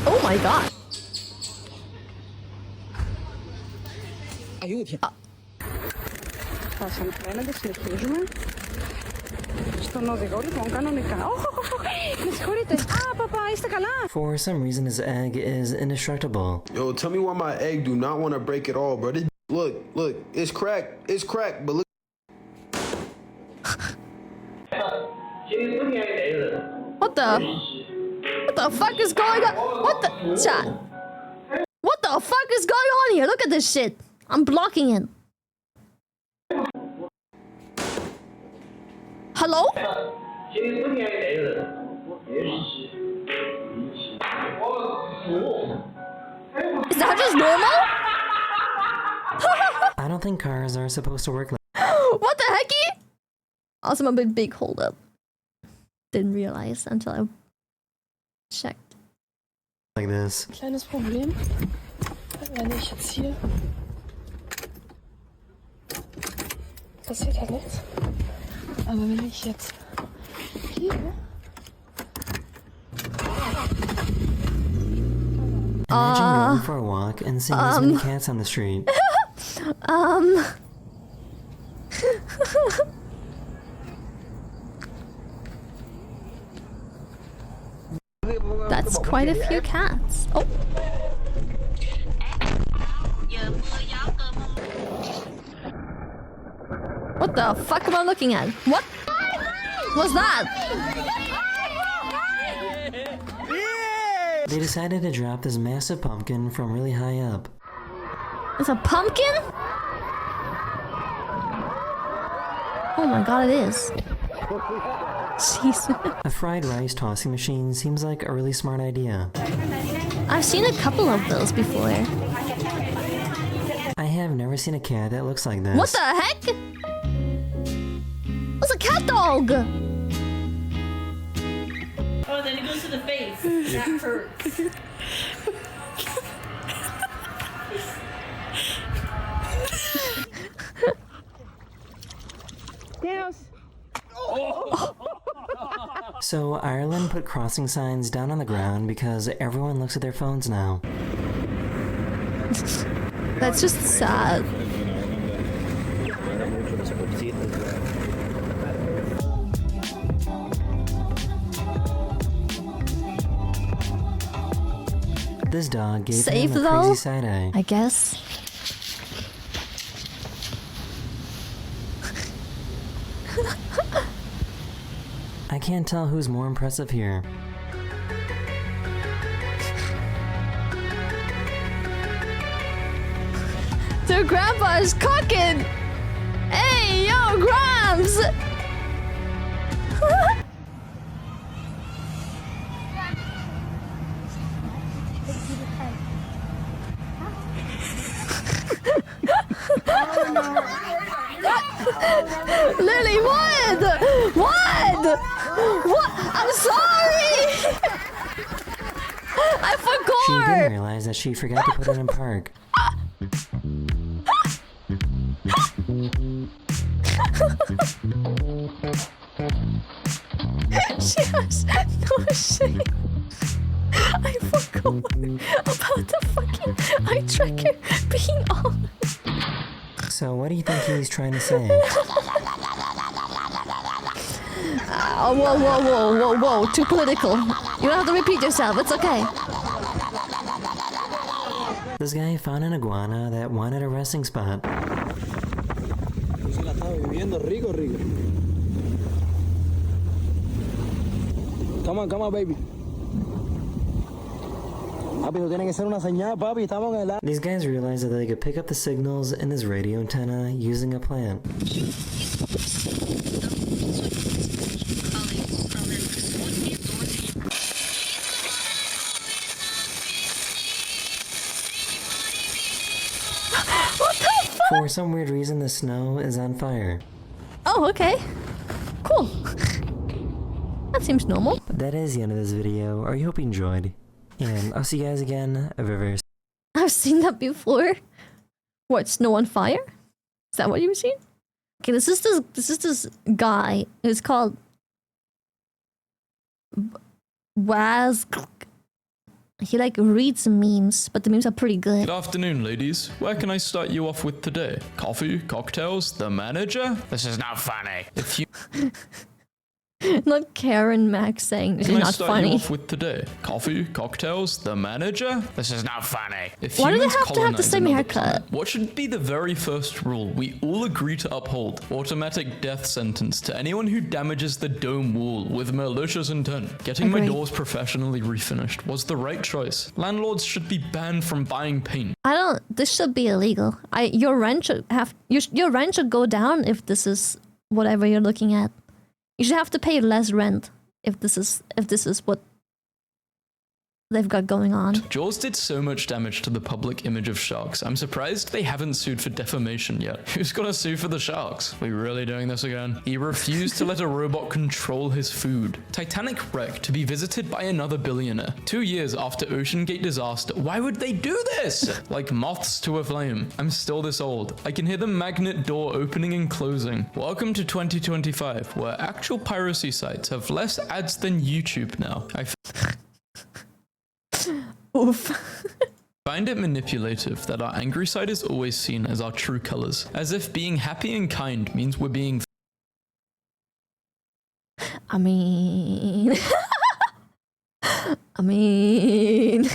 Oh my god. Θα συνεχίζουμε στον οδηγό λοιπόν κανονικά. For some reason, his egg is indestructible. Yo, tell me why my egg do not want to break at all, bro. Look, it's cracked, but look. What the fuck is going on? What the chat? What the fuck is going on here? Look at this shit. I'm blocking it. Hello? Is that just normal? I don't think cars are supposed to work like. What the hecky? Also, I'm a big hold up. Didn't realize until I checked. Like this. Kleines Problem. Wenn ich jetzt hier. Passiert halt nichts. Aber wenn ich jetzt hier. Imagine going for a walk and seeing this many cats on the street. That's quite a few cats. Oh. What the fuck am I looking at? What was that? They decided to drop this massive pumpkin from really high up. It's a pumpkin? Oh my god, it is. Jeez. A fried rice tossing machine seems like a really smart idea. I've seen a couple of those before. I have never seen a cat that looks like this. What the heck? It's a cat dog! Oh, then it goes to the face. That hurts. So Ireland put crossing signs down on the ground because everyone looks at their phones now. That's just sad. This dog gave Safe him a though, crazy side eye. I guess. I can't tell who's more impressive here. Their grandpa is cooking! Hey, yo, Grams! Lily, what? What? What? I'm sorry! I forgot! She didn't realize that she forgot to put it in park. She has no shame. I forgot about the fucking eye tracker being on. So what do you think he's trying to say? Whoa, too political. You don't have to repeat yourself, it's okay. This guy found an iguana that wanted a resting spot. Come on, baby. These guys realized that they could pick up the signals in this radio antenna using a plant. What the fuck? For some weird reason, the snow is on fire. Oh, okay. Cool. That seems normal. That is the end of this video. I hope you enjoyed. And I'll see you guys again very soon. I've seen that before. What, snow on fire? Is that what you were seeing? Okay, this is this guy who's called Waz. He like reads memes, but the memes are pretty good. Good afternoon, ladies. Where can I start you off with today? Coffee, cocktails, the manager? This is not funny. If you Not Karen Max saying this is Can I not start you funny. off with today? Coffee, cocktails, the manager? This is not funny. If Why do they humans have to have the colonize same another haircut? planet, what should be the very first rule we all agree to uphold? Automatic death sentence to anyone who damages the dome wall with malicious intent. Getting my Agreed. doors professionally refinished was the right choice. Landlords should be banned from buying paint. This should be illegal. Your rent should go down if this is whatever you're looking at. You should have to pay less rent if this is what they've got going on. Jaws did so much damage to the public image of sharks. I'm surprised they haven't sued for defamation yet. Who's gonna sue for the sharks? We really doing this again? He refused to let a robot control his food. Titanic wreck to be visited by another billionaire. 2 years after Ocean Gate disaster. Why would they do this? Like moths to a flame. I'm still this old. I can hear the magnet door opening and closing. Welcome to 2025, where actual piracy sites have less ads than YouTube now. Oof. Find it manipulative that our angry side is always seen as our true colors, as if being happy and kind means we're being I mean... I mean,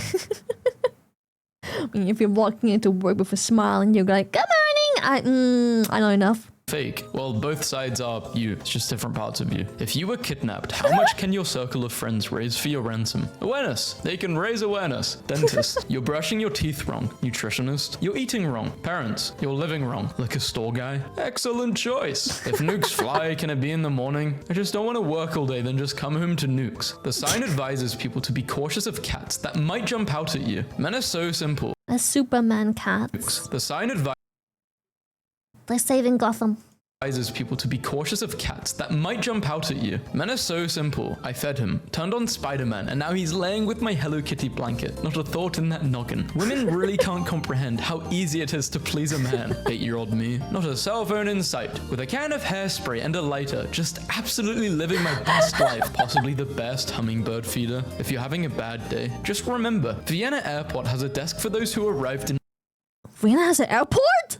if you're walking into work with a smile and you're like, good morning, I know enough. fake. Well, both sides are you. It's just different parts of you. If you were kidnapped, how much can your circle of friends raise for your ransom? Awareness. They can raise awareness. Dentist. You're brushing your teeth wrong. Nutritionist. You're eating wrong. Parents. You're living wrong. Liquor store guy. Excellent choice. If nukes fly, can it be in the morning? I just don't want to work all day, then just come home to nukes. The sign advises people to be cautious of cats that might jump out at you. Men are so simple. A Superman cat. The sign They're saving Gotham. advises people to be cautious of cats that might jump out at you. Men are so simple. I fed him, turned on Spider-Man, and now he's laying with my Hello Kitty blanket. Not a thought in that noggin. Women really can't comprehend how easy it is to please a man. 8-year-old me. Not a cell phone in sight. With a can of hairspray and a lighter, just absolutely living my best life. Possibly the best hummingbird feeder. If you're having a bad day, just remember, Vienna Airport has a desk for those who arrived in Vienna has an airport?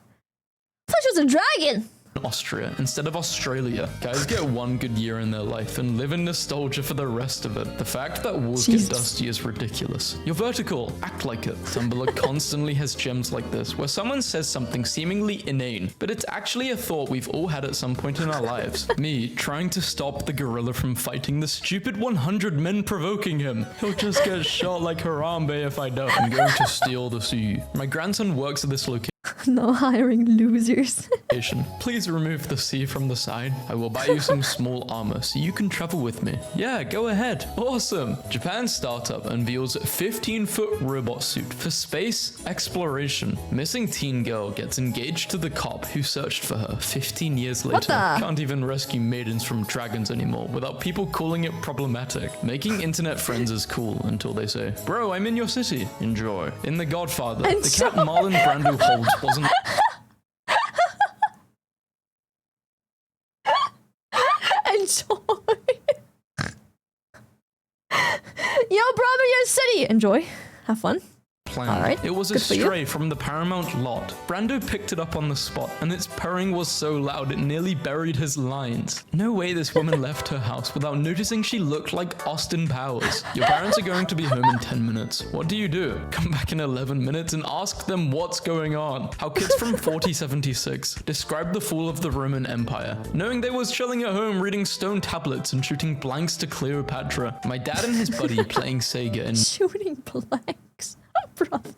I thought she was a dragon. Austria instead of Australia. Guys get one good year in their life and live in nostalgia for the rest of it. The fact that walls get dusty is ridiculous. You're vertical. Act like it. Tumblr constantly has gems like this where someone says something seemingly inane, but it's actually a thought we've all had at some point in our lives. Me trying to stop the gorilla from fighting the stupid 100 men provoking him. He'll just get shot like Harambe if I don't. I'm going to steal the sea. My grandson works at this location. No hiring losers. Please remove the C from the side. I will buy you some small armor so you can travel with me. Yeah, go ahead. Awesome. Japan startup unveils 15-foot robot suit for space exploration. Missing teen girl gets engaged to the cop who searched for her 15 years later. Can't even rescue maidens from dragons anymore without people calling it problematic. Making internet friends is cool until they say, bro, I'm in your city. Enjoy. In The Godfather, the cat Marlon Brando holds wasn't Enjoy. Yo, bro, I'm in your city. Enjoy. Have fun. planned. All right. It was a Good for you. stray from the Paramount lot. Brando picked it up on the spot, and its purring was so loud it nearly buried his lines. No way this woman left her house without noticing she looked like Austin Powers. Your parents are going to be home in 10 minutes. What do? Come back in 11 minutes and ask them what's going on. How kids from 4076 described the fall of the Roman Empire, knowing they was chilling at home reading stone tablets and shooting blanks to Cleopatra. My dad and his buddy playing Sega in shooting blanks, brother.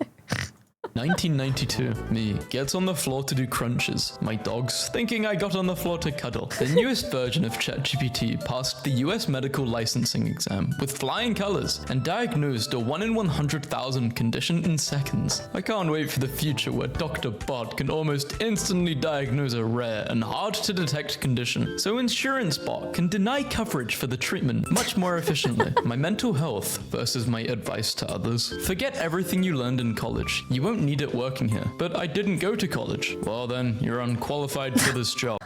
1992, me gets on the floor to do crunches. My dogs thinking I got on the floor to cuddle. The newest version of ChatGPT passed the US medical licensing exam with flying colors and diagnosed a 1 in 100,000 condition in seconds. I can't wait for the future where Dr. Bot can almost instantly diagnose a rare and hard to detect condition, so Insurance Bot can deny coverage for the treatment much more efficiently. My mental health versus my advice to others. Forget everything you learned in college. You won't need it working here. But I didn't go to college. Well then, you're unqualified for this job.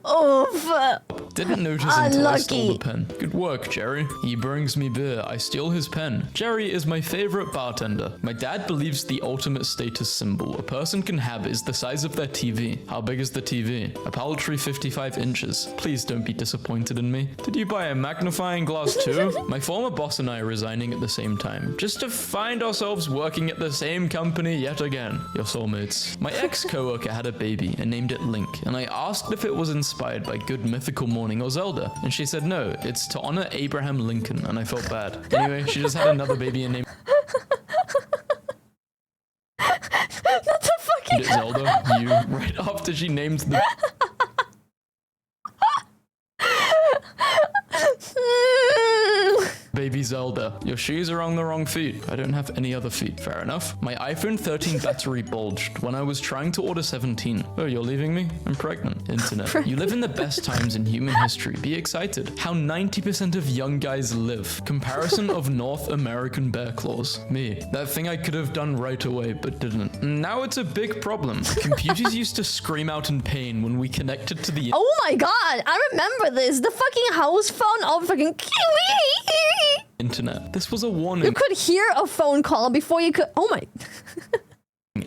Oh, Didn't notice until I stole Unlucky. the pen. Good work, Jerry. He brings me beer. I steal his pen. Jerry is my favorite bartender. My dad believes the ultimate status symbol a person can have is the size of their TV. How big is the TV? A paltry 55 inches. Please don't be disappointed in me. Did you buy a magnifying glass too? My former boss and I are resigning at the same time, just to find ourselves working at the same company yet again. Your soulmates. My ex-coworker had a baby and named it Link, and I asked if it was inspired by Good Mythical Morning or Zelda, and she said no, it's to honor Abraham Lincoln, and I felt bad. Anyway, she just had another baby and named That's a fucking it Zelda, you, right after she named the baby Zelda. Your shoes are on the wrong feet. I don't have any other feet. Fair enough. My iPhone 13 battery bulged when I was trying to order 17. Oh, you're leaving me? I'm pregnant. Internet. You live in the best times in human history. Be excited. How 90% of young guys live. Comparison of North American bear claws. Me. That thing I could have done right away, but didn't. Now it's a big problem. Computers used to scream out in pain when we connected to the Oh my god, I remember this. The fucking house phone all fucking internet. This was a warning. You could hear a phone call before you could. Oh my.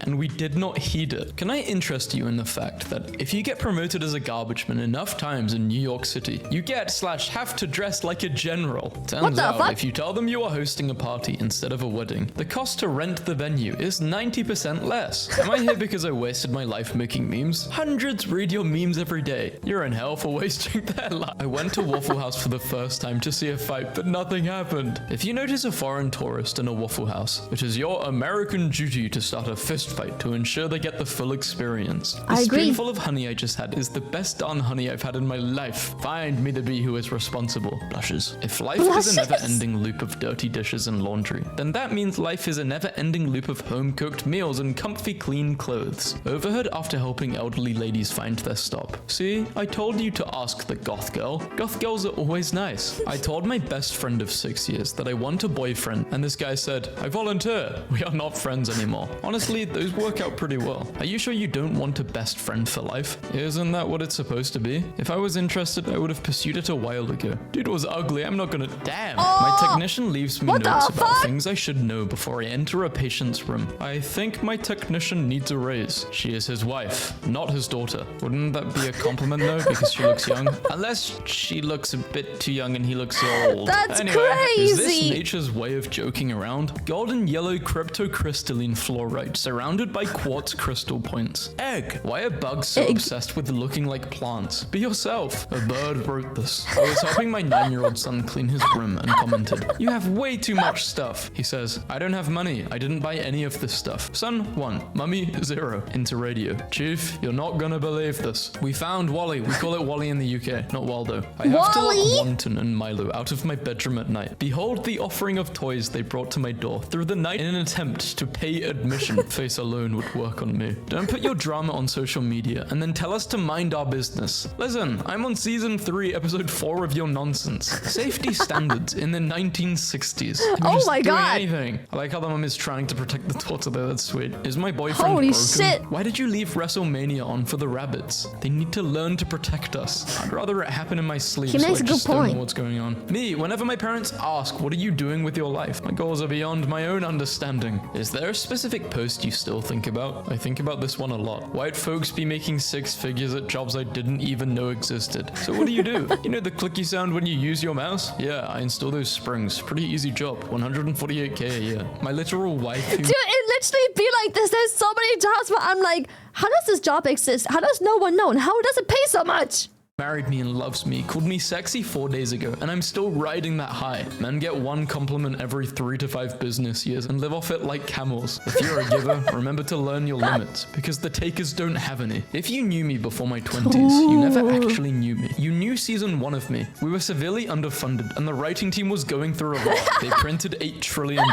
And we did not heed it. Can I interest you in the fact that if you get promoted as a garbage man enough times in New York City, you get/have to dress like a general? Turns out, if you tell them you are hosting a party instead of a wedding, the cost to rent the venue is 90% less. Am I here because I wasted my life making memes? Hundreds read your memes every day. You're in hell for wasting their life. I went to Waffle House for the first time to see a fight, but nothing happened. If you notice a foreign tourist in a Waffle House, it is your American duty to start a fist fight to ensure they get the full experience. The I agree. spoonful of honey I just had is the best darn honey I've had in my life. Find me the bee who is responsible. Blushes. If life is a never-ending loop of dirty dishes and laundry, then that means life is a never-ending loop of home-cooked meals and comfy clean clothes. Overheard after helping elderly ladies find their stop. See, I told you to ask the goth girl. Goth girls are always nice. I told my best friend of 6 years that I want a boyfriend, and this guy said, I volunteer. We are not friends anymore. Honestly, those work out pretty well. Are you sure you don't want a best friend for life? Isn't that what it's supposed to be? If I was interested, I would have pursued it a while ago. Dude was ugly. I'm not gonna. Damn. My technician leaves me notes about things I should know before I enter a patient's room. I think my technician needs a raise. She is his wife, not his daughter. Wouldn't that be a compliment though, because she looks young? Unless she looks a bit too young and he looks old. That's anyway, crazy. Is this nature's way of joking around? Golden yellow cryptocrystalline fluorite surrounded by quartz crystal points. Egg. Why are bugs so obsessed with looking like plants? Be yourself. A bird wrote this. I was helping my 9-year-old son clean his room and commented, you have way too much stuff. He says, I don't have money. I didn't buy any of this stuff. Son, 1. Mummy, 0. Into radio. Chief, you're not gonna believe this. We found Wally. We call it Wally in the UK, not Waldo. I have to lock Wonton and Milo out of my bedroom at night. Behold the offering of toys they brought to my door through the night in an attempt to pay admission. Face alone would work on me. Don't put your drama on social media and then tell us to mind our business. Listen, I'm on season 3, episode 4 of your nonsense. Safety standards in the 1960s. Oh my god. Anything. I like how the mom is trying to protect the daughter there. That's sweet. Is my boyfriend Holy broken? shit. Why did you leave WrestleMania on for the rabbits? They need to learn to protect us. I'd rather it happen in my sleep He so I makes a good just don't point. know what's going on. Me, whenever my parents ask, what are you doing with your life? My goals are beyond my own understanding. Is there a specific post you still think about? I think about this one a lot. White folks be making 6 figures at jobs I didn't even know existed. So what do? You know the clicky sound when you use your mouse? Yeah, I install those springs. Pretty easy job. 148k a year. My literal wife who- Dude, it literally be like this. There's so many jobs where I'm like, how does this job exist? How does no one know? And how does it pay so much? married me and loves me, called me sexy 4 days ago, and I'm still riding that high. Men get 1 compliment every 3 to 5 business years and live off it like camels. If you're a giver, remember to learn your limits, because the takers don't have any. If you knew me before my 20s, you never actually knew me. You knew season 1 of me. We were severely underfunded, and the writing team was going through a lot. They printed $8 trillion,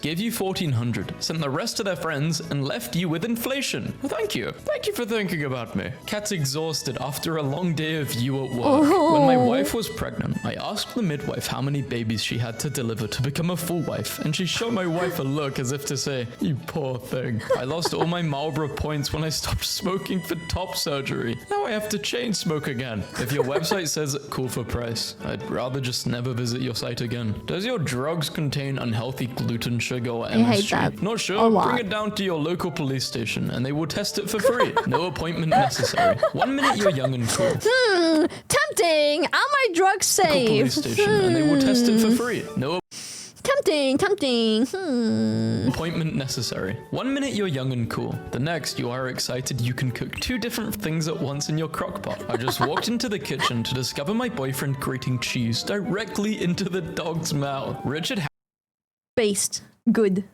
gave you 1,400, sent the rest to their friends, and left you with inflation. Thank you. Thank you for thinking about me. Cat's exhausted after a long day of of you at work. When my wife was pregnant, I asked the midwife how many babies she had to deliver to become a full wife, and she shot my wife a look as if to say, "You poor thing." I lost all my Marlboro points when I stopped smoking for top surgery. Now I have to chain smoke again. If your website says call for price, I'd rather just never visit your site again. Does your drugs contain unhealthy gluten, sugar, or MSG? I hate that. Not sure? Bring it down to your local police station and they will test it for free. No appointment necessary. 1 minute you're young and cool. Tempting. Are my drugs safe? Police station and they will test it for free. No Tempting. appointment necessary. 1 minute you're young and cool. The next you are excited you can cook 2 different things at once in your crock pot. I just walked into the kitchen to discover my boyfriend grating cheese directly into the dog's mouth. Richard Based. Good.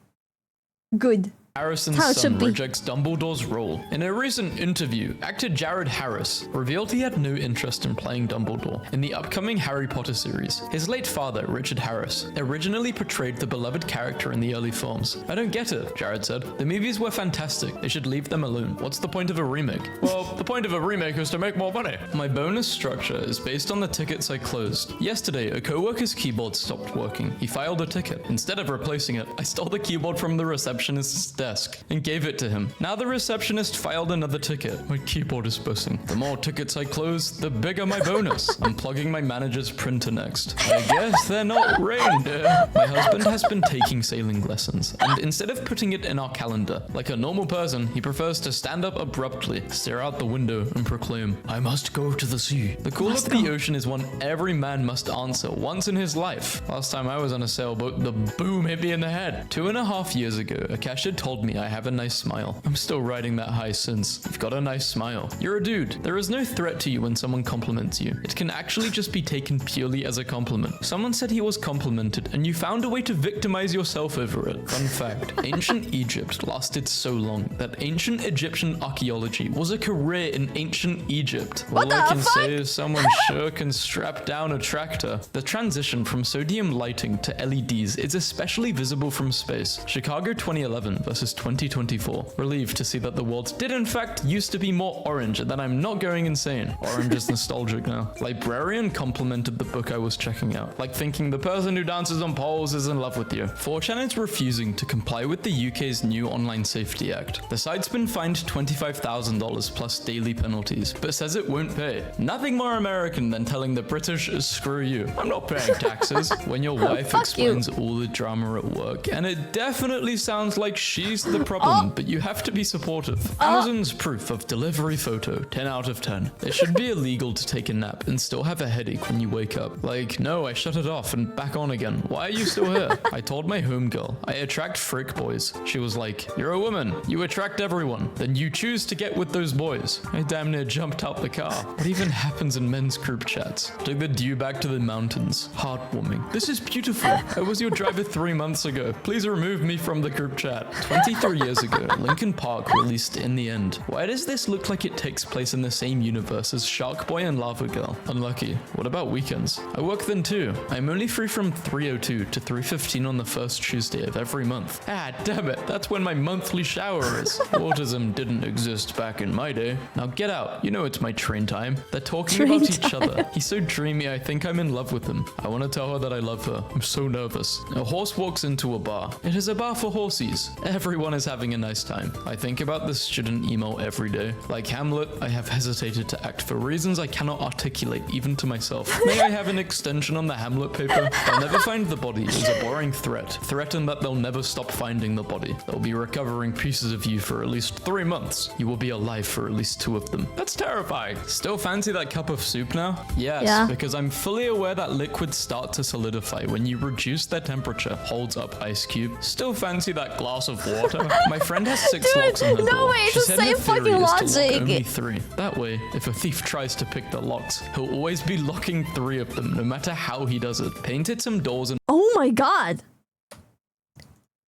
Harrison's son rejects Dumbledore's role. In a recent interview, actor Jared Harris revealed he had no interest in playing Dumbledore in the upcoming Harry Potter series. His late father, Richard Harris, originally portrayed the beloved character in the early films. "I don't get it," Jared said. "The movies were fantastic. They should leave them alone. What's the point of a remake?" "Well, the point of a remake is to make more money." My bonus structure is based on the tickets I closed. Yesterday, a co-worker's keyboard stopped working. He filed a ticket. Instead of replacing it, I stole the keyboard from the receptionist's desk and gave it to him. Now the receptionist filed another ticket. My keyboard is missing. The more tickets I close, the bigger my bonus. I'm plugging my manager's printer next. I guess they're not reindeer. My husband has been taking sailing lessons, and instead of putting it in our calendar, like a normal person, he prefers to stand up abruptly, stare out the window, and proclaim, "I must go to the sea." The call of the ocean is one every man must answer once in his life. Last time I was on a sailboat, the boom hit me in the head. 2.5 years ago, a cashier told me I have a nice smile. I'm still riding that high since. You've got a nice smile. You're a dude. There is no threat to you when someone compliments you. It can actually just be taken purely as a compliment. Someone said he was complimented and you found a way to victimize yourself over it. Fun fact, ancient Egypt lasted so long that ancient Egyptian archaeology was a career in ancient Egypt. All I can say is someone sure can strap down a tractor. The transition from sodium lighting to LEDs is especially visible from space. Chicago 2011 versus 2024. Relieved to see that the world did in fact used to be more orange and that I'm not going insane. Orange is nostalgic now. Librarian complimented the book I was checking out, like thinking the person who dances on poles is in love with you. 4chan is refusing to comply with the UK's new Online Safety Act. The site's been fined $25,000 plus daily penalties, but says it won't pay. Nothing more American than telling the British, "Screw you, I'm not paying taxes." When your wife explains all the drama at work, and it definitely sounds like she's the problem, but you have to be supportive. Amazon's proof of delivery photo, 10 out of 10. It should be illegal to take a nap and still have a headache when you wake up. Like, no, I shut it off and back on again. Why are you still here? I told my homegirl, I attract freak boys. She was like, "You're a woman. You attract everyone. Then you choose to get with those boys." I damn near jumped out the car. What even happens in men's group chats? Took the dew back to the mountains. Heartwarming. This is beautiful. I was your driver 3 months ago. Please remove me from the group chat. 23 years ago, Linkin Park released In the End. Why does this look like it takes place in the same universe as Shark Boy and Lava Girl? Unlucky. What about weekends? I work then too. I'm only free from 3:02 to 3:15 on the first Tuesday of every month. Ah, damn it. That's when my monthly shower is. Autism didn't exist back in my day. Now get out. You know it's my train time. They're talking about each other. He's so dreamy, I think I'm in love with him. I want to tell her that I love her. I'm so nervous. A horse walks into a bar. It is a bar for horsies. Everyone is having a nice time. I think about this student email every day. Like Hamlet, I have hesitated to act for reasons I cannot articulate even to myself. May I have an extension on the Hamlet paper? They'll never find the body is a boring threat. Threaten that they'll never stop finding the body. They'll be recovering pieces of you for at least 3 months. You will be alive for at least 2 of them. That's terrifying. Still fancy that cup of soup now? Yes, because I'm fully aware that liquids start to solidify when you reduce their temperature. Holds up ice cube. Still fancy that glass of water? My friend has 6 locks on her door. No way, it's She the said her same theory fucking is to lock logic. only 3. That way, if a thief tries to pick the locks, he'll always be locking 3 of them, no matter how he does it. Painted some doors and Oh my god.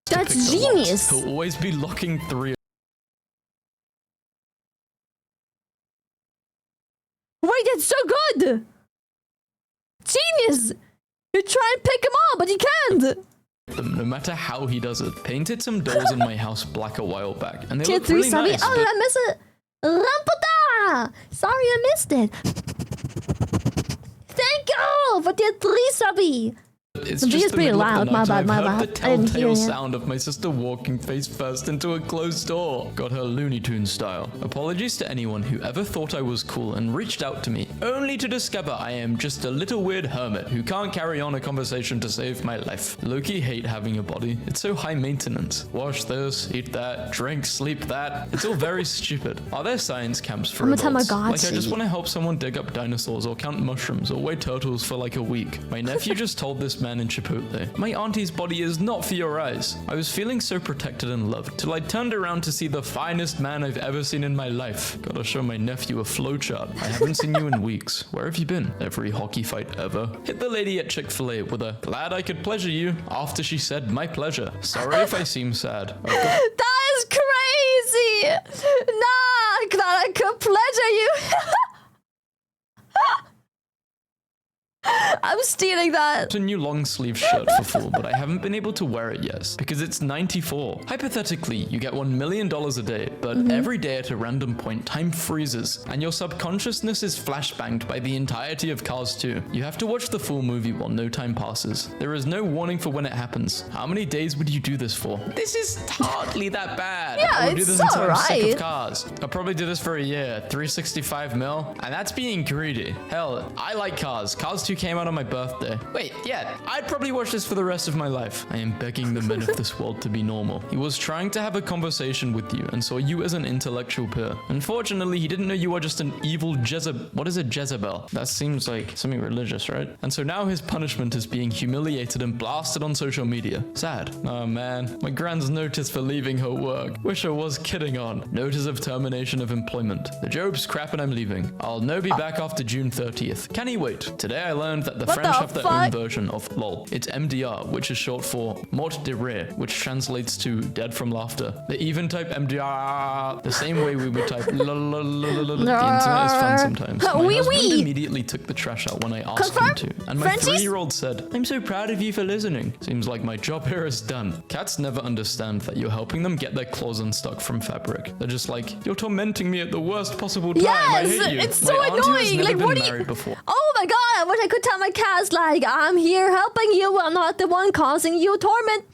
That's genius. He'll always be locking 3. Wait, that's so good. Genius. You try and pick him up, but you can't. Them, no matter how he does it. Painted some doors in my house black a while back, and they Tier look 3 really sorry. nice. Oh, I missed it. Ramputa! Sorry, I missed it. yo, for the 3 subby. It's The just is the pretty middle of the loud. My night and bad, I've my heard bad. the I didn't hear telltale you. sound of my sister walking face first into a closed door. Got her Looney Tunes style. Apologies to anyone who ever thought I was cool and reached out to me, only to discover I am just a little weird hermit who can't carry on a conversation to save my life. Low-key hate having a body. It's so high maintenance. Wash this, eat that, drink, sleep that. It's all very stupid. Are there science camps for I'm a adults? Tamagotchi. Like I just want to help someone dig up dinosaurs or count mushrooms or weigh turtles for like a week. My nephew just told this man in Chipotle, my auntie's body is not for your eyes. I was feeling so protected and loved till I turned around to see the finest man I've ever seen in my life. Gotta show my nephew a flowchart. I haven't seen you in weeks. Where have you been? Every hockey fight ever. Hit the lady at Chick-fil-A with a glad I could pleasure you after she said my pleasure. Sorry if I seem sad. That is crazy! Nah, glad I could pleasure you. I'm stealing that. It's a new long sleeve shirt for fall, but I haven't been able to wear it yet because it's 94. Hypothetically, you get $1 million a day, but every day at a random point, time freezes and your subconsciousness is flashbanged by the entirety of Cars 2. You have to watch the full movie while no time passes. There is no warning for when it happens. How many days would you do this for? This is hardly that bad. Yeah, I would do it's this until I'm sick alright. of Cars. I'll probably do this for a year, 365 mil, and that's being greedy. Hell, I like Cars. Cars 2 came out on my birthday. Wait, yeah, I'd probably watch this for the rest of my life. I am begging the men of this world to be normal. He was trying to have a conversation with you and saw you as an intellectual peer. Unfortunately, he didn't know you are just an evil Jezebel. What is a Jezebel? That seems like something religious, right? And so now his punishment is being humiliated and blasted on social media. Sad. Oh man, my grand's notice for leaving her work. Wish I was kidding on. Notice of termination of employment. The job's crap and I'm leaving. I'll no be back after June 30th. Can he wait? Today I learned that the What French the have their fuck? own version of LOL. It's MDR, which is short for mort de rire, which translates to dead from laughter. They even type MDR the same way we would type lololololol. The internet is fun sometimes. My Oui, husband oui. immediately took the trash out when I asked Confirm? him to. And my Frenchies? 3-year-old said, I'm so proud of you for listening. Seems like my job here is done. Cats never understand that you're helping them get their claws unstuck from fabric. They're just like, you're tormenting me at the worst possible time. I Yes, hate you. it's so my auntie has annoying. never Like, been what do you? married before. Oh my god! I wish I could tell my cats like I'm here helping you. I'm not the one causing you torment.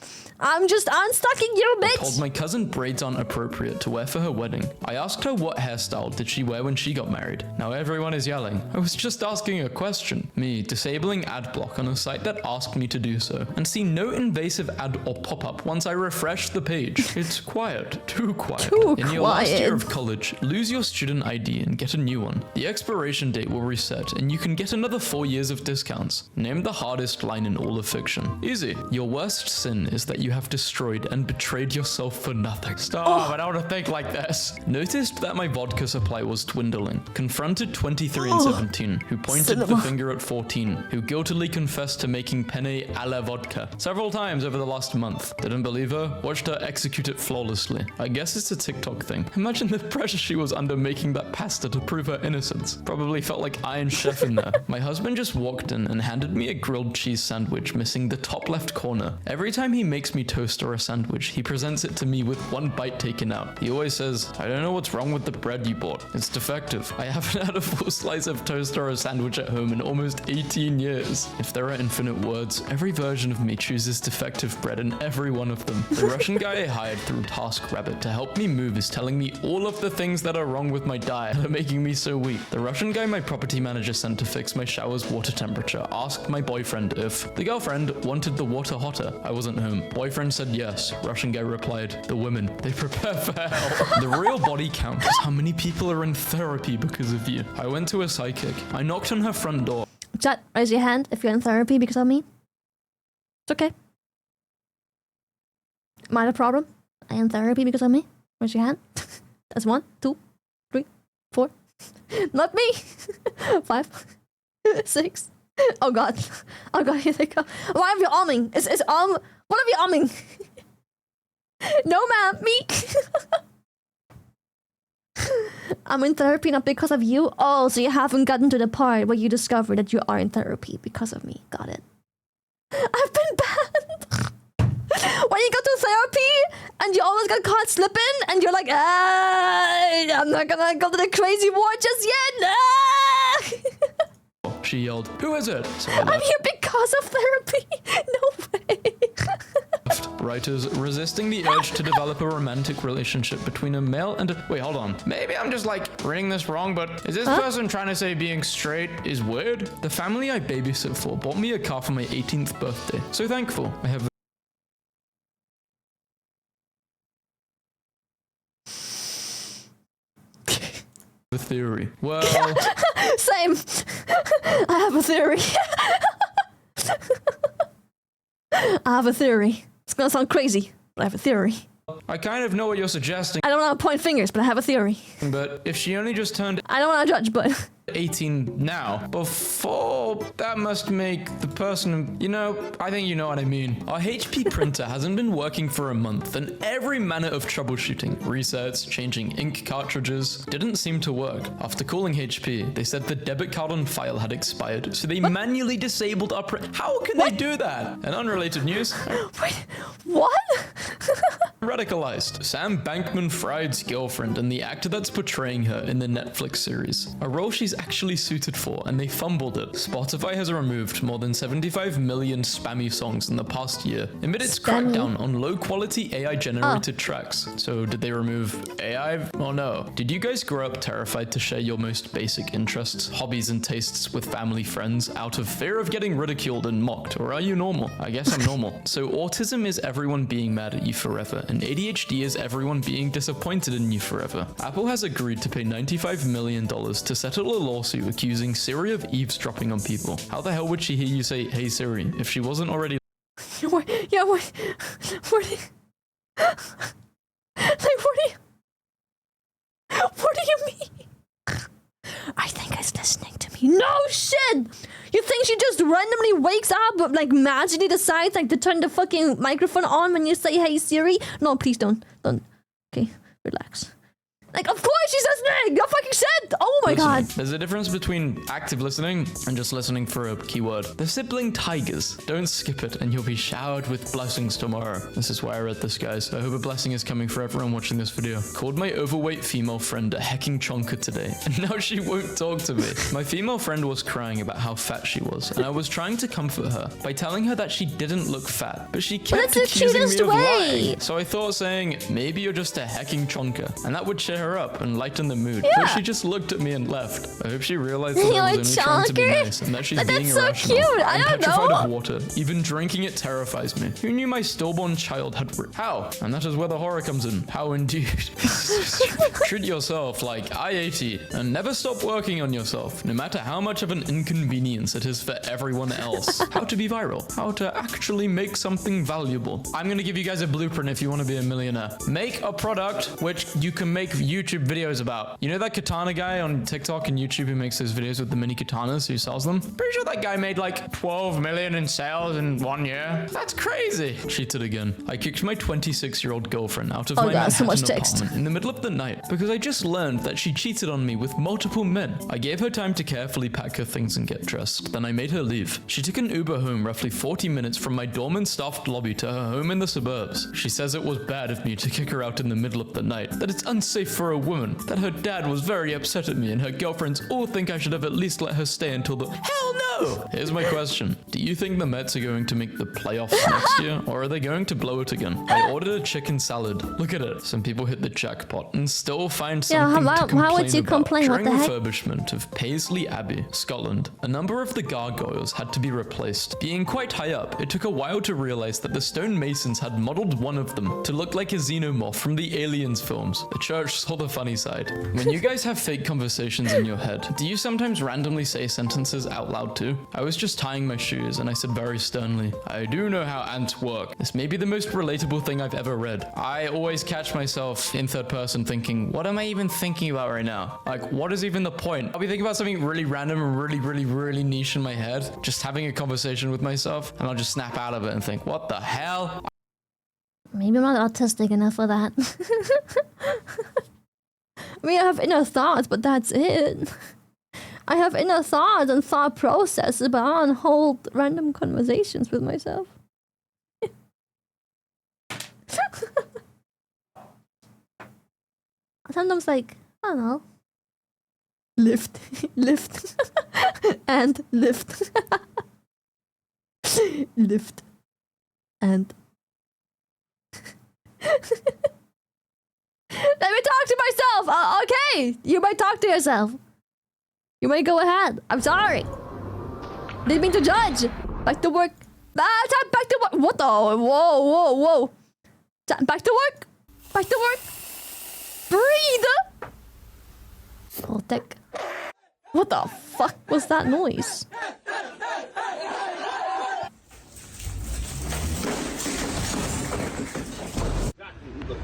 I'm just unstucking you, bitch. Told my cousin braids aren't appropriate to wear for her wedding. I asked her what hairstyle did she wear when she got married. Now everyone is yelling. I was just asking a question. Me disabling ad block on a site that asked me to do so and see no invasive ad or pop-up once I refresh the page. It's quiet. Too quiet. Too In your last year quiet. of college, lose your student ID and get a new one. The expiration date will reset and you can get another 4 years of discounts. Name the hardest line in all of fiction. Easy. Your worst sin is that you have destroyed and betrayed yourself for nothing. Stop, I don't want to think like this. Noticed that my vodka supply was dwindling. Confronted 23 and 17, who pointed the finger at 14, who guiltily confessed to making penne a la vodka several times over the last month. Didn't believe her, watched her execute it flawlessly. I guess it's a TikTok thing. Imagine the pressure she was under making that pasta to prove her innocence. Probably felt like Iron Chef in there. My husband just walked in and handed me a grilled cheese sandwich missing the top left corner. Every time he makes me toast or a sandwich, he presents it to me with one bite taken out. He always says, I don't know what's wrong with the bread you bought. It's defective. I haven't had a full slice of toast or a sandwich at home in almost 18 years. If there are infinite words, every version of me chooses defective bread in every one of them. The Russian guy I hired through TaskRabbit to help me move is telling me all of the things that are wrong with my diet that are making me so weak. The Russian guy my property manager sent to fix my shower's water temperature asked my boyfriend if the girlfriend wanted the water hotter. I wasn't home. Boyfriend said yes. Russian guy replied, the women, they prepare for hell. The real body count is how many people are in therapy because of you. I went to a psychic. I knocked on her front door. Chat, raise your hand if you're in therapy because of me. It's okay. Am I the problem? I am in therapy because of me? Raise your hand. That's 1, 2, 3, 4. Not me. 5, 6. Oh god. Oh god, here they go. Why are you arming? What are you arming? No ma'am, me. I'm in therapy not because of you. Oh, so you haven't gotten to the part where you discover that you are in therapy because of me. Got it. I've been banned. When you go to therapy and you always get caught slipping and you're like, I'm not gonna go to the crazy war just yet. she yelled, "Who is it?" So I I'm here because of therapy. No way. writers resisting the urge to develop a romantic relationship between a male and a... Wait, hold on. Maybe I'm just like reading this wrong, but is this person trying to say being straight is weird? The family I babysit for bought me a car for my 18th birthday. So thankful. I have a theory. Well... Same. I have a theory. I have a theory. It's gonna sound crazy, but I have a theory. I kind of know what you're suggesting. I don't want to point fingers, but I have a theory. But if she only just turned... I don't want to judge, but... 18 now. Before, that must make the person, you know, I think you know what I mean. Our HP printer hasn't been working for a month, and every manner of troubleshooting, resets, changing ink cartridges, didn't seem to work. After calling HP, they said the debit card on file had expired, so they manually disabled our print. How can they do that? And unrelated news. Wait, what? Radicalized. Sam Bankman-Fried's girlfriend and the actor that's portraying her in the Netflix series. A role she's actually suited for, and they fumbled it. Spotify has removed more than 75 million spammy songs in the past year amid its crackdown on low-quality AI-generated tracks. So did they remove AI? Oh no. Did you guys grow up terrified to share your most basic interests, hobbies, and tastes with family friends out of fear of getting ridiculed and mocked? Or are you normal? I guess I'm normal. So autism is everyone being mad at you forever, and ADHD is everyone being disappointed in you forever. Apple has agreed to pay $95 million to settle a lawsuit accusing Siri of eavesdropping on people. How the hell would she hear you say, "Hey Siri," if she wasn't already... What do you... What do you mean? I think he's listening to me. No shit! You think she just randomly wakes up, like magically decides like to turn the fucking microphone on when you say, "Hey Siri"? No, please don't. Don't. Okay, relax. Like, of course she's listening! You fucking said! Oh my god! There's a difference between active listening and just listening for a keyword. The sibling tigers. Don't skip it and you'll be showered with blessings tomorrow. This is why I read this, guys. I hope a blessing is coming for everyone watching this video. Called my overweight female friend a hecking chonker today, and now she won't talk to me. My female friend was crying about how fat she was, and I was trying to comfort her by telling her that she didn't look fat, but she kept accusing me of lying. So I thought saying, maybe you're just a hecking chonker, and that would cheer her up and lighten the mood. But she just looked at me and left. I hope she realized that I was only trying to be nice and that she's being irrational. That's so cute. I'm petrified of water. Even drinking it terrifies me. Who knew my stillborn child had... How? And that is where the horror comes in. How indeed. Treat yourself like I-80 and never stop working on yourself, no matter how much of an inconvenience it is for everyone else. How to be viral. How to actually make something valuable. I'm gonna give you guys a blueprint if you want to be a millionaire. Make a product which you can make YouTube videos about. You know that katana guy on TikTok and YouTube who makes those videos with the mini katanas who sells them? Pretty sure that guy made like 12 million in sales in 1 year. That's crazy. Cheated again. I kicked my 26-year-old girlfriend out of my Manhattan apartment in the middle of the night because I just learned that she cheated on me with multiple men. I gave her time to carefully pack her things and get dressed. Then I made her leave. She took an Uber home roughly 40 minutes from my dorm and staffed lobby to her home in the suburbs. She says it was bad of me to kick her out in the middle of the night, that it's unsafe for a woman, that her dad was very upset at me and her girlfriends all think I should have at least let her stay until the... Hell no! Here's my question. Do you think the Mets are going to make the playoffs next year, or are they going to blow it again? I ordered a chicken salad. Look at it. Some people hit the jackpot and still find something to complain how would you complain? During What the heck? refurbishment of Paisley Abbey, Scotland, a number of the gargoyles had to be replaced. Being quite high up, it took a while to realize that the stonemasons had modeled one of them to look like a xenomorph from the Aliens films. The church saw the funny side. When you guys have fake conversations in your head, do you sometimes randomly say sentences out loud too? I was just tying my shoes and I said very sternly, "I do know how ants work." This may be the most relatable thing I've ever read. I always catch myself in third person thinking, what am I even thinking about right now? Like, what is even the point? I'll be thinking about something really random and really niche in my head, just having a conversation with myself, and I'll just snap out of it and think, what the hell? Maybe I'm not autistic enough for that. I mean, I have inner thoughts, but that's it. I have inner thoughts and thought processes, but I don't hold random conversations with myself. Sometimes, like, I don't know. Lift. And lift. Lift. And... Let me talk to myself! Okay! You might talk to yourself. You might go ahead. I'm sorry. Didn't mean to judge. Back to work. Time back to work. What the? Whoa. Back to work. Back to work. Breathe. Oh, tech. What the fuck was that noise?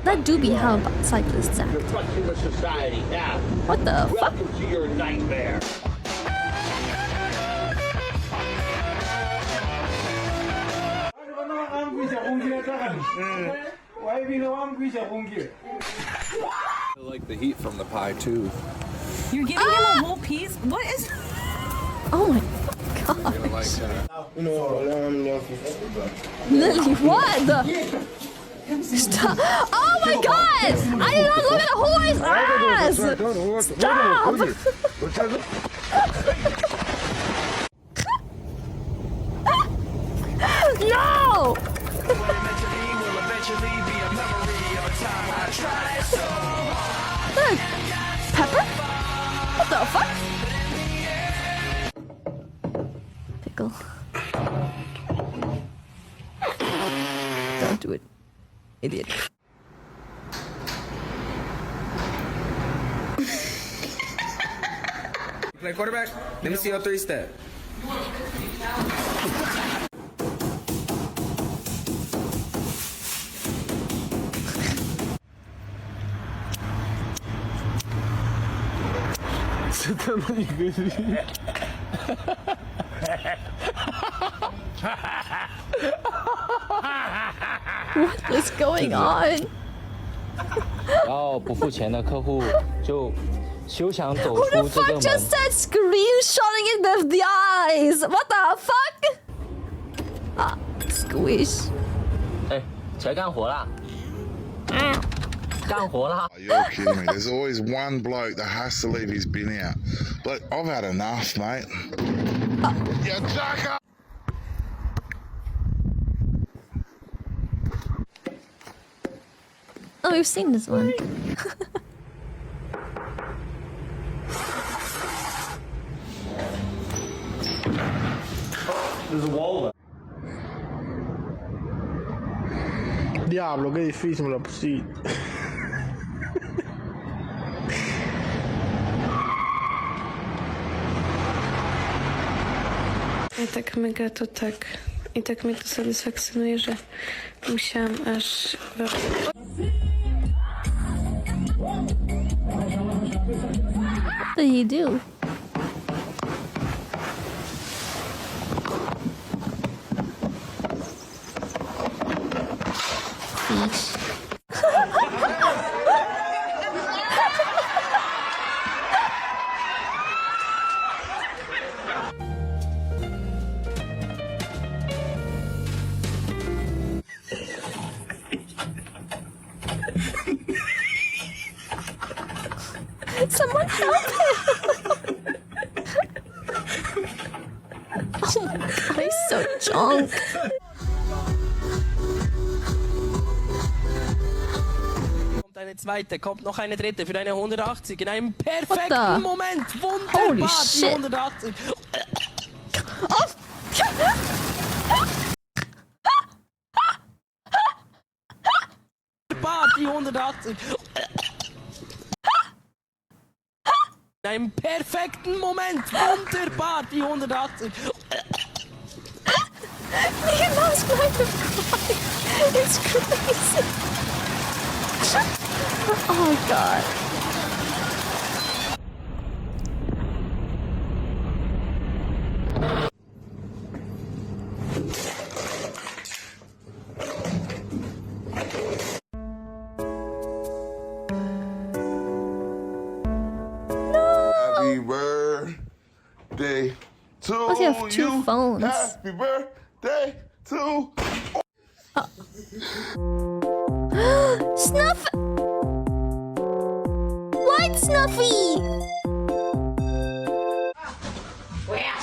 That do be how cyclists act. What the fuck? Welcome to your nightmare. I like the heat from the pie too. You're giving him a whole piece? What is... Oh my god. You're gonna like Lily, what the? Stop. Oh my god! I did not look at a whore's ass! Stop! No! Pepper? What the fuck? Pickle. Don't do it. Idiot. Play quarterback? Let me see your 3-step. What is going on? 然后不付钱的客户就休想走 Who 出 the 这个 fuck 门。 just said screenshotting it with the eyes? What the fuck? Squish. 哎，起来干活啦！干活啦！ You're kidding me. There's always one bloke that has to leave his bin out. Look, I've had enough, mate. You jacker! Oh, we've seen this one. There's a wall there. Diablo, che difficile la possibile. I tak mega to tak. I tak mnie to satysfakcjonuje, że musiałam aż... What did he do? Someone help him! Oh my god, he's so drunk. Kommt eine zweite, kommt noch eine dritte für eine 180 in einem perfekten Moment. Wunderbar, Holy die shit. 180. Oh. Wunderbar, die 180. In einem perfekten Moment. Wunderbar, die 180. He lost line of crying. It's crazy. Oh god. Happy birthday to Why does he have two you. phones? Happy birthday to. Snuff! White Snuffy! Well,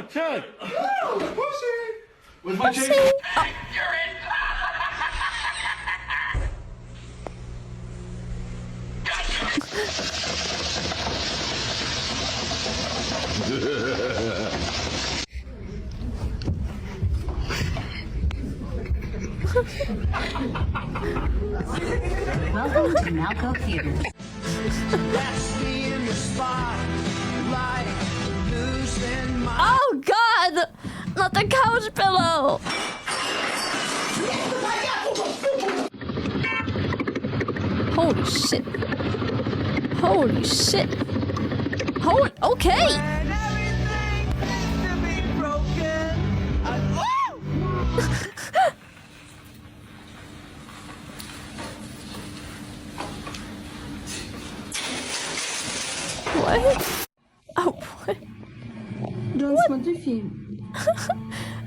Chug. Where's my chain? Welcome to Malco Theater. Oh God! Not the couch pillow! Holy shit. Holy shit. Holy, okay! What? Oh, what? John, смотри фильм.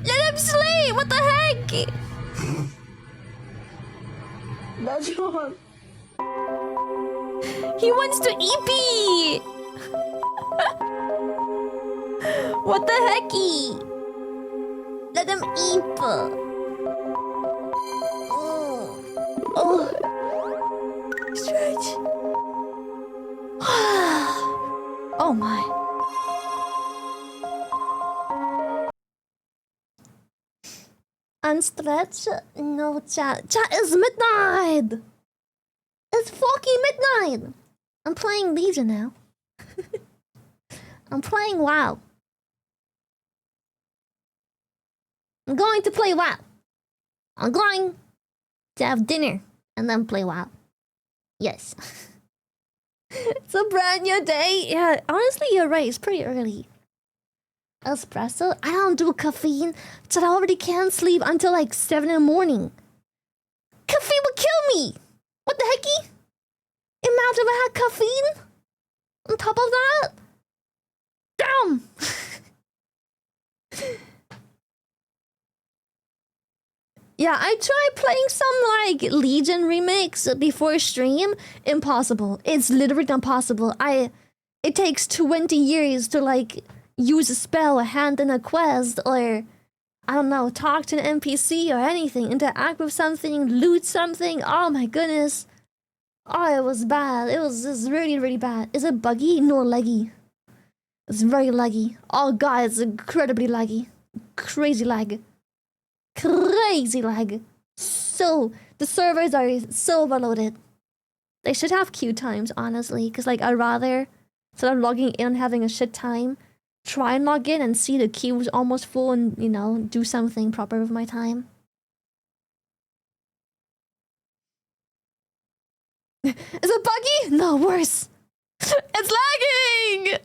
Let him sleep! What the heck? Да, John. He wants to EP! What the hecky? Let him eep. Oh. Stretch. Oh my. Unstretch? No, chat. Chat is midnight! It's fucking midnight! I'm playing Legion now. I'm playing WoW. I'm going to play WoW. I'm going to have dinner and then play WoW. Yes. It's a brand new day. Yeah, honestly, you're right. It's pretty early. Espresso? I don't do caffeine, so I already can't sleep until like 7 in the morning. Caffeine would kill me! What the hecky? Imagine if I had caffeine on top of that. Damn! Yeah, I tried playing some like Legion remakes before stream. Impossible. It's literally impossible. It takes 20 years to like use a spell, hand in a quest, or I don't know, talk to an NPC or anything, interact with something, loot something. Oh my goodness. Oh, it was bad. It was just really, really bad. Is it buggy? No, laggy. It's very laggy. Oh god, it's incredibly laggy. Crazy lag. Crazy lag. So, the servers are so overloaded. They should have queue times, honestly, because like I'd rather, instead of logging in and having a shit time, try and log in and see the queue's almost full and, you know, do something proper with my time. Is it buggy? No, worse. It's lagging!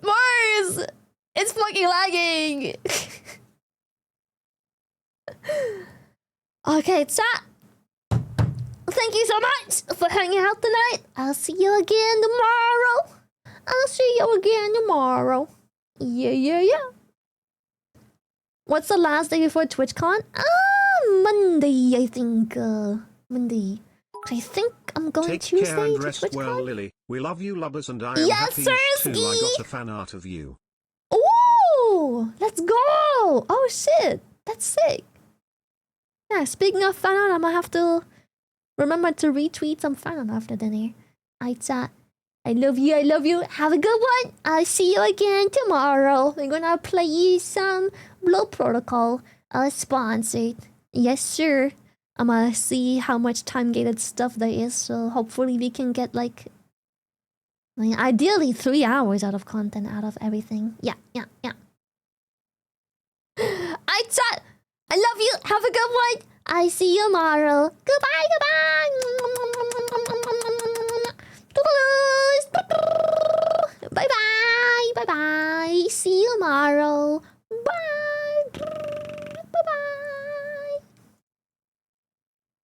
Worse! It's fucking lagging! Okay, chat. Thank you so much for hanging out tonight. I'll see you again tomorrow. Yeah. What's the last day before TwitchCon? Monday, I think. Monday. I think I'm going Take Tuesday care and to rest TwitchCon. well, Lily. We love you, lubbers, and I am Yes, happy too. Sirski! I got a fan art of you. Ooh, let's go! Oh shit, that's sick. Yeah, speaking of fan art, I'm gonna have to remember to retweet some fan art after dinner. I chat. I love you. Have a good one. I'll see you again tomorrow. We're gonna play some Blow Protocol. Sponsored. Yes, sir. I'm gonna see how much time-gated stuff there is, so hopefully we can get like ideally 3 hours out of content out of everything. Yeah. I chat. I love you. Have a good one. I see you tomorrow. Goodbye. Bye. See you tomorrow.